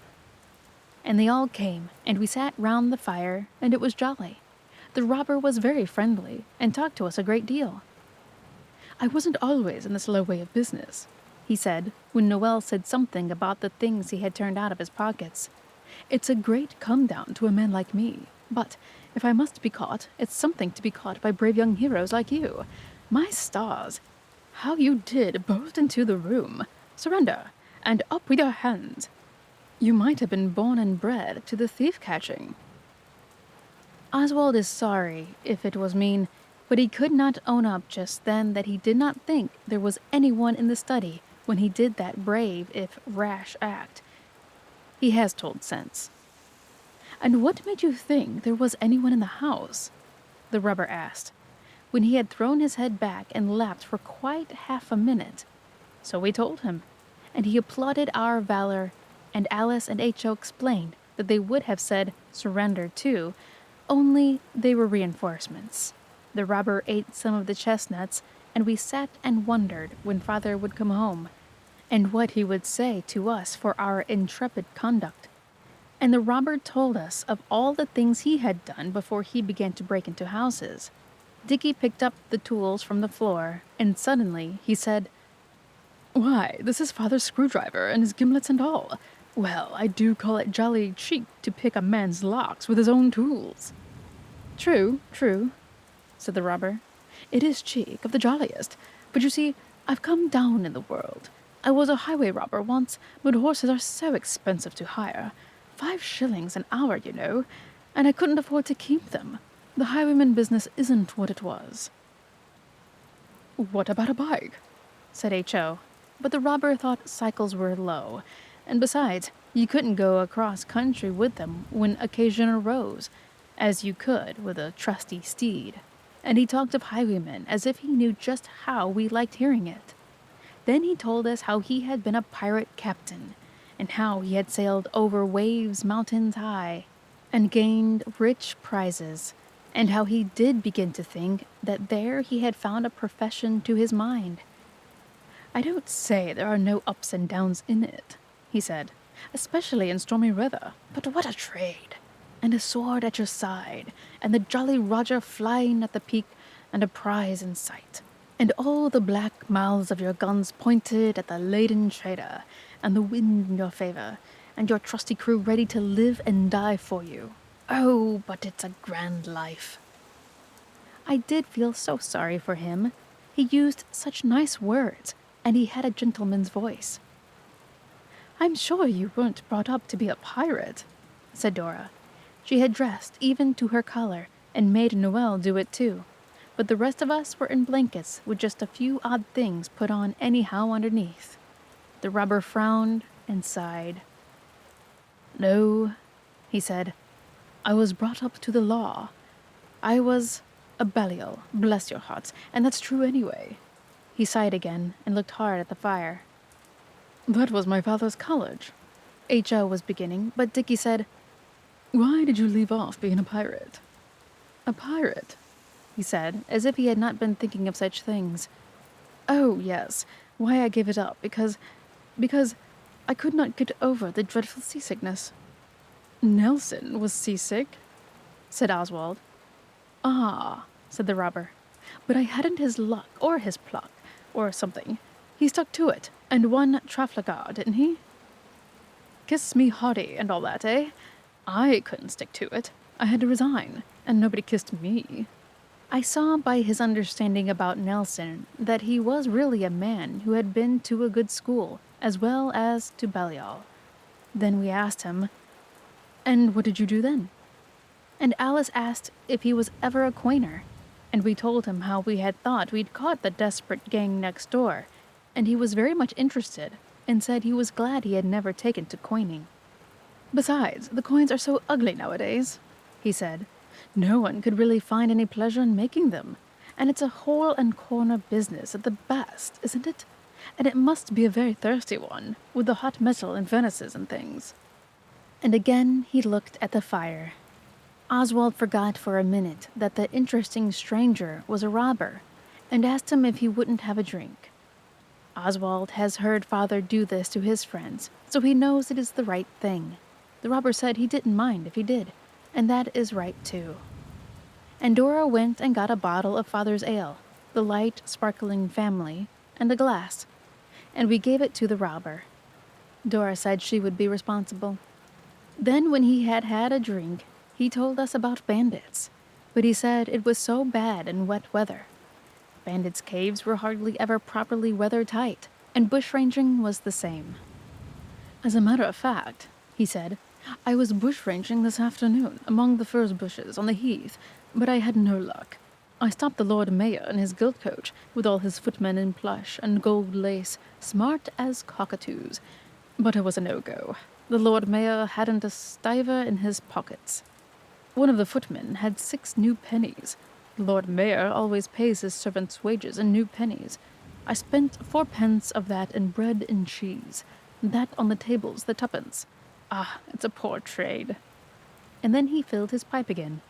S1: And they all came, and we sat round the fire, and it was jolly. The robber was very friendly and talked to us a great deal. I wasn't always in the slow way of business, he said, when Noel said something about the things he had turned out of his pockets. It's a great come-down to a man like me, but if I must be caught, it's something to be caught by brave young heroes like you. My stars, how you did burst into the room. Surrender, and up with your hands. You might have been born and bred to the thief-catching. Oswald is sorry if it was mean, but he could not own up just then that he did not think there was anyone in the study when he did that brave if rash act. He has told since. And what made you think there was anyone in the house? The rubber asked, when he had thrown his head back and laughed for quite half a minute. So we told him, and he applauded our valor, and Alice and H.O. explained that they would have said surrender too, only they were reinforcements. The robber ate some of the chestnuts, and we sat and wondered when father would come home, and what he would say to us for our intrepid conduct. And the robber told us of all the things he had done before he began to break into houses. Dickie picked up the tools from the floor, and suddenly he said, "Why, this is father's screwdriver and his gimlets and all. Well, I do call it jolly cheek to pick a man's locks with his own tools." True, said the robber. It is cheek of the jolliest, but you see, I've come down in the world. I was a highway robber once, but horses are so expensive to hire. 5 shillings an hour, you know, and I couldn't afford to keep them. The highwayman business isn't what it was. What about a bike? Said H.O., but the robber thought cycles were low, and besides, you couldn't go across country with them when occasion arose, as you could with a trusty steed. And he talked of highwaymen as if he knew just how we liked hearing it. Then he told us how he had been a pirate captain, and how he had sailed over waves mountains high, and gained rich prizes, and how he did begin to think that there he had found a profession to his mind. I don't say there are no ups and downs in it, he said, especially in stormy weather, but what a trade! And a sword at your side, and the Jolly Roger flying at the peak, and a prize in sight, and all the black mouths of your guns pointed at the laden trader, and the wind in your favor, and your trusty crew ready to live and die for you. Oh, but it's a grand life. I did feel so sorry for him. He used such nice words, and he had a gentleman's voice. I'm sure you weren't brought up to be a pirate, said Dora. She had dressed even to her collar, and made Noel do it too, but the rest of us were in blankets with just a few odd things put on anyhow underneath. The robber frowned and sighed. No, he said, I was brought up to the law. I was a Belial, bless your hearts, and that's true anyway. He sighed again and looked hard at the fire. That was my father's college. H.O. was beginning, but Dickie said, Why did you leave off being a pirate? A pirate, he said, as if he had not been thinking of such things. Oh, yes, why I gave it up, because I could not get over the dreadful seasickness. Nelson was seasick, said Oswald. Ah, said the robber, but I hadn't his luck or his pluck, or something. He stuck to it, and won Trafalgar, didn't he? Kiss me hearty and all that, eh? I couldn't stick to it. I had to resign, and nobody kissed me. I saw by his understanding about Nelson that he was really a man who had been to a good school, as well as to Belial. Then we asked him, And what did you do then? And Alice asked if he was ever a coiner, and we told him how we had thought we'd caught the desperate gang next door, and he was very much interested, and said he was glad he had never taken to coining. Besides, the coins are so ugly nowadays, he said. No one could really find any pleasure in making them, and it's a hole and corner business at the best, isn't it? And it must be a very thirsty one, with the hot metal and furnaces and things. And again he looked at the fire. Oswald forgot for a minute that the interesting stranger was a robber, and asked him if he wouldn't have a drink. Oswald has heard father do this to his friends, so he knows it is the right thing. The robber said he didn't mind if he did, and that is right too. And Dora went and got a bottle of father's ale, the light, sparkling family, and a glass, and we gave it to the robber. Dora said she would be responsible. Then, when he had had a drink, he told us about bandits, but he said it was so bad in wet weather. Bandits' caves were hardly ever properly weather-tight, and bushranging was the same. As a matter of fact, he said, I was bushranging this afternoon among the furze bushes on the heath, but I had no luck. I stopped the Lord Mayor in his gilt coach, with all his footmen in plush and gold lace, smart as cockatoos. But it was a no-go. The Lord Mayor hadn't a stiver in his pockets. One of the footmen had 6 new pennies. The Lord Mayor always pays his servants' wages in new pennies. I spent 4 pence of that in bread and cheese. That on the table's the 2 pence. Ah, it's a poor trade. And then he filled his pipe again.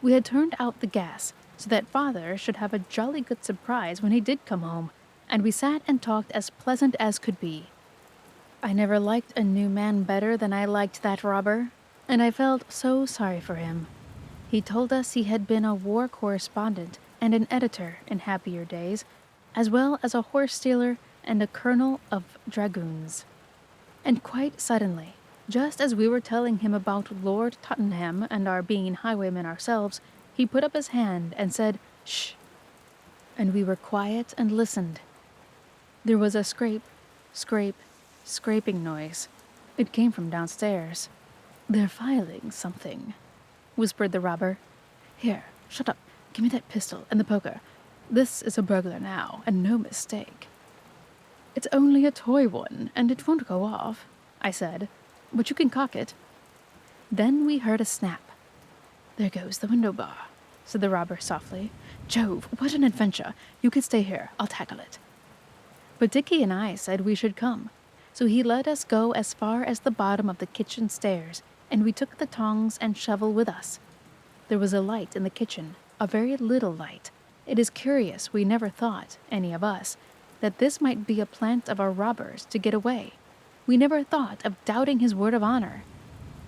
S1: We had turned out the gas, so that Father should have a jolly good surprise when he did come home, and we sat and talked as pleasant as could be. I never liked a new man better than I liked that robber, and I felt so sorry for him. He told us he had been a war correspondent and an editor in happier days, as well as a horse stealer and a colonel of dragoons. And quite suddenly, just as we were telling him about Lord Tottenham and our being highwaymen ourselves, he put up his hand and said, "Shh," and we were quiet and listened. There was a scraping noise. It came from downstairs. They're filing something, whispered the robber. Here, shut up. Give me that pistol and the poker. This is a burglar now, and no mistake. It's only a toy one, and it won't go off, I said, but you can cock it. Then we heard a snap. There goes the window bar, said the robber softly. Jove, what an adventure. You can stay here. I'll tackle it. But Dickie and I said we should come, so he let us go as far as the bottom of the kitchen stairs, and we took the tongs and shovel with us. There was a light in the kitchen, a very little light. It is curious we never thought, any of us, that this might be a plant of our robbers to get away. We never thought of doubting his word of honor.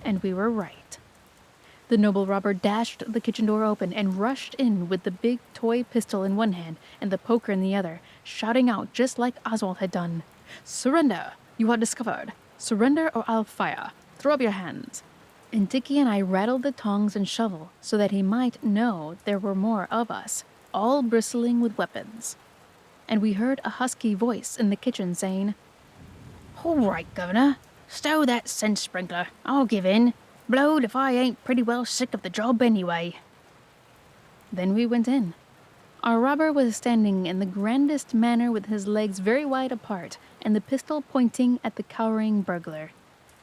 S1: And we were right. The noble robber dashed the kitchen door open and rushed in with the big toy pistol in one hand and the poker in the other, shouting out just like Oswald had done. Surrender! You are discovered. Surrender or I'll fire. Throw up your hands. And Dickie and I rattled the tongs and shovel so that he might know there were more of us, all bristling with weapons. And we heard a husky voice in the kitchen saying, All right, Governor. Stow that scent sprinkler. I'll give in. Blowed if I ain't pretty well sick of the job anyway. Then we went in. Our robber was standing in the grandest manner with his legs very wide apart and the pistol pointing at the cowering burglar.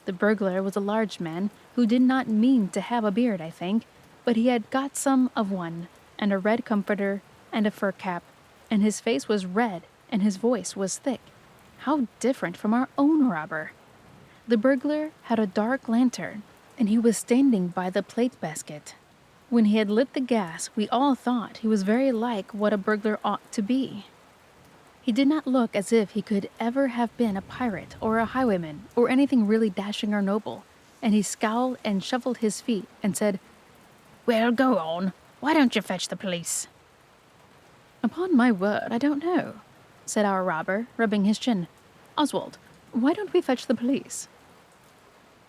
S1: The burglar was a large man who did not mean to have a beard, I think, but he had got some of one, and a red comforter, and a fur cap, and his face was red, and his voice was thick. How different from our own robber! The burglar had a dark lantern, and he was standing by the plate basket. When he had lit the gas, we all thought he was very like what a burglar ought to be. He did not look as if he could ever have been a pirate or a highwayman or anything really dashing or noble, and he scowled and shuffled his feet and said, Well, go on. Why don't you fetch the police? Upon my word, I don't know, said our robber, rubbing his chin. Oswald, why don't we fetch the police?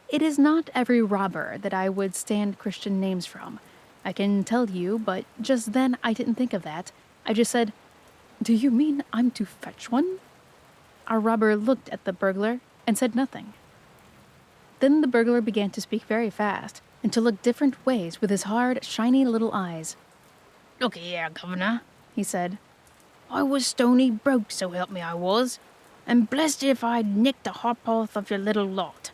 S1: It is not every robber that I would stand Christian names from. I can tell you, but just then I didn't think of that. I just said, Do you mean I'm to fetch one? Our robber looked at the burglar and said nothing. Then the burglar began to speak very fast and to look different ways with his hard, shiny little eyes. Look here, Governor, he said. I was stony broke, so help me I was, and blessed if I'd nicked a ha'porth of your little lot.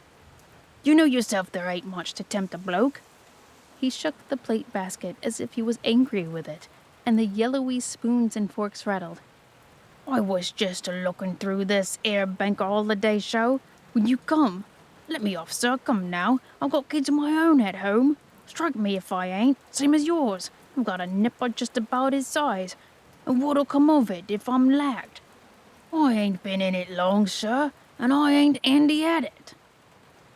S1: You know yourself there ain't much to tempt a bloke. He shook the plate basket as if he was angry with it, and the yellowy spoons and forks rattled. I was just a-looking through this 'ere bank all the day show, when you come. Let me off, sir, come now. I've got kids of my own at home. Strike me if I ain't, same as yours. I've got a nipper just about his size, and what'll come of it if I'm lagged? I ain't been in it long, sir, and I ain't handy at it.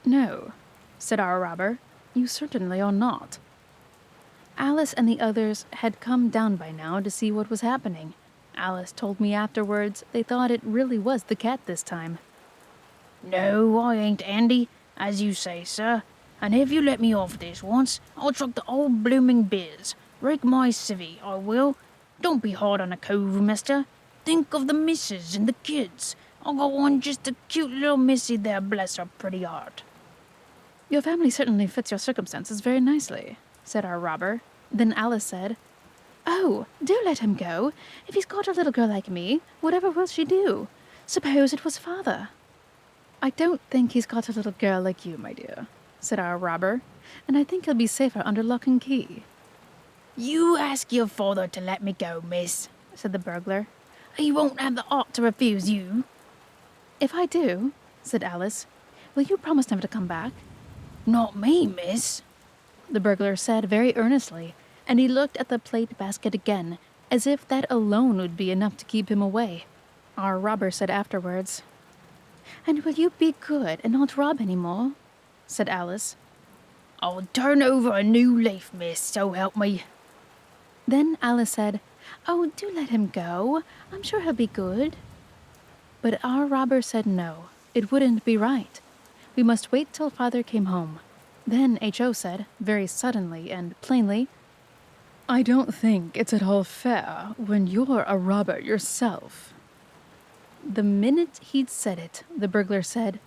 S1: No, said our robber, you certainly are not. Alice and the others had come down by now to see what was happening. Alice told me afterwards they thought it really was the cat this time.
S2: No, I ain't Andy, as you say, sir. And if you let me off this once, I'll chuck the whole blooming biz. Break my civvy, I will. Don't be hard on a cove, mister. Think of the missus and the kids. I'll go on just a cute little missy there, bless her pretty heart.
S1: Your family certainly fits your circumstances very nicely, said our robber. Then Alice said, Oh, do let him go. If he's got a little girl like me, whatever will she do? Suppose it was father. I don't think he's got a little girl like you, my dear, said our robber, and I think he'll be safer under lock and key.
S2: You ask your father to let me go, miss, said the burglar. He won't have the heart to refuse you.
S1: If I do, said Alice, will you promise never to come back?
S2: Not me, miss,
S1: the burglar said very earnestly, and he looked at the plate basket again, as if that alone would be enough to keep him away. Our robber said afterwards, And will you be good and not rob any more? Said Alice.
S2: I'll turn over a new leaf, miss, so help me.
S1: Then Alice said, Oh, do let him go. I'm sure he'll be good. But our robber said no, it wouldn't be right. We must wait till father came home. Then H.O. said, very suddenly and plainly, I don't think it's at all fair when you're a robber yourself. The minute he'd said it, the burglar said,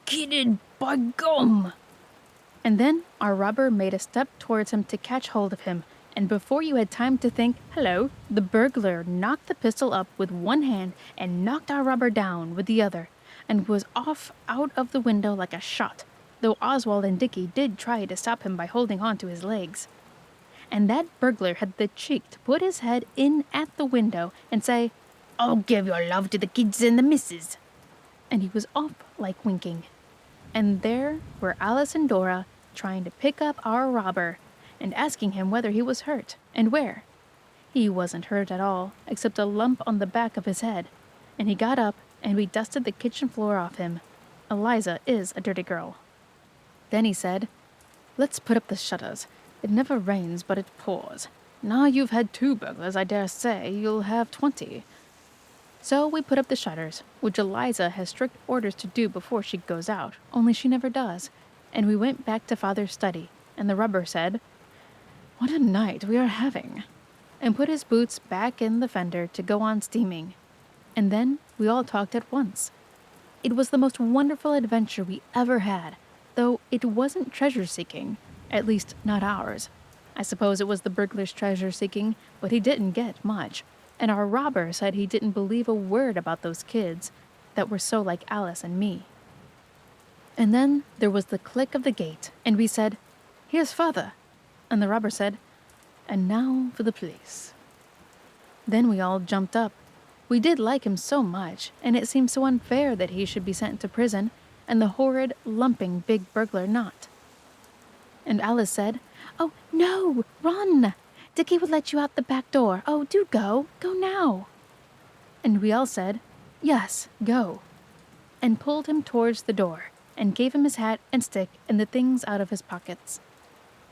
S2: Kidded, by gum!
S1: And then our robber made a step towards him to catch hold of him, and before you had time to think, hello, the burglar knocked the pistol up with one hand and knocked our robber down with the other, and was off out of the window like a shot, though Oswald and Dickie did try to stop him by holding on to his legs. And that burglar had the cheek to put his head in at the window and say, I'll give your love to the kids and the missus. And he was off like winking. And there were Alice and Dora trying to pick up our robber and asking him whether he was hurt and where. He wasn't hurt at all, except a lump on the back of his head, and he got up and we dusted the kitchen floor off him. Eliza is a dirty girl. Then he said, Let's put up the shutters. It never rains, but it pours. Now you've had 2 burglars, I dare say you'll have 20. So we put up the shutters, which Eliza has strict orders to do before she goes out, only she never does, and we went back to father's study, and the robber said, What a night we are having, and put his boots back in the fender to go on steaming. And then we all talked at once. It was the most wonderful adventure we ever had, though it wasn't treasure-seeking, at least not ours. I suppose it was the burglar's treasure-seeking, but he didn't get much, and our robber said he didn't believe a word about those kids that were so like Alice and me. And then there was the click of the gate, and we said, Here's father. And the robber said, And now for the police. Then we all jumped up. We did like him so much, and it seemed so unfair that he should be sent to prison, and the horrid, lumping big burglar not. And Alice said, Oh, no, run! Dickie will let you out the back door. Oh, do go. Go now. And we all said, Yes, go. And pulled him towards the door, and gave him his hat and stick and the things out of his pockets.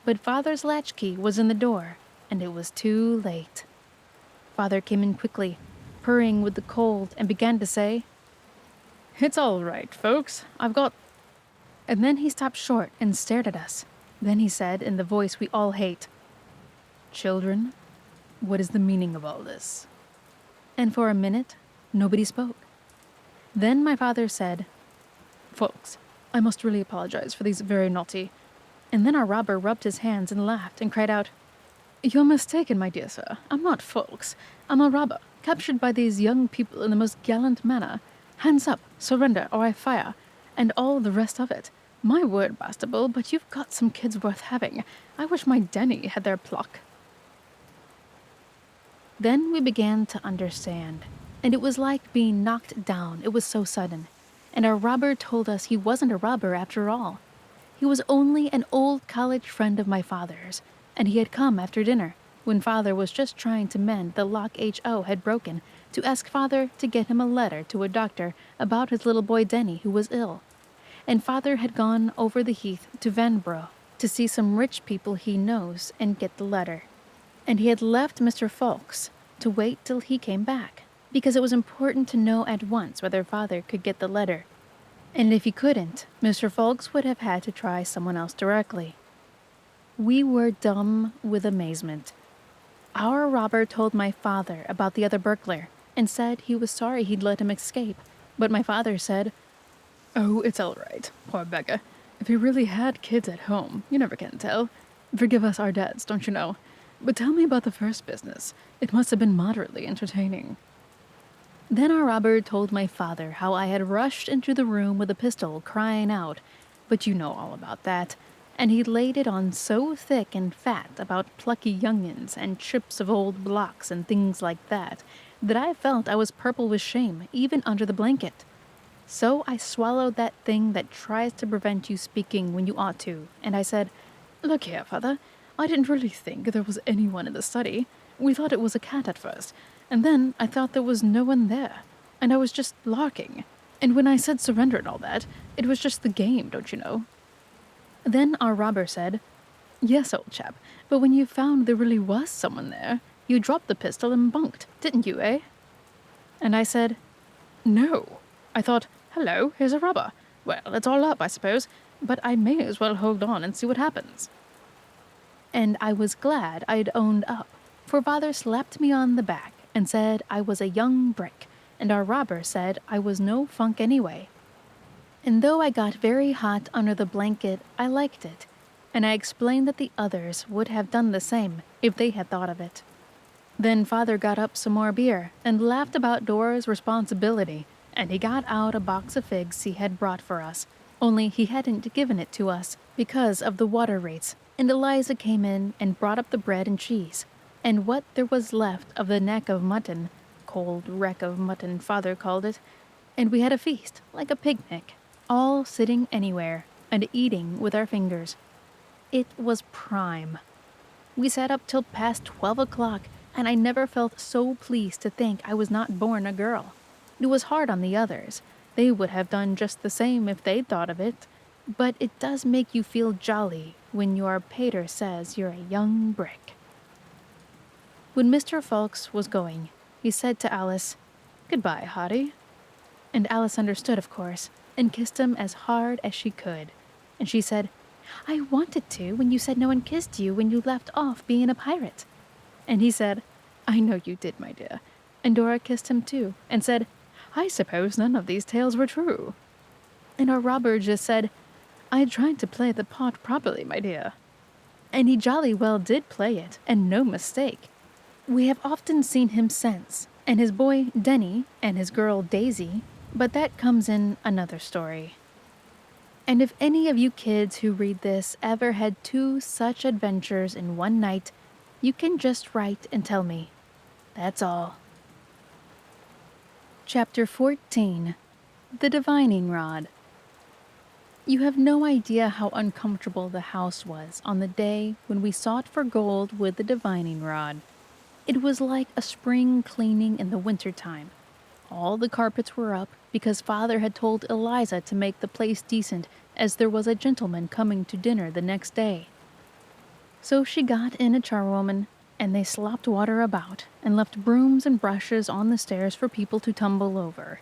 S1: But father's latchkey was in the door, and it was too late. Father came in quickly, purring with the cold, and began to say, It's all right, folks. I've got... And then he stopped short and stared at us. Then he said, in the voice we all hate, Children, what is the meaning of all this? And for a minute, nobody spoke. Then my father said, Folks, I must really apologize for these very naughty... And then our robber rubbed his hands and laughed and cried out, You're mistaken, my dear sir. I'm not folks. I'm a robber, captured by these young people in the most gallant manner. Hands up, surrender, or I fire, and all the rest of it. My word, Bastable, but you've got some kids worth having. I wish my Denny had their pluck. Then we began to understand, and it was like being knocked down. It was so sudden, and our robber told us he wasn't a robber after all. He was only an old college friend of my father's, and he had come after dinner, when father was just trying to mend the lock H.O. had broken, to ask father to get him a letter to a doctor about his little boy Denny, who was ill. And father had gone over the heath to Vanbrugh to see some rich people he knows and get the letter. And he had left Mr. Fawkes to wait till he came back, because it was important to know at once whether father could get the letter. And if he couldn't, Mr. Folks would have had to try someone else directly. We were dumb with amazement. Our robber told my father about the other burglar and said he was sorry he'd let him escape, but my father said, "Oh, it's all right, poor beggar. If he really had kids at home, you never can tell. Forgive us our dads, don't you know? But tell me about the first business. It must have been moderately entertaining." Then our robber told my father how I had rushed into the room with a pistol, crying out, but you know all about that, and he laid it on so thick and fat about plucky young'uns and chips of old blocks and things like that, that I felt I was purple with shame, even under the blanket. So I swallowed that thing that tries to prevent you speaking when you ought to, and I said, "Look here, father, I didn't really think there was anyone in the study. We thought it was a cat at first, and then I thought there was no one there, and I was just larking. And when I said surrender and all that, it was just the game, don't you know?" Then our robber said, "Yes, old chap, but when you found there really was someone there, you dropped the pistol and bunked, didn't you, eh?" And I said, "No. I thought, hello, here's a robber. Well, it's all up, I suppose, but I may as well hold on and see what happens." And I was glad I'd owned up, for father slapped me on the back and said I was a young brick, and our robber said I was no funk anyway. And though I got very hot under the blanket, I liked it, and I explained that the others would have done the same if they had thought of it. Then father got up some more beer and laughed about Dora's responsibility, and he got out a box of figs he had brought for us, only he hadn't given it to us because of the water rates, and Eliza came in and brought up the bread and cheese, and what there was left of the neck of mutton, cold wreck of mutton father called it, and we had a feast, like a picnic, all sitting anywhere and eating with our fingers. It was prime. We sat up till past 12 o'clock, and I never felt so pleased to think I was not born a girl. It was hard on the others. They would have done just the same if they'd thought of it. But it does make you feel jolly when your pater says you're a young brick. When Mr. Folks was going, he said to Alice, "Goodbye, Hottie." And Alice understood, of course, and kissed him as hard as she could. And she said, "I wanted to when you said no one kissed you when you left off being a pirate." And he said, "I know you did, my dear." And Dora kissed him too, and said, "I suppose none of these tales were true." And our robber just said, "I tried to play the part properly, my dear." And he jolly well did play it, and no mistake. We have often seen him since, and his boy Denny, and his girl Daisy, but that comes in another story. And if any of you kids who read this ever had 2 such adventures in one night, you can just write and tell me. That's all. Chapter 14. The Divining Rod. You have no idea how uncomfortable the house was on the day when we sought for gold with the divining rod. It was like a spring cleaning in the winter time. All the carpets were up because father had told Eliza to make the place decent, as there was a gentleman coming to dinner the next day. So she got in a charwoman, and they slopped water about and left brooms and brushes on the stairs for people to tumble over.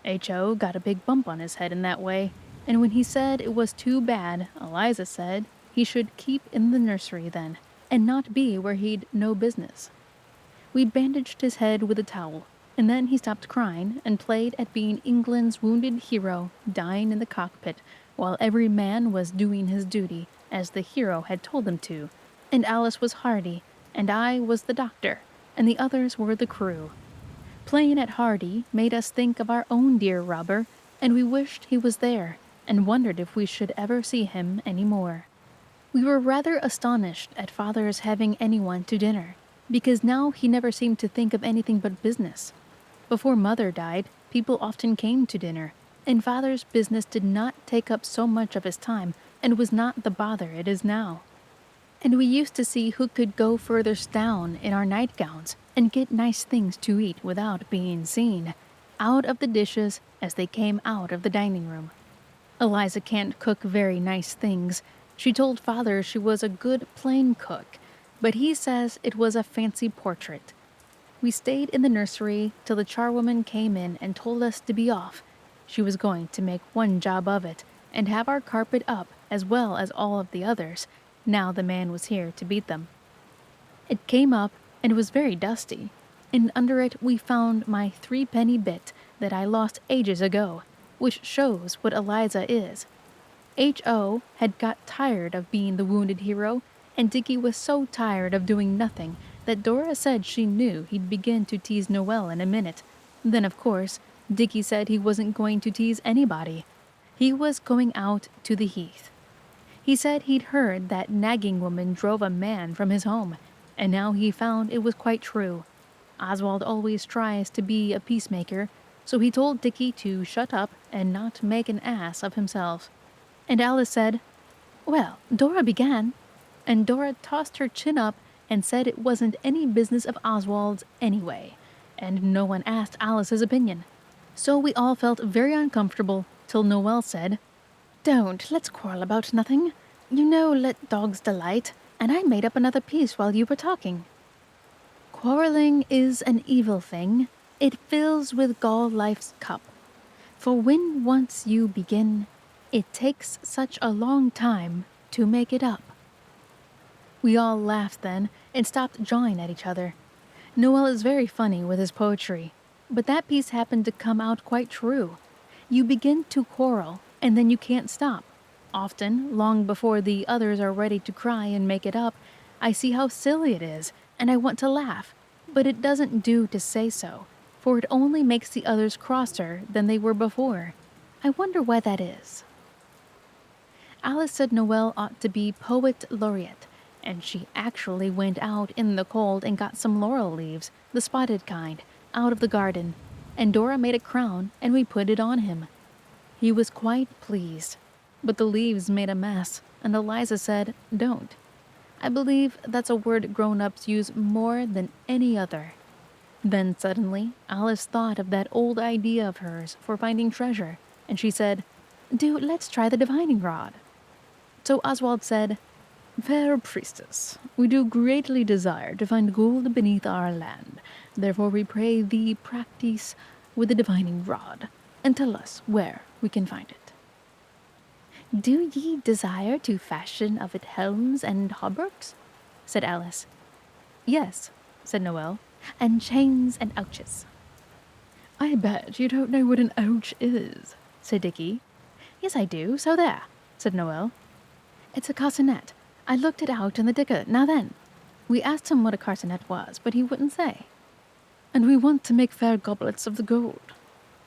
S1: H.O. got a big bump on his head in that way, and when he said it was too bad, Eliza said he should keep in the nursery then, and not be where he'd no business. We bandaged his head with a towel, and then he stopped crying and played at being England's wounded hero dying in the cockpit while every man was doing his duty as the hero had told him to, and Alice was Hardy, and I was the doctor, and the others were the crew. Playing at Hardy made us think of our own dear robber, and we wished he was there, and wondered if we should ever see him any more. We were rather astonished at father's having anyone to dinner, because now he never seemed to think of anything but business. Before mother died, people often came to dinner, and father's business did not take up so much of his time and was not the bother it is now. And we used to see who could go furthest down in our nightgowns and get nice things to eat without being seen, out of the dishes as they came out of the dining room. Eliza can't cook very nice things. She told father she was a good plain cook, but he says it was a fancy portrait. We stayed in the nursery till the charwoman came in and told us to be off. She was going to make one job of it and have our carpet up as well as all of the others, now the man was here to beat them. It came up and was very dusty, and under it we found my 3-penny bit that I lost ages ago, which shows what Eliza is. H.O. had got tired of being the wounded hero, and Dickie was so tired of doing nothing that Dora said she knew he'd begin to tease Noelle in a minute. Then, of course, Dickie said he wasn't going to tease anybody. He was going out to the heath. He said he'd heard that nagging woman drove a man from his home, and now he found it was quite true. Oswald always tries to be a peacemaker, so he told Dickie to shut up and not make an ass of himself. And Alice said, "Well, Dora began," and Dora tossed her chin up and said it wasn't any business of Oswald's anyway, and no one asked Alice's opinion. So we all felt very uncomfortable till Noelle said, "Don't, let's quarrel about nothing. You know, let dogs delight, and I made up another piece while you were talking. Quarreling is an evil thing. It fills with gall life's cup. For when once you begin, it takes such a long time to make it up." We all laughed then and stopped jawing at each other. Noel is very funny with his poetry, but that piece happened to come out quite true. You begin to quarrel, and then you can't stop. Often, long before the others are ready to cry and make it up, I see how silly it is, and I want to laugh, but it doesn't do to say so, for it only makes the others crosser than they were before. I wonder why that is. Alice said Noelle ought to be poet laureate, and she actually went out in the cold and got some laurel leaves, the spotted kind, out of the garden, and Dora made a crown and we put it on him. He was quite pleased, but the leaves made a mess, and Eliza said, "Don't." I believe that's a word grown-ups use more than any other. Then suddenly, Alice thought of that old idea of hers for finding treasure, and she said, "Do let's try the divining rod." So Oswald said, "Fair priestess, we do greatly desire to find gold beneath our land. Therefore we pray thee practice with the divining rod, and tell us where we can find it." "Do ye desire to fashion of it helms and hauberks?" said Alice. "Yes," said Noelle, "and chains and ouches." "I bet you don't know what an ouch is," said Dickie. "Yes, I do, so there," said Noelle. "It's a carcanet. I looked it out in the digger, now then." We asked him what a carcanet was, but he wouldn't say. "And we want to make fair goblets of the gold,"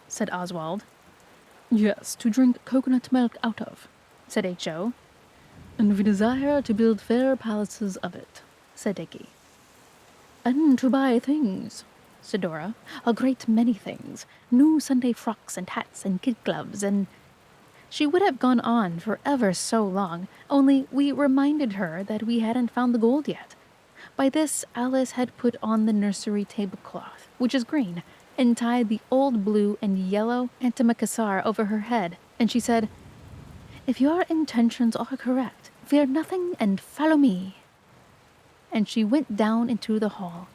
S1: said Oswald. "Yes, to drink coconut milk out of," said H.O. "And we desire to build fair palaces of it," said Dickie. "And to buy things," said Dora. "A great many things. New Sunday frocks and hats and kid gloves and—" She would have gone on for ever so long, only we reminded her that we hadn't found the gold yet. By this, Alice had put on the nursery tablecloth, which is green, and tied the old blue and yellow antimacassar over her head, and she said, "If your intentions are correct, fear nothing and follow me." And she went down into the hall.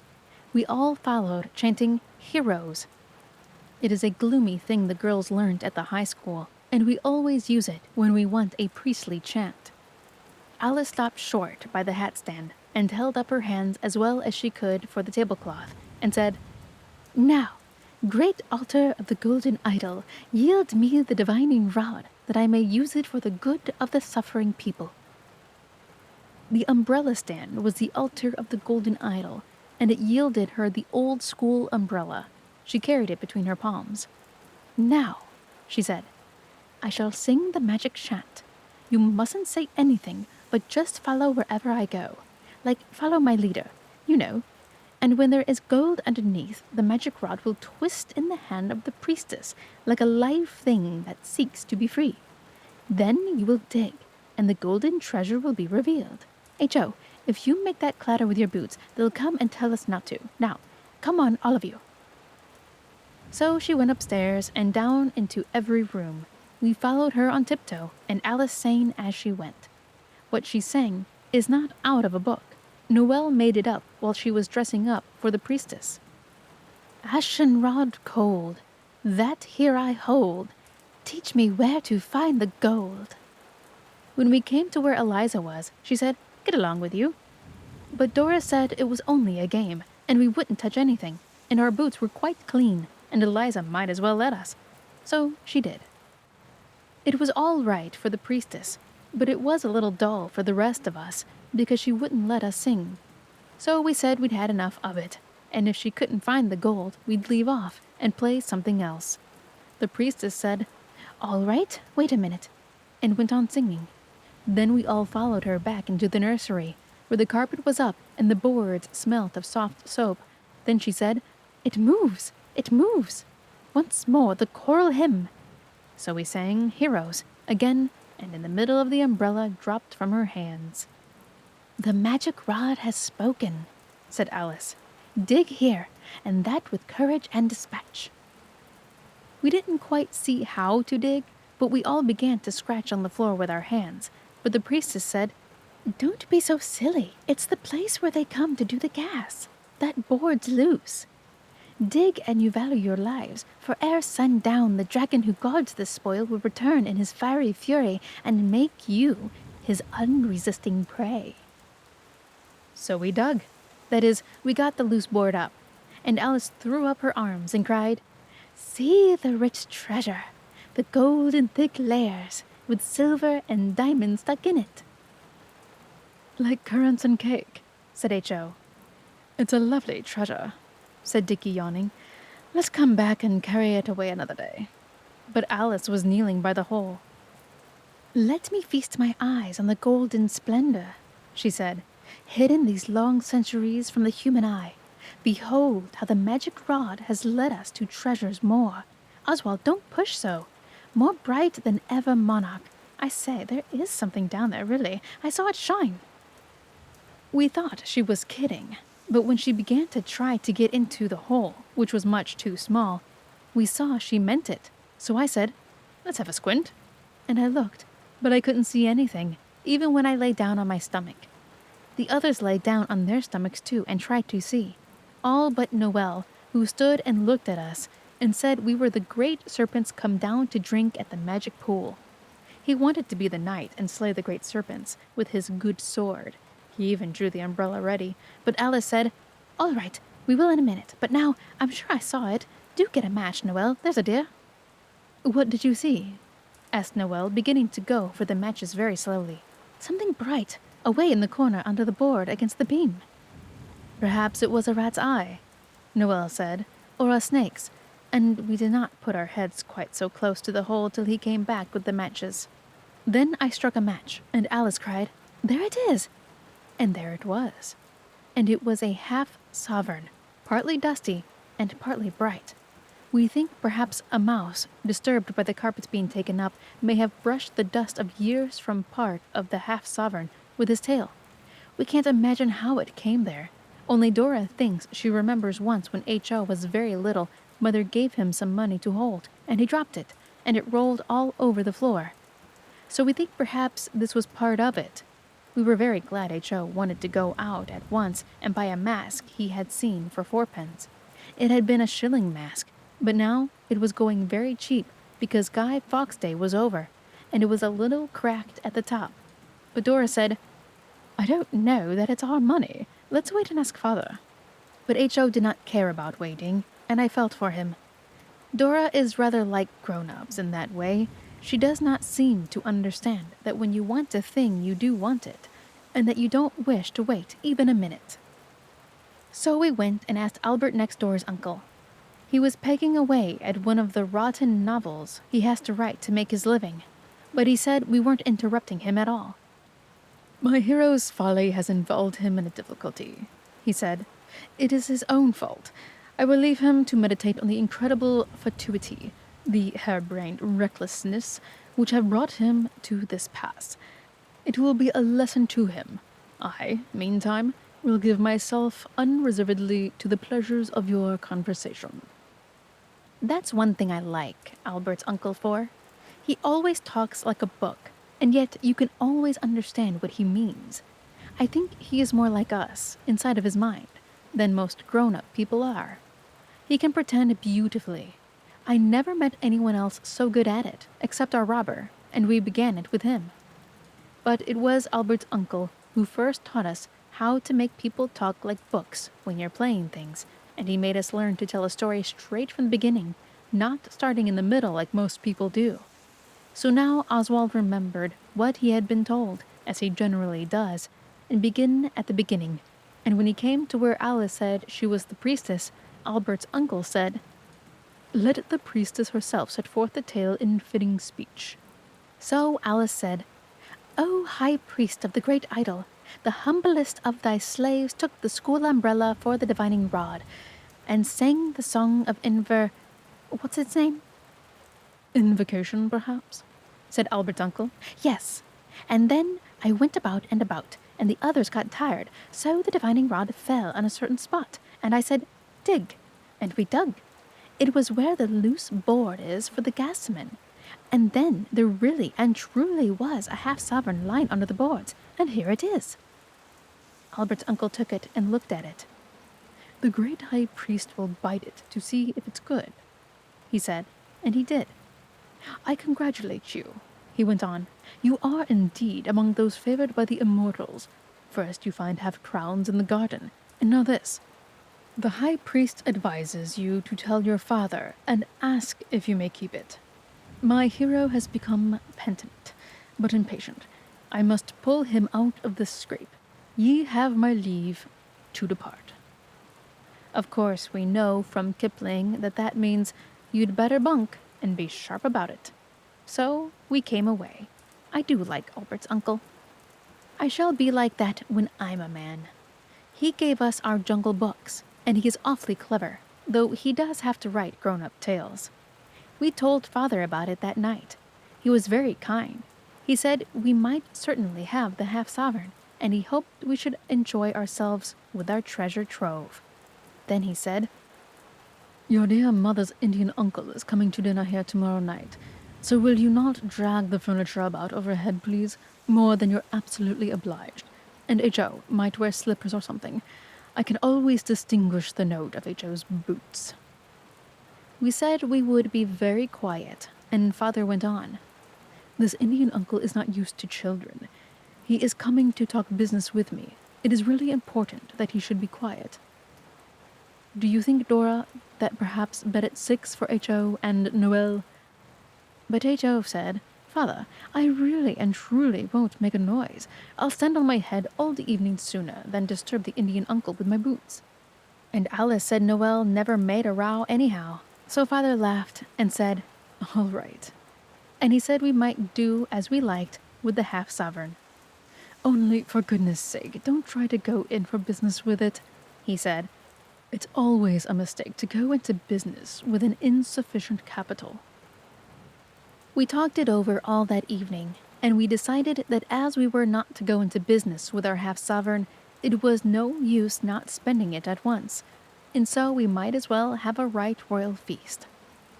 S1: We all followed, chanting, "Heroes." It is a gloomy thing the girls learned at the high school, and we always use it when we want a priestly chant. Alice stopped short by the hat stand and held up her hands as well as she could for the tablecloth, and said, "Now, great altar of the golden idol, yield me the divining rod, that I may use it for the good of the suffering people." The umbrella stand was the altar of the golden idol, and it yielded her the old school umbrella. She carried it between her palms. "Now," she said, "I shall sing the magic chant. You mustn't say anything, but just follow wherever I go. Like, follow my leader, you know. And when there is gold underneath, the magic rod will twist in the hand of the priestess like a live thing that seeks to be free. Then you will dig, and the golden treasure will be revealed. H.O., if you make that clatter with your boots, they'll come and tell us not to. Now, come on, all of you." So she went upstairs and down into every room. We followed her on tiptoe, and Alice sang as she went. What she sang is not out of a book. Noelle made it up while she was dressing up for the priestess. Ashen rod cold, that here I hold. Teach me where to find the gold. When we came to where Eliza was, she said, "Get along with you." But Dora said it was only a game, and we wouldn't touch anything, and our boots were quite clean, and Eliza might as well let us. So she did. It was all right for the priestess, but it was a little dull for the rest of us, because she wouldn't let us sing. So we said we'd had enough of it, and if she couldn't find the gold, we'd leave off and play something else. The priestess said, "All right, wait a minute," and went on singing. Then we all followed her back into the nursery, where the carpet was up and the boards smelt of soft soap. Then she said, "It moves, it moves. Once more the choral hymn." So we sang Heroes again, and in the middle of the umbrella dropped from her hands. "The magic rod has spoken," said Alice. "Dig here, and that with courage and dispatch." We didn't quite see how to dig, but we all began to scratch on the floor with our hands. But the priestess said, "Don't be so silly. It's the place where they come to do the gas. That board's loose. Dig an you value your lives, for ere sundown the dragon who guards this spoil will return in his fiery fury and make you his unresisting prey." So we dug. That is, we got the loose board up, and Alice threw up her arms and cried, "See the rich treasure, the gold in thick layers, with silver and diamonds stuck in it." "Like currants and cake," said H.O. "It's a lovely treasure," said Dickie, yawning. "Let's come back and carry it away another day." But Alice was kneeling by the hole. "Let me feast my eyes on the golden splendor," she said, "hidden these long centuries from the human eye. Behold how the magic rod has led us to treasures more. Oswald, don't push so. More bright than ever monarch. I say, there is something down there, really. I saw it shine." We thought she was kidding, but when she began to try to get into the hole, which was much too small, we saw she meant it. So I said, "Let's have a squint." And I looked, but I couldn't see anything, even when I lay down on my stomach. The others lay down on their stomachs too and tried to see, all but Noel, who stood and looked at us and said we were the great serpents come down to drink at the magic pool. He wanted to be the knight and slay the great serpents with his good sword. He even drew the umbrella ready, but Alice said, "All right, we will in a minute, but now I'm sure I saw it. Do get a match, Noel, there's a dear." "What did you see?" asked Noel, beginning to go for the matches very slowly. "Something bright, away in the corner under the board against the beam." "Perhaps it was a rat's eye," Noel said, "or a snake's, and we did not put our heads quite so close to the hole till he came back with the matches. Then I struck a match, and Alice cried, 'There it is!' And there it was. And it was a half-sovereign, partly dusty and partly bright. We think perhaps a mouse, disturbed by the carpets being taken up, may have brushed the dust of years from part of the half-sovereign with his tail. We can't imagine how it came there. Only Dora thinks she remembers once when H.O. was very little, Mother gave him some money to hold, and he dropped it, and it rolled all over the floor. So we think perhaps this was part of it. We were very glad H.O. wanted to go out at once and buy a mask he had seen for 4 pence. It had been a shilling mask, but now it was going very cheap because Guy Fawkes Day was over, and it was a little cracked at the top. But Dora said, "I don't know that it's our money. Let's wait and ask Father." But H.O. did not care about waiting, and I felt for him. Dora is rather like grown-ups in that way. She does not seem to understand that when you want a thing, you do want it, and that you don't wish to wait even a minute. So we went and asked Albert next door's uncle. He was pegging away at one of the rotten novels he has to write to make his living, but he said we weren't interrupting him at all. "My hero's folly has involved him in a difficulty," he said. "It is his own fault. I will leave him to meditate on the incredible fatuity, the harebrained recklessness which have brought him to this pass. It will be a lesson to him. I, meantime, will give myself unreservedly to the pleasures of your conversation." That's one thing I like Albert's uncle for. He always talks like a book, and yet you can always understand what he means. I think he is more like us, inside of his mind, than most grown-up people are. He can pretend beautifully. I never met anyone else so good at it, except our robber, and we began it with him. But it was Albert's uncle who first taught us how to make people talk like books when you're playing things, and he made us learn to tell a story straight from the beginning, not starting in the middle like most people do. So now Oswald remembered what he had been told, as he generally does, and begin at the beginning. And when he came to where Alice said she was the priestess, Albert's uncle said, "Let the priestess herself set forth the tale in fitting speech." So Alice said, "O high priest of the great idol, the humblest of thy slaves took the school umbrella for the divining rod, and sang the song of what's its name?" "Invocation, perhaps?" said Albert's uncle. "Yes. And then I went about and about, and the others got tired, so the divining rod fell on a certain spot, and I said, 'Dig.' And we dug. It was where the loose board is for the gasman. And then there really and truly was a half-sovereign lying under the boards, and here it is." Albert's uncle took it and looked at it. "The great high priest will bite it to see if it's good," he said, and he did. "I congratulate you," he went on. "You are indeed among those favored by the immortals. First you find half-crowns in the garden, and now this. The high priest advises you to tell your father and ask if you may keep it. My hero has become penitent, but impatient. I must pull him out of this scrape. Ye have my leave to depart." Of course, we know from Kipling that that means you'd better bunk and be sharp about it. So we came away. I do like Albert's uncle. I shall be like that when I'm a man. He gave us our jungle books, and he is awfully clever, though he does have to write grown-up tales. We told Father about it that night. He was very kind. He said we might certainly have the half-sovereign, and he hoped we should enjoy ourselves with our treasure trove. Then he said, "Your dear mother's Indian uncle is coming to dinner here tomorrow night, so will you not drag the furniture about overhead, please, more than you're absolutely obliged. And H.O. might wear slippers or something. I can always distinguish the note of H.O.'s boots." We said we would be very quiet, and Father went on. "This Indian uncle is not used to children. He is coming to talk business with me. It is really important that he should be quiet. Do you think, Dora, that perhaps bed at 6 for H.O. and Noel?" But H.O. said, "Father, I really and truly won't make a noise. I'll stand on my head all the evening sooner than disturb the Indian uncle with my boots." And Alice said Noel never made a row anyhow. So Father laughed and said, "All right." And he said we might do as we liked with the half-sovereign. "Only, for goodness sake, don't try to go in for business with it," he said. "It's always a mistake to go into business with an insufficient capital." We talked it over all that evening, and we decided that as we were not to go into business with our half-sovereign, it was no use not spending it at once, and so we might as well have a right royal feast.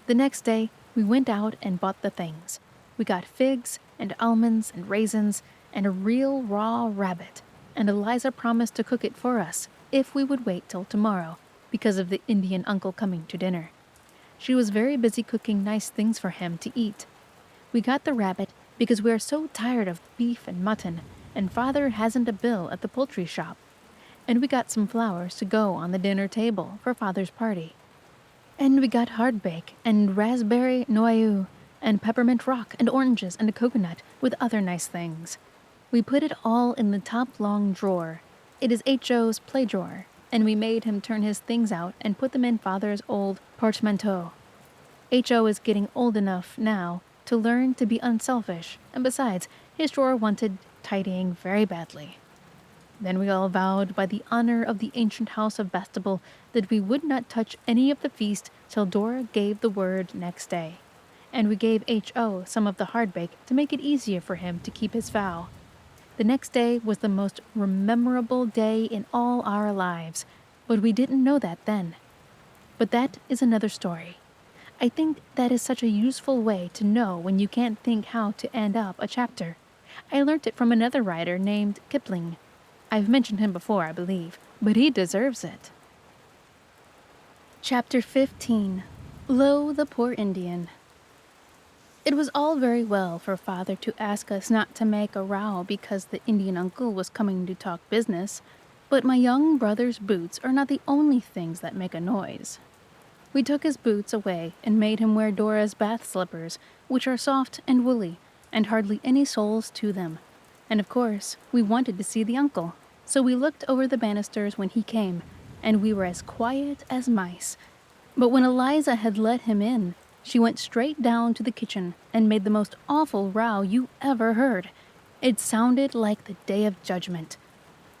S1: The next day, we went out and bought the things. We got figs and almonds and raisins and a real raw rabbit, and Eliza promised to cook it for us if we would wait till tomorrow, because of the Indian uncle coming to dinner. She was very busy cooking nice things for him to eat. We got the rabbit because we are so tired of beef and mutton, and Father hasn't a bill at the poultry shop. And we got some flowers to go on the dinner table for Father's party. And we got hardbake and raspberry noyau and peppermint rock and oranges and a coconut with other nice things. We put it all in the top long drawer. It is H.O.'s play drawer, and we made him turn his things out and put them in Father's old portmanteau. H.O. is getting old enough now to learn to be unselfish, and besides, his drawer wanted tidying very badly. Then we all vowed by the honor of the ancient house of Bastable that we would not touch any of the feast till Dora gave the word next day. And we gave H.O. some of the hardbake to make it easier for him to keep his vow. The next day was the most memorable day in all our lives, but we didn't know that then. But that is another story. I think that is such a useful way to know when you can't think how to end up a chapter. I learnt it from another writer named Kipling. I've mentioned him before, I believe, but he deserves it. Chapter 15. Lo, the Poor Indian. It was all very well for Father to ask us not to make a row because the Indian uncle was coming to talk business, but my young brother's boots are not the only things that make a noise. We took his boots away and made him wear Dora's bath slippers, which are soft and woolly, and hardly any soles to them. And of course, we wanted to see the uncle, so we looked over the banisters when he came, and we were as quiet as mice. But when Eliza had let him in, she went straight down to the kitchen and made the most awful row you ever heard. It sounded like the Day of Judgment,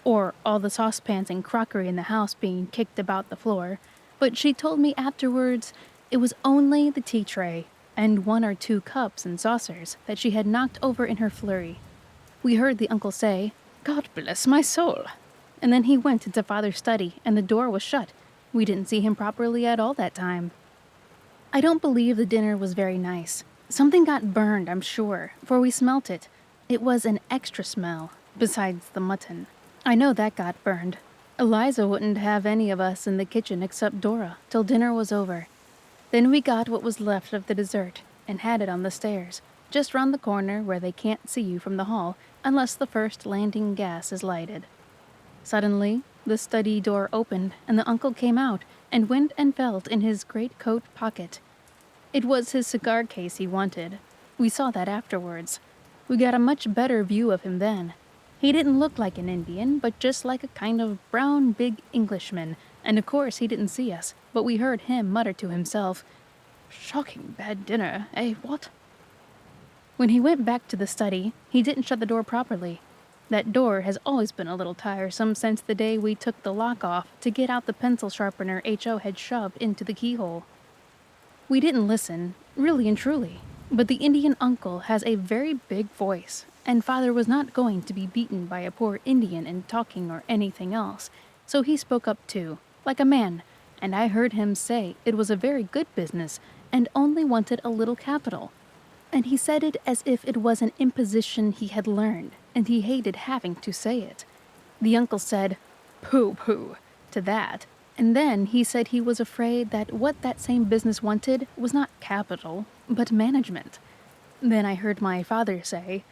S1: or all the saucepans and crockery in the house being kicked about the floor. But she told me afterwards it was only the tea tray and 1 or 2 cups and saucers that she had knocked over in her flurry. We heard the uncle say, "God bless my soul," and then he went into Father's study and the door was shut. We didn't see him properly at all that time. I don't believe the dinner was very nice. Something got burned, I'm sure, for we smelt it. It was an extra smell, besides the mutton. I know that got burned. Eliza wouldn't have any of us in the kitchen except Dora till dinner was over. Then we got what was left of the dessert and had it on the stairs, just round the corner where they can't see you from the hall unless the first landing gas is lighted. Suddenly, the study door opened and the uncle came out and went and felt in his greatcoat pocket. It was his cigar case he wanted. We saw that afterwards. We got a much better view of him then. He didn't look like an Indian, but just like a kind of brown big Englishman, and of course he didn't see us, but we heard him mutter to himself, "Shocking bad dinner, eh, what?" When he went back to the study, he didn't shut the door properly. That door has always been a little tiresome since the day we took the lock off to get out the pencil sharpener H.O. had shoved into the keyhole. We didn't listen, really and truly, but the Indian uncle has a very big voice, and Father was not going to be beaten by a poor Indian in talking or anything else, so he spoke up too, like a man, and I heard him say it was a very good business and only wanted a little capital. And he said it as if it was an imposition he had learned, and he hated having to say it. The uncle said, "Pooh, pooh," to that, and then he said he was afraid that what that same business wanted was not capital, but management. Then I heard my father say,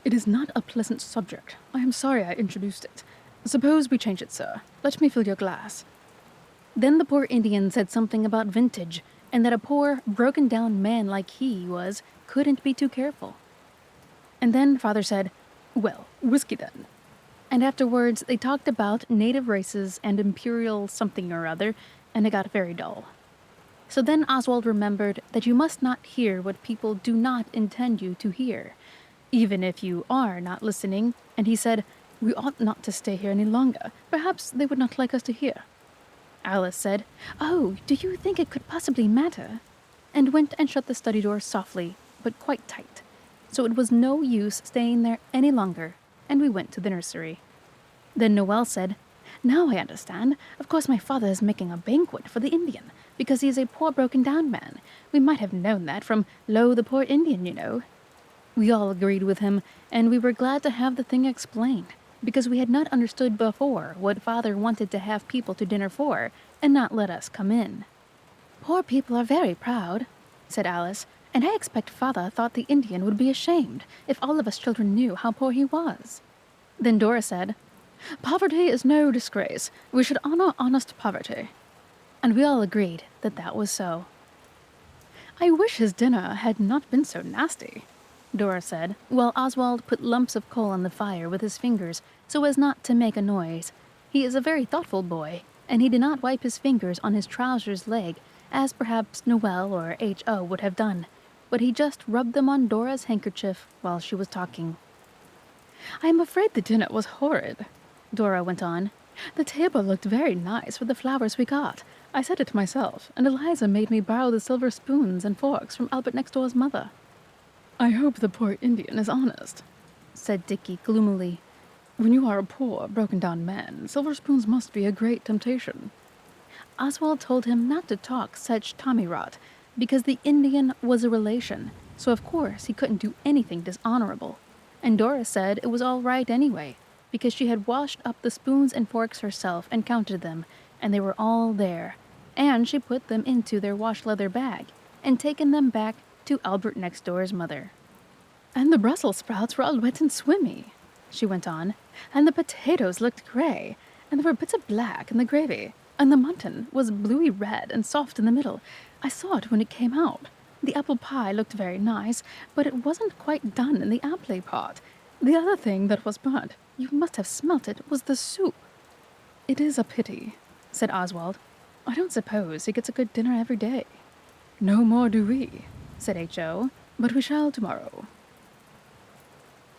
S1: "It is not a pleasant subject. I am sorry I introduced it. Suppose we change it, sir. Let me fill your glass." Then the poor Indian said something about vintage, and that a poor, broken-down man like he was couldn't be too careful. And then Father said, "Well, whiskey then." And afterwards they talked about native races and imperial something or other, and it got very dull. So then Oswald remembered that you must not hear what people do not intend you to hear, even if you are not listening, and he said, "We ought not to stay here any longer. Perhaps they would not like us to hear." Alice said, "Oh, do you think it could possibly matter?" and went and shut the study door softly, but quite tight. So it was no use staying there any longer, and we went to the nursery. Then Noel said, "Now I understand. Of course my father is making a banquet for the Indian, because he is a poor broken-down man. We might have known that from Lo, the Poor Indian, you know." We all agreed with him, and we were glad to have the thing explained, because we had not understood before what Father wanted to have people to dinner for, and not let us come in. "Poor people are very proud," said Alice, "and I expect Father thought the Indian would be ashamed if all of us children knew how poor he was." Then Dora said, "Poverty is no disgrace. We should honor honest poverty." And we all agreed that that was so. "I wish his dinner had not been so nasty," Dora said, while Oswald put lumps of coal on the fire with his fingers so as not to make a noise. He is a very thoughtful boy, and he did not wipe his fingers on his trousers leg, as perhaps Noel or H.O. would have done, but he just rubbed them on Dora's handkerchief while she was talking. "I am afraid the dinner was horrid," Dora went on. "The table looked very nice with the flowers we got. I said it myself, and Eliza made me borrow the silver spoons and forks from Albert next door's mother." "I hope the poor Indian is honest," said Dickie gloomily. "When you are a poor, broken-down man, silver spoons must be a great temptation." Oswald told him not to talk such tommy-rot, because the Indian was a relation, so of course he couldn't do anything dishonorable. And Dora said it was all right anyway, because she had washed up the spoons and forks herself and counted them, and they were all there. and she put them into their wash leather bag and taken them back to Albert next door's mother. "And the Brussels sprouts were all wet and swimmy," she went on, "and the potatoes looked gray, and there were bits of black in the gravy, and the mutton was bluey red and soft in the middle. I saw it when it came out. The apple pie looked very nice, but it wasn't quite done in the apple part. The other thing that was burnt, you must have smelt it, was the soup." "It is a pity," said Oswald. "I don't suppose he gets a good dinner every day." "No more do we," said H.O., "but we shall tomorrow."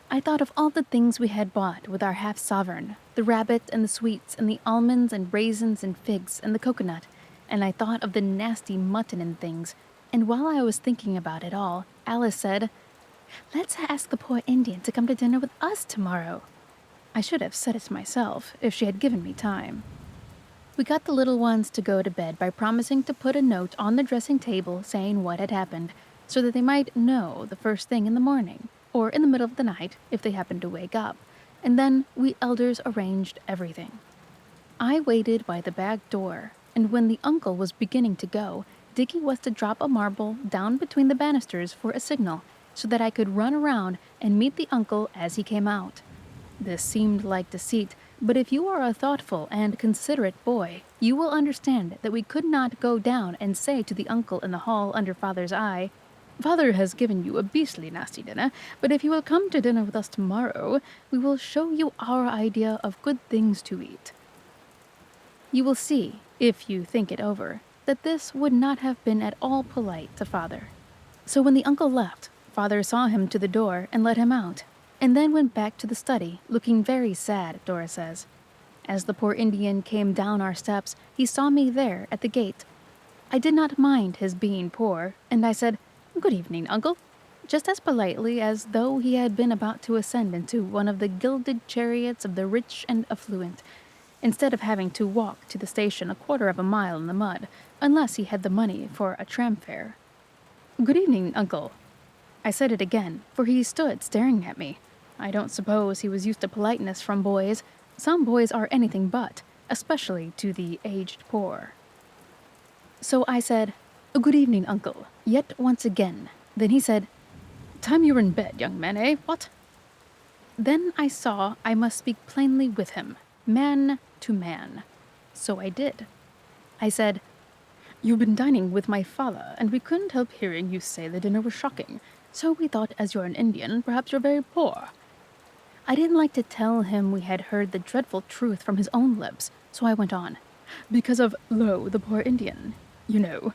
S1: I thought of all the things we had bought with our half-sovereign, the rabbit and the sweets and the almonds and raisins and figs and the coconut, and I thought of the nasty mutton and things, and while I was thinking about it all, Alice said, "Let's ask the poor Indian to come to dinner with us tomorrow." I should have said it myself if she had given me time. We got the little ones to go to bed by promising to put a note on the dressing table saying what had happened, so that they might know the first thing in the morning, or in the middle of the night if they happened to wake up, and then we elders arranged everything. I waited by the back door, and when the uncle was beginning to go, Dickie was to drop a marble down between the banisters for a signal, so that I could run around and meet the uncle as he came out. This seemed like deceit, but if you are a thoughtful and considerate boy, you will understand that we could not go down and say to the uncle in the hall under Father's eye, "Father has given you a beastly nasty dinner, but if you will come to dinner with us tomorrow, we will show you our idea of good things to eat." You will see, if you think it over, that this would not have been at all polite to Father. So when the uncle left, Father saw him to the door and let him out, and then went back to the study, looking very sad, Dora says. As the poor Indian came down our steps, he saw me there at the gate. I did not mind his being poor, and I said, "Good evening, uncle," just as politely as though he had been about to ascend into one of the gilded chariots of the rich and affluent, instead of having to walk to the station a quarter of a mile in the mud, unless he had the money for a tram fare. "Good evening, uncle." I said it again, for he stood staring at me. I don't suppose he was used to politeness from boys. Some boys are anything but, especially to the aged poor. So I said, "Good evening, uncle," yet once again. Then he said, "Time you were in bed, young man, eh? What?" Then I saw I must speak plainly with him, man to man. So I did. I said, "You've been dining with my father, and we couldn't help hearing you say the dinner was shocking, so we thought as you're an Indian, perhaps you're very poor." I didn't like to tell him we had heard the dreadful truth from his own lips, so I went on. "Because of, lo, the poor Indian, you know.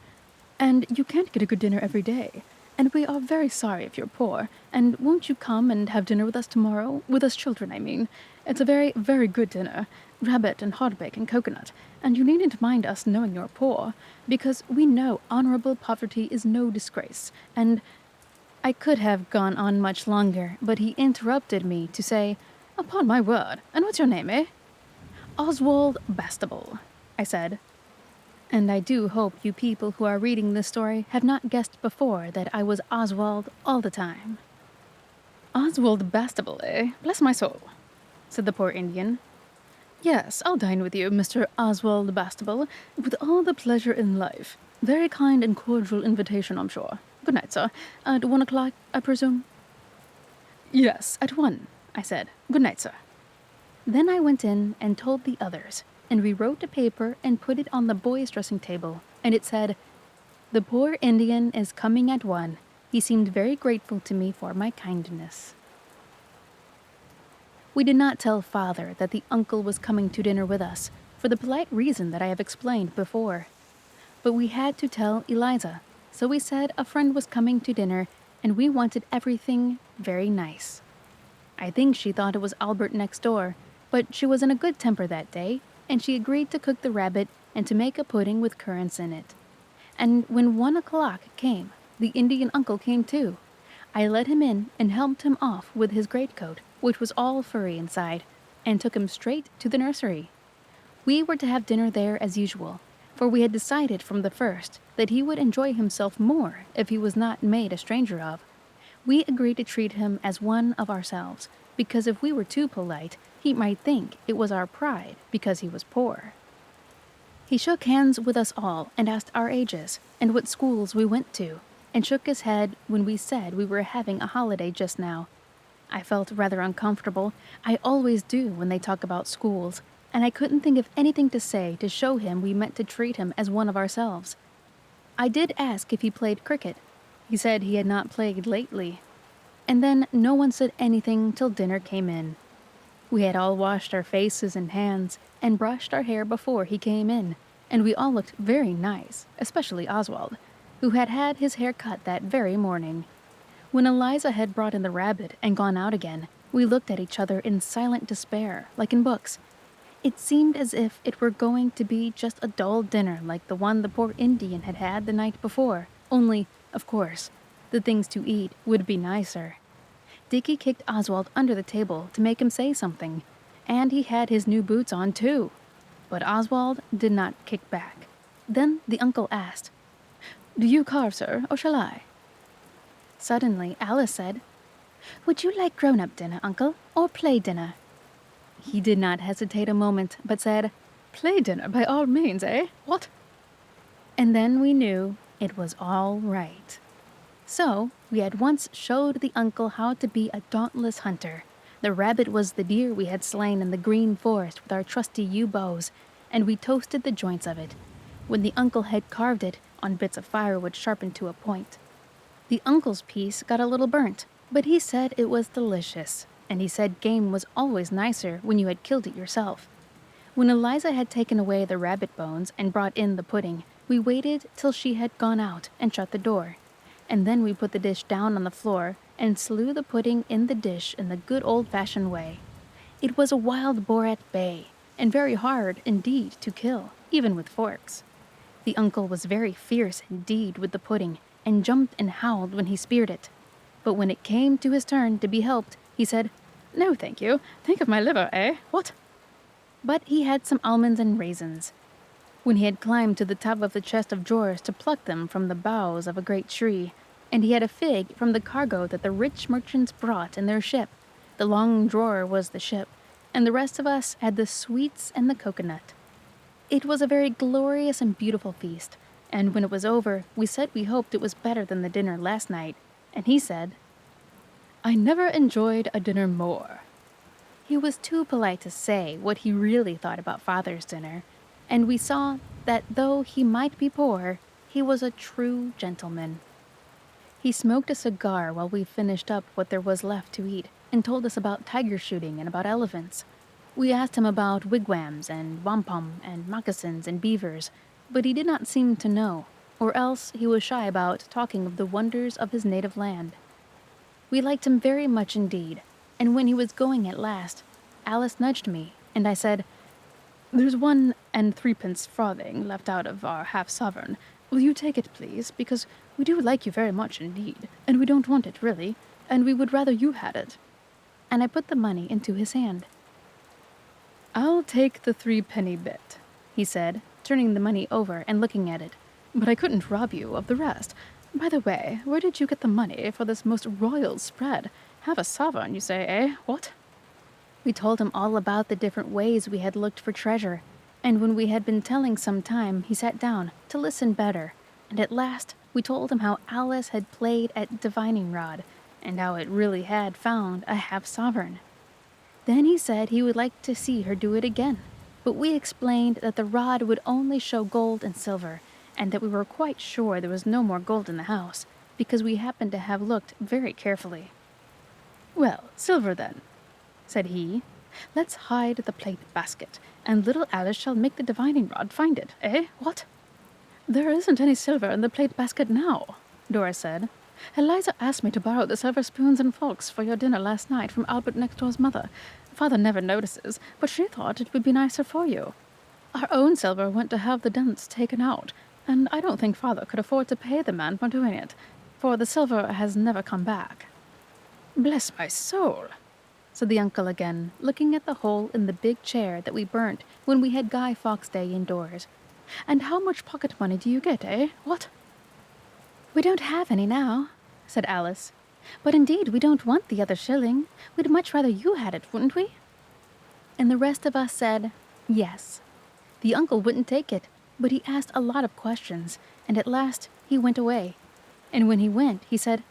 S1: And you can't get a good dinner every day. And we are very sorry if you're poor. And won't you come and have dinner with us tomorrow? With us children, I mean. It's a very, very good dinner. Rabbit and hardbake and coconut. And you needn't mind us knowing you're poor, because we know honorable poverty is no disgrace. And—" I could have gone on much longer, but he interrupted me to say, "Upon my word, and what's your name, eh?" "Oswald Bastable," I said. And I do hope you people who are reading this story have not guessed before that I was Oswald all the time. "Oswald Bastable, eh? Bless my soul," said the poor Indian. "Yes, I'll dine with you, Mr. Oswald Bastable, with all the pleasure in life. Very kind and cordial invitation, I'm sure. Good night, sir. At 1 o'clock, I presume?" "Yes, at 1, I said. Good night, sir." Then I went in and told the others, and we wrote a paper and put it on the boys' dressing table, and it said, "The poor Indian is coming at 1. He seemed very grateful to me for my kindness." We did not tell Father that the uncle was coming to dinner with us, for the polite reason that I have explained before. But we had to tell Eliza, so we said a friend was coming to dinner, and we wanted everything very nice. I think she thought it was Albert next door, but she was in a good temper that day, and she agreed to cook the rabbit and to make a pudding with currants in it. And when 1 o'clock came, the Indian uncle came too. I let him in and helped him off with his greatcoat, which was all furry inside, and took him straight to the nursery. We were to have dinner there as usual, for we had decided from the first that he would enjoy himself more if he was not made a stranger of. We agreed to treat him as one of ourselves, because if we were too polite, he might think it was our pride because he was poor. He shook hands with us all and asked our ages and what schools we went to, and shook his head when we said we were having a holiday just now. I felt rather uncomfortable. I always do when they talk about schools, and I couldn't think of anything to say to show him we meant to treat him as one of ourselves. I did ask if he played cricket. He said he had not played lately. And then no one said anything till dinner came in. We had all washed our faces and hands and brushed our hair before he came in, and we all looked very nice, especially Oswald, who had had his hair cut that very morning. When Eliza had brought in the rabbit and gone out again, we looked at each other in silent despair, like in books. It seemed as if it were going to be just a dull dinner like the one the poor Indian had had the night before, only, of course, the things to eat would be nicer. Dickie kicked Oswald under the table to make him say something, and he had his new boots on too. But Oswald did not kick back. Then the uncle asked, "Do you carve, sir, or shall I?" Suddenly, Alice said, "Would you like grown-up dinner, uncle, or play dinner?" He did not hesitate a moment, but said, "Play dinner by all means, eh? What?" And then we knew it was all right. So, we at once showed the uncle how to be a dauntless hunter. The rabbit was the deer we had slain in the green forest with our trusty yew bows, and we toasted the joints of it, when the uncle had carved it on bits of firewood sharpened to a point. The uncle's piece got a little burnt, but he said it was delicious, and he said game was always nicer when you had killed it yourself. When Eliza had taken away the rabbit bones and brought in the pudding, we waited till she had gone out and shut the door, and then we put the dish down on the floor and slew the pudding in the dish in the good old-fashioned way. It was a wild boar at bay, and very hard indeed to kill, even with forks. The uncle was very fierce indeed with the pudding, and jumped and howled when he speared it. But when it came to his turn to be helped, he said, "No, thank you. Think of my liver, eh? What?" But he had some almonds and raisins. When he had climbed to the top of the chest of drawers to pluck them from the boughs of a great tree, and he had a fig from the cargo that the rich merchants brought in their ship. The long drawer was the ship, and the rest of us had the sweets and the coconut. It was a very glorious and beautiful feast, and when it was over, we said we hoped it was better than the dinner last night, and he said, "I never enjoyed a dinner more." He was too polite to say what he really thought about Father's dinner, and we saw that though he might be poor, he was a true gentleman. He smoked a cigar while we finished up what there was left to eat, and told us about tiger shooting and about elephants. We asked him about wigwams and wampum and moccasins and beavers, but he did not seem to know, or else he was shy about talking of the wonders of his native land. We liked him very much indeed, and when he was going at last, Alice nudged me, and I said, "There's 1 and 3 farthing left out of our half-sovereign. Will you take it, please, because we do like you very much indeed, and we don't want it, really, and we would rather you had it." And I put the money into his hand. "I'll take the 3-penny bit," he said, turning the money over and looking at it, "but I couldn't rob you of the rest. By the way, where did you get the money for this most royal spread? Half a sovereign, you say, eh? What?" We told him all about the different ways we had looked for treasure, and when we had been telling some time, he sat down to listen better, and at last we told him how Alice had played at divining rod, and how it really had found a half-sovereign. Then he said he would like to see her do it again, but we explained that the rod would only show gold and silver, and that we were quite sure there was no more gold in the house, because we happened to have looked very carefully. "Well, silver then," said he. "Let's hide the plate basket, and little Alice shall make the divining rod find it, eh? What?" "There isn't any silver in the plate basket now," Dora said. "Eliza asked me to borrow the silver spoons and forks for your dinner last night from Albert next door's mother. Father never notices, but she thought it would be nicer for you. Our own silver went to have the dents taken out, and I don't think Father could afford to pay the man for doing it, for the silver has never come back." "Bless my soul," said the uncle again, looking at the hole in the big chair that we burnt when we had Guy Fawkes Day indoors. "And how much pocket money do you get, eh? What?" "We don't have any now," said Alice. "But indeed we don't want the other shilling. We'd much rather you had it, wouldn't we?" And the rest of us said, yes. The uncle wouldn't take it, but he asked a lot of questions, and at last he went away. And when he went, he said,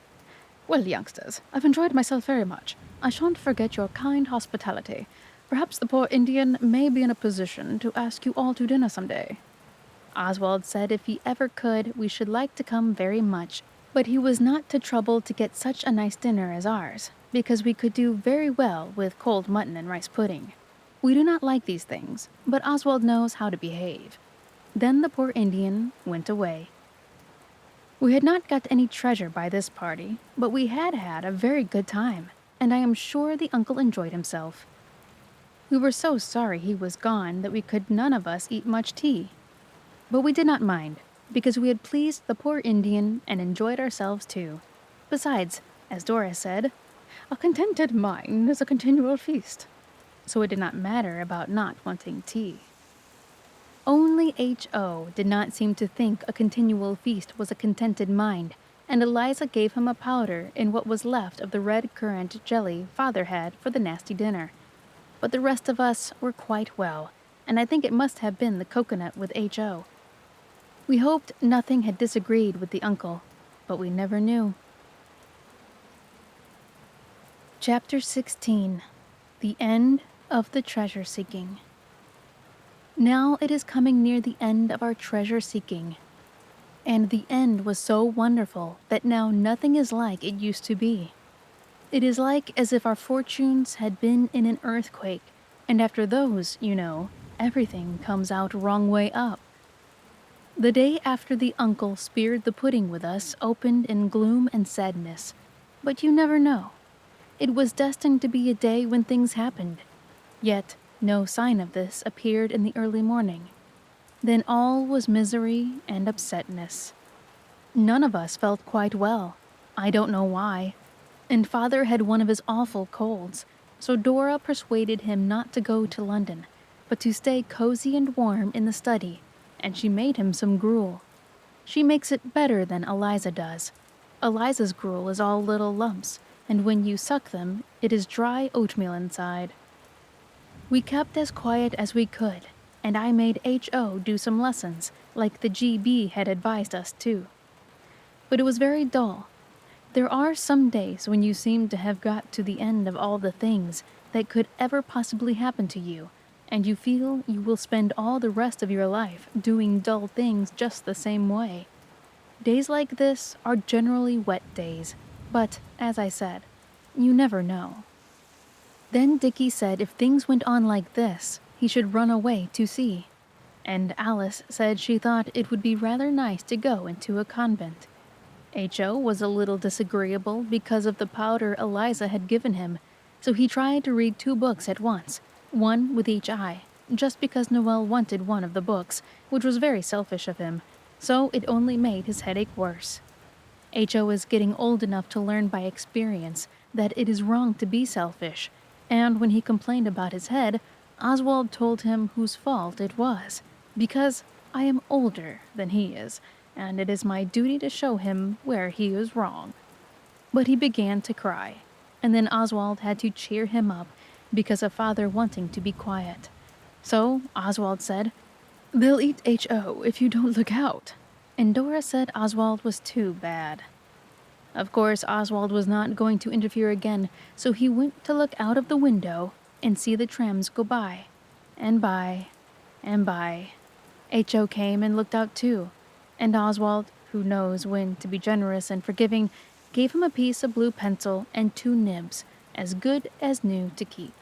S1: "Well, youngsters, I've enjoyed myself very much. I shan't forget your kind hospitality. Perhaps the poor Indian may be in a position to ask you all to dinner some day." Oswald said if he ever could, we should like to come very much, but he was not to trouble to get such a nice dinner as ours, because we could do very well with cold mutton and rice pudding. We do not like these things, but Oswald knows how to behave. Then the poor Indian went away. We had not got any treasure by this party, but we had had a very good time, and I am sure the uncle enjoyed himself. We were so sorry he was gone that we could none of us eat much tea. But we did not mind, because we had pleased the poor Indian and enjoyed ourselves too. Besides, as Dora said, "A contented mind is a continual feast," so it did not matter about not wanting tea. Only H.O. did not seem to think a continual feast was a contented mind, and Eliza gave him a powder in what was left of the red currant jelly Father had for the nasty dinner. But the rest of us were quite well, and I think it must have been the coconut with H.O. We hoped nothing had disagreed with the uncle, but we never knew. Chapter 16. The End of the Treasure Seeking. Now it is coming near the end of our treasure seeking, and the end was so wonderful that now nothing is like it used to be. It is like as if our fortunes had been in an earthquake, and after those, everything comes out wrong way up. The day after the uncle speared the pudding with us opened in gloom and sadness, but you never know. It was destined to be a day when things happened, yet no sign of this appeared in the early morning. Then all was misery and upsetness. None of us felt quite well. I don't know why. And Father had one of his awful colds, so Dora persuaded him not to go to London, but to stay cozy and warm in the study, and she made him some gruel. She makes it better than Eliza does. Eliza's gruel is all little lumps, and when you suck them, it is dry oatmeal inside. We kept as quiet as we could, and I made H.O. do some lessons, like the G.B. had advised us to. But it was very dull. There are some days when you seem to have got to the end of all the things that could ever possibly happen to you, and you feel you will spend all the rest of your life doing dull things just the same way. Days like this are generally wet days, but, as I said, you never know. Then Dickie said if things went on like this, he should run away to sea, and Alice said she thought it would be rather nice to go into a convent. H.O. was a little disagreeable because of the powder Eliza had given him, so he tried to read 2 books at once, one with each eye, just because Noel wanted one of the books, which was very selfish of him, so it only made his headache worse. H.O. is getting old enough to learn by experience that it is wrong to be selfish, and when he complained about his head, Oswald told him whose fault it was, because I am older than he is, and it is my duty to show him where he is wrong. But he began to cry, and then Oswald had to cheer him up because of Father wanting to be quiet. So Oswald said, "They'll eat H.O. if you don't look out," and Dora said Oswald was too bad. Of course, Oswald was not going to interfere again, so he went to look out of the window and see the trams go by, and by, and by. H.O. came and looked out too, and Oswald, who knows when to be generous and forgiving, gave him a piece of blue pencil and 2 nibs, as good as new to keep.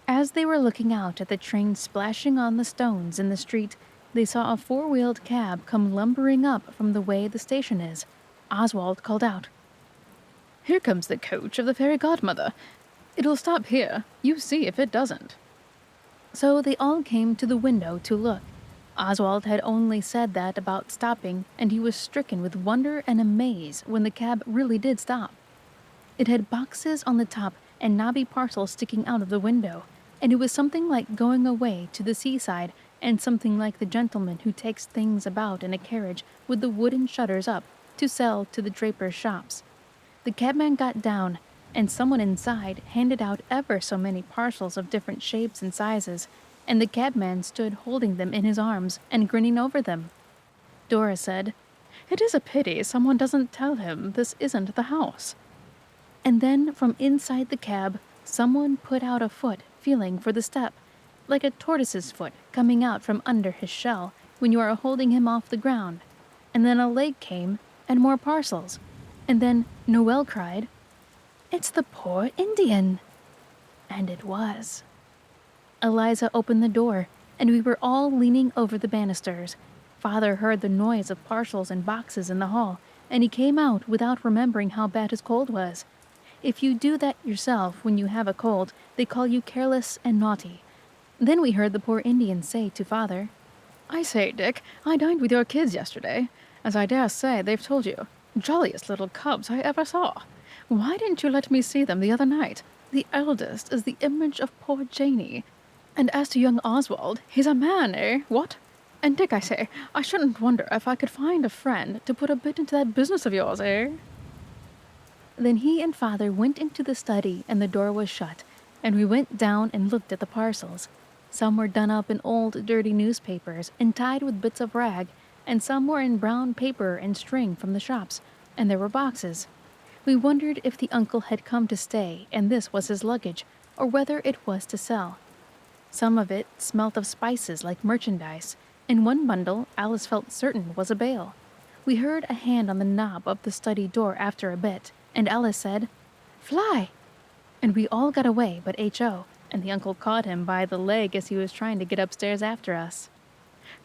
S1: As they were looking out at the train splashing on the stones in the street, they saw a 4-wheeled cab come lumbering up from the way the station is. Oswald called out, "Here comes the coach of the fairy godmother. It'll stop here. You see if it doesn't." So they all came to the window to look. Oswald had only said that about stopping, and he was stricken with wonder and amaze when the cab really did stop. It had boxes on the top and knobby parcels sticking out of the window, and it was something like going away to the seaside and something like the gentleman who takes things about in a carriage with the wooden shutters up to sell to the drapers' shops. The cabman got down, and someone inside handed out ever so many parcels of different shapes and sizes, and the cabman stood holding them in his arms and grinning over them. Dora said, "It is a pity someone doesn't tell him this isn't the house." And then from inside the cab, someone put out a foot feeling for the step, like a tortoise's foot coming out from under his shell when you are holding him off the ground. And then a leg came, and more parcels. And then Noelle cried, "It's the poor Indian!" And it was. Eliza opened the door, and we were all leaning over the banisters. Father heard the noise of parcels and boxes in the hall, and he came out without remembering how bad his cold was. If you do that yourself when you have a cold, they call you careless and naughty. Then we heard the poor Indian say to Father, "I say, Dick, I dined with your kids yesterday. As I dare say they've told you. Jolliest little cubs I ever saw. Why didn't you let me see them the other night? The eldest is the image of poor Janey. And as to young Oswald, he's a man, eh? What? And Dick, I say, I shouldn't wonder if I could find a friend to put a bit into that business of yours, eh?" Then he and Father went into the study and the door was shut, and we went down and looked at the parcels. Some were done up in old, dirty newspapers and tied with bits of rag, and some were in brown paper and string from the shops, and there were boxes. We wondered if the uncle had come to stay and this was his luggage, or whether it was to sell. Some of it smelt of spices like merchandise. In one bundle, Alice felt certain was a bale. We heard a hand on the knob of the study door after a bit, and Alice said, "Fly!" And we all got away but H.O., and the uncle caught him by the leg as he was trying to get upstairs after us.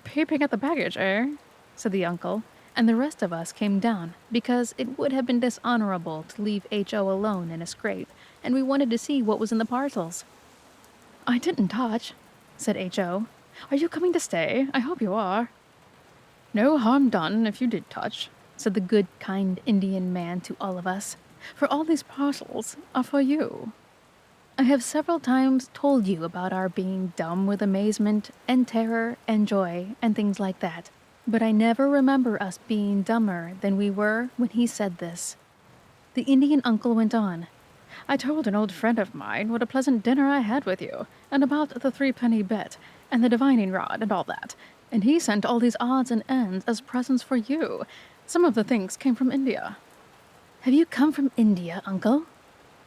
S1: "Peeping at the baggage, eh?" said the uncle, and the rest of us came down, because it would have been dishonorable to leave H.O. alone in a scrape, and we wanted to see what was in the parcels. "I didn't touch," said H.O. "Are you coming to stay? I hope you are." "No harm done if you did touch," said the good, kind Indian man to all of us, "for all these parcels are for you." I have several times told you about our being dumb with amazement and terror and joy and things like that, but I never remember us being dumber than we were when he said this. The Indian uncle went on, "I told an old friend of mine what a pleasant dinner I had with you, and about the threepenny bit, and the divining rod, and all that, and he sent all these odds and ends as presents for you. Some of the things came from India." "Have you come from India, Uncle?"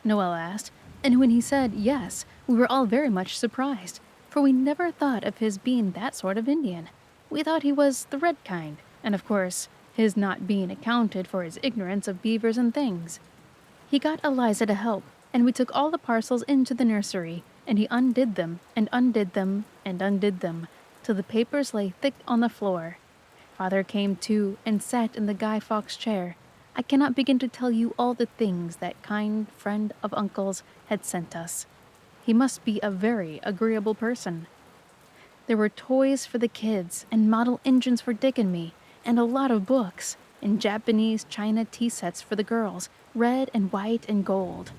S1: Noelle asked, and when he said yes, we were all very much surprised, for we never thought of his being that sort of Indian. We thought he was the red kind, and of course, his not being accounted for his ignorance of beavers and things. He got Eliza to help, and we took all the parcels into the nursery, and he undid them, and undid them, and undid them, till the papers lay thick on the floor. Father came too, and sat in the Guy Fawkes chair. I cannot begin to tell you all the things that kind friend of Uncle's had sent us. He must be a very agreeable person. There were toys for the kids, and model engines for Dick and me, and a lot of books, and Japanese china tea sets for the girls, red and white and gold.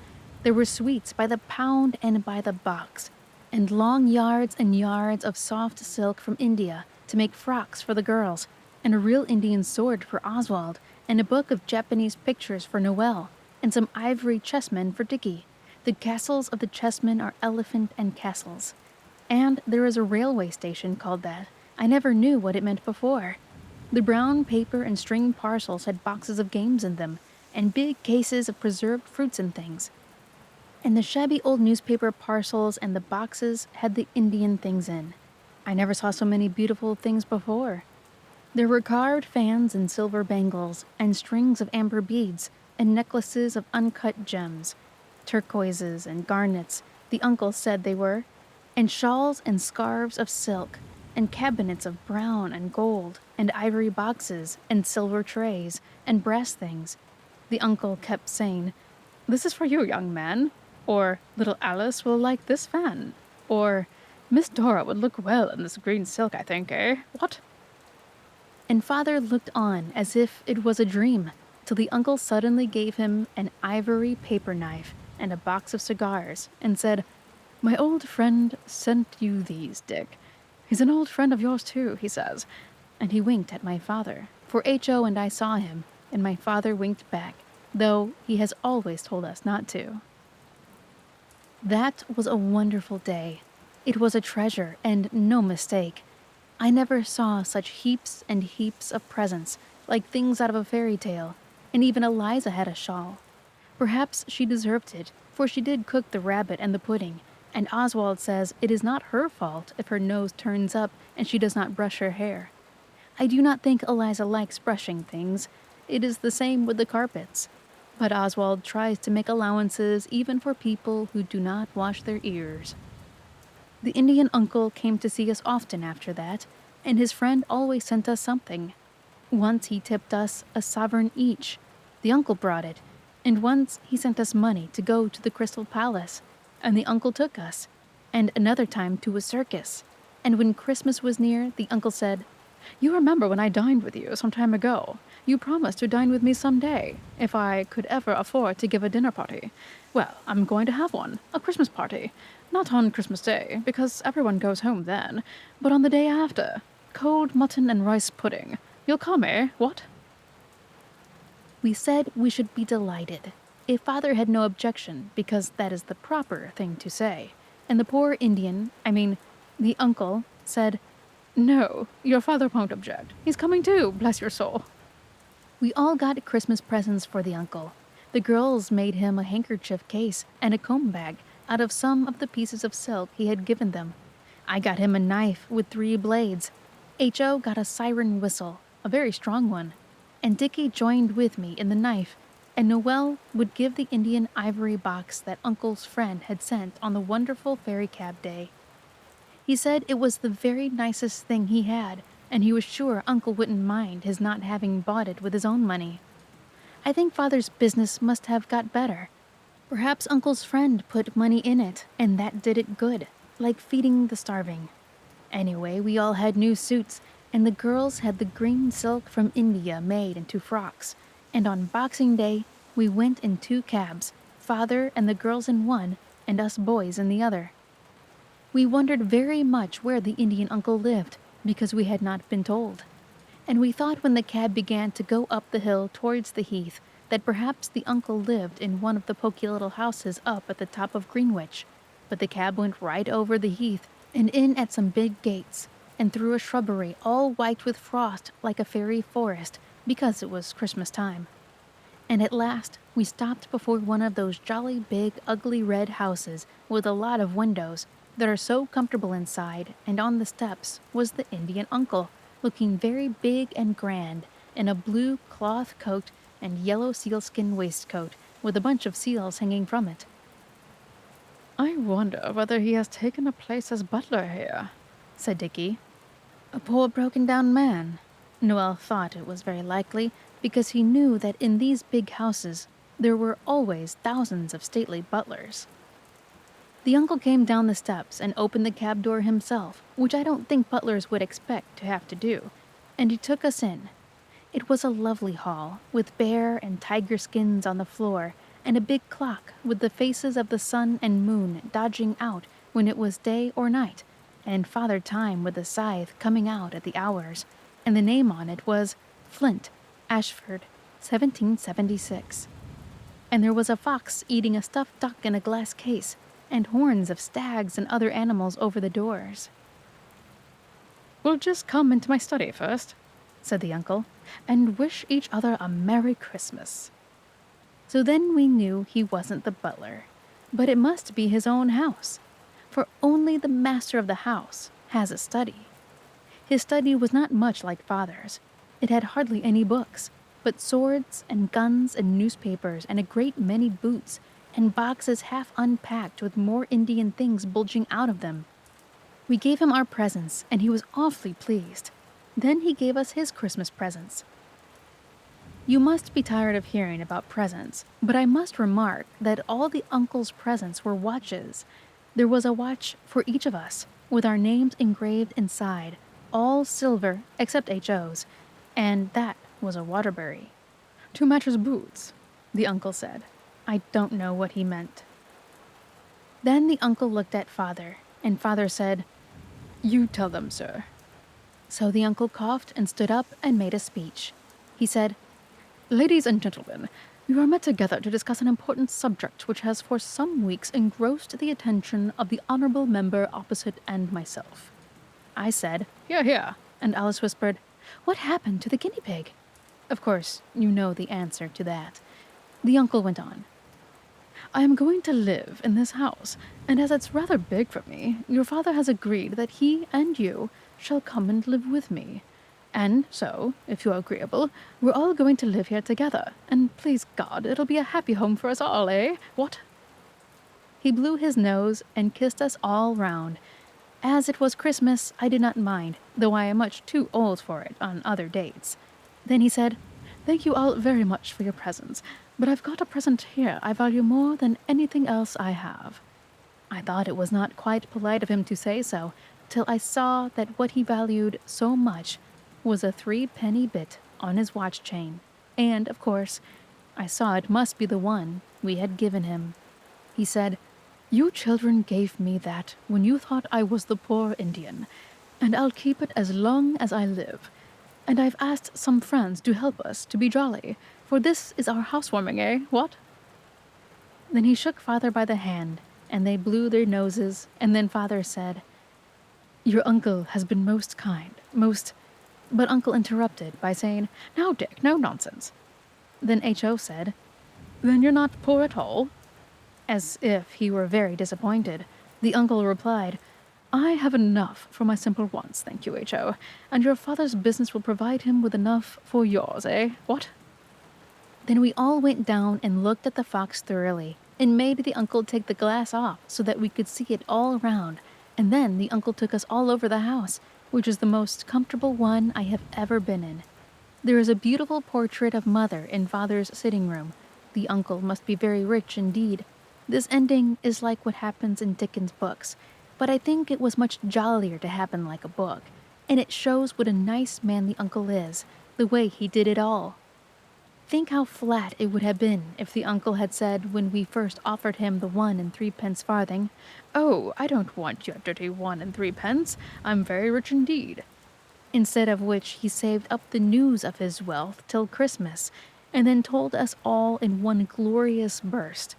S1: There were sweets by the pound and by the box, and long yards and yards of soft silk from India to make frocks for the girls, and a real Indian sword for Oswald, and a book of Japanese pictures for Noelle, and some ivory chessmen for Dickie. The castles of the chessmen are elephant and castles. And there is a railway station called that. I never knew what it meant before. The brown paper and string parcels had boxes of games in them, and big cases of preserved fruits and things. And the shabby old newspaper parcels and the boxes had the Indian things in. I never saw so many beautiful things before. There were carved fans and silver bangles, and strings of amber beads, and necklaces of uncut gems, turquoises and garnets, the uncle said they were, and shawls and scarves of silk, and cabinets of brown and gold, and ivory boxes, and silver trays, and brass things. The uncle kept saying, "This is for you, young man," or "Little Alice will like this fan," or "Miss Dora would look well in this green silk, I think, eh? What?" And Father looked on as if it was a dream, till the uncle suddenly gave him an ivory paper knife and a box of cigars, and said, "My old friend sent you these, Dick. He's an old friend of yours too, he says." And he winked at my father, for H.O. and I saw him, and my father winked back, though he has always told us not to. That was a wonderful day. It was a treasure, and no mistake. I never saw such heaps and heaps of presents, like things out of a fairy tale, and even Eliza had a shawl. Perhaps she deserved it, for she did cook the rabbit and the pudding, and Oswald says it is not her fault if her nose turns up and she does not brush her hair. I do not think Eliza likes brushing things. It is the same with the carpets. But Oswald tries to make allowances even for people who do not wash their ears. The Indian uncle came to see us often after that, and his friend always sent us something. Once he tipped us a sovereign each. The uncle brought it, and once he sent us money to go to the Crystal Palace, and the uncle took us, and another time to a circus. And when Christmas was near, the uncle said, "You remember when I dined with you some time ago? You promised to dine with me some day, if I could ever afford to give a dinner party. Well, I'm going to have one, a Christmas party. Not on Christmas Day, because everyone goes home then, but on the day after. Cold mutton and rice pudding. You'll come, eh? What?" We said we should be delighted, if Father had no objection, because that is the proper thing to say. And the poor Indian, the uncle, said, "No, your father won't object. He's coming too, bless your soul." We all got Christmas presents for the uncle. The girls made him a handkerchief case and a comb bag out of some of the pieces of silk he had given them. I got him a knife with 3 blades. H.O. got a siren whistle, a very strong one, and Dickie joined with me in the knife, and Noel would give the Indian ivory box that Uncle's friend had sent on the wonderful ferry cab day. He said it was the very nicest thing he had, and he was sure Uncle wouldn't mind his not having bought it with his own money. I think Father's business must have got better. Perhaps Uncle's friend put money in it, and that did it good, like feeding the starving. Anyway, we all had new suits, and the girls had the green silk from India made into frocks, and on Boxing Day, we went in 2 cabs, Father and the girls in one, and us boys in the other. We wondered very much where the Indian uncle lived, because we had not been told. And we thought when the cab began to go up the hill towards the heath that perhaps the uncle lived in one of the poky little houses up at the top of Greenwich. But the cab went right over the heath and in at some big gates, and through a shrubbery all white with frost like a fairy forest, because it was Christmas time. And at last we stopped before one of those jolly big ugly red houses with a lot of windows that are so comfortable inside, and on the steps was the Indian uncle, looking very big and grand, in a blue cloth coat and yellow sealskin waistcoat, with a bunch of seals hanging from it. "I wonder whether he has taken a place as butler here," said Dickie. "A poor broken-down man." Noel thought it was very likely, because he knew that in these big houses there were always thousands of stately butlers. The uncle came down the steps and opened the cab door himself, which I don't think butlers would expect to have to do, and he took us in. It was a lovely hall, with bear and tiger skins on the floor, and a big clock with the faces of the sun and moon dodging out when it was day or night, and Father Time with the scythe coming out at the hours, and the name on it was Flint, Ashford, 1776. And there was a fox eating a stuffed duck in a glass case, and horns of stags and other animals over the doors. "We'll just come into my study first," said the uncle, "and wish each other a Merry Christmas." So then we knew he wasn't the butler, but it must be his own house, for only the master of the house has a study. His study was not much like Father's. It had hardly any books, but swords and guns and newspapers and a great many boots, and boxes half unpacked with more Indian things bulging out of them. We gave him our presents, and he was awfully pleased. Then he gave us his Christmas presents. You must be tired of hearing about presents, but I must remark that all the uncle's presents were watches. There was a watch for each of us, with our names engraved inside, all silver except H.O.'s, and that was a Waterbury. "To match his boots," the uncle said. I don't know what he meant. Then the uncle looked at Father, and Father said, "You tell them, sir." So the uncle coughed and stood up and made a speech. He said, "Ladies and gentlemen, We were met together to discuss an important subject which has for some weeks engrossed the attention of the honorable member opposite and myself. I said, "Hear, hear," and Alice whispered, "What happened to the guinea pig?" Of course, you know the answer to that. The uncle went on. "I am going to live in this house, and as it's rather big for me, your father has agreed that he and you shall come and live with me. And so, if you're agreeable, we're all going to live here together, and please God, it'll be a happy home for us all, eh? What?" He blew his nose and kissed us all round. As it was Christmas, I did not mind, though I am much too old for it on other dates. Then he said, "Thank you all very much for your presents, but I've got a present here I value more than anything else I have." I thought it was not quite polite of him to say so, till I saw that what he valued so much was a 3-penny bit on his watch chain, and, of course, I saw it must be the one we had given him. He said, "You children gave me that when you thought I was the poor Indian, and I'll keep it as long as I live. And I've asked some friends to help us to be jolly, for this is our housewarming, eh? What?" Then he shook Father by the hand, and they blew their noses, and then Father said, "Your uncle has been most kind, most—" But Uncle interrupted by saying, "Now, Dick, no nonsense." Then H.O. said, "Then you're not poor at all?" As if he were very disappointed, the uncle replied, "I have enough for my simple wants, thank you, H.O., and your father's business will provide him with enough for yours, eh? What?" Then we all went down and looked at the fox thoroughly, and made the uncle take the glass off so that we could see it all round, and then the uncle took us all over the house, which is the most comfortable one I have ever been in. There is a beautiful portrait of Mother in Father's sitting room. The uncle must be very rich indeed. This ending is like what happens in Dickens' books, but I think it was much jollier to happen like a book, and it shows what a nice man the uncle is, the way he did it all. Think how flat it would have been if the uncle had said when we first offered him the 1 and 3 pence farthing, "Oh, I don't want your dirty 1 and 3 pence, I'm very rich indeed." Instead of which he saved up the news of his wealth till Christmas, and then told us all in one glorious burst.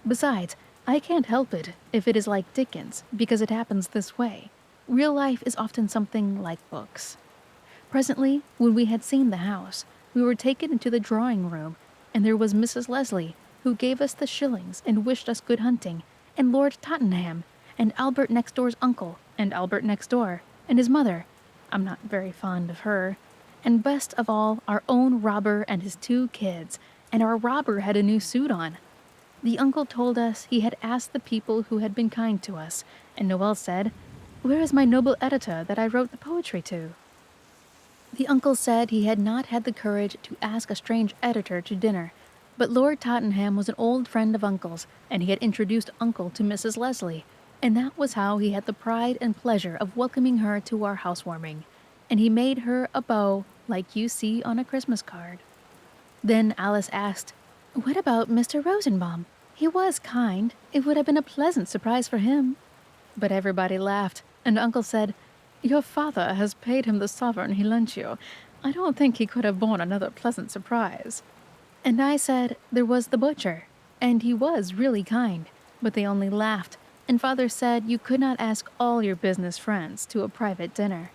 S1: Besides, I can't help it if it is like Dickens, because it happens this way. Real life is often something like books. Presently, when we had seen the house, we were taken into the drawing-room, and there was Mrs. Leslie, who gave us the shillings and wished us good hunting, and Lord Tottenham, and Albert next door's uncle, and Albert next door, and his mother. I'm not very fond of her. And best of all, our own robber and his 2 kids, and our robber had a new suit on. The uncle told us he had asked the people who had been kind to us, and Noel said, "Where is my noble editor that I wrote the poetry to?" The uncle said he had not had the courage to ask a strange editor to dinner, but Lord Tottenham was an old friend of Uncle's, and he had introduced Uncle to Mrs. Leslie, and that was how he had the pride and pleasure of welcoming her to our housewarming, and he made her a bow like you see on a Christmas card. Then Alice asked, "What about Mr. Rosenbaum? He was kind. It would have been a pleasant surprise for him." But everybody laughed, and Uncle said, "Your father has paid him the sovereign he lent you. I don't think he could have borne another pleasant surprise." And I said there was the butcher, and he was really kind, but they only laughed, and Father said you could not ask all your business friends to a private dinner.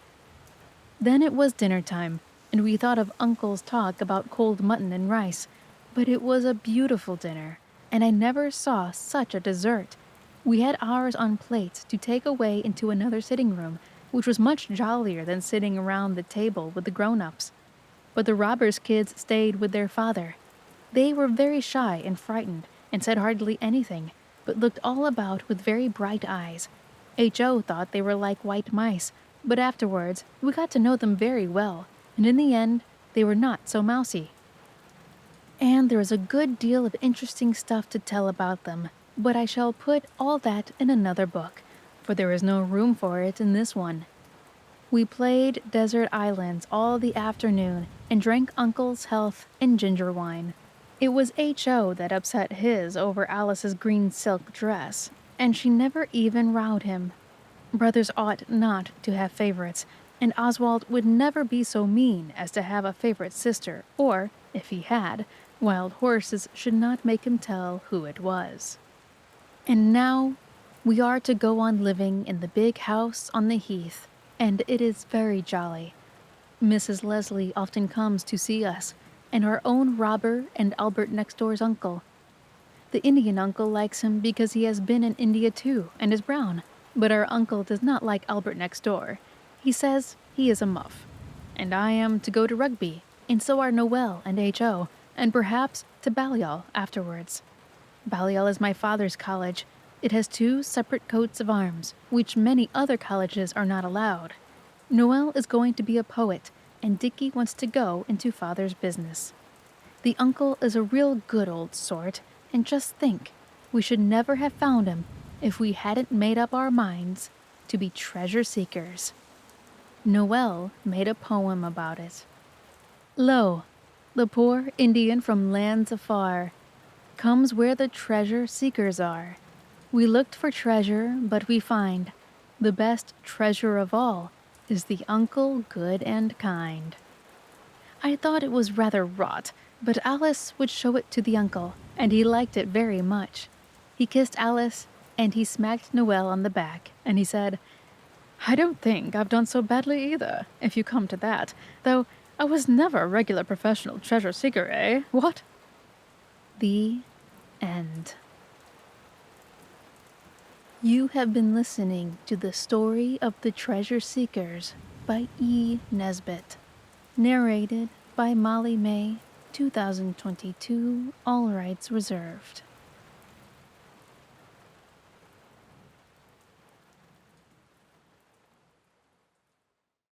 S1: Then it was dinner time, and we thought of Uncle's talk about cold mutton and rice, but it was a beautiful dinner, and I never saw such a dessert. We had ours on plates to take away into another sitting room, which was much jollier than sitting around the table with the grown-ups. But the robbers' kids stayed with their father. They were very shy and frightened, and said hardly anything, but looked all about with very bright eyes. H.O. thought they were like white mice, but afterwards we got to know them very well, and in the end they were not so mousy. And there is a good deal of interesting stuff to tell about them, but I shall put all that in another book, for there is no room for it in this one. We played Desert Islands all the afternoon and drank Uncle's health in ginger wine. It was H.O. that upset his over Alice's green silk dress, and she never even rowed him. Brothers ought not to have favorites, and Oswald would never be so mean as to have a favorite sister, or, if he had, Wild horses should not make him tell who it was. And now we are to go on living in the big house on the heath, and it is very jolly. Mrs. Leslie often comes to see us, and our own robber and Albert next door's uncle. The Indian uncle likes him because he has been in India too and is brown, but our uncle does not like Albert next door. He says he is a muff. And I am to go to rugby, and so are Noel and H.O., and perhaps to Balliol afterwards. Balliol is my father's college. It has 2 separate coats of arms, which many other colleges are not allowed. Noel is going to be a poet, and Dickie wants to go into father's business. The uncle is a real good old sort, and just think, we should never have found him if we hadn't made up our minds to be treasure seekers. Noel made a poem about it. Lo, the poor Indian from lands afar comes where the treasure seekers are. We looked for treasure, but we find the best treasure of all is the uncle good and kind. I thought it was rather rot, but Alice would show it to the uncle, and he liked it very much. He kissed Alice, and he smacked Noel on the back, and he said, "I don't think I've done so badly either, if you come to that, though I was never a regular professional treasure seeker, eh? What?" The end. You have been listening to The Story of the Treasure Seekers by E. Nesbit. Narrated by Molly Mae, 2022, all rights reserved.